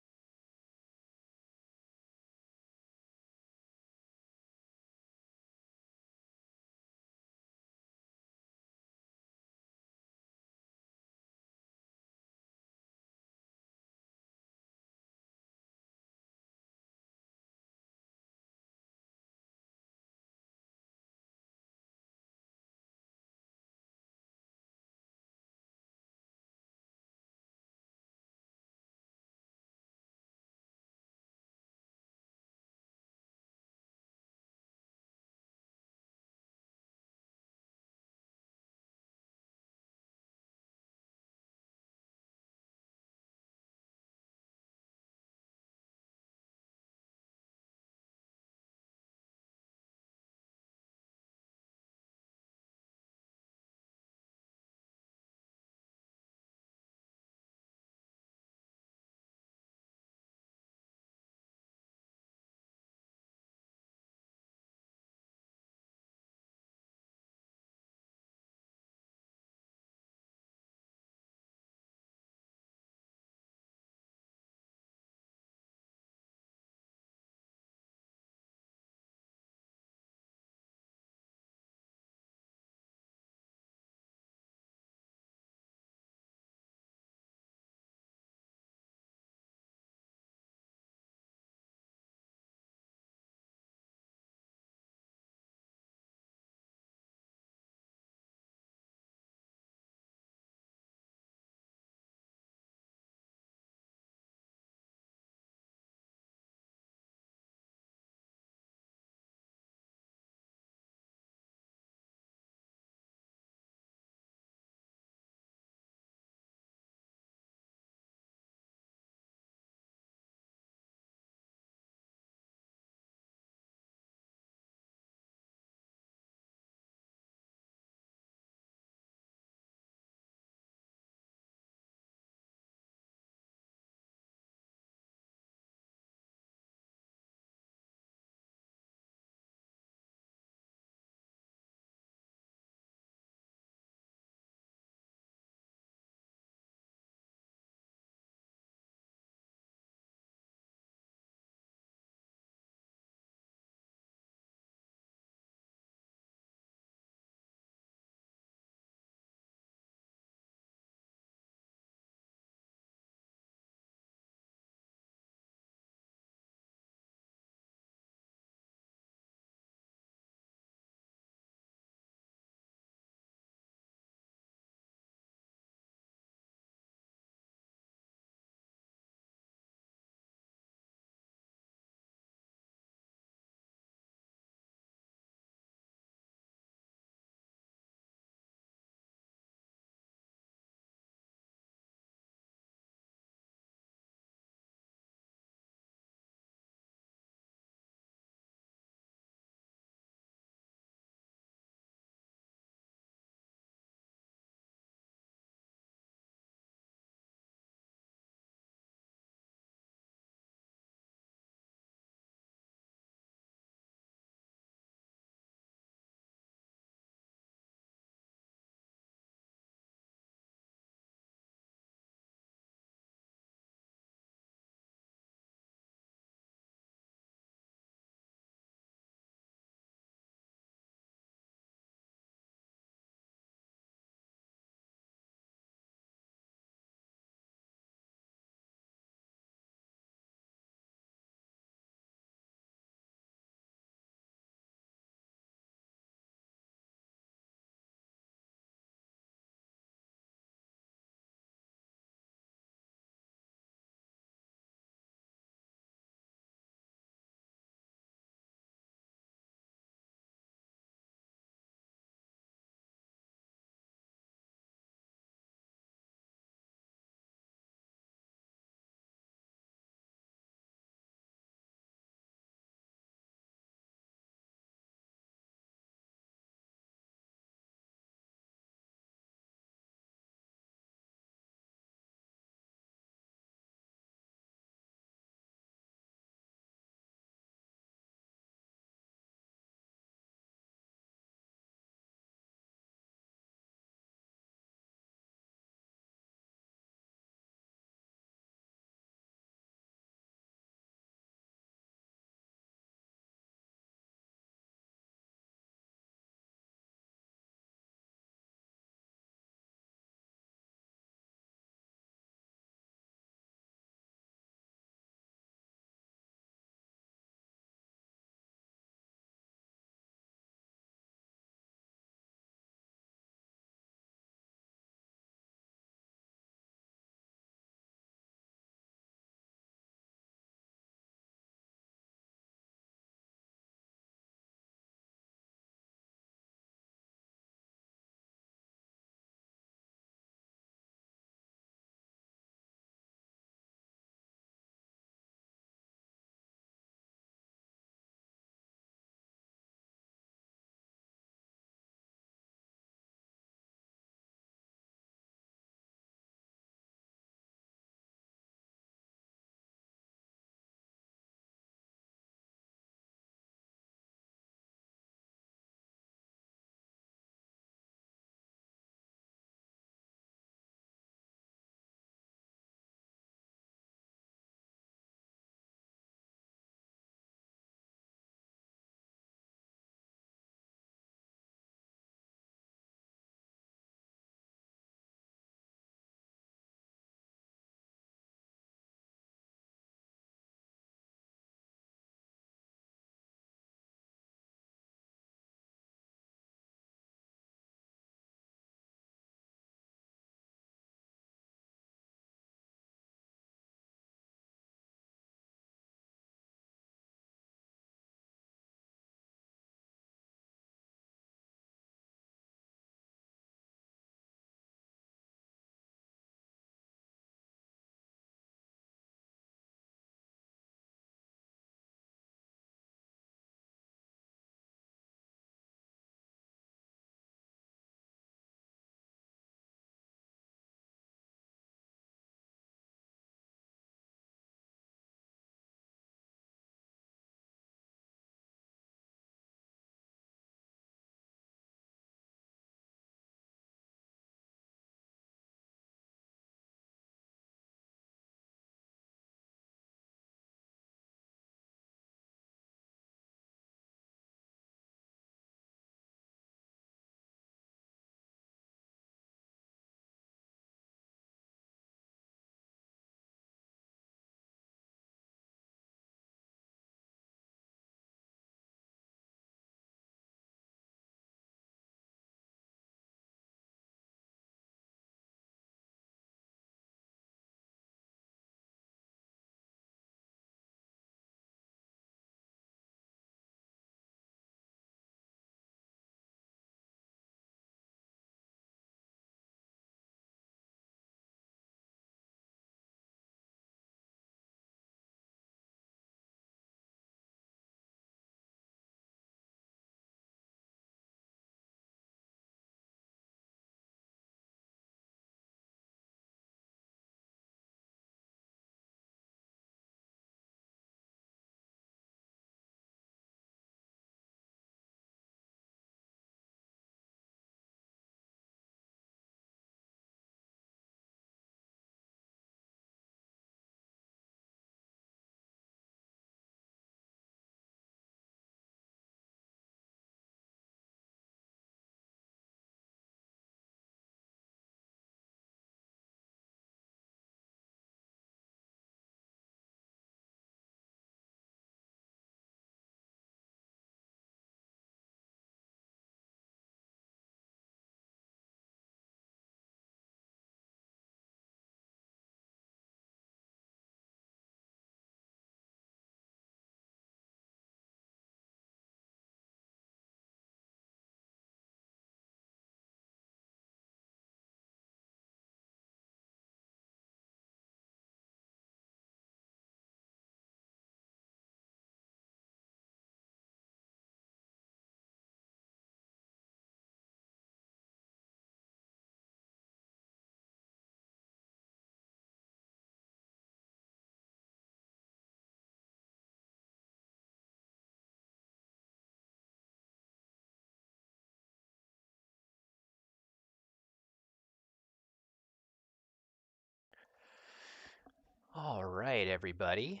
All right, everybody.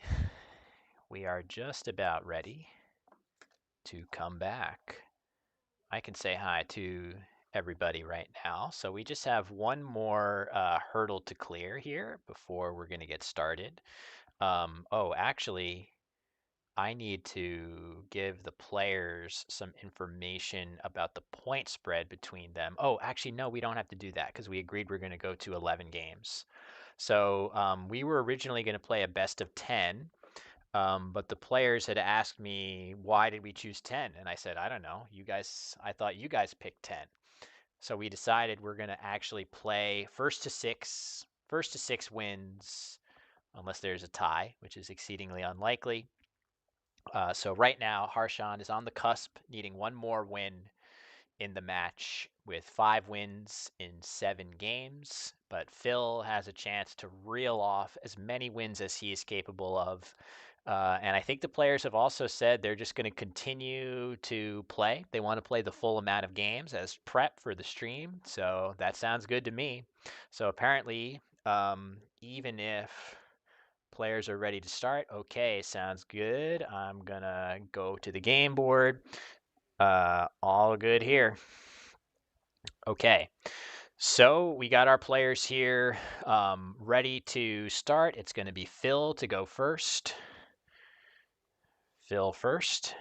We are just about ready to come back. I can say hi to everybody right now. So we just have one more hurdle to clear here before we're going to get started. Actually, I need to give the players some information about the point spread between them. Oh, actually, no, we don't have to do that because we agreed we're going to go to 11 games. So we were originally going to play a best of 10, but the players had asked me, why did we choose 10? And I said, I don't know. I thought you guys picked 10. So we decided we're going to actually play first to six wins, unless there's a tie, which is exceedingly unlikely. So right now, Harshan is on the cusp, needing one more win in the match with 5 wins in 7 games. But Phil has a chance to reel off as many wins as he is capable of. And I think the players have also said they're just going to continue to play. They want to play the full amount of games as prep for the stream. So that sounds good to me. So apparently, even if players are ready to start, okay, sounds good. I'm going to go to the game board. All good here. Okay, so we got our players here ready to start. It's going to be Phil to go first. Phil first.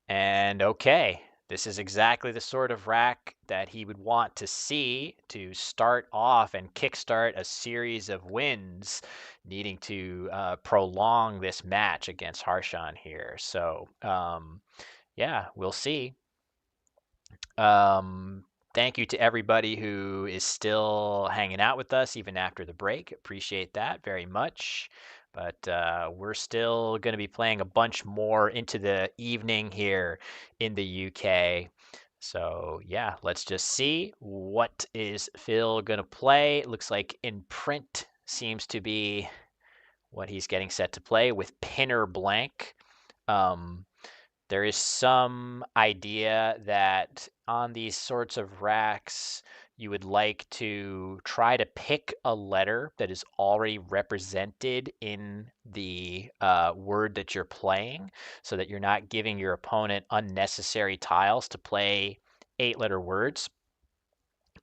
And okay, this is exactly the sort of rack that he would want to see to start off and kickstart a series of wins, needing to prolong this match against Harshan here. So, yeah, we'll see. Um, Thank you to everybody who is still hanging out with us even after the break. Appreciate that very much. But we're still going to be playing a bunch more into the evening here in the UK. So yeah, let's just see what is Phil going to play. It looks like in print seems to be what he's getting set to play with Pinner Blank. Um, there is some idea that on these sorts of racks, you would like to try to pick a letter that is already represented in the word that you're playing so that you're not giving your opponent unnecessary tiles to play 8-letter words.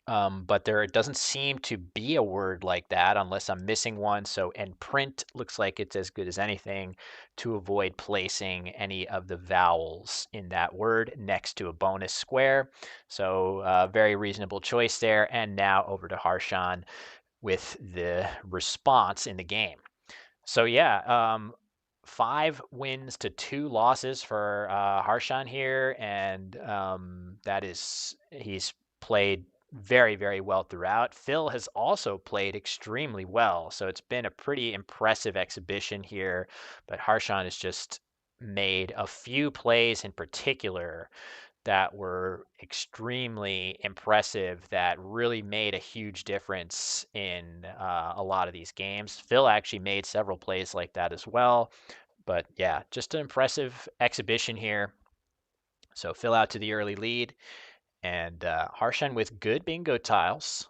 But there doesn't seem to be a word like that unless I'm missing one. So, and print looks like it's as good as anything to avoid placing any of the vowels in that word next to a bonus square. So, very reasonable choice there. And now over to Harshan with the response in the game. So yeah, 5 wins to 2 losses for Harshan here, and that is he's played very, very well throughout. Phil has also played extremely well, so it's been a pretty impressive exhibition here. But Harshan has just made a few plays in particular that were extremely impressive that really made a huge difference in a lot of these games. Phil actually made several plays like that as well. But yeah, just an impressive exhibition here. So Phil out to the early lead, and Harshan with good bingo tiles.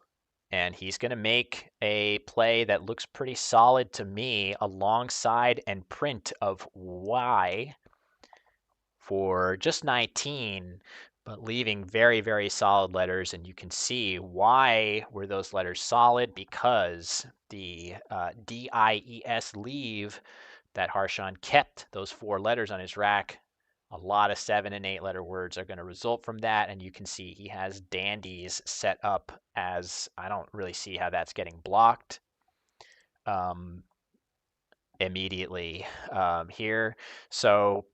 And he's going to make a play that looks pretty solid to me alongside and print of Y for just 19, but leaving very, very solid letters. And you can see why were those letters solid, because the DIES leave that Harshan kept, those 4 letters on his rack, a lot of 7 and 8-letter words are going to result from that. And you can see he has dandies set up as, I don't really see how that's getting blocked immediately here. So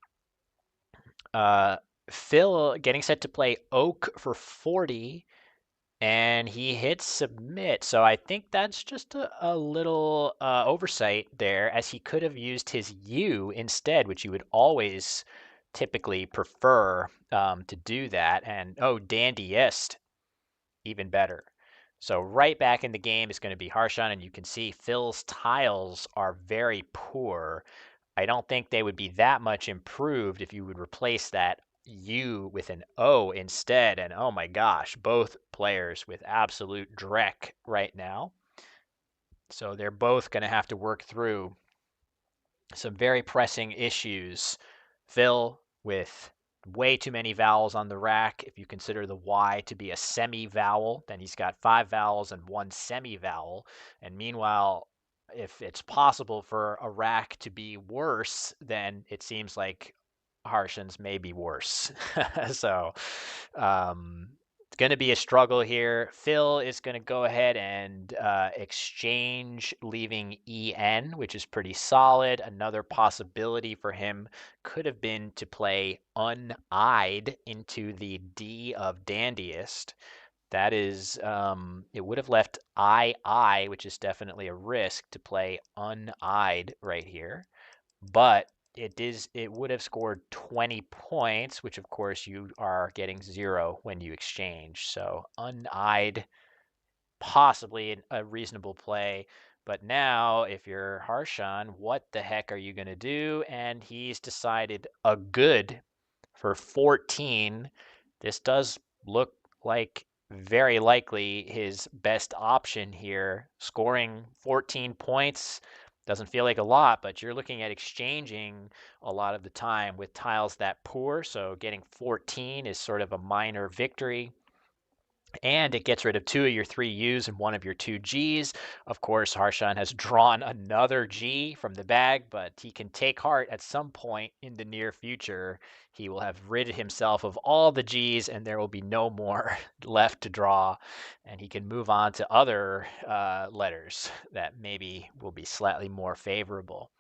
Phil getting set to play Oak for 40, and he hits submit. So I think that's just a little oversight there, as he could have used his U instead, which you would always typically prefer to do that. And oh, dandiest, even better. So right back in the game is going to be Harshan, and you can see Phil's tiles are very poor. I don't think they would be that much improved if you would replace that U with an O instead. And oh my gosh, both players with absolute dreck right now. So they're both going to have to work through some very pressing issues. Phil with way too many vowels on the rack. If you consider the Y to be a semi-vowel, then he's got 5 vowels and 1 semi-vowel. And meanwhile, if it's possible for a rack to be worse, then it seems like Harshan's may be worse. So it's going to be a struggle here. Phil is going to go ahead and exchange, leaving EN, which is pretty solid. Another possibility for him could have been to play uneyed into the D of dandiest. That is, it would have left I, which is definitely a risk to play uneyed right here. But it would have scored 20 points, which of course you are getting 0 when you exchange. So uneyed, possibly a reasonable play. But now, if you're Harshan, what the heck are you going to do? And he's decided a good for 14. This does look like very likely his best option here. Scoring 14 points doesn't feel like a lot, but you're looking at exchanging a lot of the time with tiles that poor. So getting 14 is sort of a minor victory. And it gets rid of 2 of your 3 U's and 1 of your 2 G's. Of course, Harshan has drawn another G from the bag, but he can take heart at some point in the near future. He will have rid himself of all the G's, and there will be no more left to draw. And he can move on to other letters that maybe will be slightly more favorable.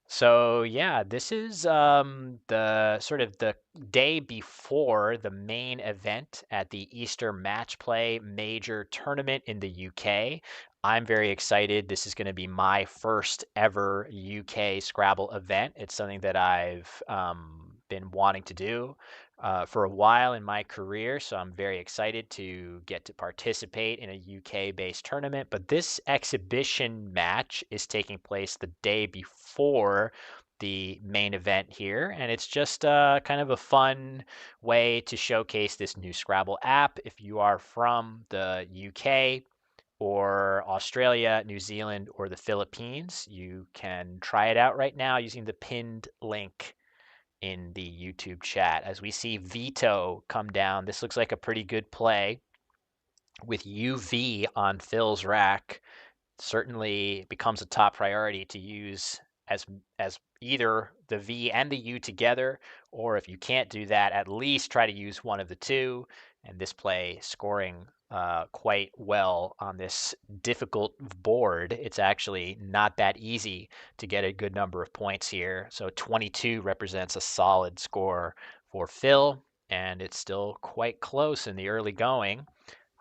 So yeah, this is the sort of the day before the main event at the Easter Matchplay major tournament in the UK. I'm very excited. This is going to be my first ever UK Scrabble event. It's something that I've been wanting to do for a while in my career, so I'm very excited to get to participate in a UK-based tournament. But this exhibition match is taking place the day before the main event here, and it's just kind of a fun way to showcase this new Scrabble app. If you are from the UK or Australia, New Zealand, or the Philippines, you can try it out right now using the pinned link in the YouTube chat. As we see Vito come down, this looks like a pretty good play with UV on Phil's rack. Certainly becomes a top priority to use as either the V and the U together, or if you can't do that, at least try to use one of the two. And this play scoring quite well on this difficult board. It's actually not that easy to get a good number of points here. So 22 represents a solid score for Phil, and it's still quite close in the early going.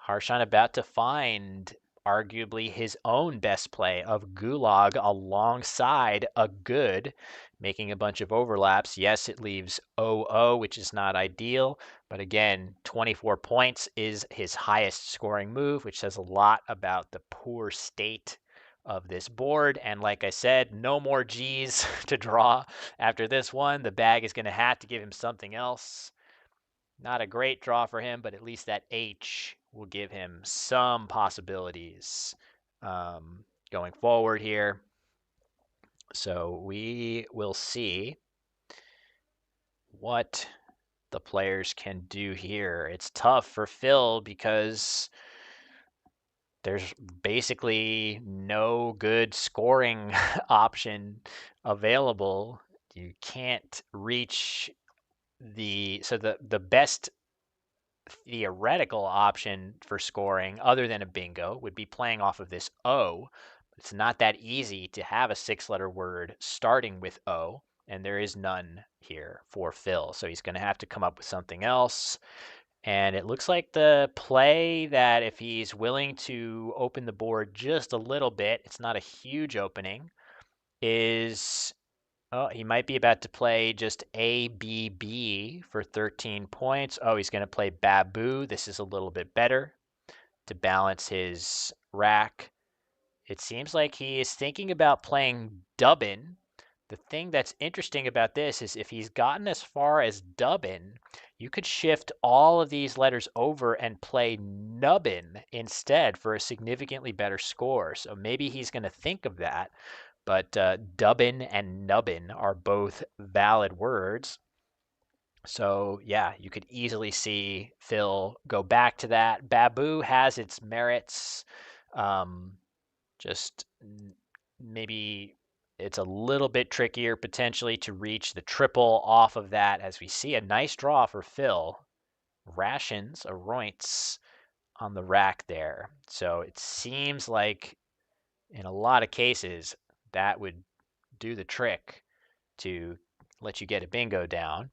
Harshan about to find arguably his own best play of Gulag alongside a good, making a bunch of overlaps. Yes, it leaves 0-0, which is not ideal, but again, 24 points is his highest scoring move, which says a lot about the poor state of this board. And like I said, no more G's to draw after this one. The bag is going to have to give him something else. Not a great draw for him, but at least that H will give him some possibilities going forward here. So we will see what the players can do here. It's tough for Phil because there's basically no good scoring option available. You can't reach the best theoretical option for scoring other than a bingo would be playing off of this O. It's not that easy to have a 6-letter word starting with O, and there is none here for Phil. So he's going to have to come up with something else. And it looks like the play that if he's willing to open the board just a little bit, it's not a huge opening, is oh, he might be about to play just ABB for 13 points. Oh, he's going to play Babu. This is a little bit better to balance his rack. It seems like he is thinking about playing Dubbin. The thing that's interesting about this is if he's gotten as far as Dubbin, you could shift all of these letters over and play nubbin instead for a significantly better score. So maybe he's going to think of that. But dubbin and nubbin are both valid words. So yeah, you could easily see Phil go back to that. Baboo has its merits. Um, just maybe it's a little bit trickier potentially to reach the triple off of that, as we see a nice draw for Phil. Rations, a Roints on the rack there. So it seems like in a lot of cases that would do the trick to let you get a bingo down.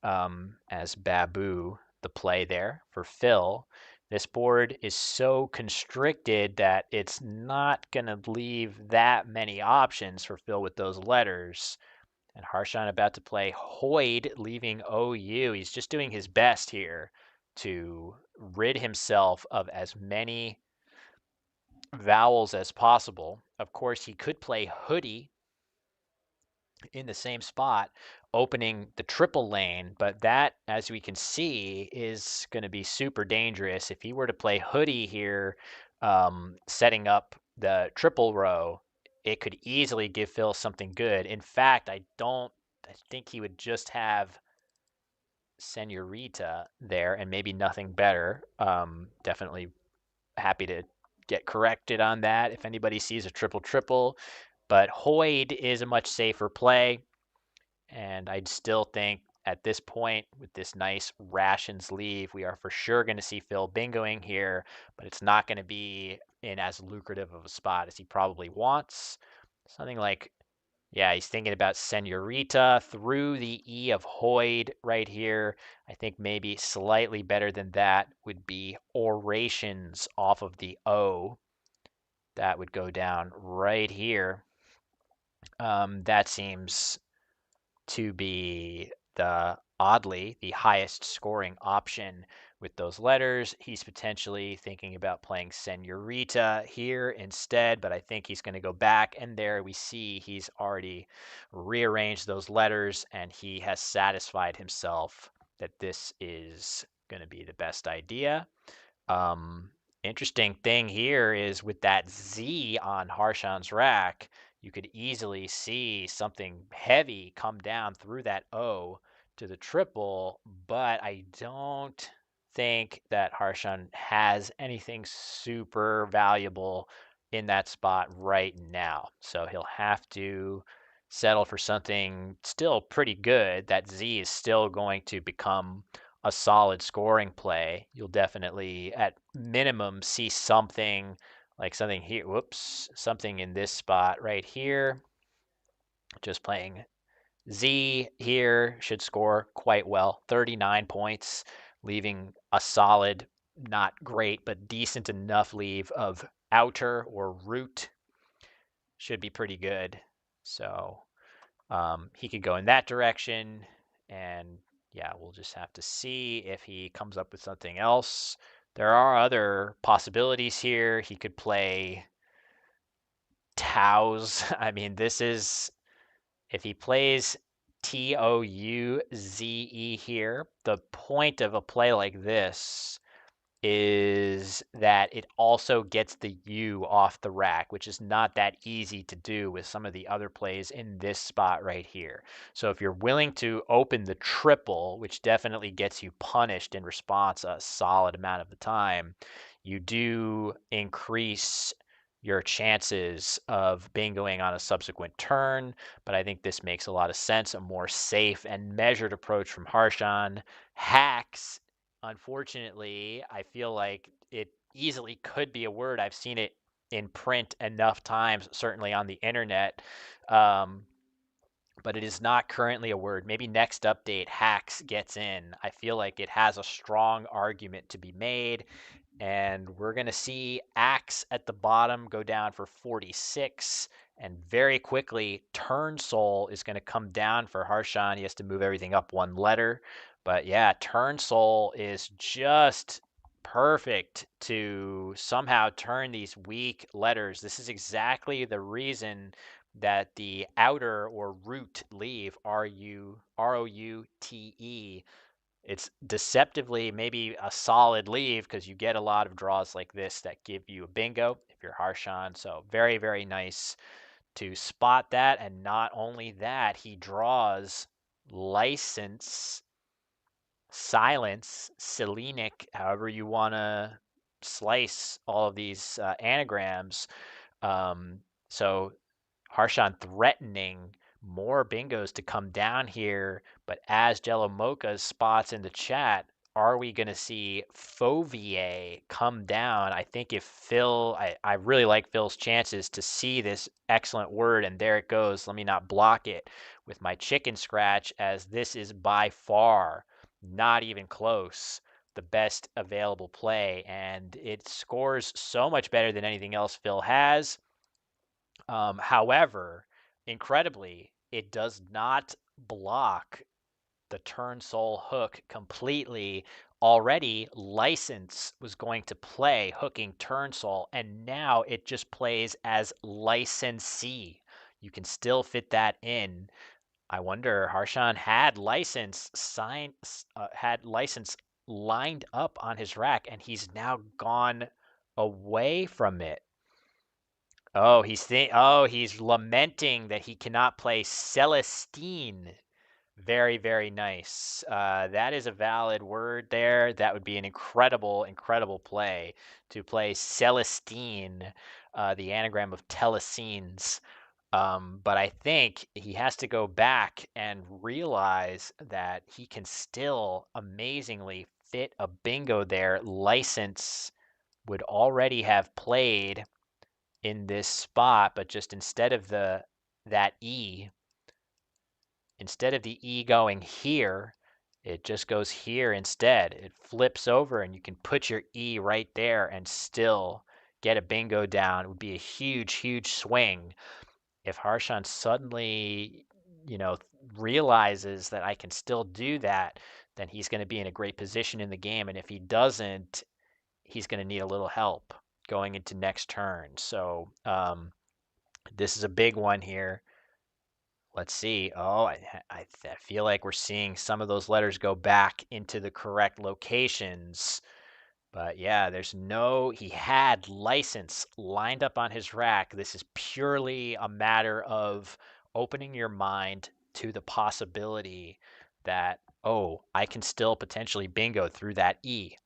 As Baboo, the play there for Phil. This board is so constricted that it's not going to leave that many options for Phil with those letters. And Harshan about to play Hoyd, leaving OU. He's just doing his best here to rid himself of as many vowels as possible. Of course, he could play hoodie in the same spot, opening the triple lane, but that, as we can see, is going to be super dangerous. If he were to play hoodie here, setting up the triple row, it could easily give Phil something good. In fact, I think he would just have Senorita there and maybe nothing better. Definitely happy to get corrected on that if anybody sees a triple triple. But Hoyd is a much safer play. And I'd still think at this point, with this nice rations leave, we are for sure going to see Phil bingoing here, but it's not going to be in as lucrative of a spot as he probably wants. Something like, yeah, he's thinking about Senorita through the E of Hoyd right here. I think maybe slightly better than that would be orations off of the O. That would go down right here. That seems to be oddly the highest scoring option with those letters. He's potentially thinking about playing Senorita here instead, but I think he's going to go back, and there we see he's already rearranged those letters and he has satisfied himself that this is going to be the best idea. Um, Interesting thing here is with that Z on Harshan's rack, you could easily see something heavy come down through that O to the triple, but I don't think that Harshan has anything super valuable in that spot right now. So he'll have to settle for something still pretty good. That Z is still going to become a solid scoring play. You'll definitely, at minimum, see something like something here. Whoops, something in this spot right here. Just playing Z here should score quite well. 39 points, leaving a solid, not great, but decent enough leave of outer or root. Should be pretty good. So he could go in that direction, and yeah, we'll just have to see if he comes up with something else. There are other possibilities here. He could play Taos. I mean, this is, if he plays Touze here, the point of a play like this is that it also gets the U off the rack, which is not that easy to do with some of the other plays in this spot right here. So if you're willing to open the triple, which definitely gets you punished in response a solid amount of the time, you do increase your chances of bingoing on a subsequent turn. But I think this makes a lot of sense, a more safe and measured approach from Harshan. Hacks, unfortunately, I feel like it easily could be a word. I've seen it in print enough times, certainly on the internet, but it is not currently a word. Maybe next update, hacks gets in. I feel like it has a strong argument to be made, and we're going to see axe at the bottom go down for 46. And very quickly, turn soul is going to come down for Harshan. He has to move everything up one letter. But yeah, turn soul is just perfect to somehow turn these weak letters. This is exactly the reason that the outer or root leave, R-O-U-T-E, It's deceptively maybe a solid leave because you get a lot of draws like this that give you a bingo if you're Harshan. So very, very nice to spot that. And not only that, he draws license, silence, Selenic, however you want to slice all of these anagrams. Um, so Harshan threatening more bingos to come down here, but as Jello Mocha spots in the chat, are we going to see Fovier come down? I think if Phil, I really like Phil's chances to see this excellent word, and there it goes. Let me not block it with my chicken scratch, as this is by far not even close the best available play, and it scores so much better than anything else Phil has. However, incredibly, it does not block the turn soul hook completely. Already, license was going to play hooking turn soul, and now it just plays as licensee. You can still fit that in. I wonder, Harshan had license had license lined up on his rack, and he's now gone away from it. Oh, he's lamenting that he cannot play Celestine. Very, very nice. That is a valid word there. That would be an incredible, incredible play to play Celestine, the anagram of telescenes. But I think he has to go back and realize that he can still amazingly fit a bingo there. License would already have played in this spot, but just instead of that E, instead of the E going here, it just goes here instead. It flips over and you can put your E right there and still get a bingo down. It would be a huge, huge swing. If Harshan suddenly, you know, realizes that I can still do that, then he's going to be in a great position in the game. And if he doesn't, he's going to need a little help going into next turn. So this is a big one here. Let's see. Oh, I feel like we're seeing some of those letters go back into the correct locations. But yeah, he had license lined up on his rack. This is purely a matter of opening your mind to the possibility that, oh, I can still potentially bingo through that E.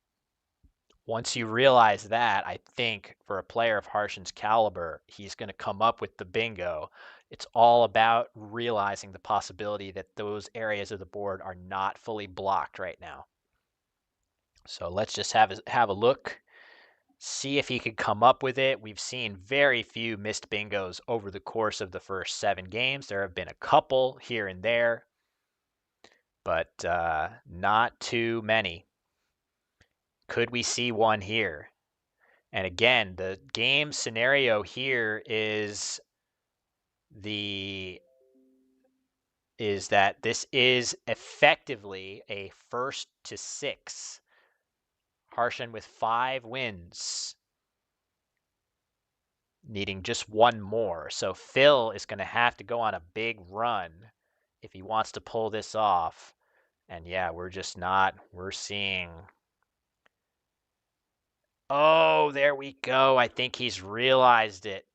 Once you realize that, I think for a player of Harshan's caliber, he's going to come up with the bingo. It's all about realizing the possibility that those areas of the board are not fully blocked right now. So let's just have a look, see if he could come up with it. We've seen very few missed bingos over the course of the first 7 games. There have been a couple here and there, but not too many. Could we see one here? And again, the game scenario here is that this is effectively a 1st to 6. Harshan with 5 wins, needing just one more. So Phil is going to have to go on a big run if he wants to pull this off. And yeah, we're seeing. Oh, there we go. I think he's realized it.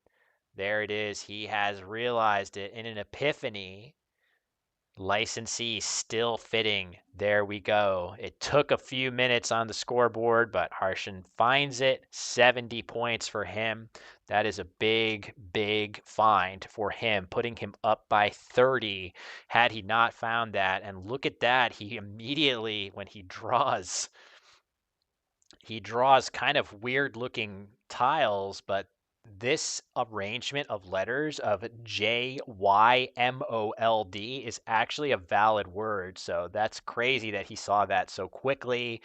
There it is. He has realized it in an epiphany. Licensee still fitting. There we go. It took a few minutes on the scoreboard, but Harshan finds it. 70 points for him. That is a big, big find for him, putting him up by 30 had he not found that. And look at that. He immediately, when he draws kind of weird looking tiles, but this arrangement of letters of JYMOLD is actually a valid word. So that's crazy that he saw that so quickly.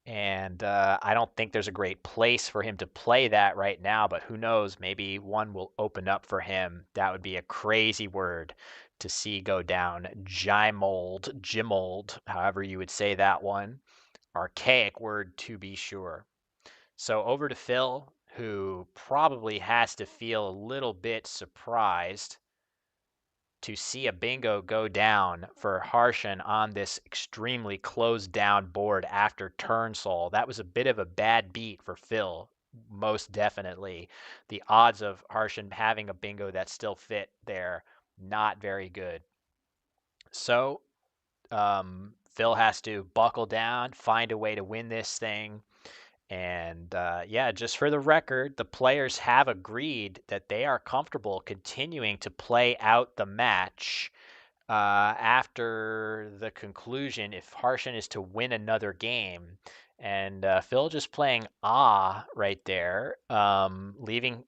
And I don't think there's a great place for him to play that right now, but who knows? Maybe one will open up for him. That would be a crazy word to see go down. Jimold, however you would say that one. Archaic word to be sure. So over to Phil, who probably has to feel a little bit surprised. to see a bingo go down for Harshan on this extremely closed down board after turn sol. That was a bit of a bad beat for Phil, most definitely. The odds of Harshan having a bingo that still fit there, not very good. So Phil has to buckle down, find a way to win this thing. And yeah, just for the record, the players have agreed that they are comfortable continuing to play out the match after the conclusion if Harshan is to win another game. And Phil just playing right there, leaving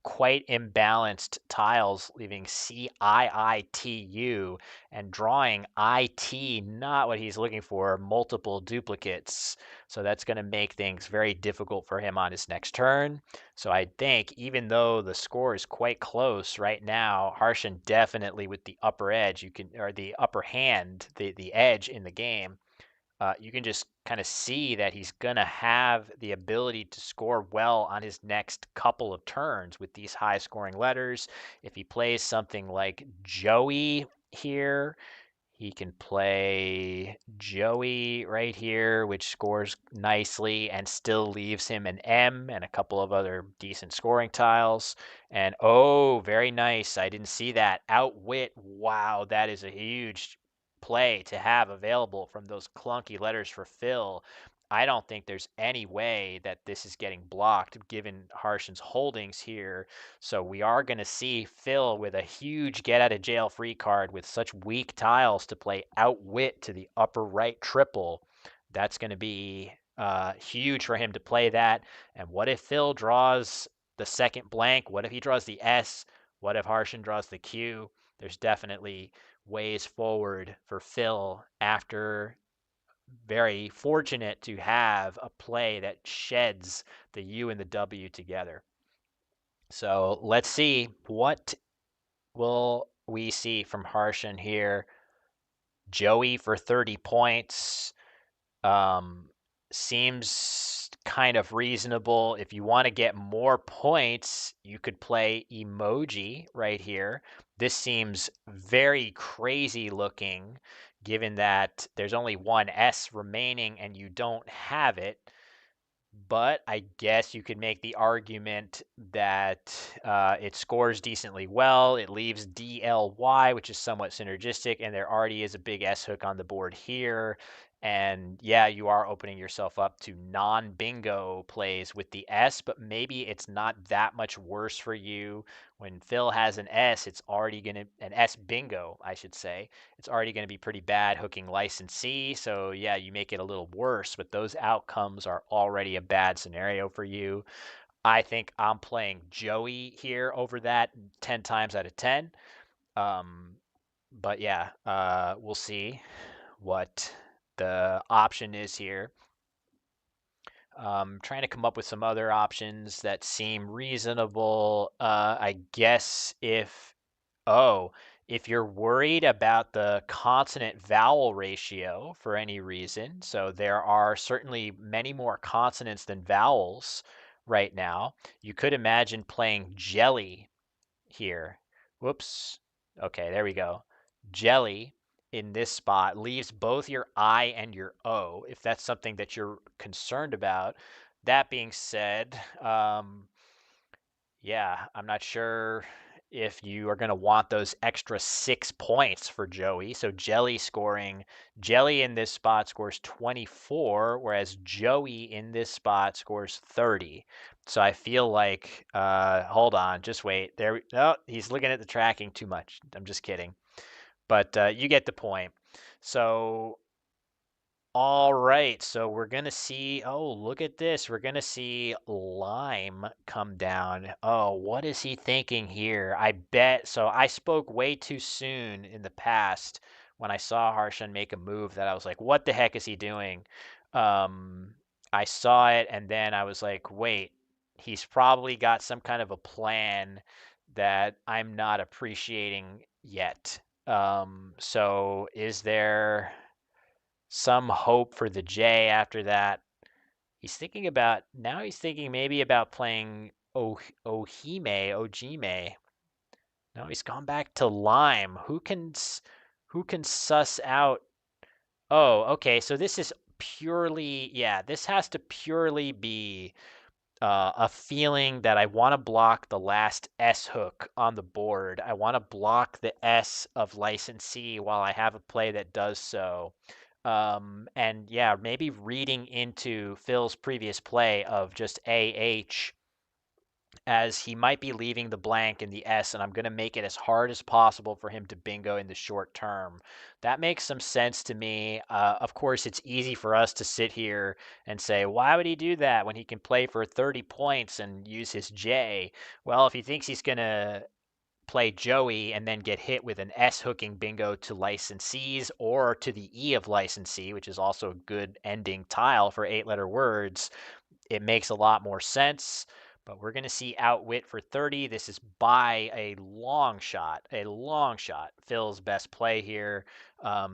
quite imbalanced tiles, leaving CIITU and drawing IT, not what he's looking for, multiple duplicates. So that's going to make things very difficult for him on his next turn. So I think even though the score is quite close right now, Harshan definitely with the upper edge, or the upper hand, the edge in the game. You can just kind of see that he's going to have the ability to score well on his next couple of turns with these high scoring letters. If he plays something like Joey here, he can play Joey right here, which scores nicely and still leaves him an M and a couple of other decent scoring tiles. And oh, very nice. I didn't see that. Outwit. Wow, that is a huge play to have available from those clunky letters for Phil. I don't think there's any way that this is getting blocked given Harshan's holdings here. So we are going to see Phil with a huge get out of jail free card with such weak tiles to play outwit to the upper right triple. That's going to be huge for him to play that. And what if Phil draws the second blank? What if he draws the S? What if Harshan draws the Q? There's definitely ways forward for Phil after very fortunate to have a play that sheds the U and the W together. So let's see, what will we see from Harshan here? Joey for 30 points. Um, Seems kind of reasonable. If you want to get more points, you could play emoji right here. This seems very crazy looking, given that there's only one S remaining and you don't have it. But I guess you could make the argument that it scores decently well. It leaves DLY, which is somewhat synergistic, and there already is a big S hook on the board here. And yeah, you are opening yourself up to non-bingo plays with the S, but maybe it's not that much worse for you. When Phil has an S, it's already going to, an S bingo, I should say, it's already going to be pretty bad hooking licensee. So yeah, you make it a little worse, but those outcomes are already a bad scenario for you. I think I'm playing Joey here over that 10 times out of 10. Um, but yeah, we'll see what the option is here. Trying to come up with some other options that seem reasonable. I guess if you're worried about the consonant vowel ratio for any reason, so there are certainly many more consonants than vowels right now, you could imagine playing jelly here. Whoops. Okay, there we go. Jelly in this spot leaves both your I and your O, if that's something that you're concerned about. That being said, yeah, I'm not sure if you are going to want those extra 6 points for Joey. So Jelly in this spot scores 24, whereas Joey in this spot scores 30. So I feel like, hold on, just wait. No, he's looking at the tracking too much. I'm just kidding. But you get the point. So all right, so we're gonna see, oh, look at this. We're gonna see Lime come down. Oh, what is he thinking here? I bet, so I spoke way too soon in the past when I saw Harshan make a move that I was like, what the heck is he doing? Um, I saw it and then I was like, wait, he's probably got some kind of a plan that I'm not appreciating yet. So is there some hope for the J after that? He's thinking maybe about playing Ojime. No, he's gone back to lime. Who can suss out? Oh, okay. So this is purely, yeah, this has to purely be a feeling that I want to block the last S hook on the board. I want to block the S of licensee while I have a play that does so. And yeah, maybe reading into Phil's previous play of just AH as he might be leaving the blank in the S, and I'm going to make it as hard as possible for him to bingo in the short term. That makes some sense to me. Of course, it's easy for us to sit here and say, why would he do that when he can play for 30 points and use his J? Well, if he thinks he's going to play Joey and then get hit with an S hooking bingo to licensees or to the E of licensee, which is also a good ending tile for 8-letter words, it makes a lot more sense. But we're going to see outwit for 30. This is by a long shot, Phil's best play here,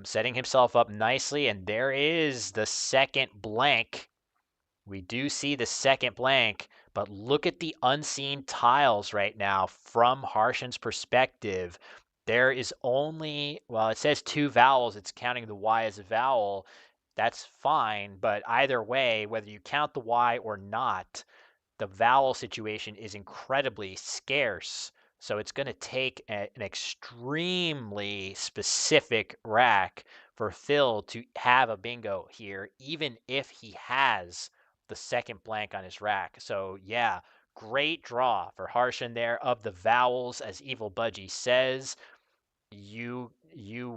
setting himself up nicely. And there is the second blank. We do see the second blank, but look at the unseen tiles right now from Harshen's perspective. There is only, well, it says 2 vowels. It's counting the Y as a vowel. That's fine, but either way, whether you count the Y or not, the vowel situation is incredibly scarce. So it's going to take an extremely specific rack for Phil to have a bingo here, even if he has the second blank on his rack. So yeah, great draw for Harshen there of the vowels, as Evil Budgie says. You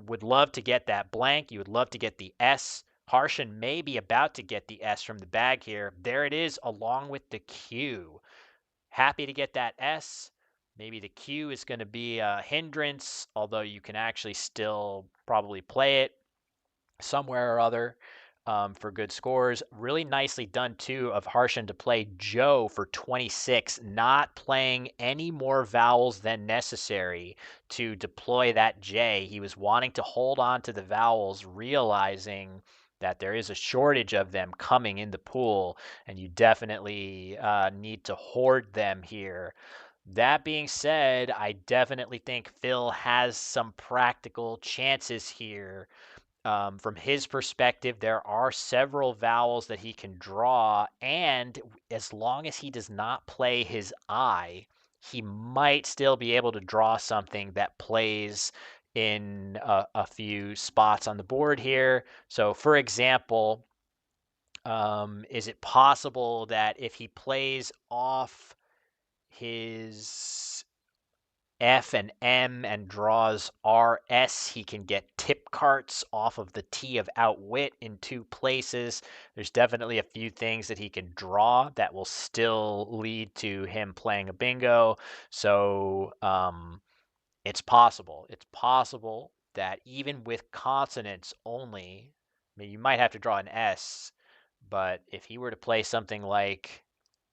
would love to get that blank. You would love to get the S. Harshen may be about to get the S from the bag here. There it is, along with the Q. Happy to get that S. Maybe the Q is going to be a hindrance, although you can actually still probably play it somewhere or other for good scores. Really nicely done, too, of Harshen to play Joe for 26, not playing any more vowels than necessary to deploy that J. He was wanting to hold on to the vowels, realizing that there is a shortage of them coming in the pool, and you definitely need to hoard them here. That being said, I definitely think Phil has some practical chances here. From his perspective, there are several vowels that he can draw, and as long as he does not play his I, he might still be able to draw something that plays in a few spots on the board here. So, for example, is it possible that if he plays off his F and M and draws RS, he can get tip carts off of the T of outwit in 2 places. There's definitely a few things that he can draw that will still lead to him playing a bingo. So it's possible. It's possible that even with consonants only, I mean, you might have to draw an S, but if he were to play something like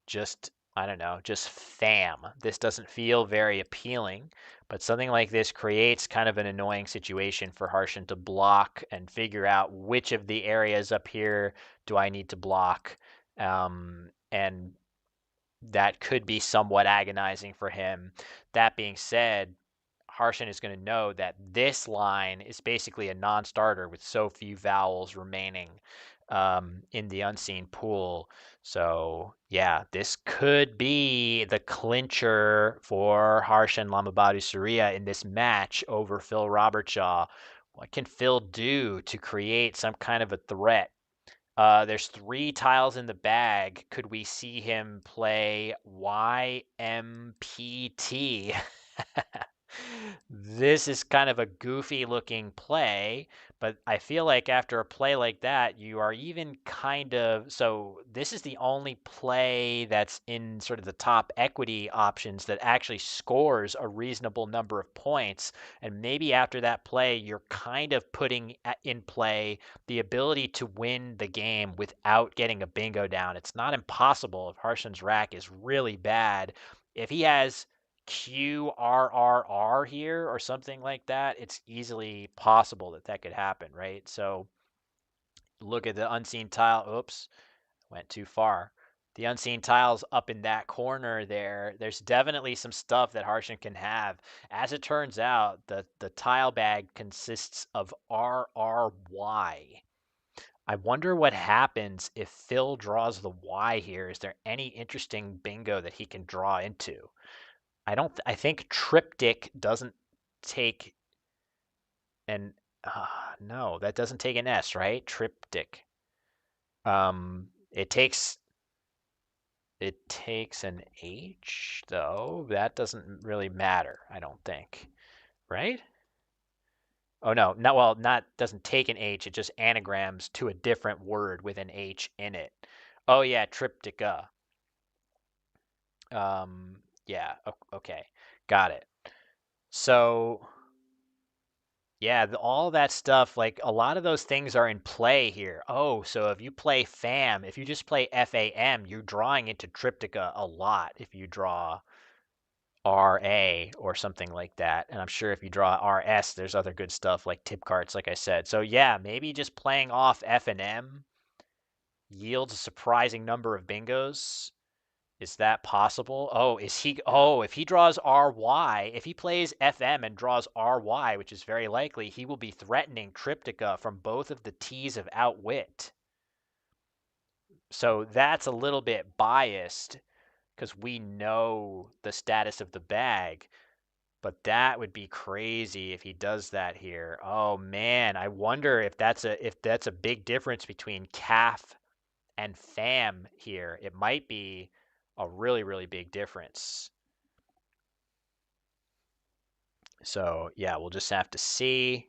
just, I don't know, just fam. This doesn't feel very appealing, but something like this creates kind of an annoying situation for Harshen to block and figure out which of the areas up here do I need to block. And that could be somewhat agonizing for him. That being said, Harshen is going to know that this line is basically a non-starter with so few vowels remaining in the unseen pool. So yeah, this could be the clincher for Harshen Lamabadu Surya in this match over Phil Robertshaw. What can Phil do to create some kind of a threat? There's 3 tiles in the bag. Could we see him play YMPT? This is kind of a goofy looking play, but I feel like after a play like that, you are even kind of, so this is the only play that's in sort of the top equity options that actually scores a reasonable number of points. And maybe after that play, you're kind of putting in play the ability to win the game without getting a bingo down. It's not impossible if Harshen's rack is really bad. If he has QRRR here or something like that, it's easily possible that that could happen, right? So look at the unseen tile. Oops, went too far. The unseen tiles up in that corner there, there's definitely some stuff that Harshan can have. As it turns out, the tile bag consists of RRY. I wonder what happens if Phil draws the Y here. Is there any interesting bingo that he can draw into? I think triptych doesn't take an no, that doesn't take an S, right? Triptych. It takes an H though. That doesn't really matter, I don't think. Right? Oh no, not well, not doesn't take an H, it just anagrams to a different word with an H in it. Oh yeah, triptycha. Yeah, okay. Got it. So, yeah, all that stuff, like a lot of those things are in play here. Oh, so if you play FAM, if you just play FAM, you're drawing into triptycha a lot if you draw RA or something like that. And I'm sure if you draw RS, there's other good stuff like tip carts, like I said. So yeah, maybe just playing off F and M yields a surprising number of bingos. Is that possible? Oh, if he draws RY, if he plays FM and draws RY, which is very likely, he will be threatening triptycha from both of the T's of outwit. So that's a little bit biased because we know the status of the bag. But that would be crazy if he does that here. Oh man, I wonder if that's a big difference between calf and fam here. It might be a really, really big difference. So yeah, we'll just have to see.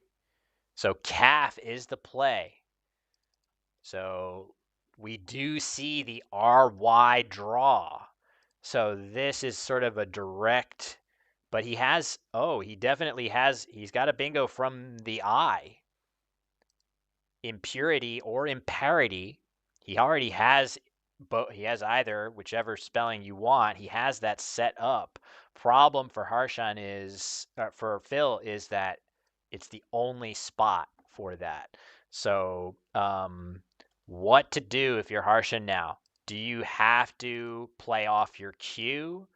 So calf is the play. So we do see the RY draw. So this is sort of a direct, but he definitely has, he's got a bingo from the I. Impurity or imparity. He already has, but he has either, whichever spelling you want. He has that set up. Problem for Harshan is, for Phil, is that it's the only spot for that. So, what to do if you're Harshan now? Do you have to play off your cue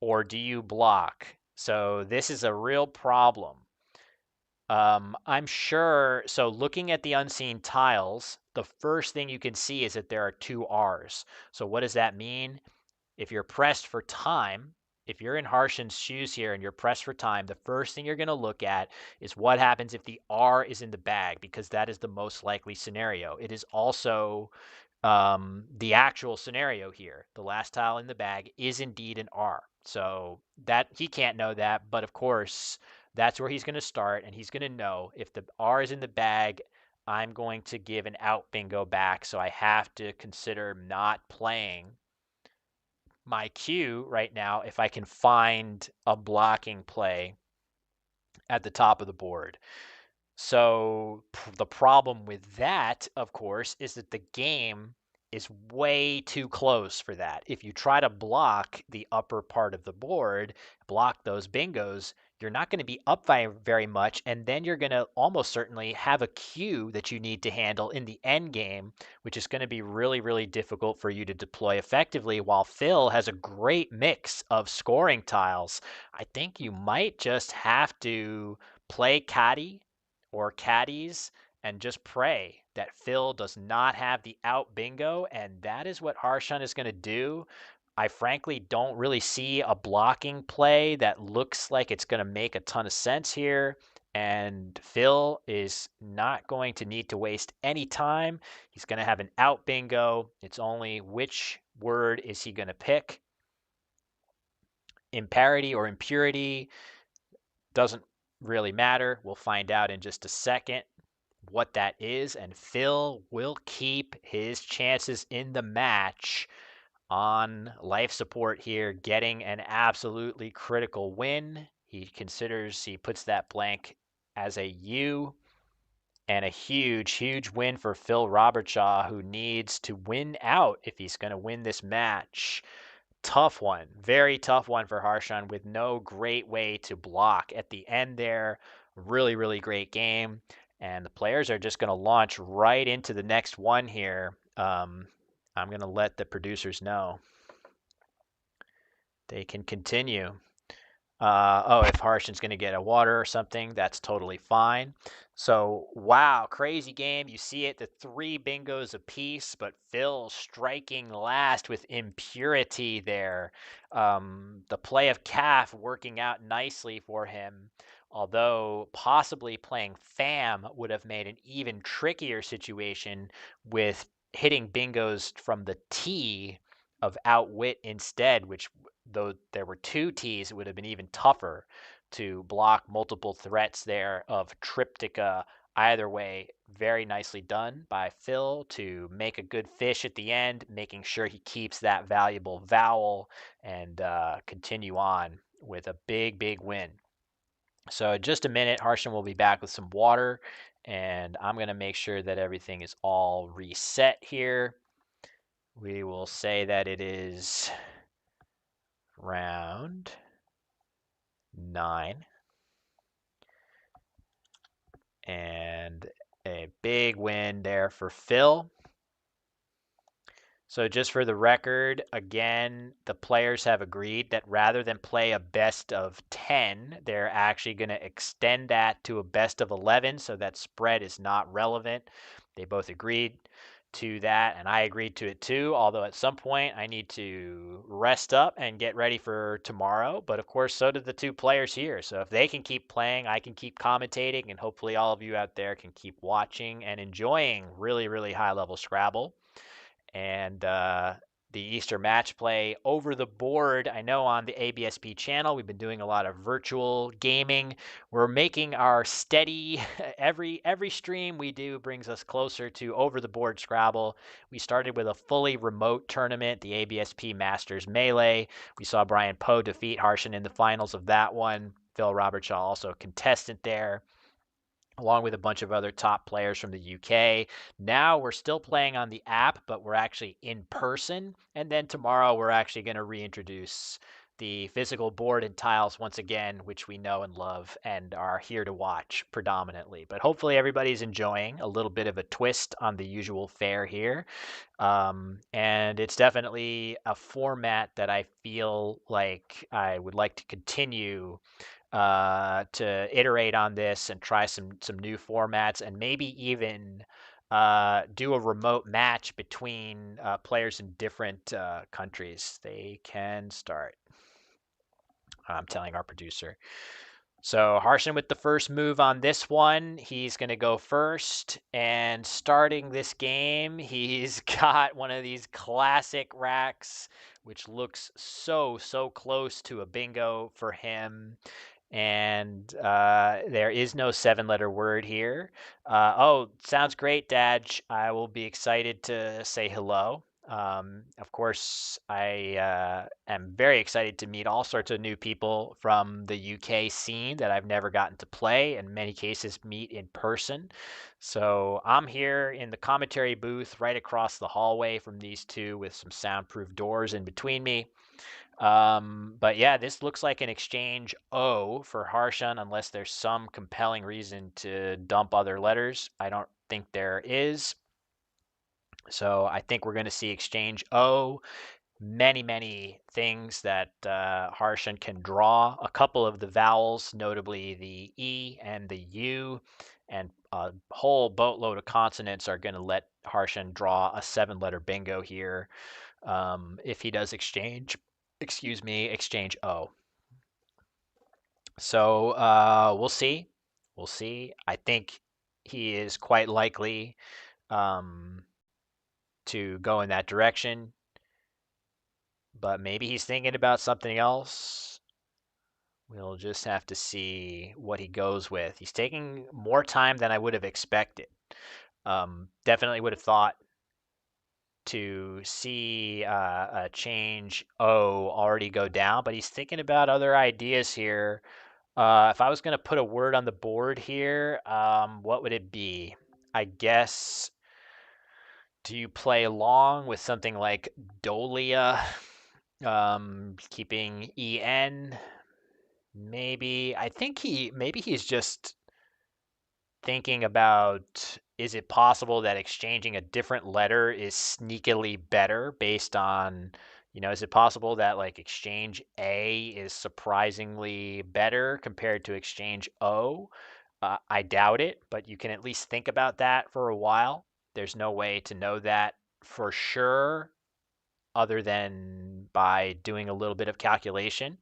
or do you block? So this is a real problem. I'm sure. So looking at the unseen tiles, the first thing you can see is that there are two R's. So what does that mean? If you're pressed for time, if you're in Harshan's shoes here and you're pressed for time, the first thing you're going to look at is what happens if the R is in the bag, because that is the most likely scenario. It is also the actual scenario here. The last tile in the bag is indeed an R. So that he can't know that, but of course, that's where he's going to start, and he's going to know if the R is in the bag, I'm going to give an out bingo back, so I have to consider not playing my cue right now if I can find a blocking play at the top of the board. So the problem with that, of course, is that the game is way too close for that. If you try to block the upper part of the board, block those bingos, you're not going to be up by very much, and then you're going to almost certainly have a cue that you need to handle in the end game, which is going to be really, really difficult for you to deploy effectively, while Phil has a great mix of scoring tiles. I think you might just have to play caddy or caddies and just pray that Phil does not have the out bingo, and that is what Harshan is going to do. I frankly don't really see a blocking play that looks like it's going to make a ton of sense here. And Phil is not going to need to waste any time. He's going to have an out bingo. It's only which word is he going to pick. Imparity or impurity doesn't really matter. We'll find out in just a second what that is, and Phil will keep his chances in the match on life support here, getting an absolutely critical win. He puts that blank as a U, and a huge, huge win for Phil Robertshaw, who needs to win out if he's going to win this match. Tough one, very tough one for Harshan with no great way to block at the end there. Really, really great game. And the players are just going to launch right into the next one here. I'm going to let the producers know. They can continue. Oh, if Harshan's going to get a water or something, that's totally fine. So, wow, crazy game. You see it, the 3 bingos apiece, but Phil striking last with impurity there. The play of calf working out nicely for him, although possibly playing fam would have made an even trickier situation with hitting bingos from the tee of outwit instead, which though there were 2 tees, it would have been even tougher to block multiple threats there of Triptica. Either way, very nicely done by Phil to make a good fish at the end, making sure he keeps that valuable vowel and continue on with a big, big win. So in just a minute, Harshan will be back with some water, and I'm going to make sure that everything is all reset here. We will say that it is round 9 and a big win there for Phil. So just for the record, again, the players have agreed that rather than play a best of 10, they're actually going to extend that to a best of 11, so that spread is not relevant. They both agreed to that, and I agreed to it too, although at some point I need to rest up and get ready for tomorrow. But of course, so did the 2 players here. So if they can keep playing, I can keep commentating, and hopefully all of you out there can keep watching and enjoying really, really high-level Scrabble. And the Easter Matchplay over the board. I know on the ABSP channel, we've been doing a lot of virtual gaming. We're making our steady, every stream we do brings us closer to over the board Scrabble. We started with a fully remote tournament, the ABSP Masters Melee. We saw Brian Poe defeat Harshan in the finals of that one. Phil Robertshaw also a contestant there, along with a bunch of other top players from the UK. Now we're still playing on the app, but we're actually in person. And then tomorrow we're actually going to reintroduce the physical board and tiles once again, which we know and love and are here to watch predominantly. But hopefully everybody's enjoying a little bit of a twist on the usual fare here. And it's definitely a format that I feel like I would like to continue to iterate on this and try some new formats, and maybe even do a remote match between players in different countries. They can start. I'm telling our producer. So Harshan with the first move on this one. He's going to go first. And starting this game, he's got one of these classic racks, which looks so close to a bingo for him. And there is no 7-letter word here. Oh, sounds great, Dad. I will be excited to say hello. Of course, I am very excited to meet all sorts of new people from the UK scene that I've never gotten to play, in many cases meet in person. So I'm here in the commentary booth right across the hallway from these two with some soundproof doors in between me. But yeah, this looks like an exchange O for Harshan, unless there's some compelling reason to dump other letters. I don't think there is. So I think we're going to see exchange O. Many things that Harshan can draw. A couple of the vowels, notably the E and the U, and a whole boatload of consonants are going to let Harshan draw a 7-letter bingo here if he does exchange. Exchange O. So we'll see. We'll see. I think he is quite likely to go in that direction, but maybe he's thinking about something else. We'll just have to see what he goes with. He's taking more time than I would have expected. Definitely would have thought to see a change O already go down, but he's thinking about other ideas here. If I was going to put a word on the board here, what would it be? I guess, do you play along with something like Dolia, keeping EN? Maybe. I think maybe he's just thinking about is it possible that exchanging a different letter is sneakily better based on, is it possible that like exchange A is surprisingly better compared to exchange O? I doubt it, but you can at least think about that for a while. There's no way to know that for sure other than by doing a little bit of calculation.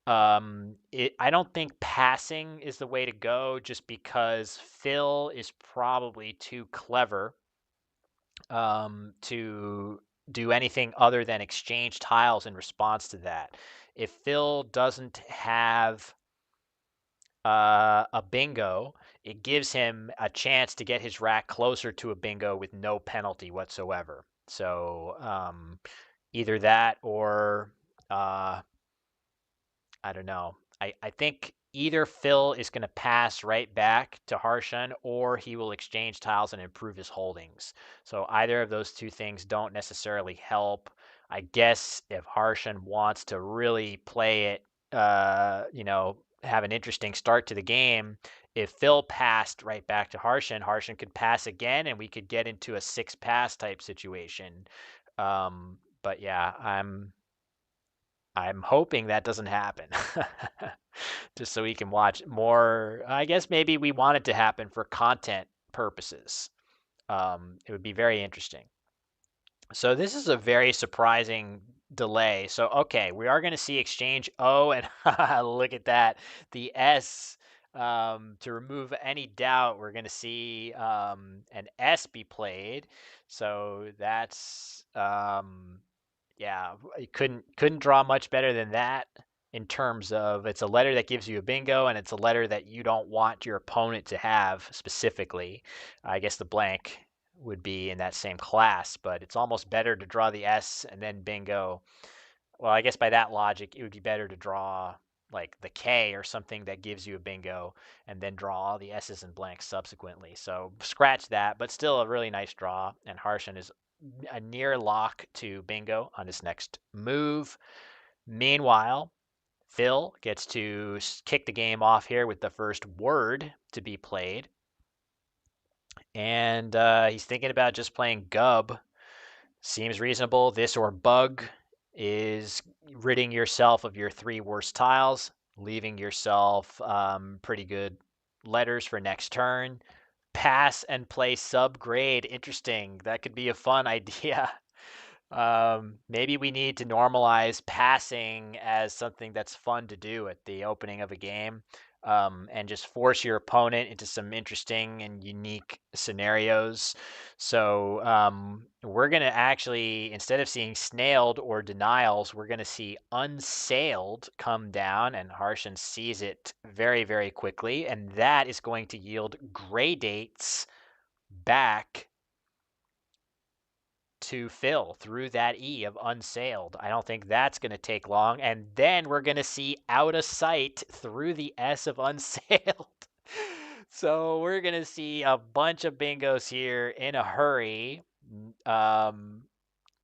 I don't think passing is the way to go just because Phil is probably too clever to do anything other than exchange tiles in response to that. If Phil doesn't have a bingo, it gives him a chance to get his rack closer to a bingo with no penalty whatsoever. So either that or I don't know. I think either Phil is going to pass right back to Harshan or he will exchange tiles and improve his holdings. So either of those two things don't necessarily help. I guess if Harshan wants to really play it, have an interesting start to the game, if Phil passed right back to Harshan, Harshan could pass again and we could get into a six pass type situation. But yeah, I'm hoping that doesn't happen. Just so we can watch more. I guess maybe we want it to happen for content purposes. It would be very interesting. So this is a very surprising delay. So okay, we are going to see exchange O and look at that. The S, to remove any doubt, we're going to see an S be played. So that's yeah, you couldn't draw much better than that in terms of it's a letter that gives you a bingo and it's a letter that you don't want your opponent to have specifically. I guess the blank would be in that same class, but it's almost better to draw the S and then bingo. Well, I guess by that logic, it would be better to draw like the K or something that gives you a bingo and then draw all the S's and blanks subsequently. So scratch that, but still a really nice draw. And Harshan is a near lock to bingo on his next move. Meanwhile, Phil gets to kick the game off here with the first word to be played. And he's thinking about just playing Gub. Seems reasonable. This or Bug is ridding yourself of your three worst tiles, leaving yourself pretty good letters for next turn. Pass and play subgrade. Interesting. That could be a fun idea. Maybe we need to normalize passing as something that's fun to do at the opening of a game, and just force your opponent into some interesting and unique scenarios. So we're going to actually, instead of seeing snailed or denials, we're going to see unsailed come down, and Harshan sees it very, very quickly, and that is going to yield gray dates back to Phil through that E of unsailed. I don't think that's going to take long. And then we're going to see out of sight through the S of unsailed. So we're going to see a bunch of bingos here in a hurry. Um,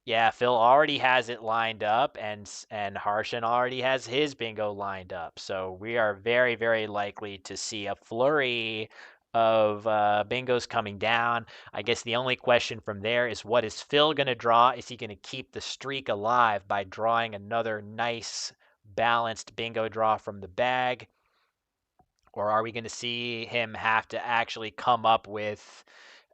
yeah, Phil already has it lined up, and Harshan already has his bingo lined up. So we are very, very likely to see a flurry of bingos coming down. I guess the only question from there is what is Phil going to draw? Is he going to keep the streak alive by drawing another nice balanced bingo draw from the bag? Or are we going to see him have to actually come up with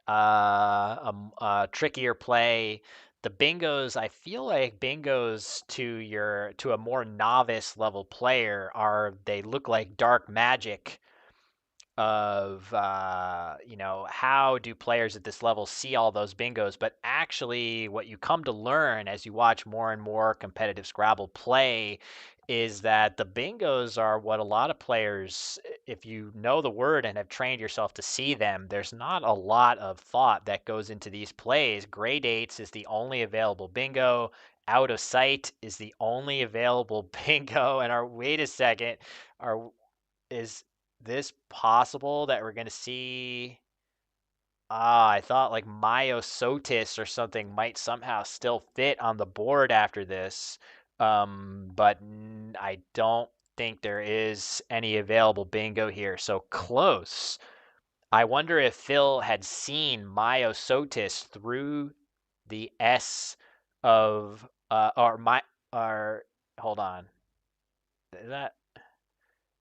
a trickier play? The bingos, I feel like bingos to a more novice level player they look like dark magic of how do players at this level see all those bingos, but actually what you come to learn as you watch more and more competitive Scrabble play is that the bingos are what a lot of players, if you know the word and have trained yourself to see them, there's not a lot of thought that goes into these plays. Gray dates is the only available bingo. Out of sight is the only available bingo. And wait a second, are is this possible that we're going to see? I thought like Myosotis or something might somehow still fit on the board after this, but I don't think there is any available bingo here. So close. I wonder if Phil had seen Myosotis through the S of or my or hold on. Is that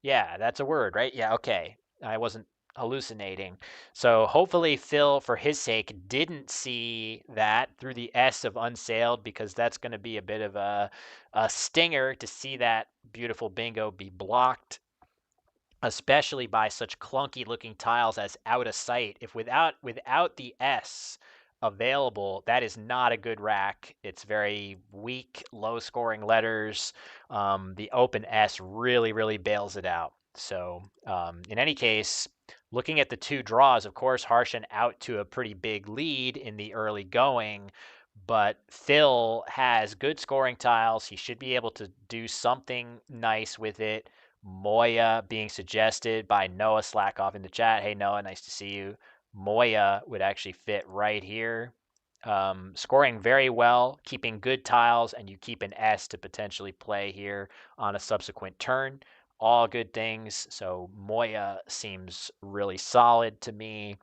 yeah, that's a word, right? Yeah, okay. I wasn't hallucinating. So hopefully Phil, for his sake, didn't see that through the S of unsailed because that's going to be a bit of a stinger to see that beautiful bingo be blocked, especially by such clunky looking tiles as out of sight. If without the S available, that is not a good rack. It's very weak, low scoring letters. The open S really bails it out. So in any case, looking at the two draws, of course, Harshan out to a pretty big lead in the early going, but Phil has good scoring tiles. He should be able to do something nice with it. Moya being suggested by Noah Slackoff in the chat. Hey, Noah, nice to see you. Moya would actually fit right here. Scoring very well, keeping good tiles, and you keep an S to potentially play here on a subsequent turn. All good things. So Moya seems really solid to me.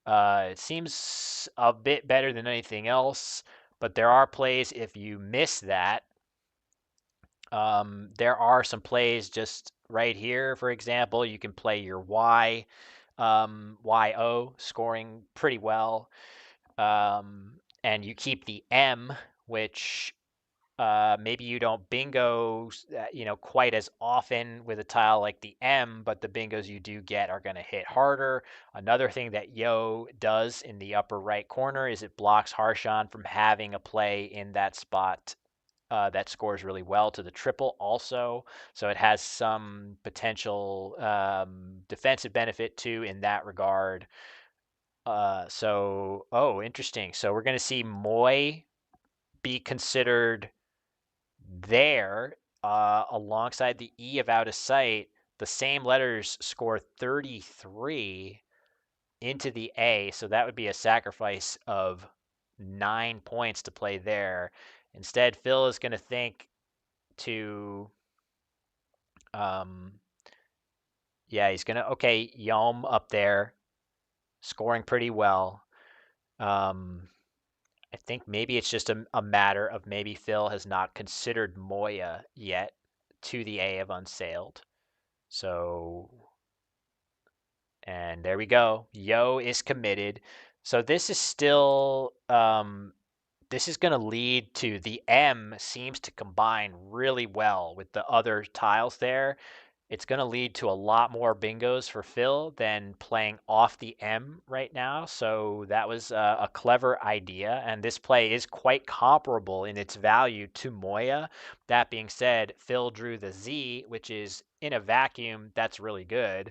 It seems a bit better than anything else, but there are plays if you miss that. There are some plays just right here, for example. You can play your YO, scoring pretty well. And you keep the M, which maybe you don't bingo, quite as often with a tile like the M, but the bingos you do get are going to hit harder. Another thing that Yo does in the upper right corner is it blocks Harshan from having a play in that spot that scores really well to the triple also. So it has some potential defensive benefit too in that regard. Oh, interesting. So we're going to see Moy be considered there alongside the E of out of sight. The same letters score 33 into the A, so that would be a sacrifice of 9 points to play there. Instead, Phil is going to think to, um, yeah, he's going to, okay, Yom up there, scoring pretty well. I think maybe it's just a matter of maybe Phil has not considered Moya yet to the A of unsailed. So, and there we go. Yo is committed. So this is still, this is going to lead to the M seems to combine really well with the other tiles there. It's going to lead to a lot more bingos for Phil than playing off the M right now. So that was a clever idea. And this play is quite comparable in its value to Moya. That being said, Phil drew the Z, which is in a vacuum, that's really good.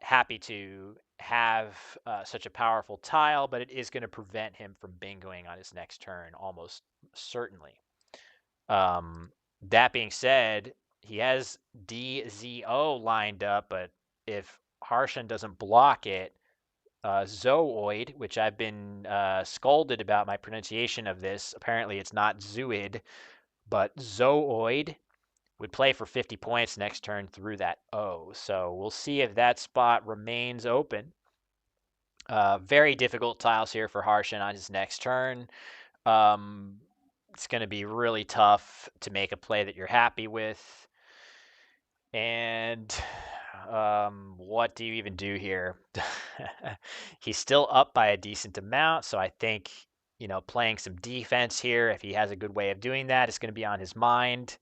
Happy to have such a powerful tile, but it is going to prevent him from bingoing on his next turn almost certainly. That being said, he has DZO lined up, but if Harshan doesn't block it, Zooid, which I've been scolded about my pronunciation of this, apparently it's not Zooid, but Zooid would play for 50 points next turn through that O. So we'll see if that spot remains open. Very difficult tiles here for Harshan on his next turn. It's going to be really tough to make a play that you're happy with. And what do you even do here? He's still up by a decent amount, so I think, playing some defense here, if he has a good way of doing that, it's going to be on his mind.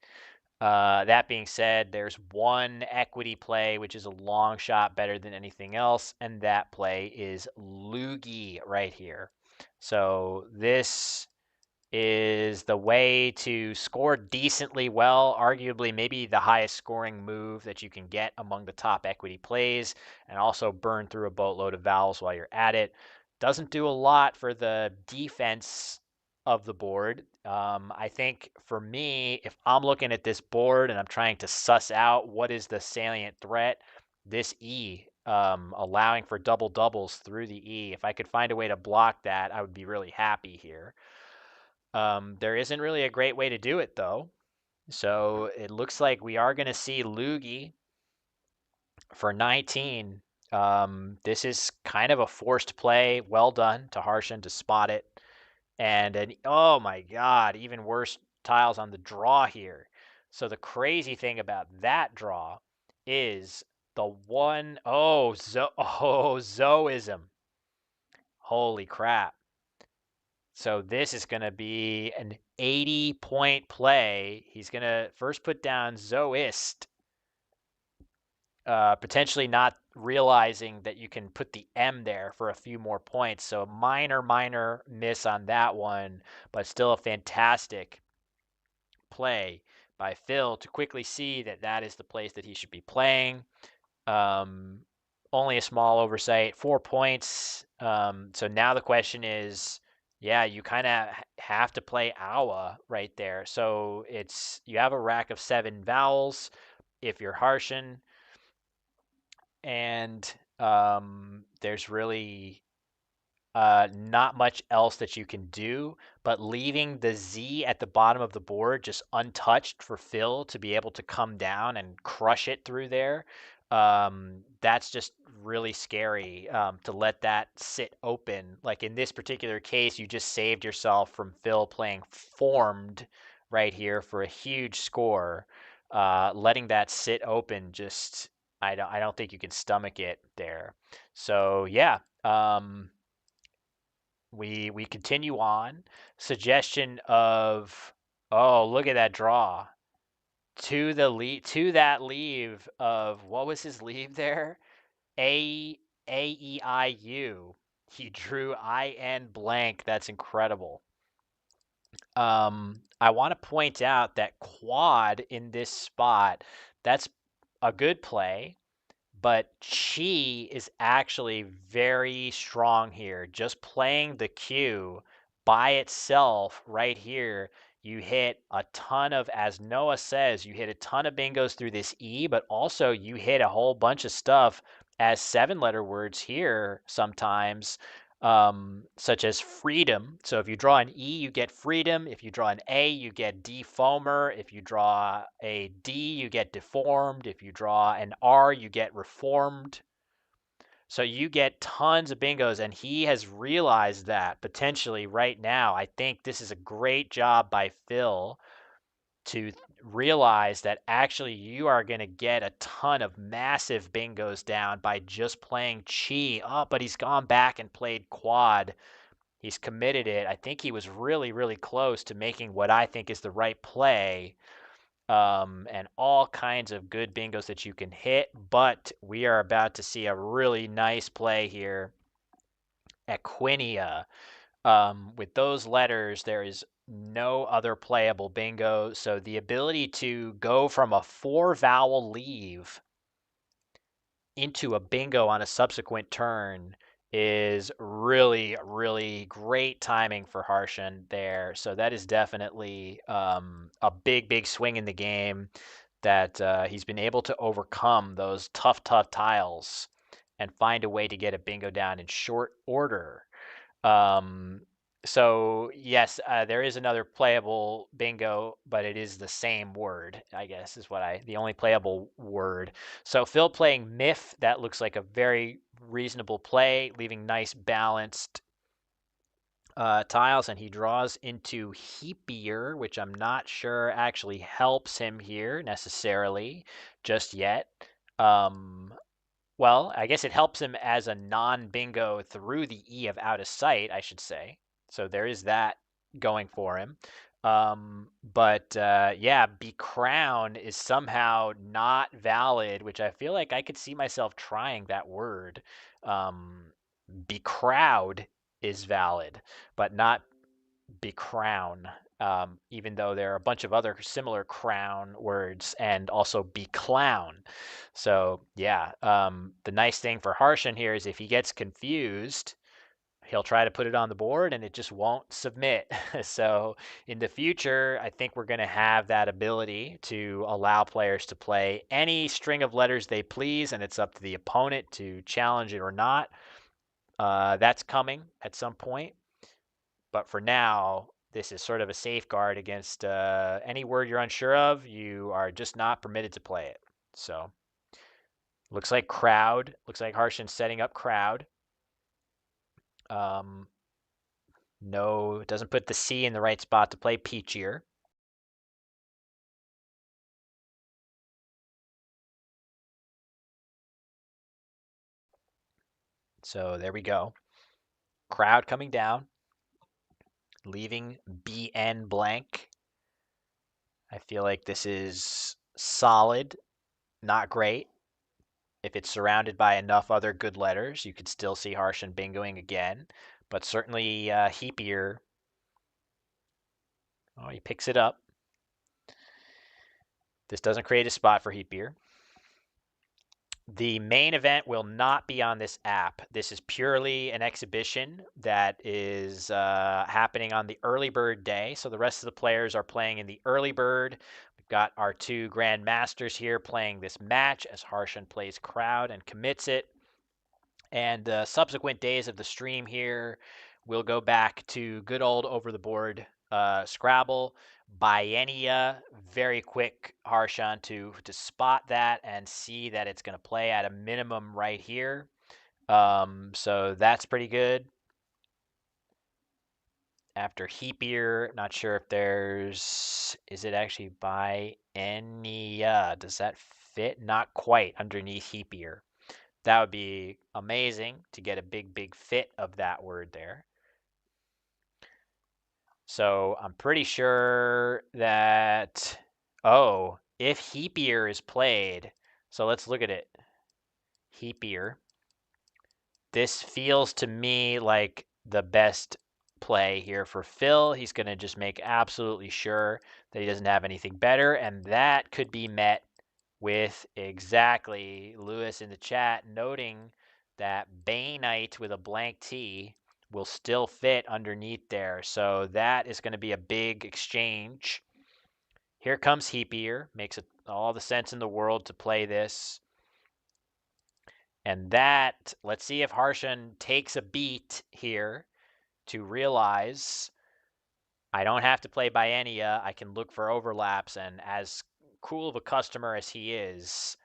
That being said, there's one equity play, which is a long shot better than anything else, and that play is Loogie right here. So this is the way to score decently well, arguably maybe the highest scoring move that you can get among the top equity plays, and also burn through a boatload of vowels while you're at it. Doesn't do a lot for the defense of the board. I think for me, if I'm looking at this board and I'm trying to suss out what is the salient threat, this E, allowing for double doubles through the E, if I could find a way to block that, I would be really happy here. There isn't really a great way to do it, though. So it looks like we are going to see Loogie for 19. This is kind of a forced play. Well done to Harshan to spot it. And oh my God, even worse tiles on the draw here. So the crazy thing about that draw is the one, Zoism. Holy crap. So this is going to be an 80-point play. He's going to first put down Zoist, potentially not realizing that you can put the M there for a few more points. So minor miss on that one, but still a fantastic play by Phil to quickly see that that is the place that he should be playing. Um, Only a small oversight, 4 points. So now the question is, yeah, you kind of have to play Awa right there. So it's you have a rack of 7 vowels if you're Harshan, and there's really not much else that you can do, but leaving the Z at the bottom of the board just untouched for Phil to be able to come down and crush it through there. That's just really scary to let that sit open. Like in this particular case, you just saved yourself from Phil playing formed right here for a huge score. Letting that sit open just I don't think you can stomach it there. So yeah, we continue on. Suggestion of look at that draw to that leave of what was his leave there? A E I U. He drew I N blank. That's incredible. I want to point out that quad in this spot, that's a good play. But chi is actually very strong here. Just playing the Q by itself right here, you hit a ton of, as Noah says, you hit a ton of bingos through this E, but also you hit a whole bunch of stuff as 7-letter words here sometimes, such as freedom. So if you draw an E, you get freedom. If you draw an A, you get defoamer. If you draw a D, you get deformed. If you draw an R, you get reformed. So you get tons of bingos, and he has realized that potentially right now. I think this is a great job by Phil to realize that actually you are going to get a ton of massive bingos down by just playing chi. Oh, but he's gone back and played quad. He's committed it. I think he was really close to making what I think is the right play, and all kinds of good bingos that you can hit. But we are about to see a really nice play here. Equinia. With those letters, there is no other playable bingo. So the ability to go from a 4-vowel leave into a bingo on a subsequent turn is really great timing for Harshan there. So that is definitely a big swing in the game that he's been able to overcome those tough tiles and find a way to get a bingo down in short order. Um, so yes, there is another playable bingo, but it is the same word, I guess, is the only playable word. So Phil playing Miff, that looks like a very reasonable play, leaving nice balanced tiles, and he draws into Heapier, which I'm not sure actually helps him here necessarily just yet. Um, well, I guess it helps him as a non-bingo through the E of out of sight, I should say. So there is that going for him. But yeah, be crown is somehow not valid, which I feel like I could see myself trying that word. Be crowd is valid, but not be crown. Even though there are a bunch of other similar crown words and also be clown. So yeah, the nice thing for Harshan here is if he gets confused, he'll try to put it on the board and it just won't submit. So in the future, I think we're going to have that ability to allow players to play any string of letters they please, and it's up to the opponent to challenge it or not. That's coming at some point. But for now, this is sort of a safeguard against any word you're unsure of. You are just not permitted to play it. So Looks like crowd. Looks like Harshan's setting up crowd. No, it doesn't put the C in the right spot to play peachier. So there we go. Crowd coming down, leaving BN blank. I feel like this is solid, not great. If it's surrounded by enough other good letters, you could still see Harshan bingoing again, but certainly heapier. Oh, he picks it up. This doesn't create a spot for heapier. The main event will not be on this app. This is purely an exhibition that is happening on the early bird day. So the rest of the players are playing in the early bird. We've got our two grandmasters here playing this match as Harshan plays crowd and commits it. And subsequent days of the stream here, we'll go back to good old over the board Scrabble, Biennia, very quick Harshan to spot that and see that it's going to play at a minimum right here. So that's pretty good. After Heapier, not sure if is it actually Biennia? Does that fit? Not quite underneath Heapier. That would be amazing to get a big fit of that word there. So I'm pretty sure that, oh, if heapier is played, so let's look at it. Heapier. This feels to me like the best play here for Phil. He's going to just make absolutely sure that he doesn't have anything better, and that could be met with exactly Lewis in the chat noting that Bainite with a blank T will still fit underneath there. So that is going to be a big exchange. Here comes Heapier. Makes all the sense in the world to play this. And that, let's see if Harshan takes a beat here to realize I don't have to play Biennia. I can look for overlaps. And as cool of a customer as he is,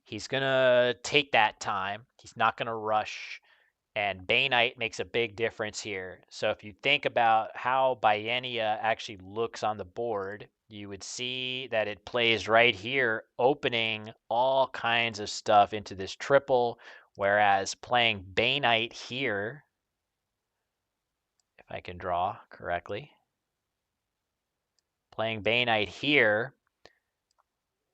he's going to take that time. He's not going to rush. And Bainite makes a big difference here. So if you think about how Biennia actually looks on the board, you would see that it plays right here, opening all kinds of stuff into this triple, whereas playing Bainite here, if I can draw correctly, playing Bainite here,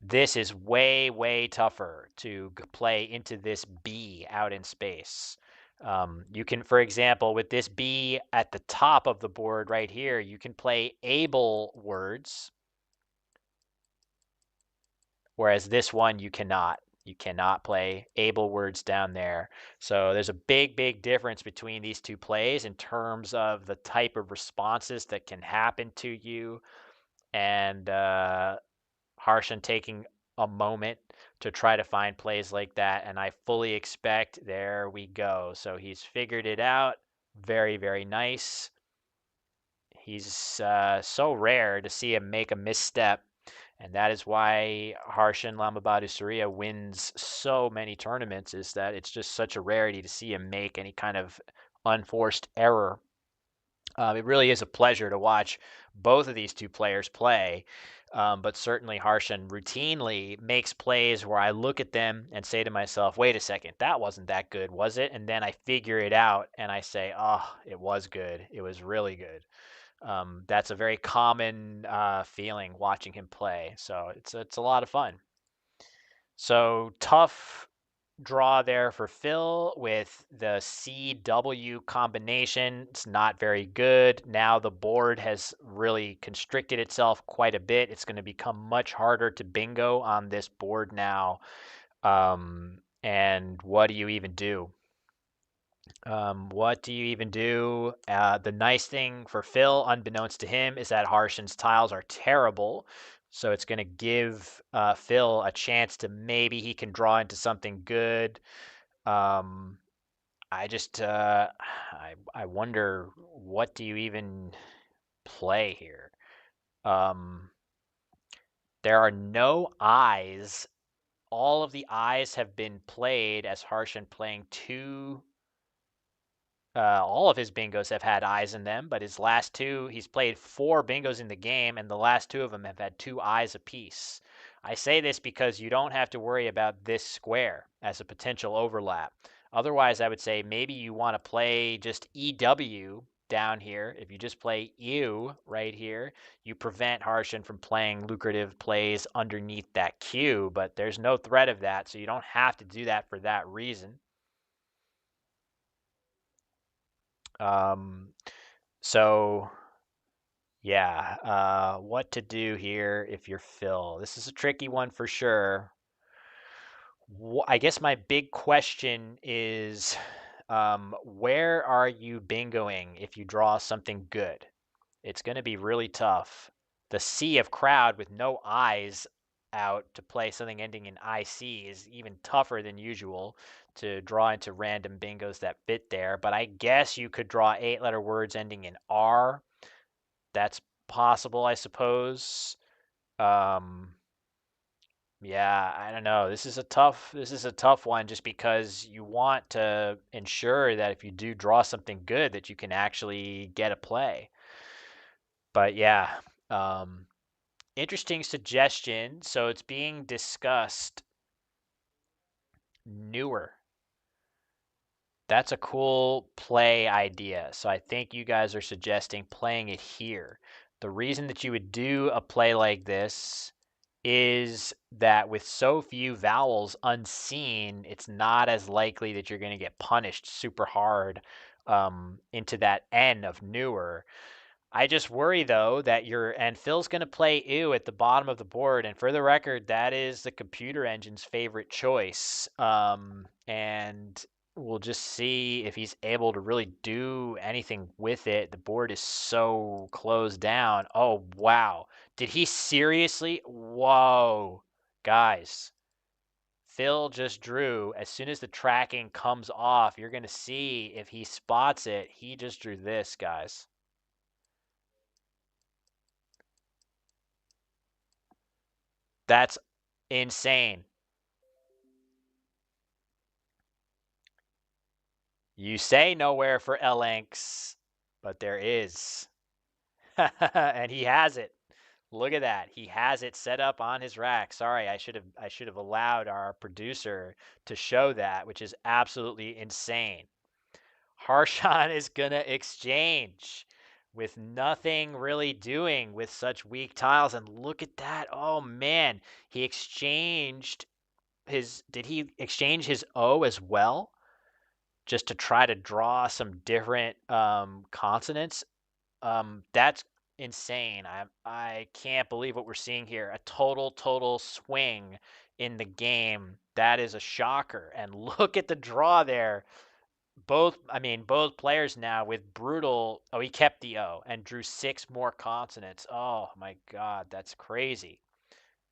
this is way tougher to play into this B out in space. You can, for example, with this B at the top of the board right here, you can play able words, whereas this one you cannot. You cannot play able words down there. So there's a big difference between these two plays in terms of the type of responses that can happen to you. And Harshan taking a moment to try to find plays like that, and I fully expect there we go. So he's figured it out. Very nice. He's so rare to see him make a misstep, and that is why Harshan Lamabadu Surya wins so many tournaments, is that it's just such a rarity to see him make any kind of unforced error. It really is a pleasure to watch both of these two players play. But certainly Harshan routinely makes plays where I look at them and say to myself, wait a second, that wasn't that good, was it? And then I figure it out and I say, oh, it was good. It was really good. That's a very common feeling watching him play. So it's a lot of fun. So tough draw there for Phil with the CW combination. It's not very good. Now the board has really constricted itself quite a bit. It's going to become much harder to bingo on this board now. And what do you even do? What do you even do? The nice thing for Phil, unbeknownst to him, is that Harshan's tiles are terrible. So it's going to give Phil a chance to maybe he can draw into something good. Um, I just I wonder what do you even play here? Um, there are no eyes all of the I's have been played as Harshan playing two. All of his bingos have had I's in them, but his last two, he's played four bingos in the game, and the last two of them have had two I's apiece. I say this because you don't have to worry about this square as a potential overlap. Otherwise, I would say maybe you want to play just EW down here. If you just play U right here, you prevent Harshan from playing lucrative plays underneath that Q, but there's no threat of that, so you don't have to do that for that reason. Um, so yeah, what to do here if you're Phil? This is a tricky one for sure. I guess my big question is, where are you bingoing if you draw something good? It's going to be really tough. The sea of crowd with no eyes out to play something ending in IC is even tougher than usual to draw into random bingos that fit there. But I guess you could draw 8-letter words ending in R. That's possible, I suppose. Um, yeah, I don't know. This is a tough one just because you want to ensure that if you do draw something good that you can actually get a play. But yeah, um, interesting suggestion. So it's being discussed newer. That's a cool play idea. So I think you guys are suggesting playing it here. The reason that you would do a play like this is that with so few vowels unseen, it's not as likely that you're going to get punished super hard into that N of newer. I just worry though that and Phil's going to play ew at the bottom of the board, and for the record, that is the computer engine's favorite choice. And we'll just see if he's able to really do anything with it. The board is so closed down. Oh wow, did he seriously? Whoa, guys. Phil just drew. As soon as the tracking comes off, you're going to see if he spots it. He just drew this, guys. That's insane. You say nowhere for Elenx, but there is. And he has it. Look at that. He has it set up on his rack. Sorry, I should have allowed our producer to show that, which is absolutely insane. Harshan is gonna exchange with nothing really doing with such weak tiles. And look at that. Oh man. He exchanged did he exchange his O as well? Just to try to draw some different consonants. That's insane. I can't believe what we're seeing here. A total swing in the game. That is a shocker. And look at the draw there. Both players now with brutal. Oh, he kept the O and drew six more consonants. Oh my God, that's crazy.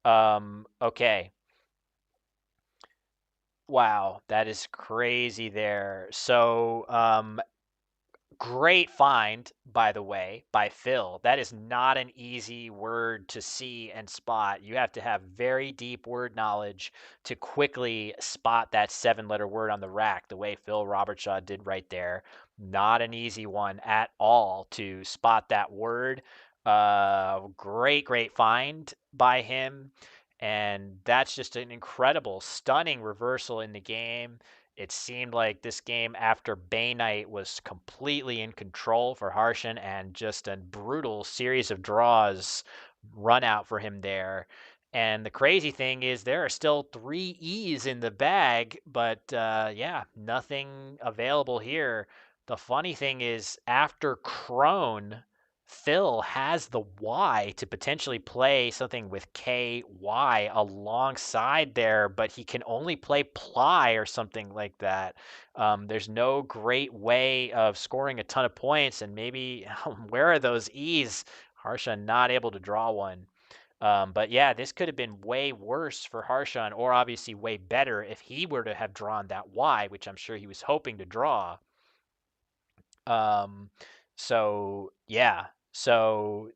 Okay. Wow, that is crazy there. So, great find, by the way, by Phil. That is not an easy word to see and spot. You have to have very deep word knowledge to quickly spot that 7-letter word on the rack, the way Phil Robertshaw did right there. Not an easy one at all to spot that word. Great find by him. And that's just an incredible, stunning reversal in the game. It seemed like this game after Bay Knight was completely in control for Harshan and just a brutal series of draws run out for him there. And the crazy thing is there are still three E's in the bag, but yeah, nothing available here. The funny thing is after Crone, Phil has the Y to potentially play something with KY alongside there, but he can only play Ply or something like that. There's no great way of scoring a ton of points, and maybe where are those E's? Harshan not able to draw one. But yeah, this could have been way worse for Harshan, or obviously way better if he were to have drawn that Y, which I'm sure he was hoping to draw. Um, so yeah, so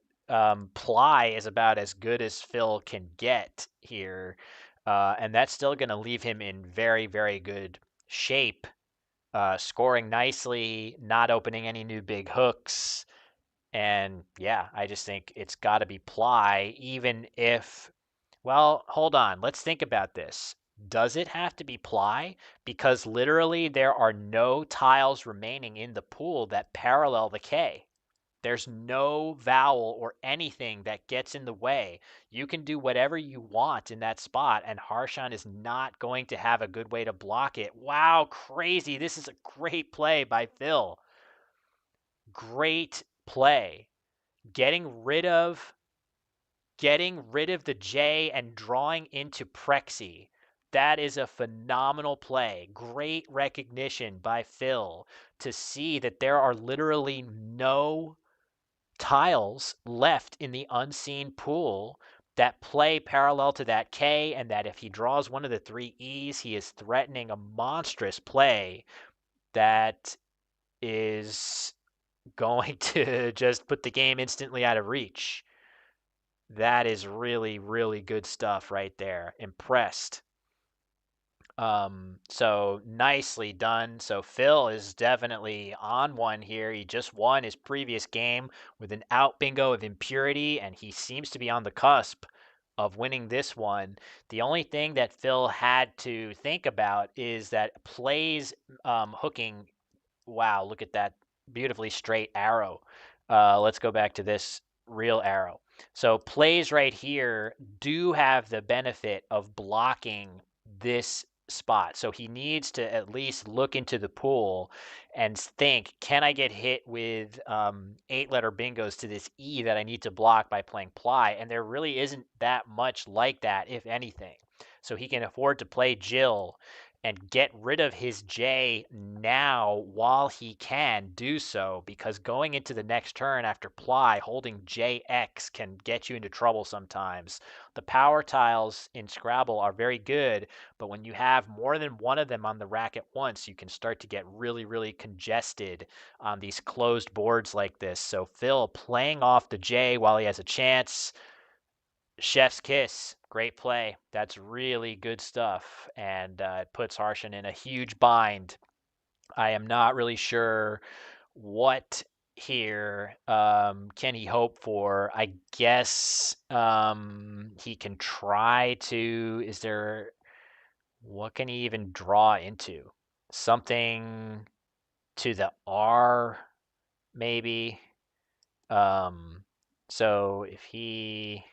Ply is about as good as Phil can get here. And that's still going to leave him in very, very good shape, scoring nicely, not opening any new big hooks. And yeah, I just think it's got to be ply, even if, well, hold on. Let's think about this. Does it have to be ply? Because literally there are no tiles remaining in the pool that parallel the K. There's no vowel or anything that gets in the way. You can do whatever you want in that spot, and Harshan is not going to have a good way to block it. Wow, crazy. This is a great play by Phil. Great play. Getting rid of the J and drawing into Prexy. That is a phenomenal play. Great recognition by Phil to see that there are literally no tiles left in the unseen pool that play parallel to that K, and that if he draws one of the three E's, he is threatening a monstrous play that is going to just put the game instantly out of reach. That is really, really good stuff right there. Impressed. So nicely done. So Phil is definitely on one here. He just won his previous game with an out bingo of impurity, and he seems to be on the cusp of winning this one. The only thing that Phil had to think about is that plays hooking. Wow, look at that beautifully straight arrow. Let's go back to this real arrow. So plays right here do have the benefit of blocking this spot. So he needs to at least look into the pool and think, can I get hit with 8-letter bingos to this E that I need to block by playing ply? And there really isn't that much like that, if anything. So he can afford to play Jill and get rid of his J now while he can do so, because going into the next turn after ply, holding JX can get you into trouble sometimes. The power tiles in Scrabble are very good, but when you have more than one of them on the rack at once, you can start to get really, really congested on these closed boards like this. So Phil playing off the J while he has a chance. Chef's kiss. Great play. That's really good stuff. And it puts Harshan in a huge bind. I am not really sure what here can he hope for. I guess he can try to. Is there. What can he even draw into? Something to the R, maybe. Um, so if he.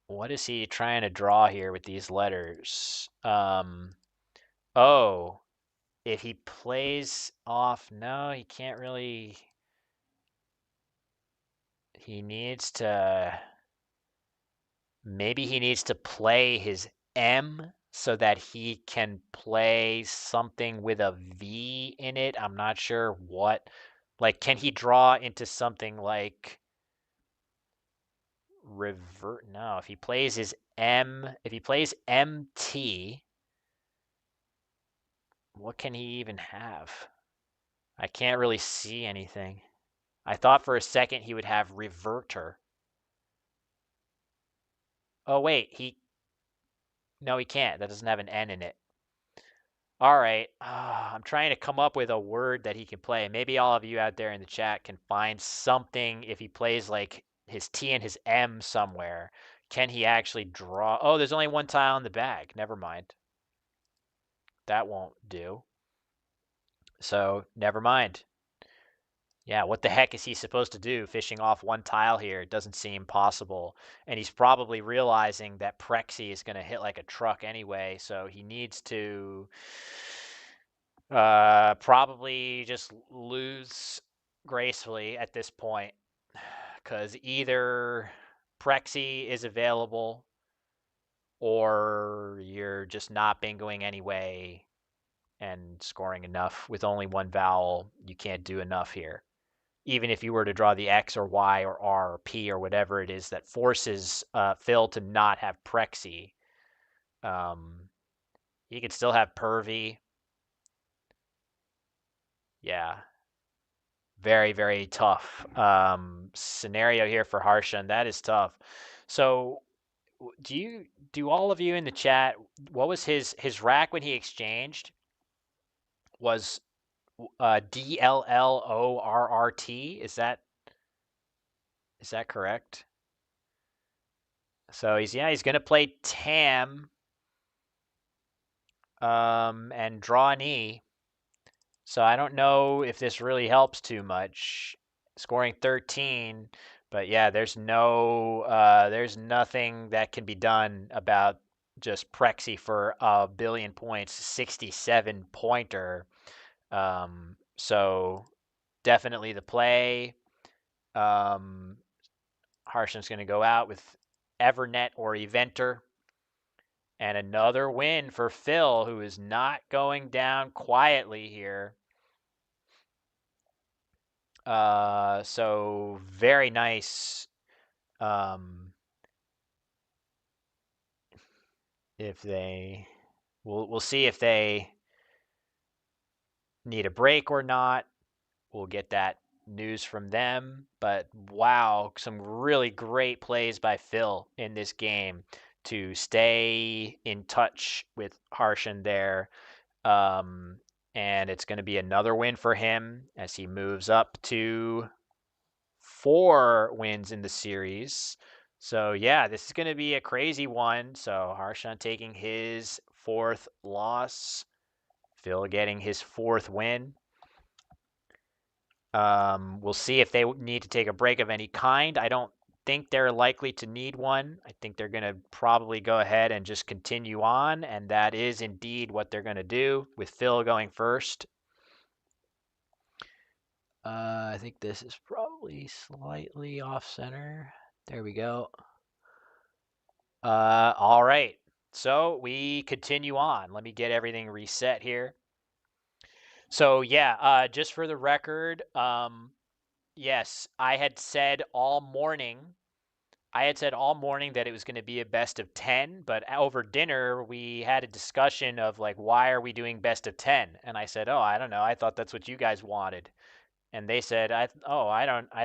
What is he trying to draw here with these letters? Oh, if he plays off, no, he can't really. He needs to. Maybe he needs to play his M so that he can play something with a V in it. I'm not sure what. Like, can he draw into something like revert? No, if he plays his M, if he plays MT, what can he even have? I can't really see anything. I thought for a second he would have reverter. Oh wait, no, he can't. That doesn't have an N in it. All right, I'm trying to come up with a word that he can play. Maybe all of you out there in the chat can find something if he plays like his T and his M somewhere. Can he actually draw? Oh, there's only one tile in the bag. Never mind. That won't do. So, never mind. Yeah, what the heck is he supposed to do fishing off one tile here? It doesn't seem possible. And he's probably realizing that Prexy is going to hit like a truck anyway, so he needs to probably just lose gracefully at this point. Because either Prexy is available or you're just not bingoing anyway and scoring enough. With only one vowel, you can't do enough here. Even if you were to draw the X or Y or R or P or whatever it is that forces Phil to not have Prexy. He could still have Pervy. Yeah. Very, very tough scenario here for Harshan. That is tough. So, do all of you in the chat, what was his rack when he exchanged? Was DLLORRT? Is that correct? So he's gonna play Tam and draw an E. So I don't know if this really helps too much. Scoring 13, but yeah, there's nothing that can be done about just Prexy for a billion points, 67 pointer. So definitely the play. Um, Harsham's going to go out with Evernet or Eventer. And another win for Phil, who is not going down quietly here. So very nice. If we'll see if they need a break or not. We'll get that news from them. But wow, some really great plays by Phil in this game to stay in touch with Harshan there. And it's going to be another win for him as he moves up to 4 wins in the series. So yeah, this is going to be a crazy one. So Harshan taking his 4th loss, Phil getting his 4th win. We'll see if they need to take a break of any kind. I don't think they're likely to need one. I think they're going to probably go ahead and just continue on, and that is indeed what they're going to do with Phil going first. I think this is probably slightly off center. There we go. All right. So we continue on. Let me get everything reset here. So yeah, just for the record, yes, I had said all morning that it was going to be a best of 10, but over dinner we had a discussion of like, why are we doing best of 10? And I said, oh, I don't know. I thought that's what you guys wanted. And they said, I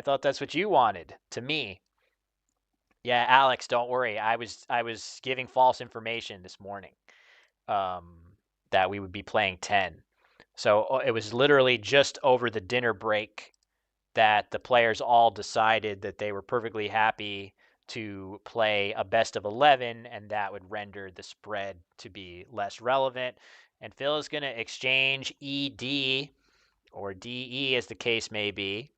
thought that's what you wanted to me. Yeah, Alex, don't worry. I was giving false information this morning, um, that we would be playing 10. So it was literally just over the dinner break that the players all decided that they were perfectly happy to play a best of 11, and that would render the spread to be less relevant. And Phil is going to exchange ED or DE, as the case may be.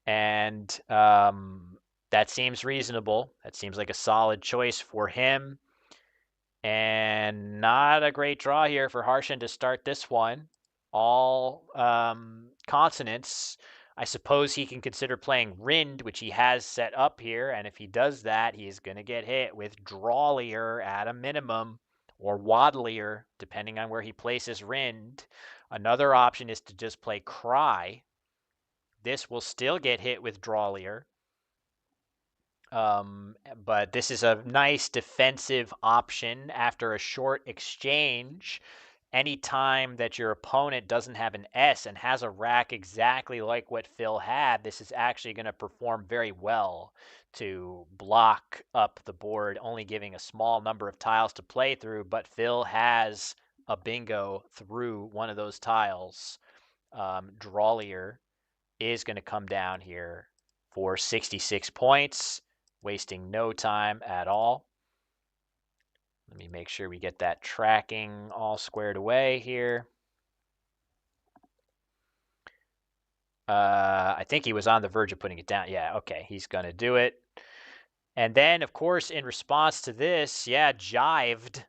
And that seems reasonable. That seems like a solid choice for him. And not a great draw here for Harshan to start this one. All consonants. I suppose he can consider playing Rind, which he has set up here. And if he does that, he's going to get hit with Drawlier at a minimum, or Waddlier, depending on where he places Rind. Another option is to just play Cry. This will still get hit with Drawlier. But this is a nice defensive option after a short exchange. Anytime that your opponent doesn't have an S and has a rack exactly like what Phil had, this is actually going to perform very well to block up the board, only giving a small number of tiles to play through. But Phil has a bingo through one of those tiles. Drawlier is going to come down here for 66 points, wasting no time at all. Let me make sure we get that tracking all squared away here. I think he was on the verge of putting it down. Yeah, okay, he's going to do it. And then, of course, in response to this, yeah, Jived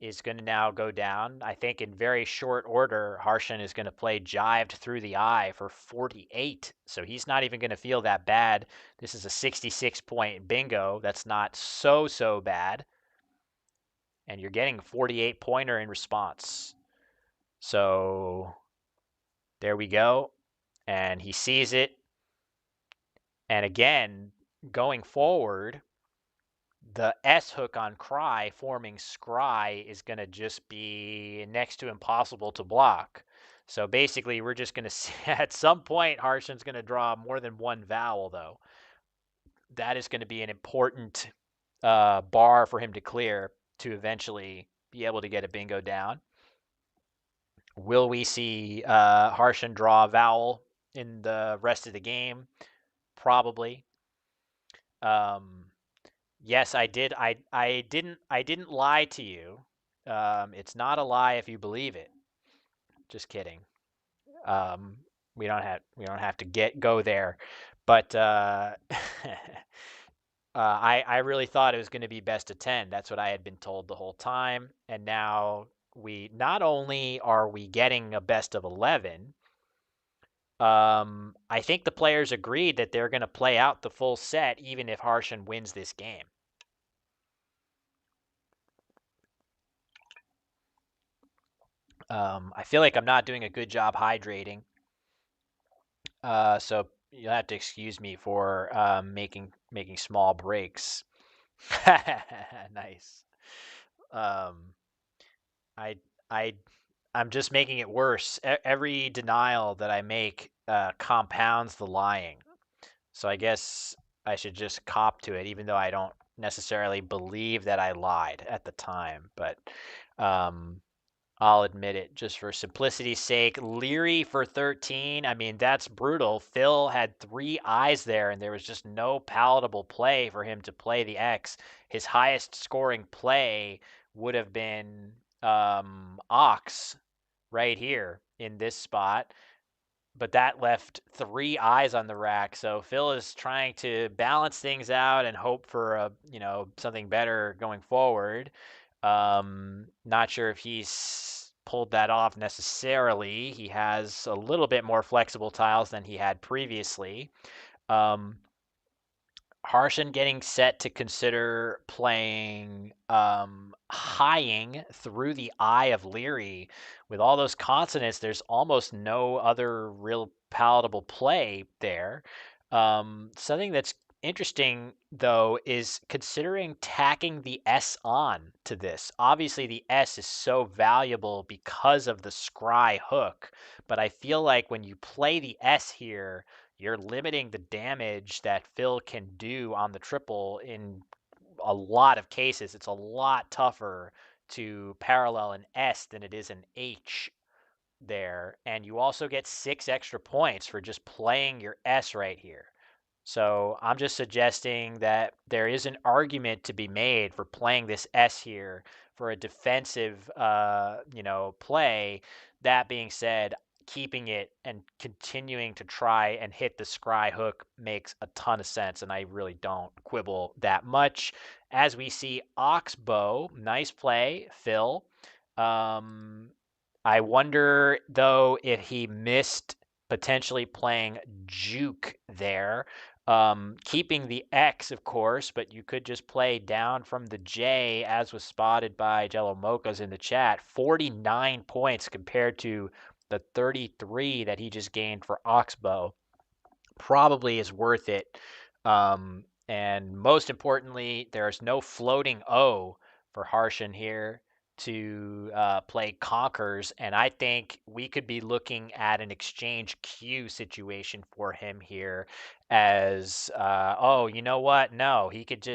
is going to now go down. I think in very short order, Harshan is going to play Jived through the eye for 48. So he's not even going to feel that bad. This is a 66-point bingo. That's not so bad. And you're getting a 48-pointer in response. So there we go. And he sees it. And again, going forward, the S hook on Cry forming Scry is going to just be next to impossible to block. So basically, we're just going to at some point, Harshan's going to draw more than one vowel, though. That is going to be an important bar for him to clear to eventually be able to get a bingo down. Will we see Harshan draw a vowel in the rest of the game? Probably. Yes, I did. I didn't lie to you. It's not a lie if you believe it. Just kidding. Um, we don't have to go there, but I really thought it was going to be best of 10. That's what I had been told the whole time, and now we not only are we getting a best of 11. I think the players agreed that they're going to play out the full set even if Harshan wins this game. I feel like I'm not doing a good job hydrating. So you'll have to excuse me for making small breaks. Nice. Um, I I I'm just making it worse. Every denial that I make compounds the lying. So I guess I should just cop to it, even though I don't necessarily believe that I lied at the time. But um, I'll admit it just for simplicity's sake. Leary for 13. I mean, that's brutal. Phil had 3 eyes there, and there was just no palatable play for him to play the X. His highest scoring play would have been Ox right here in this spot, but that left 3 eyes on the rack. So Phil is trying to balance things out and hope for something better going forward. Not sure if he's pulled that off necessarily. He has a little bit more flexible tiles than he had previously. Um, Harshan getting set to consider playing highing through the eye of Leary. With all those consonants, there's almost no other real palatable play there. Something that's interesting, though, is considering tacking the S on to this. Obviously, the S is so valuable because of the scry hook, but I feel like when you play the S here, you're limiting the damage that Phil can do on the triple in a lot of cases. It's a lot tougher to parallel an S than it is an H there. And you also get 6 extra points for just playing your S right here. So I'm just suggesting that there is an argument to be made for playing this S here for a defensive, play. That being said, keeping it and continuing to try and hit the scry hook makes a ton of sense, and I really don't quibble that much. As we see Oxbow, nice play, Phil. Um, I wonder though if he missed potentially playing Juke there. Keeping the X, of course, but you could just play down from the J, as was spotted by Jello Mochas in the chat. 49 points compared to the 33 that he just gained for Oxbow. Probably is worth it. And most importantly, there's no floating O for Harshan here to play Conquers, and I think we could be looking at an exchange Q situation for him here as, oh, you know what? No, he could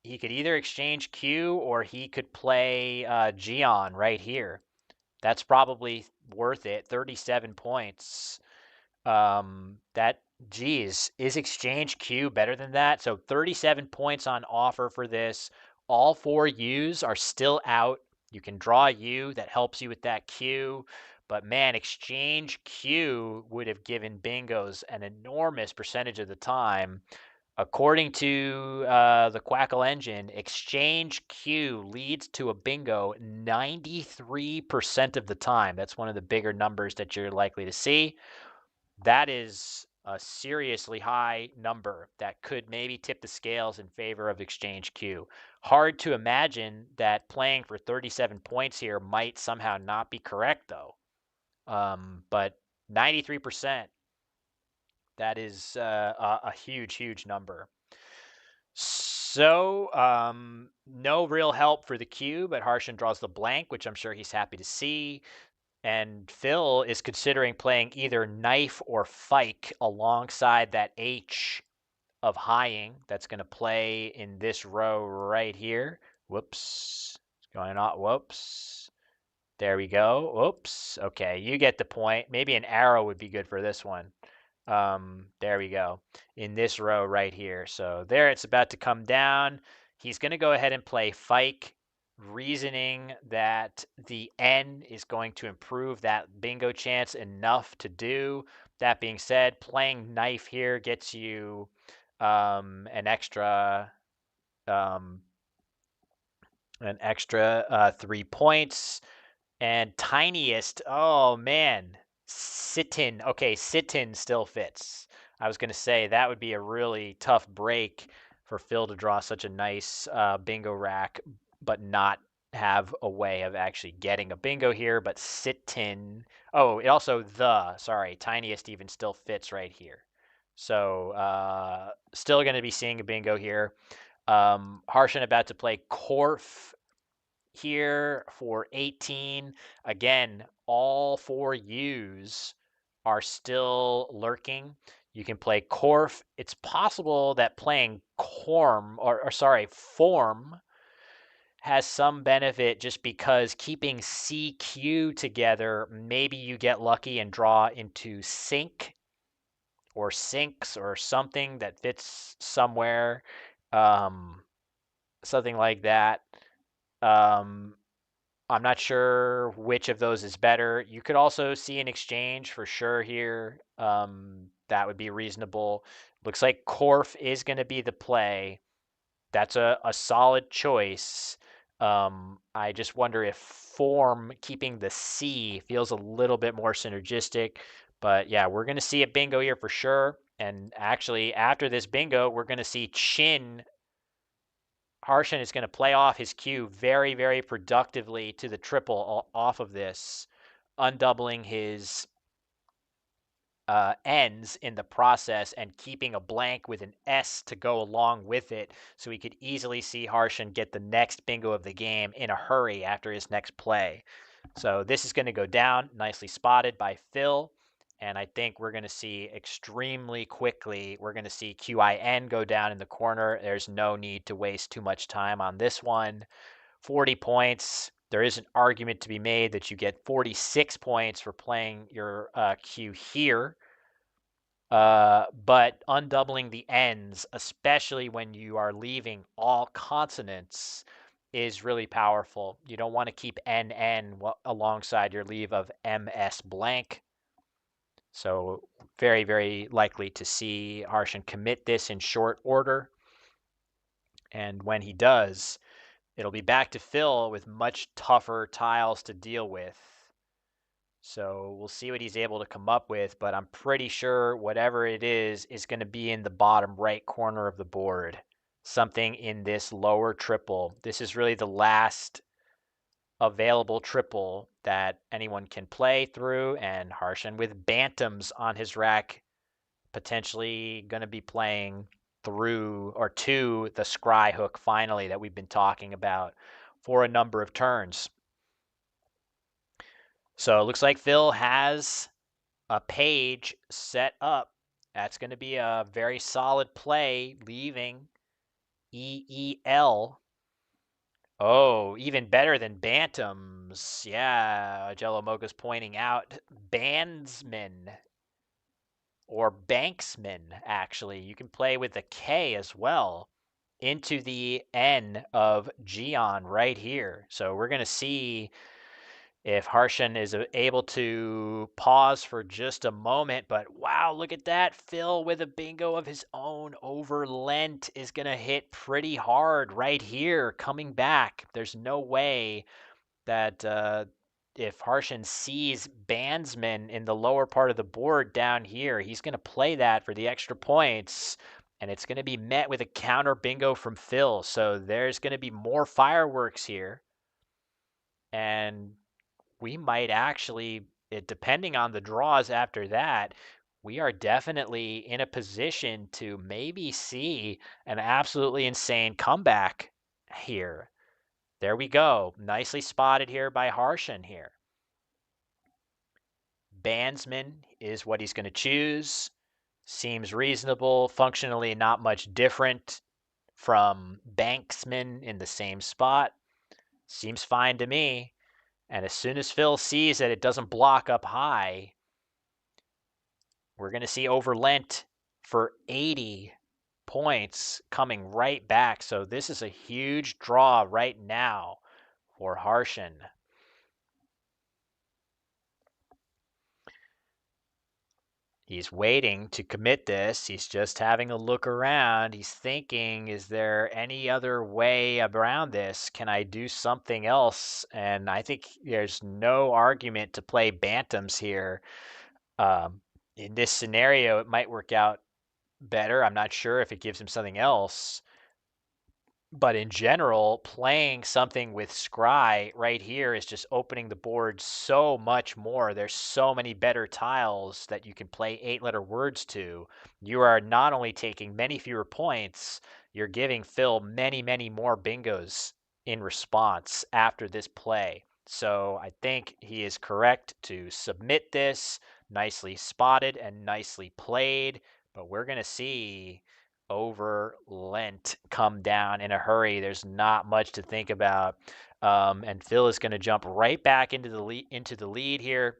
either exchange Q or he could play Gion right here. That's probably worth it. 37 points. That geez, is Exchange Q better than that? So 37 points on offer for this. All 4 U's are still out. You can draw a U that helps you with that Q. But man, Exchange Q would have given bingos an enormous percentage of the time. According to the Quackle engine, Exchange Q leads to a bingo 93% of the time. That's one of the bigger numbers that you're likely to see. That is a seriously high number that could maybe tip the scales in favor of Exchange Q. Hard to imagine that playing for 37 points here might somehow not be correct, though. But 93%, that is a huge, huge number. So, no real help for the Q, but Harshan draws the blank, which I'm sure he's happy to see. And Phil is considering playing either knife or fike alongside that H of highing that's going to play in this row right here. Whoops. It's going on. Whoops. There we go. Whoops. Okay, you get the point. Maybe an arrow would be good for this one. There we go. In this row right here. So there it's about to come down. He's going to go ahead and play fike, reasoning that the N is going to improve that bingo chance enough to do. That being said, playing knife here gets you an extra um, 3 points. And tiniest, oh man, sit-in. Okay, sit-in still fits. I was going to say that would be a really tough break for Phil to draw such a nice bingo rack, but not have a way of actually getting a bingo here. But sit-in, oh, it also sorry, tiniest even still fits right here. So still going to be seeing a bingo here. Harshan about to play Corf here for 18. Again, all 4 U's are still lurking. You can play Corf. It's possible that playing Form has some benefit just because keeping CQ together, maybe you get lucky and draw into sync or sinks or something that fits somewhere. Something like that. Um, I'm not sure which of those is better. You could also see an exchange for sure here. That would be reasonable. Looks like Corf is going to be the play. That's a solid choice. I just wonder if Form, keeping the C, feels a little bit more synergistic. But yeah, we're going to see a bingo here for sure. And actually, after this bingo, we're going to see Chin. Harshan is going to play off his cue very, very productively to the triple off of this, undoubling his ends in the process and keeping a blank with an S to go along with it, so we could easily see Harshan get the next bingo of the game in a hurry after his next play. So this is going to go down, nicely spotted by Phil. And I think we're going to see extremely quickly, we're going to see QIN go down in the corner. There's no need to waste too much time on this one. 40 points. There is an argument to be made that you get 46 points for playing your Q here. But undoubling the ends, especially when you are leaving all consonants, is really powerful. You don't want to keep NN alongside your leave of MS blank. So very, very likely to see Harshan commit this in short order. And when he does, it'll be back to Phil with much tougher tiles to deal with. So we'll see what he's able to come up with, but I'm pretty sure whatever it is going to be in the bottom right corner of the board. Something in this lower triple. This is really the last available triple that anyone can play through, and Harshan with Bantams on his rack, potentially going to be playing through or to the scry hook finally that we've been talking about for a number of turns. So it looks like Phil has a page set up. That's going to be a very solid play, leaving EEL. Oh, even better than Bantams. Yeah, Jello Mocha's pointing out Bandsman or Banksman, actually. You can play with the K as well into the N of Gion right here. So we're going to see if Harshan is able to pause for just a moment. But wow, look at that. Phil with a bingo of his own over Lent is going to hit pretty hard right here, coming back. There's no way that if Harshan sees Bandsman in the lower part of the board down here, he's going to play that for the extra points. And it's going to be met with a counter bingo from Phil. So there's going to be more fireworks here. And we might actually, depending on the draws after that, we are definitely in a position to maybe see an absolutely insane comeback here. There we go. Nicely spotted here by Harshan here. bandsman is what he's going to choose. Seems reasonable, functionally not much different from banksman in the same spot. Seems fine to me. And as soon as Phil sees that it doesn't block up high, we're going to see overlent for 80 points coming right back. So this is a huge draw right now for Harshan. He's waiting to commit this. He's just having a look around. He's thinking, is there any other way around this? Can I do something else? And I think there's no argument to play bantams here. In this scenario, it might work out better. I'm not sure if it gives him something else. But in general, playing something with Scry right here is just opening the board so much more. There's so many better tiles that you can play 8-letter words to. You are not only taking many fewer points, you're giving Phil many, many more bingos in response after this play. So I think he is correct to submit this. Nicely spotted and nicely played. But we're going to see over Lent come down in a hurry. There's not much to think about. And Phil is going to jump right back into the lead here.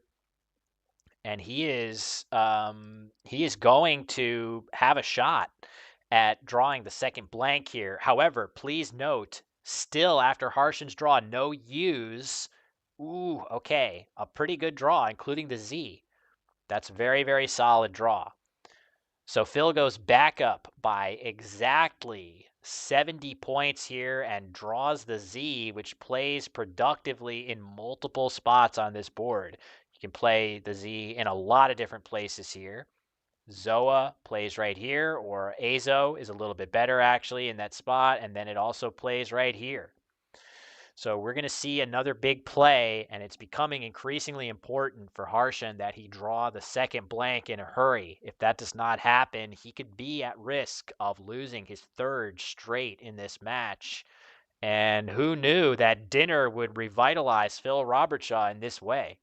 And he is going to have a shot at drawing the second blank here. However, please note, still after Harshan's draw, no U's. Ooh, okay, a pretty good draw, including the Z. That's very, very solid draw. So Phil goes back up by exactly 70 points here and draws the Z, which plays productively in multiple spots on this board. You can play the Z in a lot of different places here. Zoa plays right here, or Azo is a little bit better actually in that spot, and then it also plays right here. So we're going to see another big play, and it's becoming increasingly important for Harshan that he draw the second blank in a hurry. If that does not happen, he could be at risk of losing his third straight in this match. And who knew that dinner would revitalize Phil Robertshaw in this way?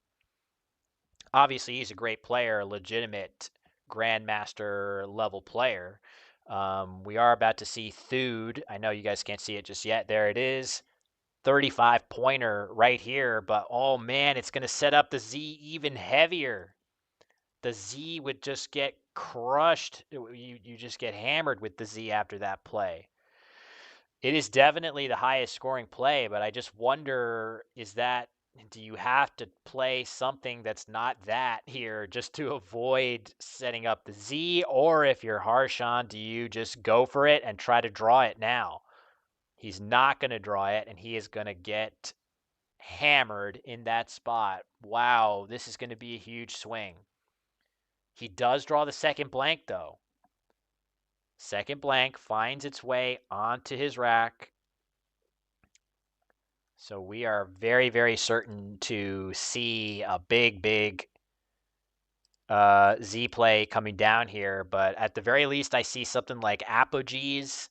Obviously, he's a great player, a legitimate grandmaster level player. We are about to see Thude. I know you guys can't see it just yet. There it is. 35 pointer right here, but oh man, it's going to set up the Z even heavier. The Z would just get crushed. You just get hammered with the Z after that play. It is definitely the highest scoring play, but I just wonder, do you have to play something that's not that here just to avoid setting up the Z? Or if you're Harshan, do you just go for it and try to draw it now? He's not going to draw it, and he is going to get hammered in that spot. Wow, this is going to be a huge swing. He does draw the second blank, though. Second blank finds its way onto his rack. So we are very, very certain to see a big, big Z play coming down here. But at the very least, I see something like Apogees.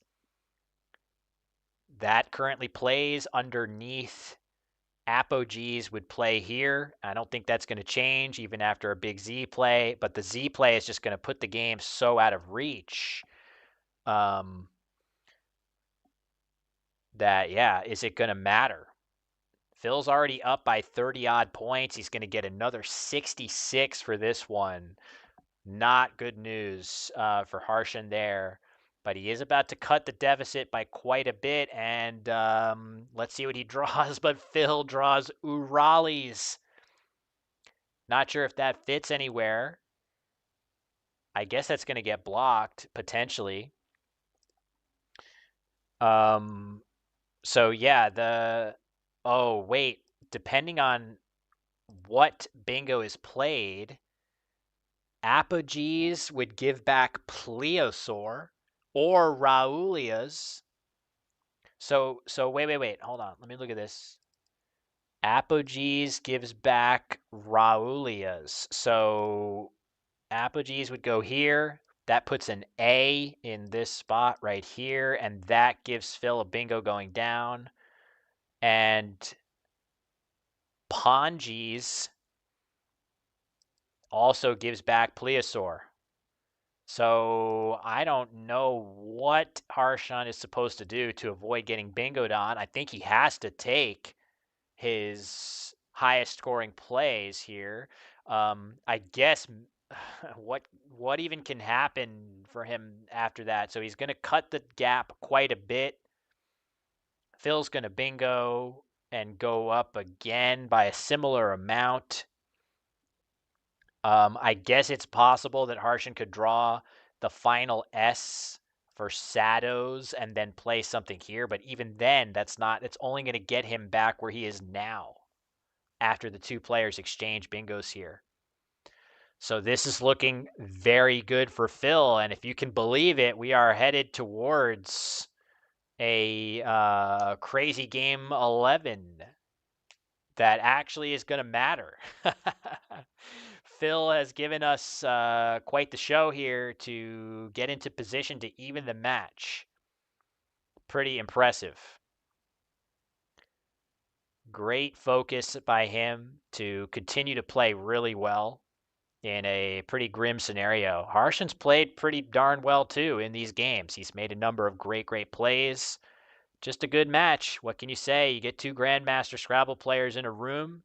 That currently plays underneath. Apogees would play here. I don't think that's going to change even after a big Z play, but the Z play is just going to put the game so out of reach that, yeah, is it going to matter? Phil's already up by 30-odd points. He's going to get another 66 for this one. Not good news for Harshan there. But he is about to cut the deficit by quite a bit, and let's see what he draws. But Phil draws Urales. Not sure if that fits anywhere. I guess that's going to get blocked, potentially. So, yeah, oh, wait. Depending on what bingo is played, Apogees would give back Plesiosaur or Raulias. So wait. Hold on. Let me look at this. Apogees gives back Raulias. So Apogees would go here. That puts an A in this spot right here, and that gives Phil a bingo going down. And Pongees also gives back Plesiosaur. So I don't know what Harshan is supposed to do to avoid getting bingoed on. I think he has to take his highest scoring plays here. I guess what even can happen for him after that? So he's going to cut the gap quite a bit. Phil's going to bingo and go up again by a similar amount. I guess it's possible that Harshan could draw the final S for Sados and then play something here, but even then, it's only going to get him back where he is now after the two players exchange bingos here. So this is looking very good for Phil, and if you can believe it, we are headed towards a crazy game 11 that actually is going to matter. Phil has given us quite the show here to get into position to even the match. Pretty impressive. Great focus by him to continue to play really well in a pretty grim scenario. Harshan's played pretty darn well too in these games. He's made a number of great plays. Just a good match. What can you say? You get two Grandmaster Scrabble players in a room.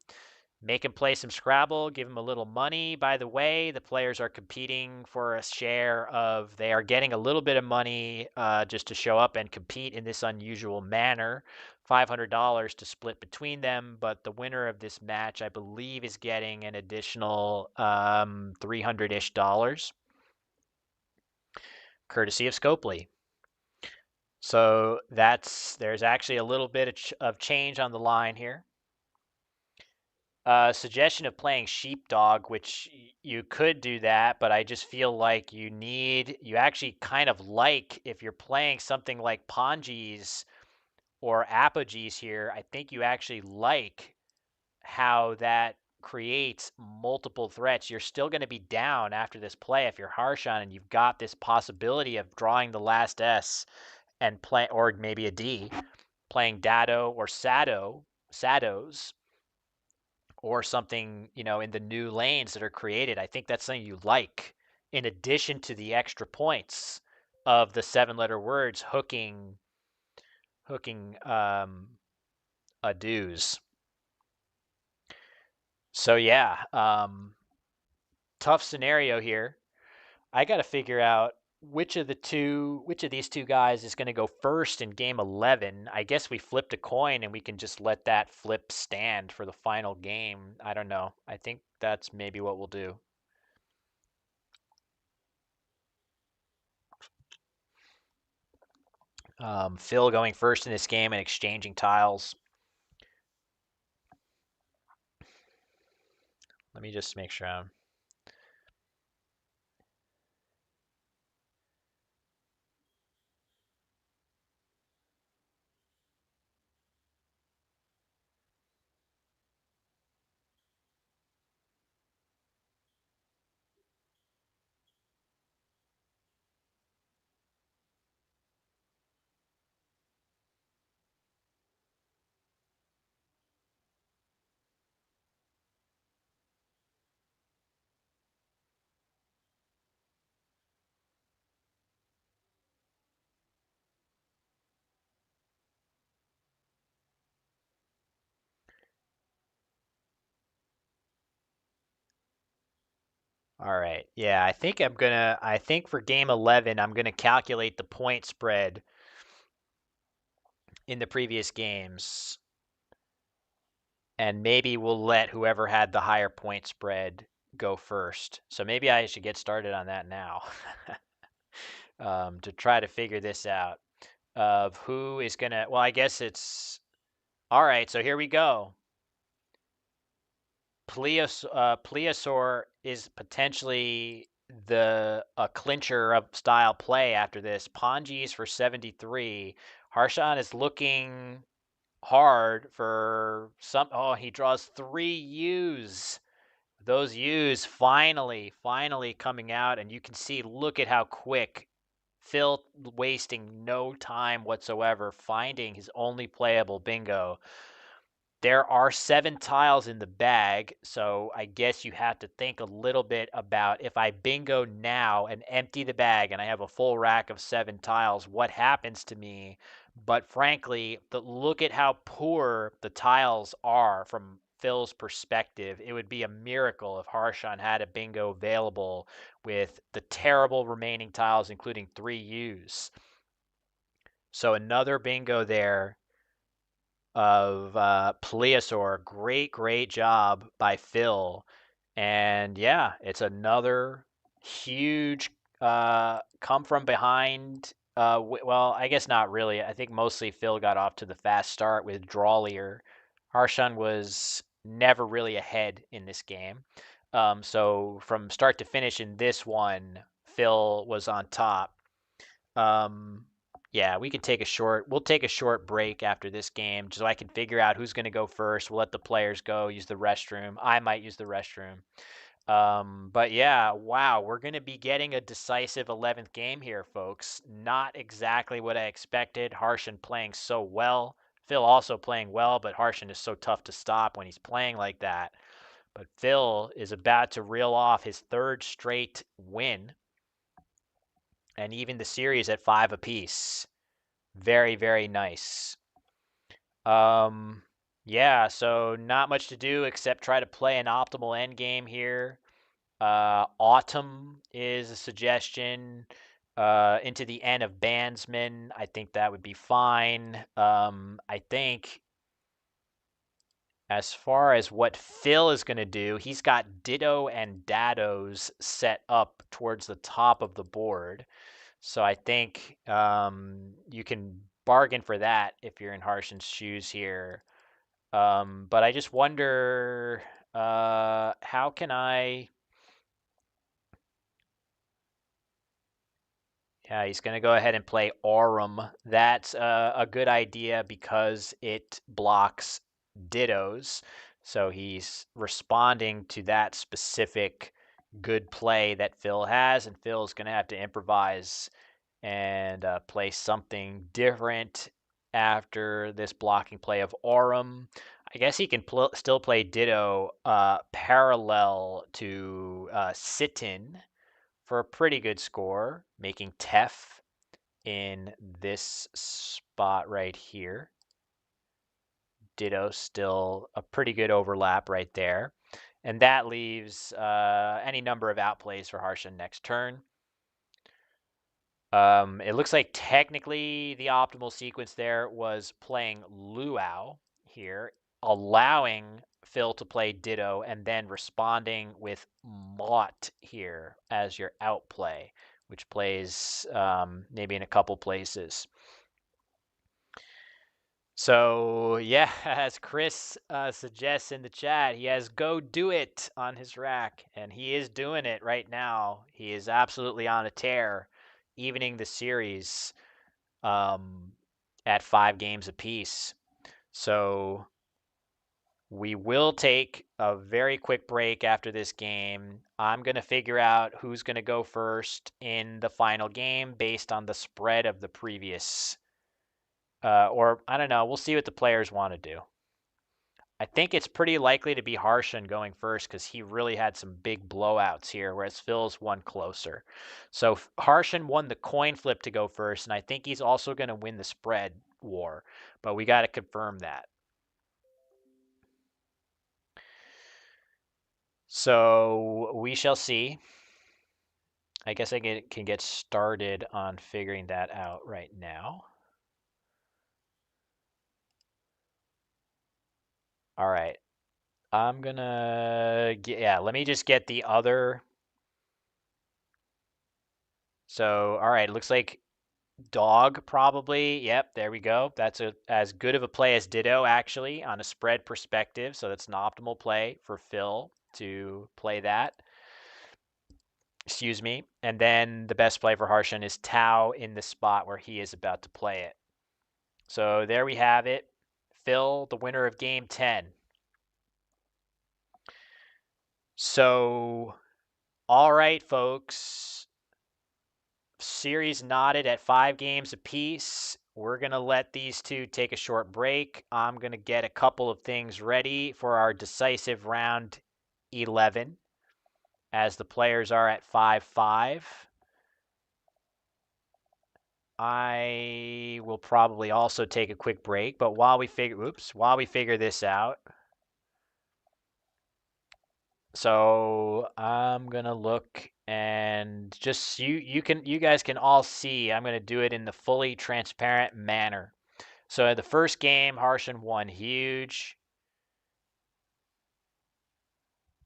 Make them play some Scrabble, give them a little money. By the way, the players are competing for a share of, they are getting a little bit of money just to show up and compete in this unusual manner. $500 to split between them, but the winner of this match, I believe, is getting an additional 300-ish dollars, courtesy of Scopely. So there's actually a little bit of change on the line here. Suggestion of playing sheepdog, which you could do that, but I just feel like you actually kind of like, if you're playing something like Pongi's or Apogees here, I think you actually like how that creates multiple threats. You're still going to be down after this play if you're Harshan, and you've got this possibility of drawing the last S and play, or maybe a D, playing Dado or Sados, or something, in the new lanes that are created. I think that's something you like, in addition to the extra points of the 7-letter words hooking a dues. So yeah, tough scenario here. I got to figure out which of these two guys is going to go first in game 11. I guess we flipped a coin and we can just let that flip stand for the final game. I don't know. I think that's maybe what we'll do. Phil going first in this game and exchanging tiles. Let me just make sure I'm... All right. Yeah, I think for game 11, I'm going to calculate the point spread in the previous games, and maybe we'll let whoever had the higher point spread go first. So maybe I should get started on that now. To try to figure this out of who is going to, well, I guess it's, all right, so here we go. Plesiosaur is potentially a clincher of style play after this. Pongi's for 73. Harshan is looking hard for some. Oh, he draws 3 U's. Those U's finally coming out, and you can see, look at how quick Phil, wasting no time whatsoever, finding his only playable bingo. There are 7 tiles in the bag, so I guess you have to think a little bit about if I bingo now and empty the bag and I have a full rack of 7 tiles, what happens to me? But frankly, look at how poor the tiles are from Phil's perspective. It would be a miracle if Harshan had a bingo available with the terrible remaining tiles, including 3 U's. So another bingo there of Plesiosaur. Great job by Phil. And yeah, it's another huge come from behind. Well, I guess not really. I think mostly Phil got off to the fast start with Drawlier. Harshan was never really ahead in this game. So from start to finish in this one, Phil was on top. Um, yeah, we can take a short. We'll take a short break after this game, so I can figure out who's going to go first. We'll let the players go use the restroom. I might use the restroom. But yeah, wow, we're going to be getting a decisive 11th game here, folks. Not exactly what I expected. Harshan playing so well. Phil also playing well, but Harshan is so tough to stop when he's playing like that. But Phil is about to reel off his 3rd straight win, and even the series at 5 apiece. Very nice. Um, yeah, so not much to do except try to play an optimal end game here. Autumn is a suggestion. Into the end of Bandsman, I think that would be fine. I think as far as what Phil is going to do, he's got Ditto and Dados set up towards the top of the board. So I think you can bargain for that if you're in Harshan's shoes here. But I just wonder how can I. Yeah, he's going to go ahead and play Aurum. That's a good idea because it blocks Dittos. So he's responding to that specific good play that Phil has, and Phil's going to have to improvise and play something different after this blocking play of Aurum. I guess he can still play Ditto parallel to Sitin for a pretty good score, making Tef in this spot right here. Ditto still a pretty good overlap right there. And that leaves any number of outplays for Harshan next turn. It looks like technically the optimal sequence there was playing Luau here, allowing Phil to play Ditto, and then responding with Mott here as your outplay, which plays maybe in a couple places. So yeah, as Chris suggests in the chat, he has Go Do It on his rack, and he is doing it right now. He is absolutely on a tear, evening the series at 5 games apiece. So we will take a very quick break after this game. I'm going to figure out who's going to go first in the final game based on the spread of the previous or I don't know. We'll see what the players want to do. I think it's pretty likely to be Harshan going first because he really had some big blowouts here, whereas Phil's won closer. So Harshan won the coin flip to go first, and I think he's also going to win the spread war, but we got to confirm that. So we shall see. I guess I can get started on figuring that out right now. All right. I'm gonna yeah, let me just get the other. So, all right, it looks like Dog probably. Yep, there we go. That's as good of a play as Ditto actually on a spread perspective. So that's an optimal play for Phil to play that. Excuse me. And then the best play for Harshan is Tau in the spot where he is about to play it. So there we have it. Phil, the winner of game 10. So, all right, folks. Series knotted at 5 games apiece. we're going to let these two take a short break. I'm going to get a couple of things ready for our decisive round 11 as the players are at 5-5. I will probably also take a quick break, but while we figure this out, so I'm gonna look and just you guys can all see I'm gonna do it in the fully transparent manner. So the first game, Harshan won huge.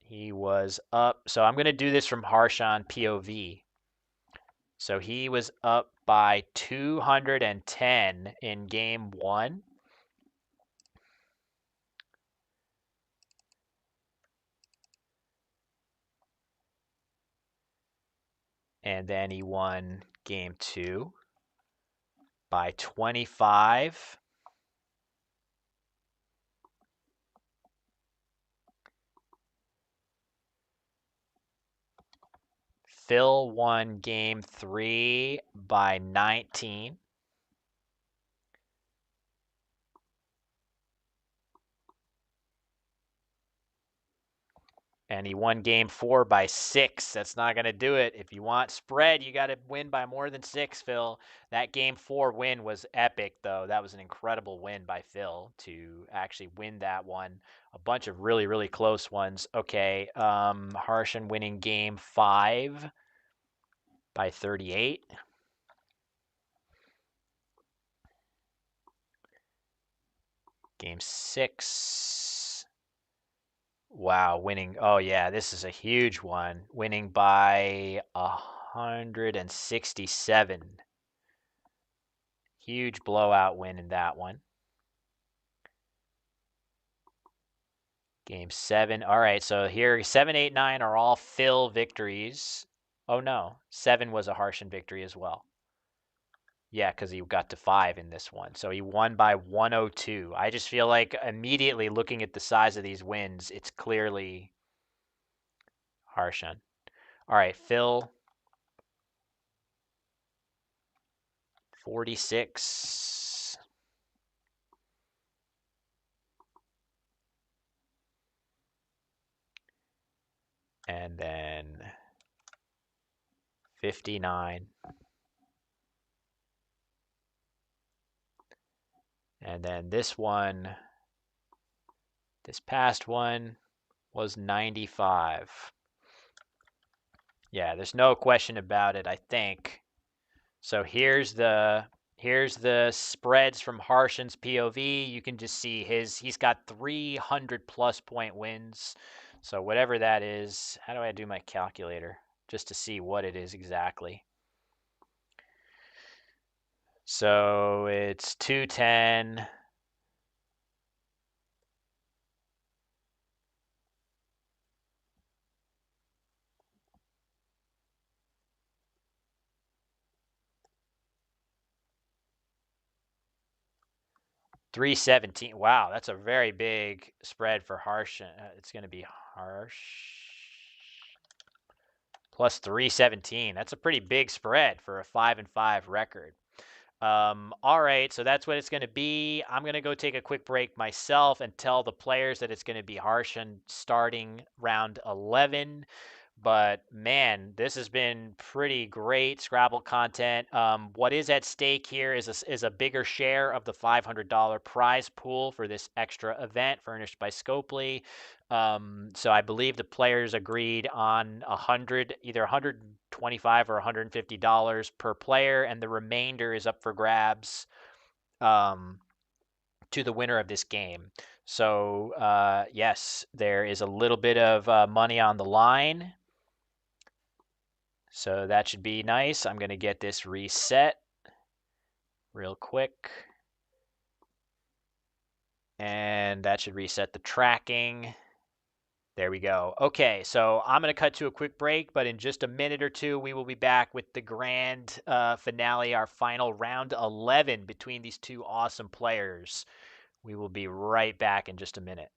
He was up. So I'm gonna do this from Harshan POV. So he was up by 210 in game one. And then he won game two by 25. Phil won game three by 19. And he won game four by 6. That's not going to do it. If you want spread, you got to win by more than 6, Phil. That game four win was epic, though. That was an incredible win by Phil to actually win that one. A bunch of really, really close ones. Okay, Harshan winning game 5 by 38. Game 6. Wow, winning. Oh, yeah, this is a huge one. Winning by 167. Huge blowout win in that one. Game 7. All right, so here 7, 8, 9 are all Phil victories. Oh, no. 7 was a Harshan victory as well. Yeah, because he got to 5 in this one. So he won by 102. I just feel like immediately looking at the size of these wins, it's clearly Harshan. All right, Phil, 46. And then 59. And then this one, this past one was 95. Yeah, there's no question about it, I think. So here's the spreads from Harshan's POV. You can just see he's got 300 plus point wins. So whatever that is, how do I do my calculator just to see what it is exactly? So it's 210. $317. Wow, that's a very big spread for Harshan. It's going to be Harsh plus 317. That's a pretty big spread for a 5-5 record. All right, so that's what it's going to be. I'm going to go take a quick break myself and tell the players that it's going to be Harshan starting round 11. But man, this has been pretty great Scrabble content. What is at stake here is a bigger share of the $500 prize pool for this extra event furnished by Scopely. So I believe the players agreed on either 125 or $150 per player, and the remainder is up for grabs to the winner of this game. So yes, there is a little bit of money on the line. So that should be nice. I'm going to get this reset real quick. And that should reset the tracking. There we go. Okay, so I'm going to cut to a quick break, but in just a minute or two, we will be back with the grand finale, our final round 11 between these two awesome players. We will be right back in just a minute.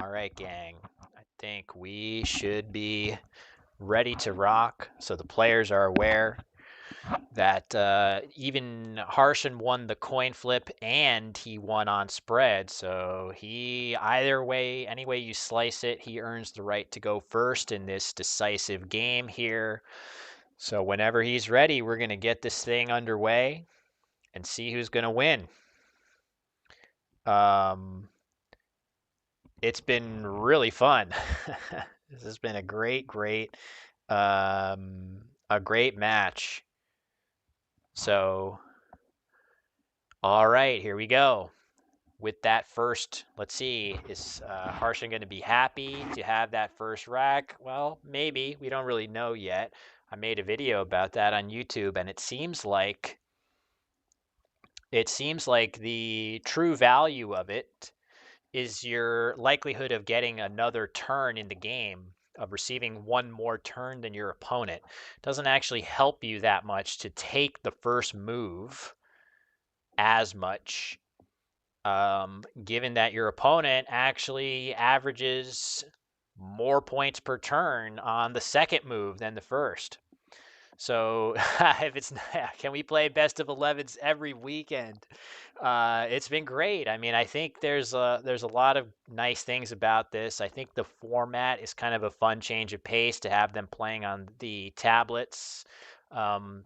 All right, gang. I think we should be ready to rock. So the players are aware that even Harshan won the coin flip and he won on spread. So he, either way, any way you slice it, he earns the right to go first in this decisive game here. So whenever he's ready, we're going to get this thing underway and see who's going to win. It's been really fun. This has been a great match. So, all right, here we go. With that first, let's see, is Harshan going to be happy to have that first rack? Well, maybe. We don't really know yet. I made a video about that on YouTube, and it seems like the true value of it is your likelihood of getting another turn in the game, of receiving one more turn than your opponent. It doesn't actually help you that much to take the first move as much, given that your opponent actually averages more points per turn on the second move than the first. So if it's can we play best of 11s every weekend? It's been great. I mean, I think there's a lot of nice things about this. I think the format is kind of a fun change of pace to have them playing on the tablets.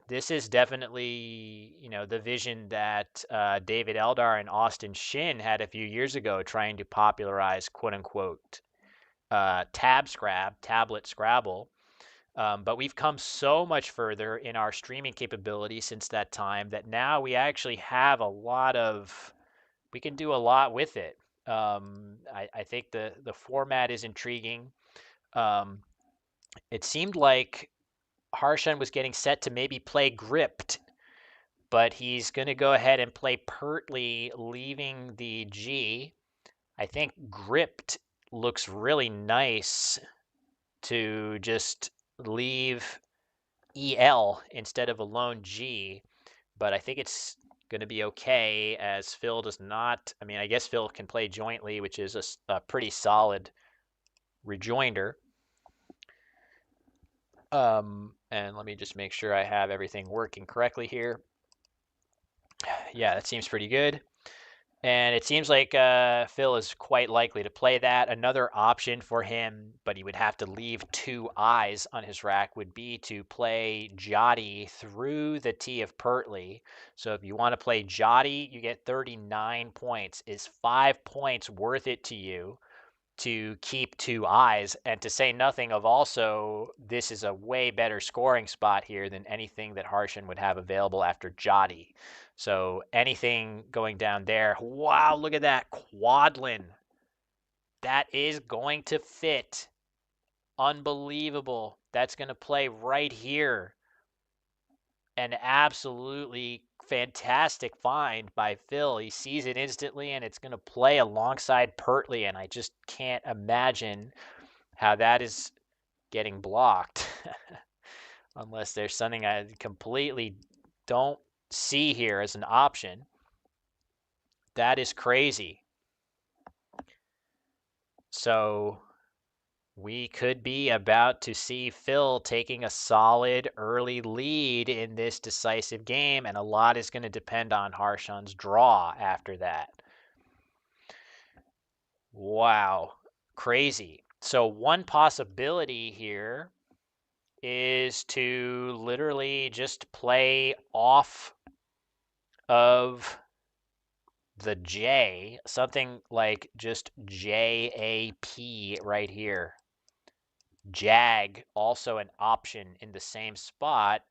This is definitely, the vision that David Eldar and Austin Shin had a few years ago, trying to popularize "quote unquote" tablet Scrabble. But we've come so much further in our streaming capability since that time that now we actually have we can do a lot with it. I think the format is intriguing. Um, it seemed like Harshan was getting set to maybe play Gripped, but he's going to go ahead and play Pertly, leaving the G. I think Gripped looks really nice to just leave EL instead of a lone G, but I think it's going to be okay, as Phil does not. I mean, I guess Phil can play jointly, which is a pretty solid rejoinder. And let me just make sure I have everything working correctly here. Yeah, that seems pretty good. And it seems like Phil is quite likely to play that. Another option for him, but he would have to leave 2 eyes on his rack, would be to play Jotty through the T of Pertly. So if you want to play Jotty, you get 39 points. Is 5 points worth it to you to keep 2 eyes? And to say nothing of, also, this is a way better scoring spot here than anything that Harshan would have available after Jotty. So anything going down there. Wow, look at that Quadlin. That is going to fit. Unbelievable. That's going to play right here. An absolutely fantastic find by Phil. He sees it instantly, and it's going to play alongside Pertly, and I just can't imagine how that is getting blocked. Unless there's something I completely don't see here as an option. That is crazy. So we could be about to see Phil taking a solid early lead in this decisive game, and a lot is going to depend on Harshan's draw after that. Wow, crazy. So one possibility here is to literally just play off of the J, something like just JAP right here. Jag, also an option in the same spot,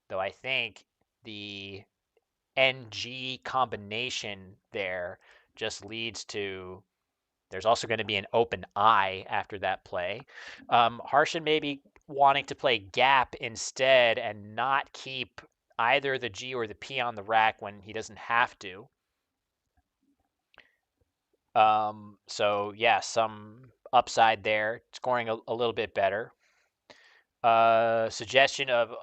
though I think the NG combination there just leads to, there's also going to be an open I after that play. Harshan may be wanting to play gap instead and not keep either the G or the P on the rack when he doesn't have to. So yeah, some upside there, scoring a little bit better. Suggestion of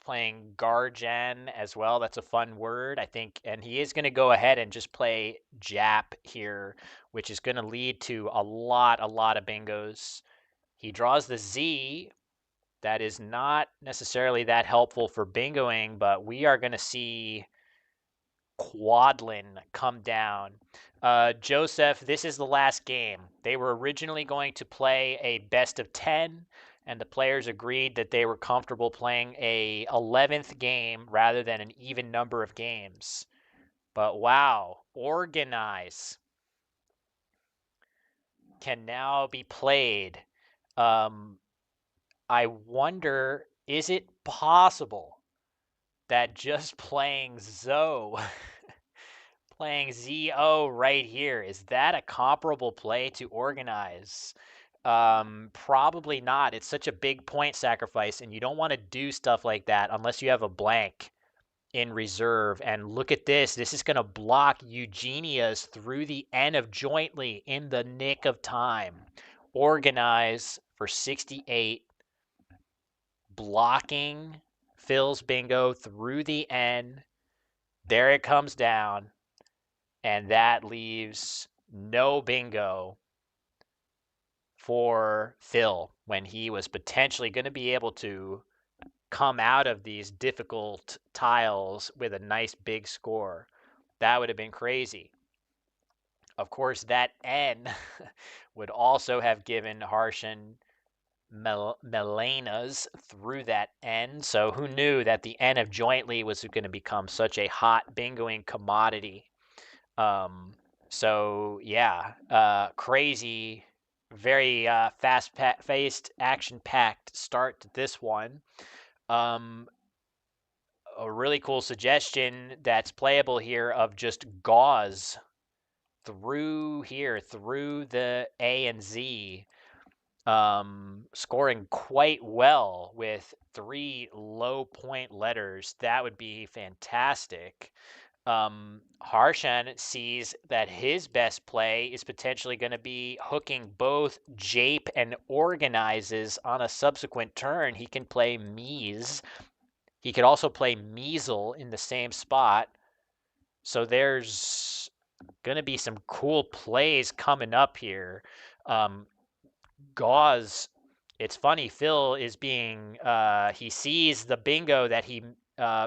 playing Garjan as well. That's a fun word, I think. And he is going to go ahead and just play Jap here, which is going to lead to a lot of bingos. He draws the Z. That is not necessarily that helpful for bingoing, but we are going to see Quadlin come down. Joseph, this is the last game. They were originally going to play a best of 10, and the players agreed that they were comfortable playing a 11th game rather than an even number of games. But wow, Organize can now be played. Um, I wonder, is it possible that just playing Zoe playing ZO right here. Is that a comparable play to Organize? Probably not. It's such a big point sacrifice, and you don't want to do stuff like that unless you have a blank in reserve. And look at this. This is going to block Eugenia's through the N of jointly in the nick of time. Organize for 68. Blocking Phil's bingo through the N. There it comes down. And that leaves no bingo for Phil when he was potentially going to be able to come out of these difficult tiles with a nice big score. That would have been crazy. Of course, that N would also have given Harshan Melenas through that N. So who knew that the N of jointly was going to become such a hot bingoing commodity? So yeah, crazy, very fast-paced, action-packed start to this one. Um, a really cool suggestion that's playable here of just gauze through here, through the A and Z, scoring quite well with 3 low point letters. That would be fantastic. Harshan sees that his best play is potentially going to be hooking both Jape and Organizes on a subsequent turn. He can play Mies. He could also play Measle in the same spot. So there's going to be some cool plays coming up here. Gauze, it's funny, Phil is being, he sees the bingo that he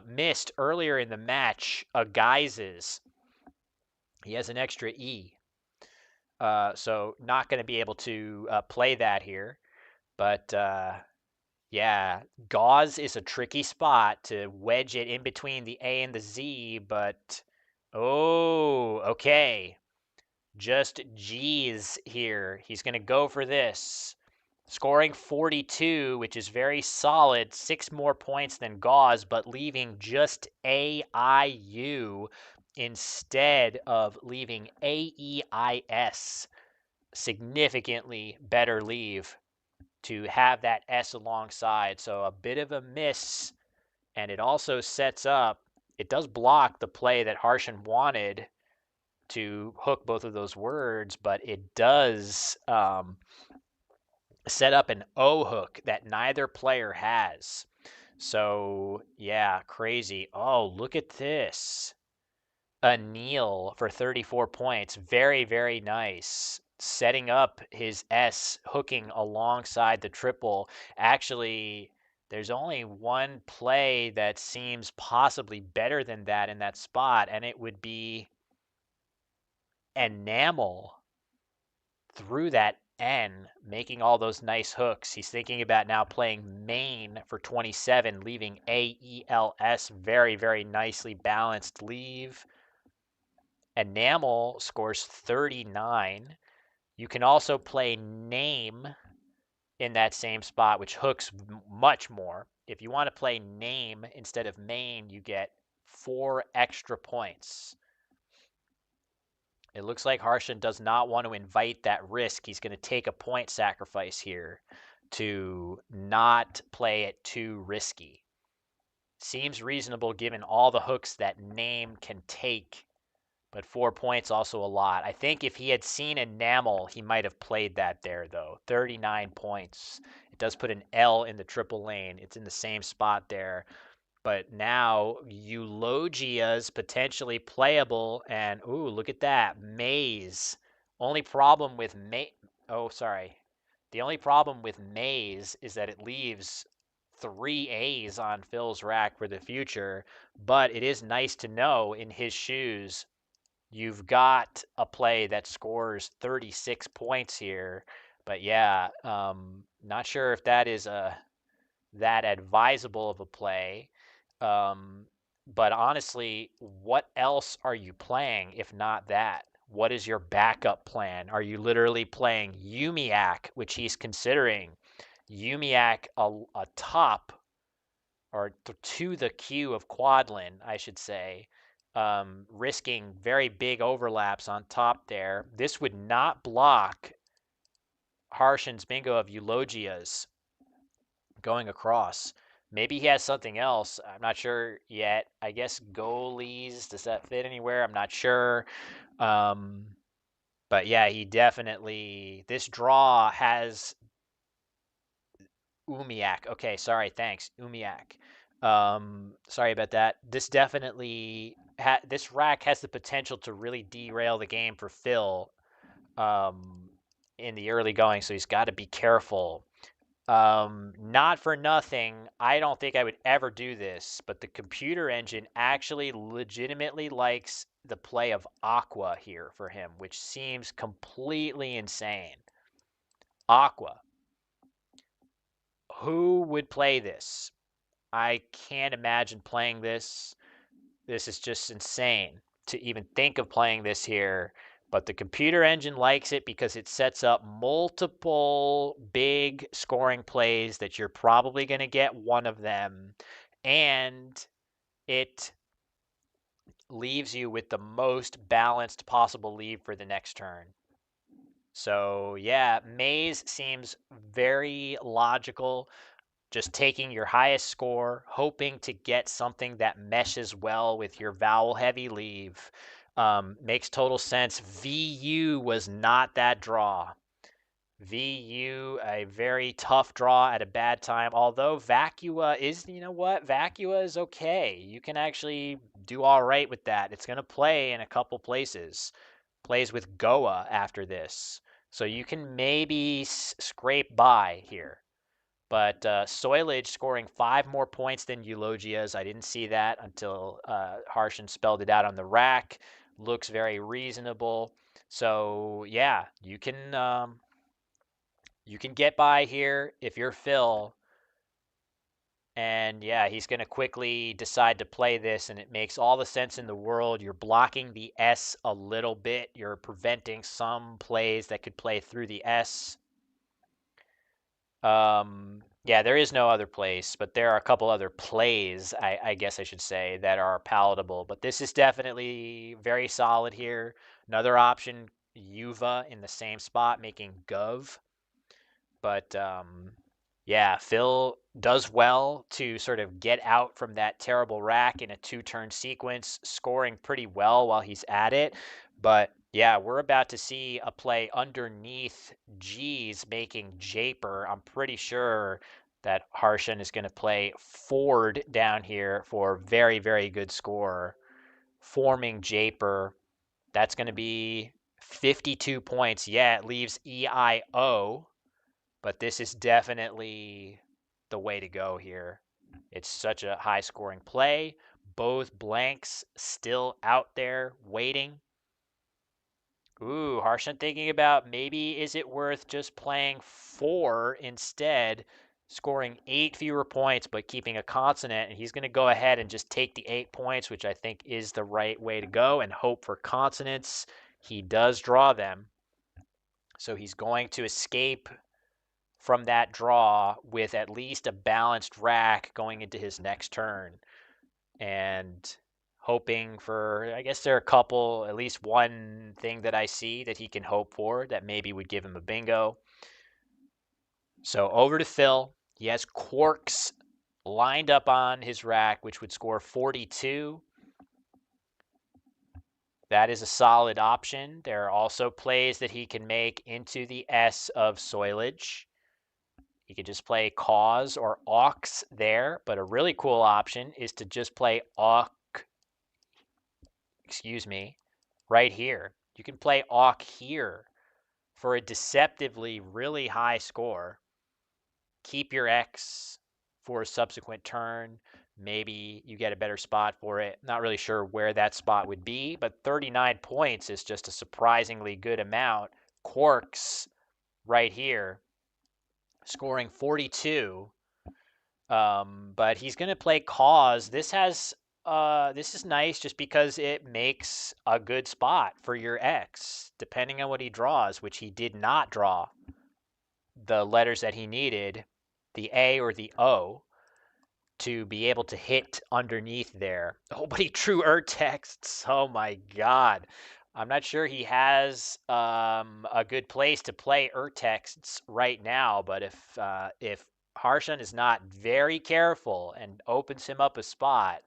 missed earlier in the match, guises. He has an extra E. So not going to be able to play that here. But yeah, gauze is a tricky spot to wedge it in between the A and the Z. But oh, okay. Just G's here. He's going to go for this. Scoring 42, which is very solid, 6 more points than Gauze, but leaving just AIU instead of leaving AEIS. Significantly better leave to have that S alongside. So a bit of a miss, and it also sets up, it does block the play that Harshan wanted to hook both of those words, but it does set up an O hook that neither player has. So, yeah, crazy. Oh, look at this. A Neil for 34 points. Very, very nice. Setting up his S, hooking alongside the triple. Actually, there's only one play that seems possibly better than that in that spot, and it would be Enamel through that N, making all those nice hooks. He's thinking about now playing main for 27, leaving AELS. Very, very nicely balanced leave. Enamel scores 39. You can also play name in that same spot, which hooks much more. If you want to play name instead of main, you get 4 extra points. It looks like Harshan does not want to invite that risk. He's going to take a point sacrifice here to not play it too risky. Seems reasonable given all the hooks that name can take, but 4 points also a lot. I think if he had seen Enamel, he might have played that there, though. 39 points. It does put an L in the triple lane. It's in the same spot there. But now Eulogia's potentially playable, and ooh, look at that. Maze. Only problem with oh, sorry. The only problem with Maze is that it leaves 3 A's on Phil's rack for the future, but it is nice to know in his shoes you've got a play that scores 36 points here. But yeah, not sure if that is that advisable of a play. Um, but honestly, what else are you playing if not that? What is your backup plan? Are you literally playing Umiak, which he's considering? Umiak a top or to the queue of Quadlin, I should say, risking very big overlaps on top there. This would not block Harshan's bingo of Eulogias going across. Maybe he has something else. I'm not sure yet. I guess goalies, does that fit anywhere? I'm not sure. Um, but yeah, he definitely, this draw has Umiak. Okay, sorry, thanks. Umiak. Sorry about that. This definitely, this rack has the potential to really derail the game for Phil um, in the early going, so he's got to be careful. Not for nothing, I don't think I would ever do this, but the computer engine actually legitimately likes the play of Aqua here for him, which seems completely insane. Aqua. Who would play this? I can't imagine playing this. This is just insane to even think of playing this here. But the computer engine likes it because it sets up multiple big scoring plays that you're probably going to get one of them. And it leaves you with the most balanced possible lead for the next turn. So, yeah, Maze seems very logical. Just taking your highest score, hoping to get something that meshes well with your vowel heavy leave. Makes total sense. VU was not that draw. VU, a very tough draw at a bad time. Although Vacua is, you know what? Vacua is okay. You can actually do all right with that. It's going to play in a couple places. Plays with Goa after this. So you can maybe scrape by here. But Soilage scoring 5 more points than Eulogia's. I didn't see that until Harshan spelled it out on the rack. Looks very reasonable. So yeah, you can get by here if you're Phil. And yeah, he's going to quickly decide to play this, and it makes all the sense in the world. You're blocking the S a little bit. You're preventing some plays that could play through the S. Yeah, there is no other place, but there are a couple other plays, I guess I should say, that are palatable. But this is definitely very solid here. Another option, Yuva in the same spot, making Gov. But yeah, Phil does well to sort of get out from that terrible rack in a 2-turn sequence, scoring pretty well while he's at it. But yeah, we're about to see a play underneath G's making Japer. I'm pretty sure that Harshan is going to play Ford down here for very, very good score. Forming Japer. That's going to be 52 points. Yeah, it leaves EIO, but this is definitely the way to go here. It's such a high scoring play. Both blanks still out there waiting. Ooh, Harshan thinking about maybe is it worth just playing 4 instead, scoring 8 fewer points but keeping a consonant, and he's going to go ahead and just take the 8 points, which I think is the right way to go, and hope for consonants. He does draw them. So he's going to escape from that draw with at least a balanced rack going into his next turn. And hoping for, I guess there are a couple, at least one thing that I see that he can hope for that maybe would give him a bingo. So over to Phil. He has Quarks lined up on his rack, which would score 42. That is a solid option. There are also plays that he can make into the S of Soilage. He could just play cause or aux there, but a really cool option is to just play aux, right here. You can play aux here for a deceptively really high score. Keep your X for a subsequent turn. Maybe you get a better spot for it. Not really sure where that spot would be, but 39 points is just a surprisingly good amount. Quarks right here, scoring 42. But he's going to play cause. This is nice just because it makes a good spot for your X, depending on what he draws, which he did not draw the letters that he needed, the A or the O, to be able to hit underneath there. Oh, but he drew texts. Oh my God. I'm not sure he has a good place to play texts right now, but if Harshan is not very careful and opens him up a spot,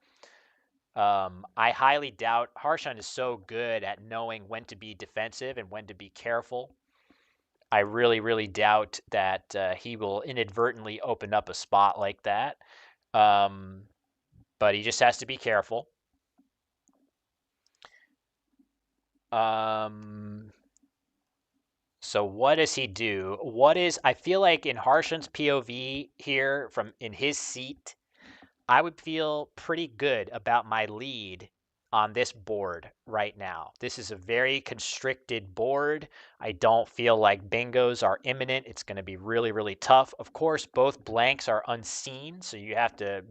I highly doubt Harshan is so good at knowing when to be defensive and when to be careful. I really, really doubt that he will inadvertently open up a spot like that. But he just has to be careful. So what does he do? I feel like in Harshan's POV here, from in his seat, I would feel pretty good about my lead on this board right now. This is a very constricted board. I don't feel like bingos are imminent. It's going to be really, really tough. Of course, both blanks are unseen, so you have to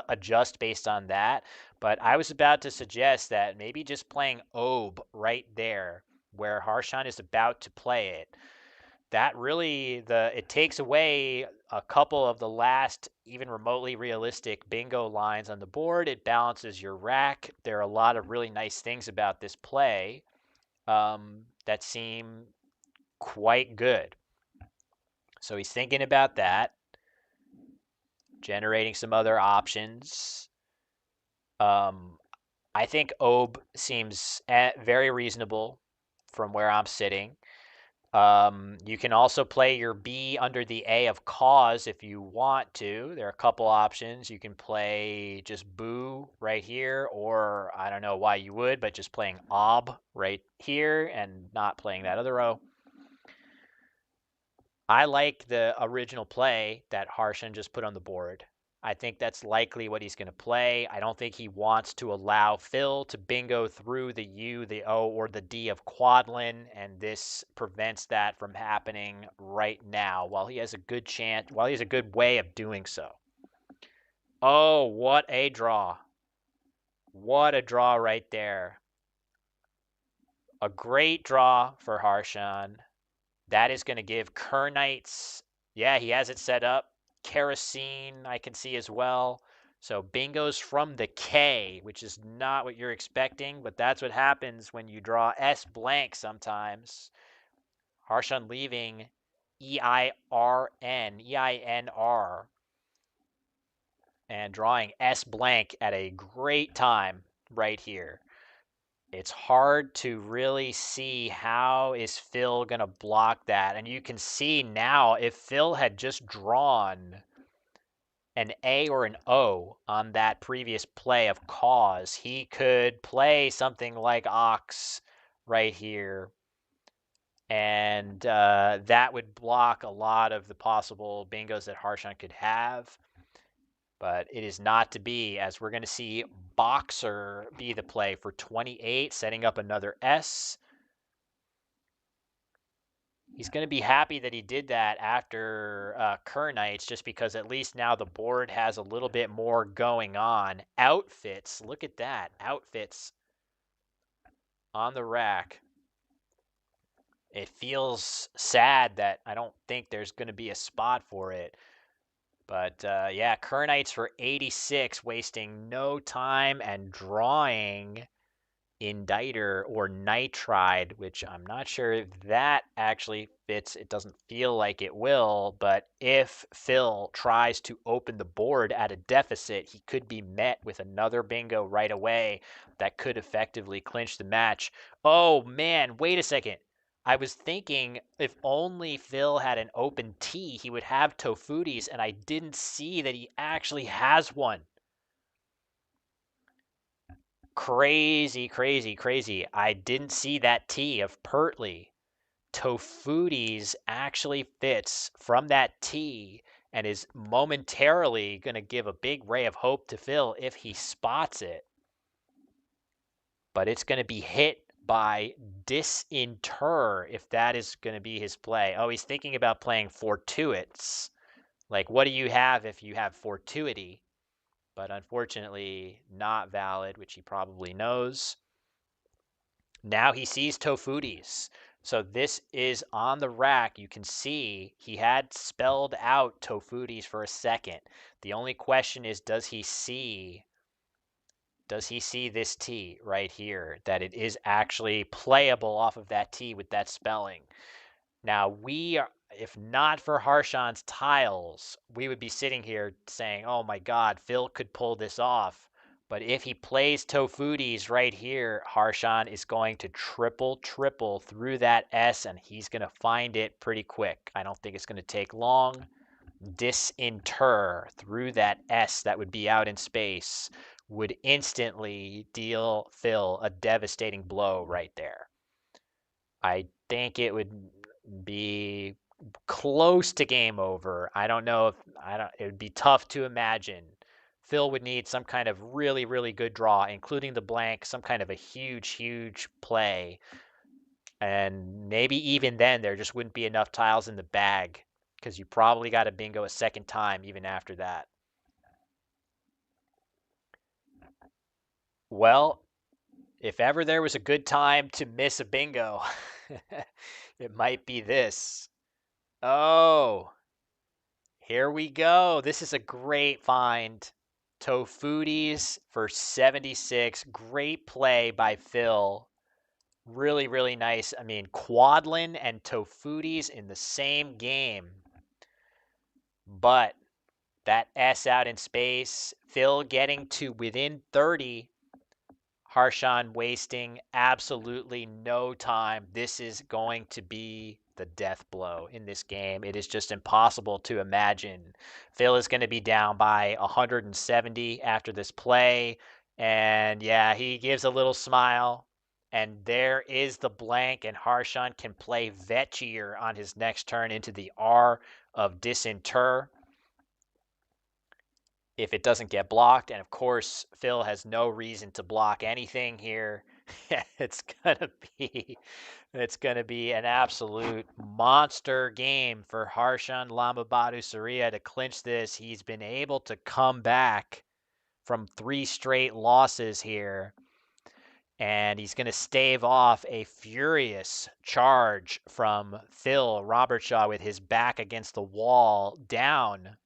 adjust based on that. But I was about to suggest that maybe just playing Ob right there, where Harshan is about to play it, that really it takes away a couple of the last even remotely realistic bingo lines on the board. It balances your rack. There are a lot of really nice things about this play that seem quite good. So he's thinking about that, generating some other options. I think Ob seems very reasonable from where I'm sitting. You can also play your B under the A of cause if you want to. There are a couple options. You can play just boo right here, or I don't know why you would, but just playing ob right here and not playing that other row. I like the original play that Harshan just put on the board. I think that's likely what he's going to play. I don't think he wants to allow Phil to bingo through the U, the O, or the D of Quadlin, and this prevents that from happening right now while he has a good chance, while he has a good way of doing so. Oh, what a draw. What a draw right there. A great draw for Harshan. That is going to give Kernites, yeah, he has it set up. Kerosene, I can see as well. So bingos from the K, which is not what you're expecting, but that's what happens when you draw S blank sometimes. Harshan leaving EINR, and drawing S blank at a great time right here. It's hard to really see how is Phil going to block that. And you can see now if Phil had just drawn an A or an O on that previous play of cause, he could play something like Ox right here. And that would block a lot of the possible bingos that Harshan could have. But it is not to be, as we're going to see Boxer be the play for 28, setting up another S. He's going to be happy that he did that after Kernites, just because at least now the board has a little bit more going on. Outfits, look at that. Outfits on the rack. It feels sad that I don't think there's going to be a spot for it. But yeah, Kernites for 86, wasting no time and drawing Inditer or Nitride, which I'm not sure if that actually fits. It doesn't feel like it will, but if Phil tries to open the board at a deficit, he could be met with another bingo right away that could effectively clinch the match. Oh man, wait a second. I was thinking if only Phil had an open tee, he would have Tofutis, and I didn't see that he actually has one. Crazy, crazy, crazy. I didn't see that tee of Pertley. Tofutis actually fits from that tee and is momentarily going to give a big ray of hope to Phil if he spots it. But it's going to be hit by disinter if that is going to be his play. Oh, he's thinking about playing fortuits. Like, what do you have if you have fortuity? But unfortunately, not valid, which he probably knows. Now he sees Tofutis. So this is on the rack. You can see he had spelled out Tofutis for a second. The only question is, does he see this tee right here, that it is actually playable off of that tee with that spelling? Now, if not for Harshan's tiles, we would be sitting here saying, oh my God, Phil could pull this off. But if he plays Tofutis right here, Harshan is going to triple through that S, and he's going to find it pretty quick. I don't think it's going to take long. Disinter through that S that would be out in space would instantly deal Phil a devastating blow right there. I think it would be close to game over. I don't know if it would be tough to imagine. Phil would need some kind of really, really good draw, including the blank, some kind of a huge, huge play. And maybe even then there just wouldn't be enough tiles in the bag because you probably got a bingo a second time even after that. Well, if ever there was a good time to miss a bingo, it might be this. Oh, here we go. This is a great find. Tofutis for 76. Great play by Phil. Really, really nice. I mean, Quadlin and Tofutis in the same game. But that S out in space, Phil getting to within 30. Harshan wasting absolutely no time. This is going to be the death blow in this game. It is just impossible to imagine. Phil is going to be down by 170 after this play. And yeah, he gives a little smile. And there is the blank, and Harshan can play Vetchier on his next turn into the R of disinter if it doesn't get blocked. And of course, Phil has no reason to block anything here. it's gonna be an absolute monster game for Harshan Lamabadu Surya to clinch this. He's been able to come back from 3 straight losses here, and he's going to stave off a furious charge from Phil Robertshaw with his back against the wall, down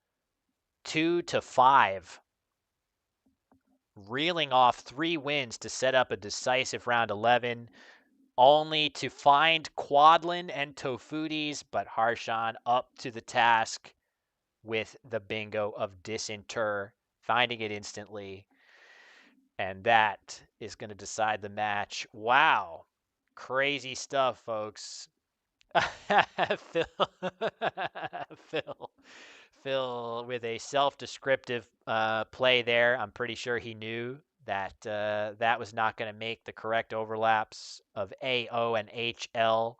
2-5, reeling off 3 wins to set up a decisive round 11, only to find Quadlin and Tofutis, but Harshan up to the task with the bingo of disinter, finding it instantly. And that is going to decide the match. Wow. Crazy stuff, folks. Phil, Phil, Phil with a self-descriptive play there. I'm pretty sure he knew that that was not going to make the correct overlaps of AO and HL,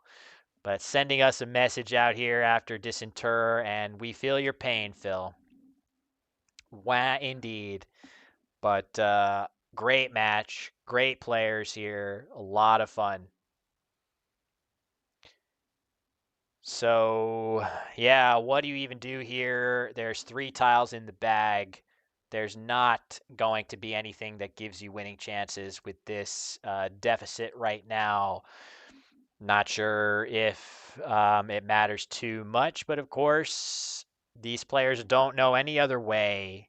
but sending us a message out here after disinter, and we feel your pain, Phil. Wow, indeed. But great match, great players here, a lot of fun. So, yeah, what do you even do here? There's 3 tiles in the bag. There's not going to be anything that gives you winning chances with this deficit right now. Not sure if it matters too much, but of course, these players don't know any other way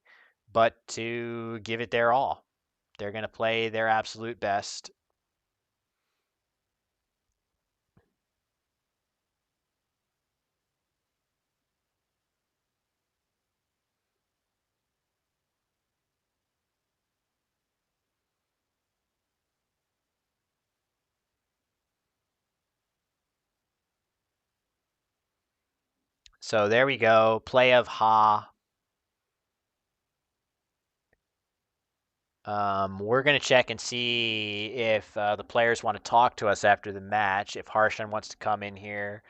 but to give it their all. They're going to play their absolute best. So there we go. Play of Ha. We're going to check and see if the players want to talk to us after the match. If Harshan wants to come in here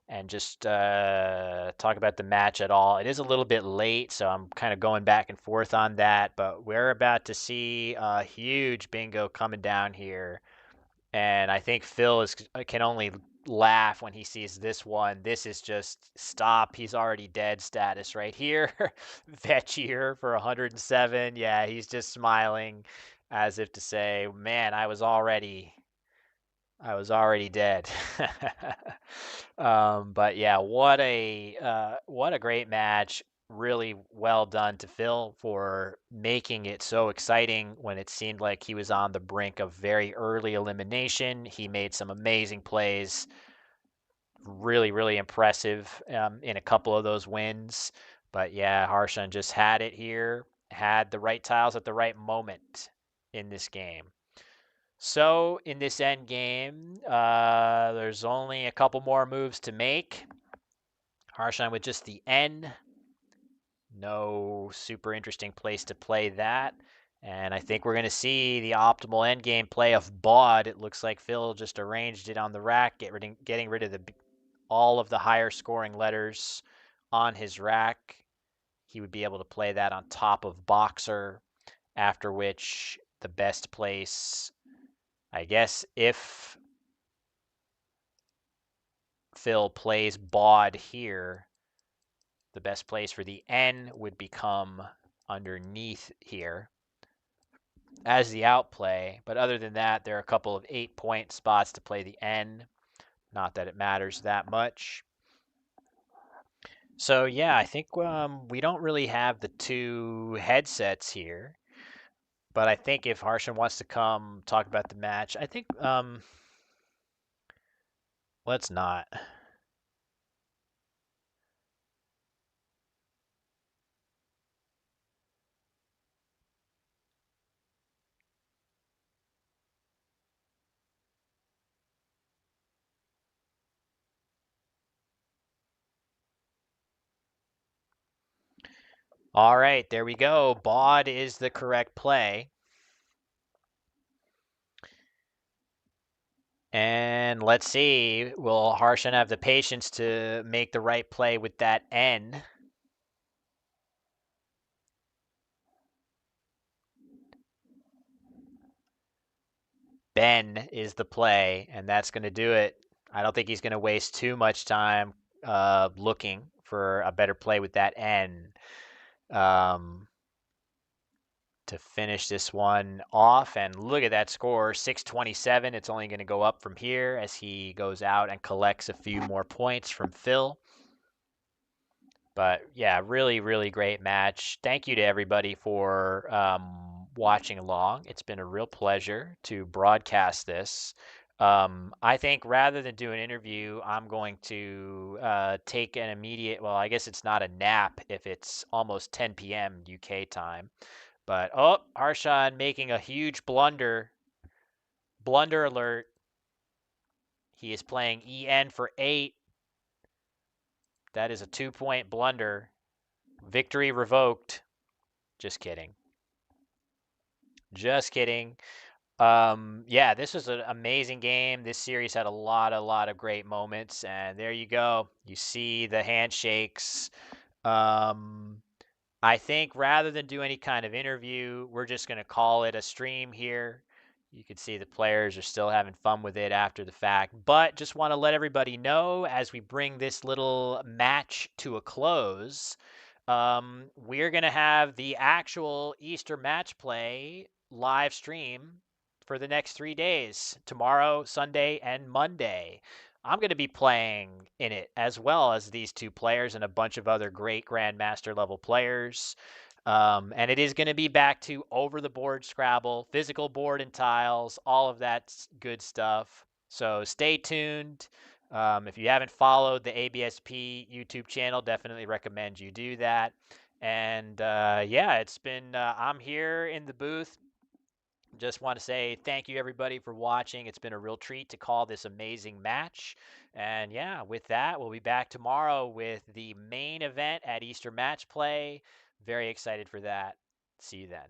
and just talk about the match at all. It is a little bit late, so I'm kind of going back and forth on that. But we're about to see a huge bingo coming down here. And I think Phil can only laugh when he sees this one. This is just stop. He's already dead status right here. Vetchier for 107. Yeah, he's just smiling as if to say, "Man, I was already dead." But yeah, what a great match. Really well done to Phil for making it so exciting when it seemed like he was on the brink of very early elimination. He made some amazing plays, really, really impressive in a couple of those wins. But yeah, Harshan just had it here, had the right tiles at the right moment in this game. So in this end game, there's only a couple more moves to make. Harshan with just the N. No super interesting place to play that. And I think we're going to see the optimal endgame play of Baud. It looks like Phil just arranged it on the rack, getting rid of all of the higher scoring letters on his rack. He would be able to play that on top of Boxer, after which the best place, I guess, if Phil plays Baud here, the best place for the N would become underneath here as the outplay. But other than that, there are a couple of 8-point spots to play the N. Not that it matters that much. So yeah, I think we don't really have the two headsets here. But I think if Harshan wants to come talk about the match, I think let's not. All right, there we go. Baud is the correct play. And let's see, will Harshan have the patience to make the right play with that N? Ben is the play, and that's going to do it. I don't think he's going to waste too much time looking for a better play with that N. To finish this one off. And look at that score, 627. It's only going to go up from here as he goes out and collects a few more points from Phil. But yeah, really, really great match. Thank you to everybody for watching along. It's been a real pleasure to broadcast this. I think rather than do an interview, I'm going to take an immediate, well, I guess it's not a nap if it's almost 10 p.m. UK time. But oh, Harshan making a huge blunder. Blunder alert. He is playing EN for 8. That is a 2-point blunder. Victory revoked. Just kidding. Just kidding. Yeah, this was an amazing game. This series had a lot of great moments, and there you go. You see the handshakes. Um, I think rather than do any kind of interview, we're just going to call it a stream here. You can see the players are still having fun with it after the fact, but just want to let everybody know as we bring this little match to a close, we're going to have the actual Easter match play live stream for the next 3 days, tomorrow, Sunday, and Monday. I'm going to be playing in it as well as these two players and a bunch of other great Grandmaster level players. And it is going to be back to over the board Scrabble, physical board and tiles, all of that good stuff. So stay tuned. If you haven't followed the ABSP YouTube channel, definitely recommend you do that. And yeah, it's been, I'm here in the booth Just want to say thank you everybody for watching. It's been a real treat to call this amazing match. And yeah, with that, we'll be back tomorrow with the main event at Easter Match Play. Very excited for that. See you then.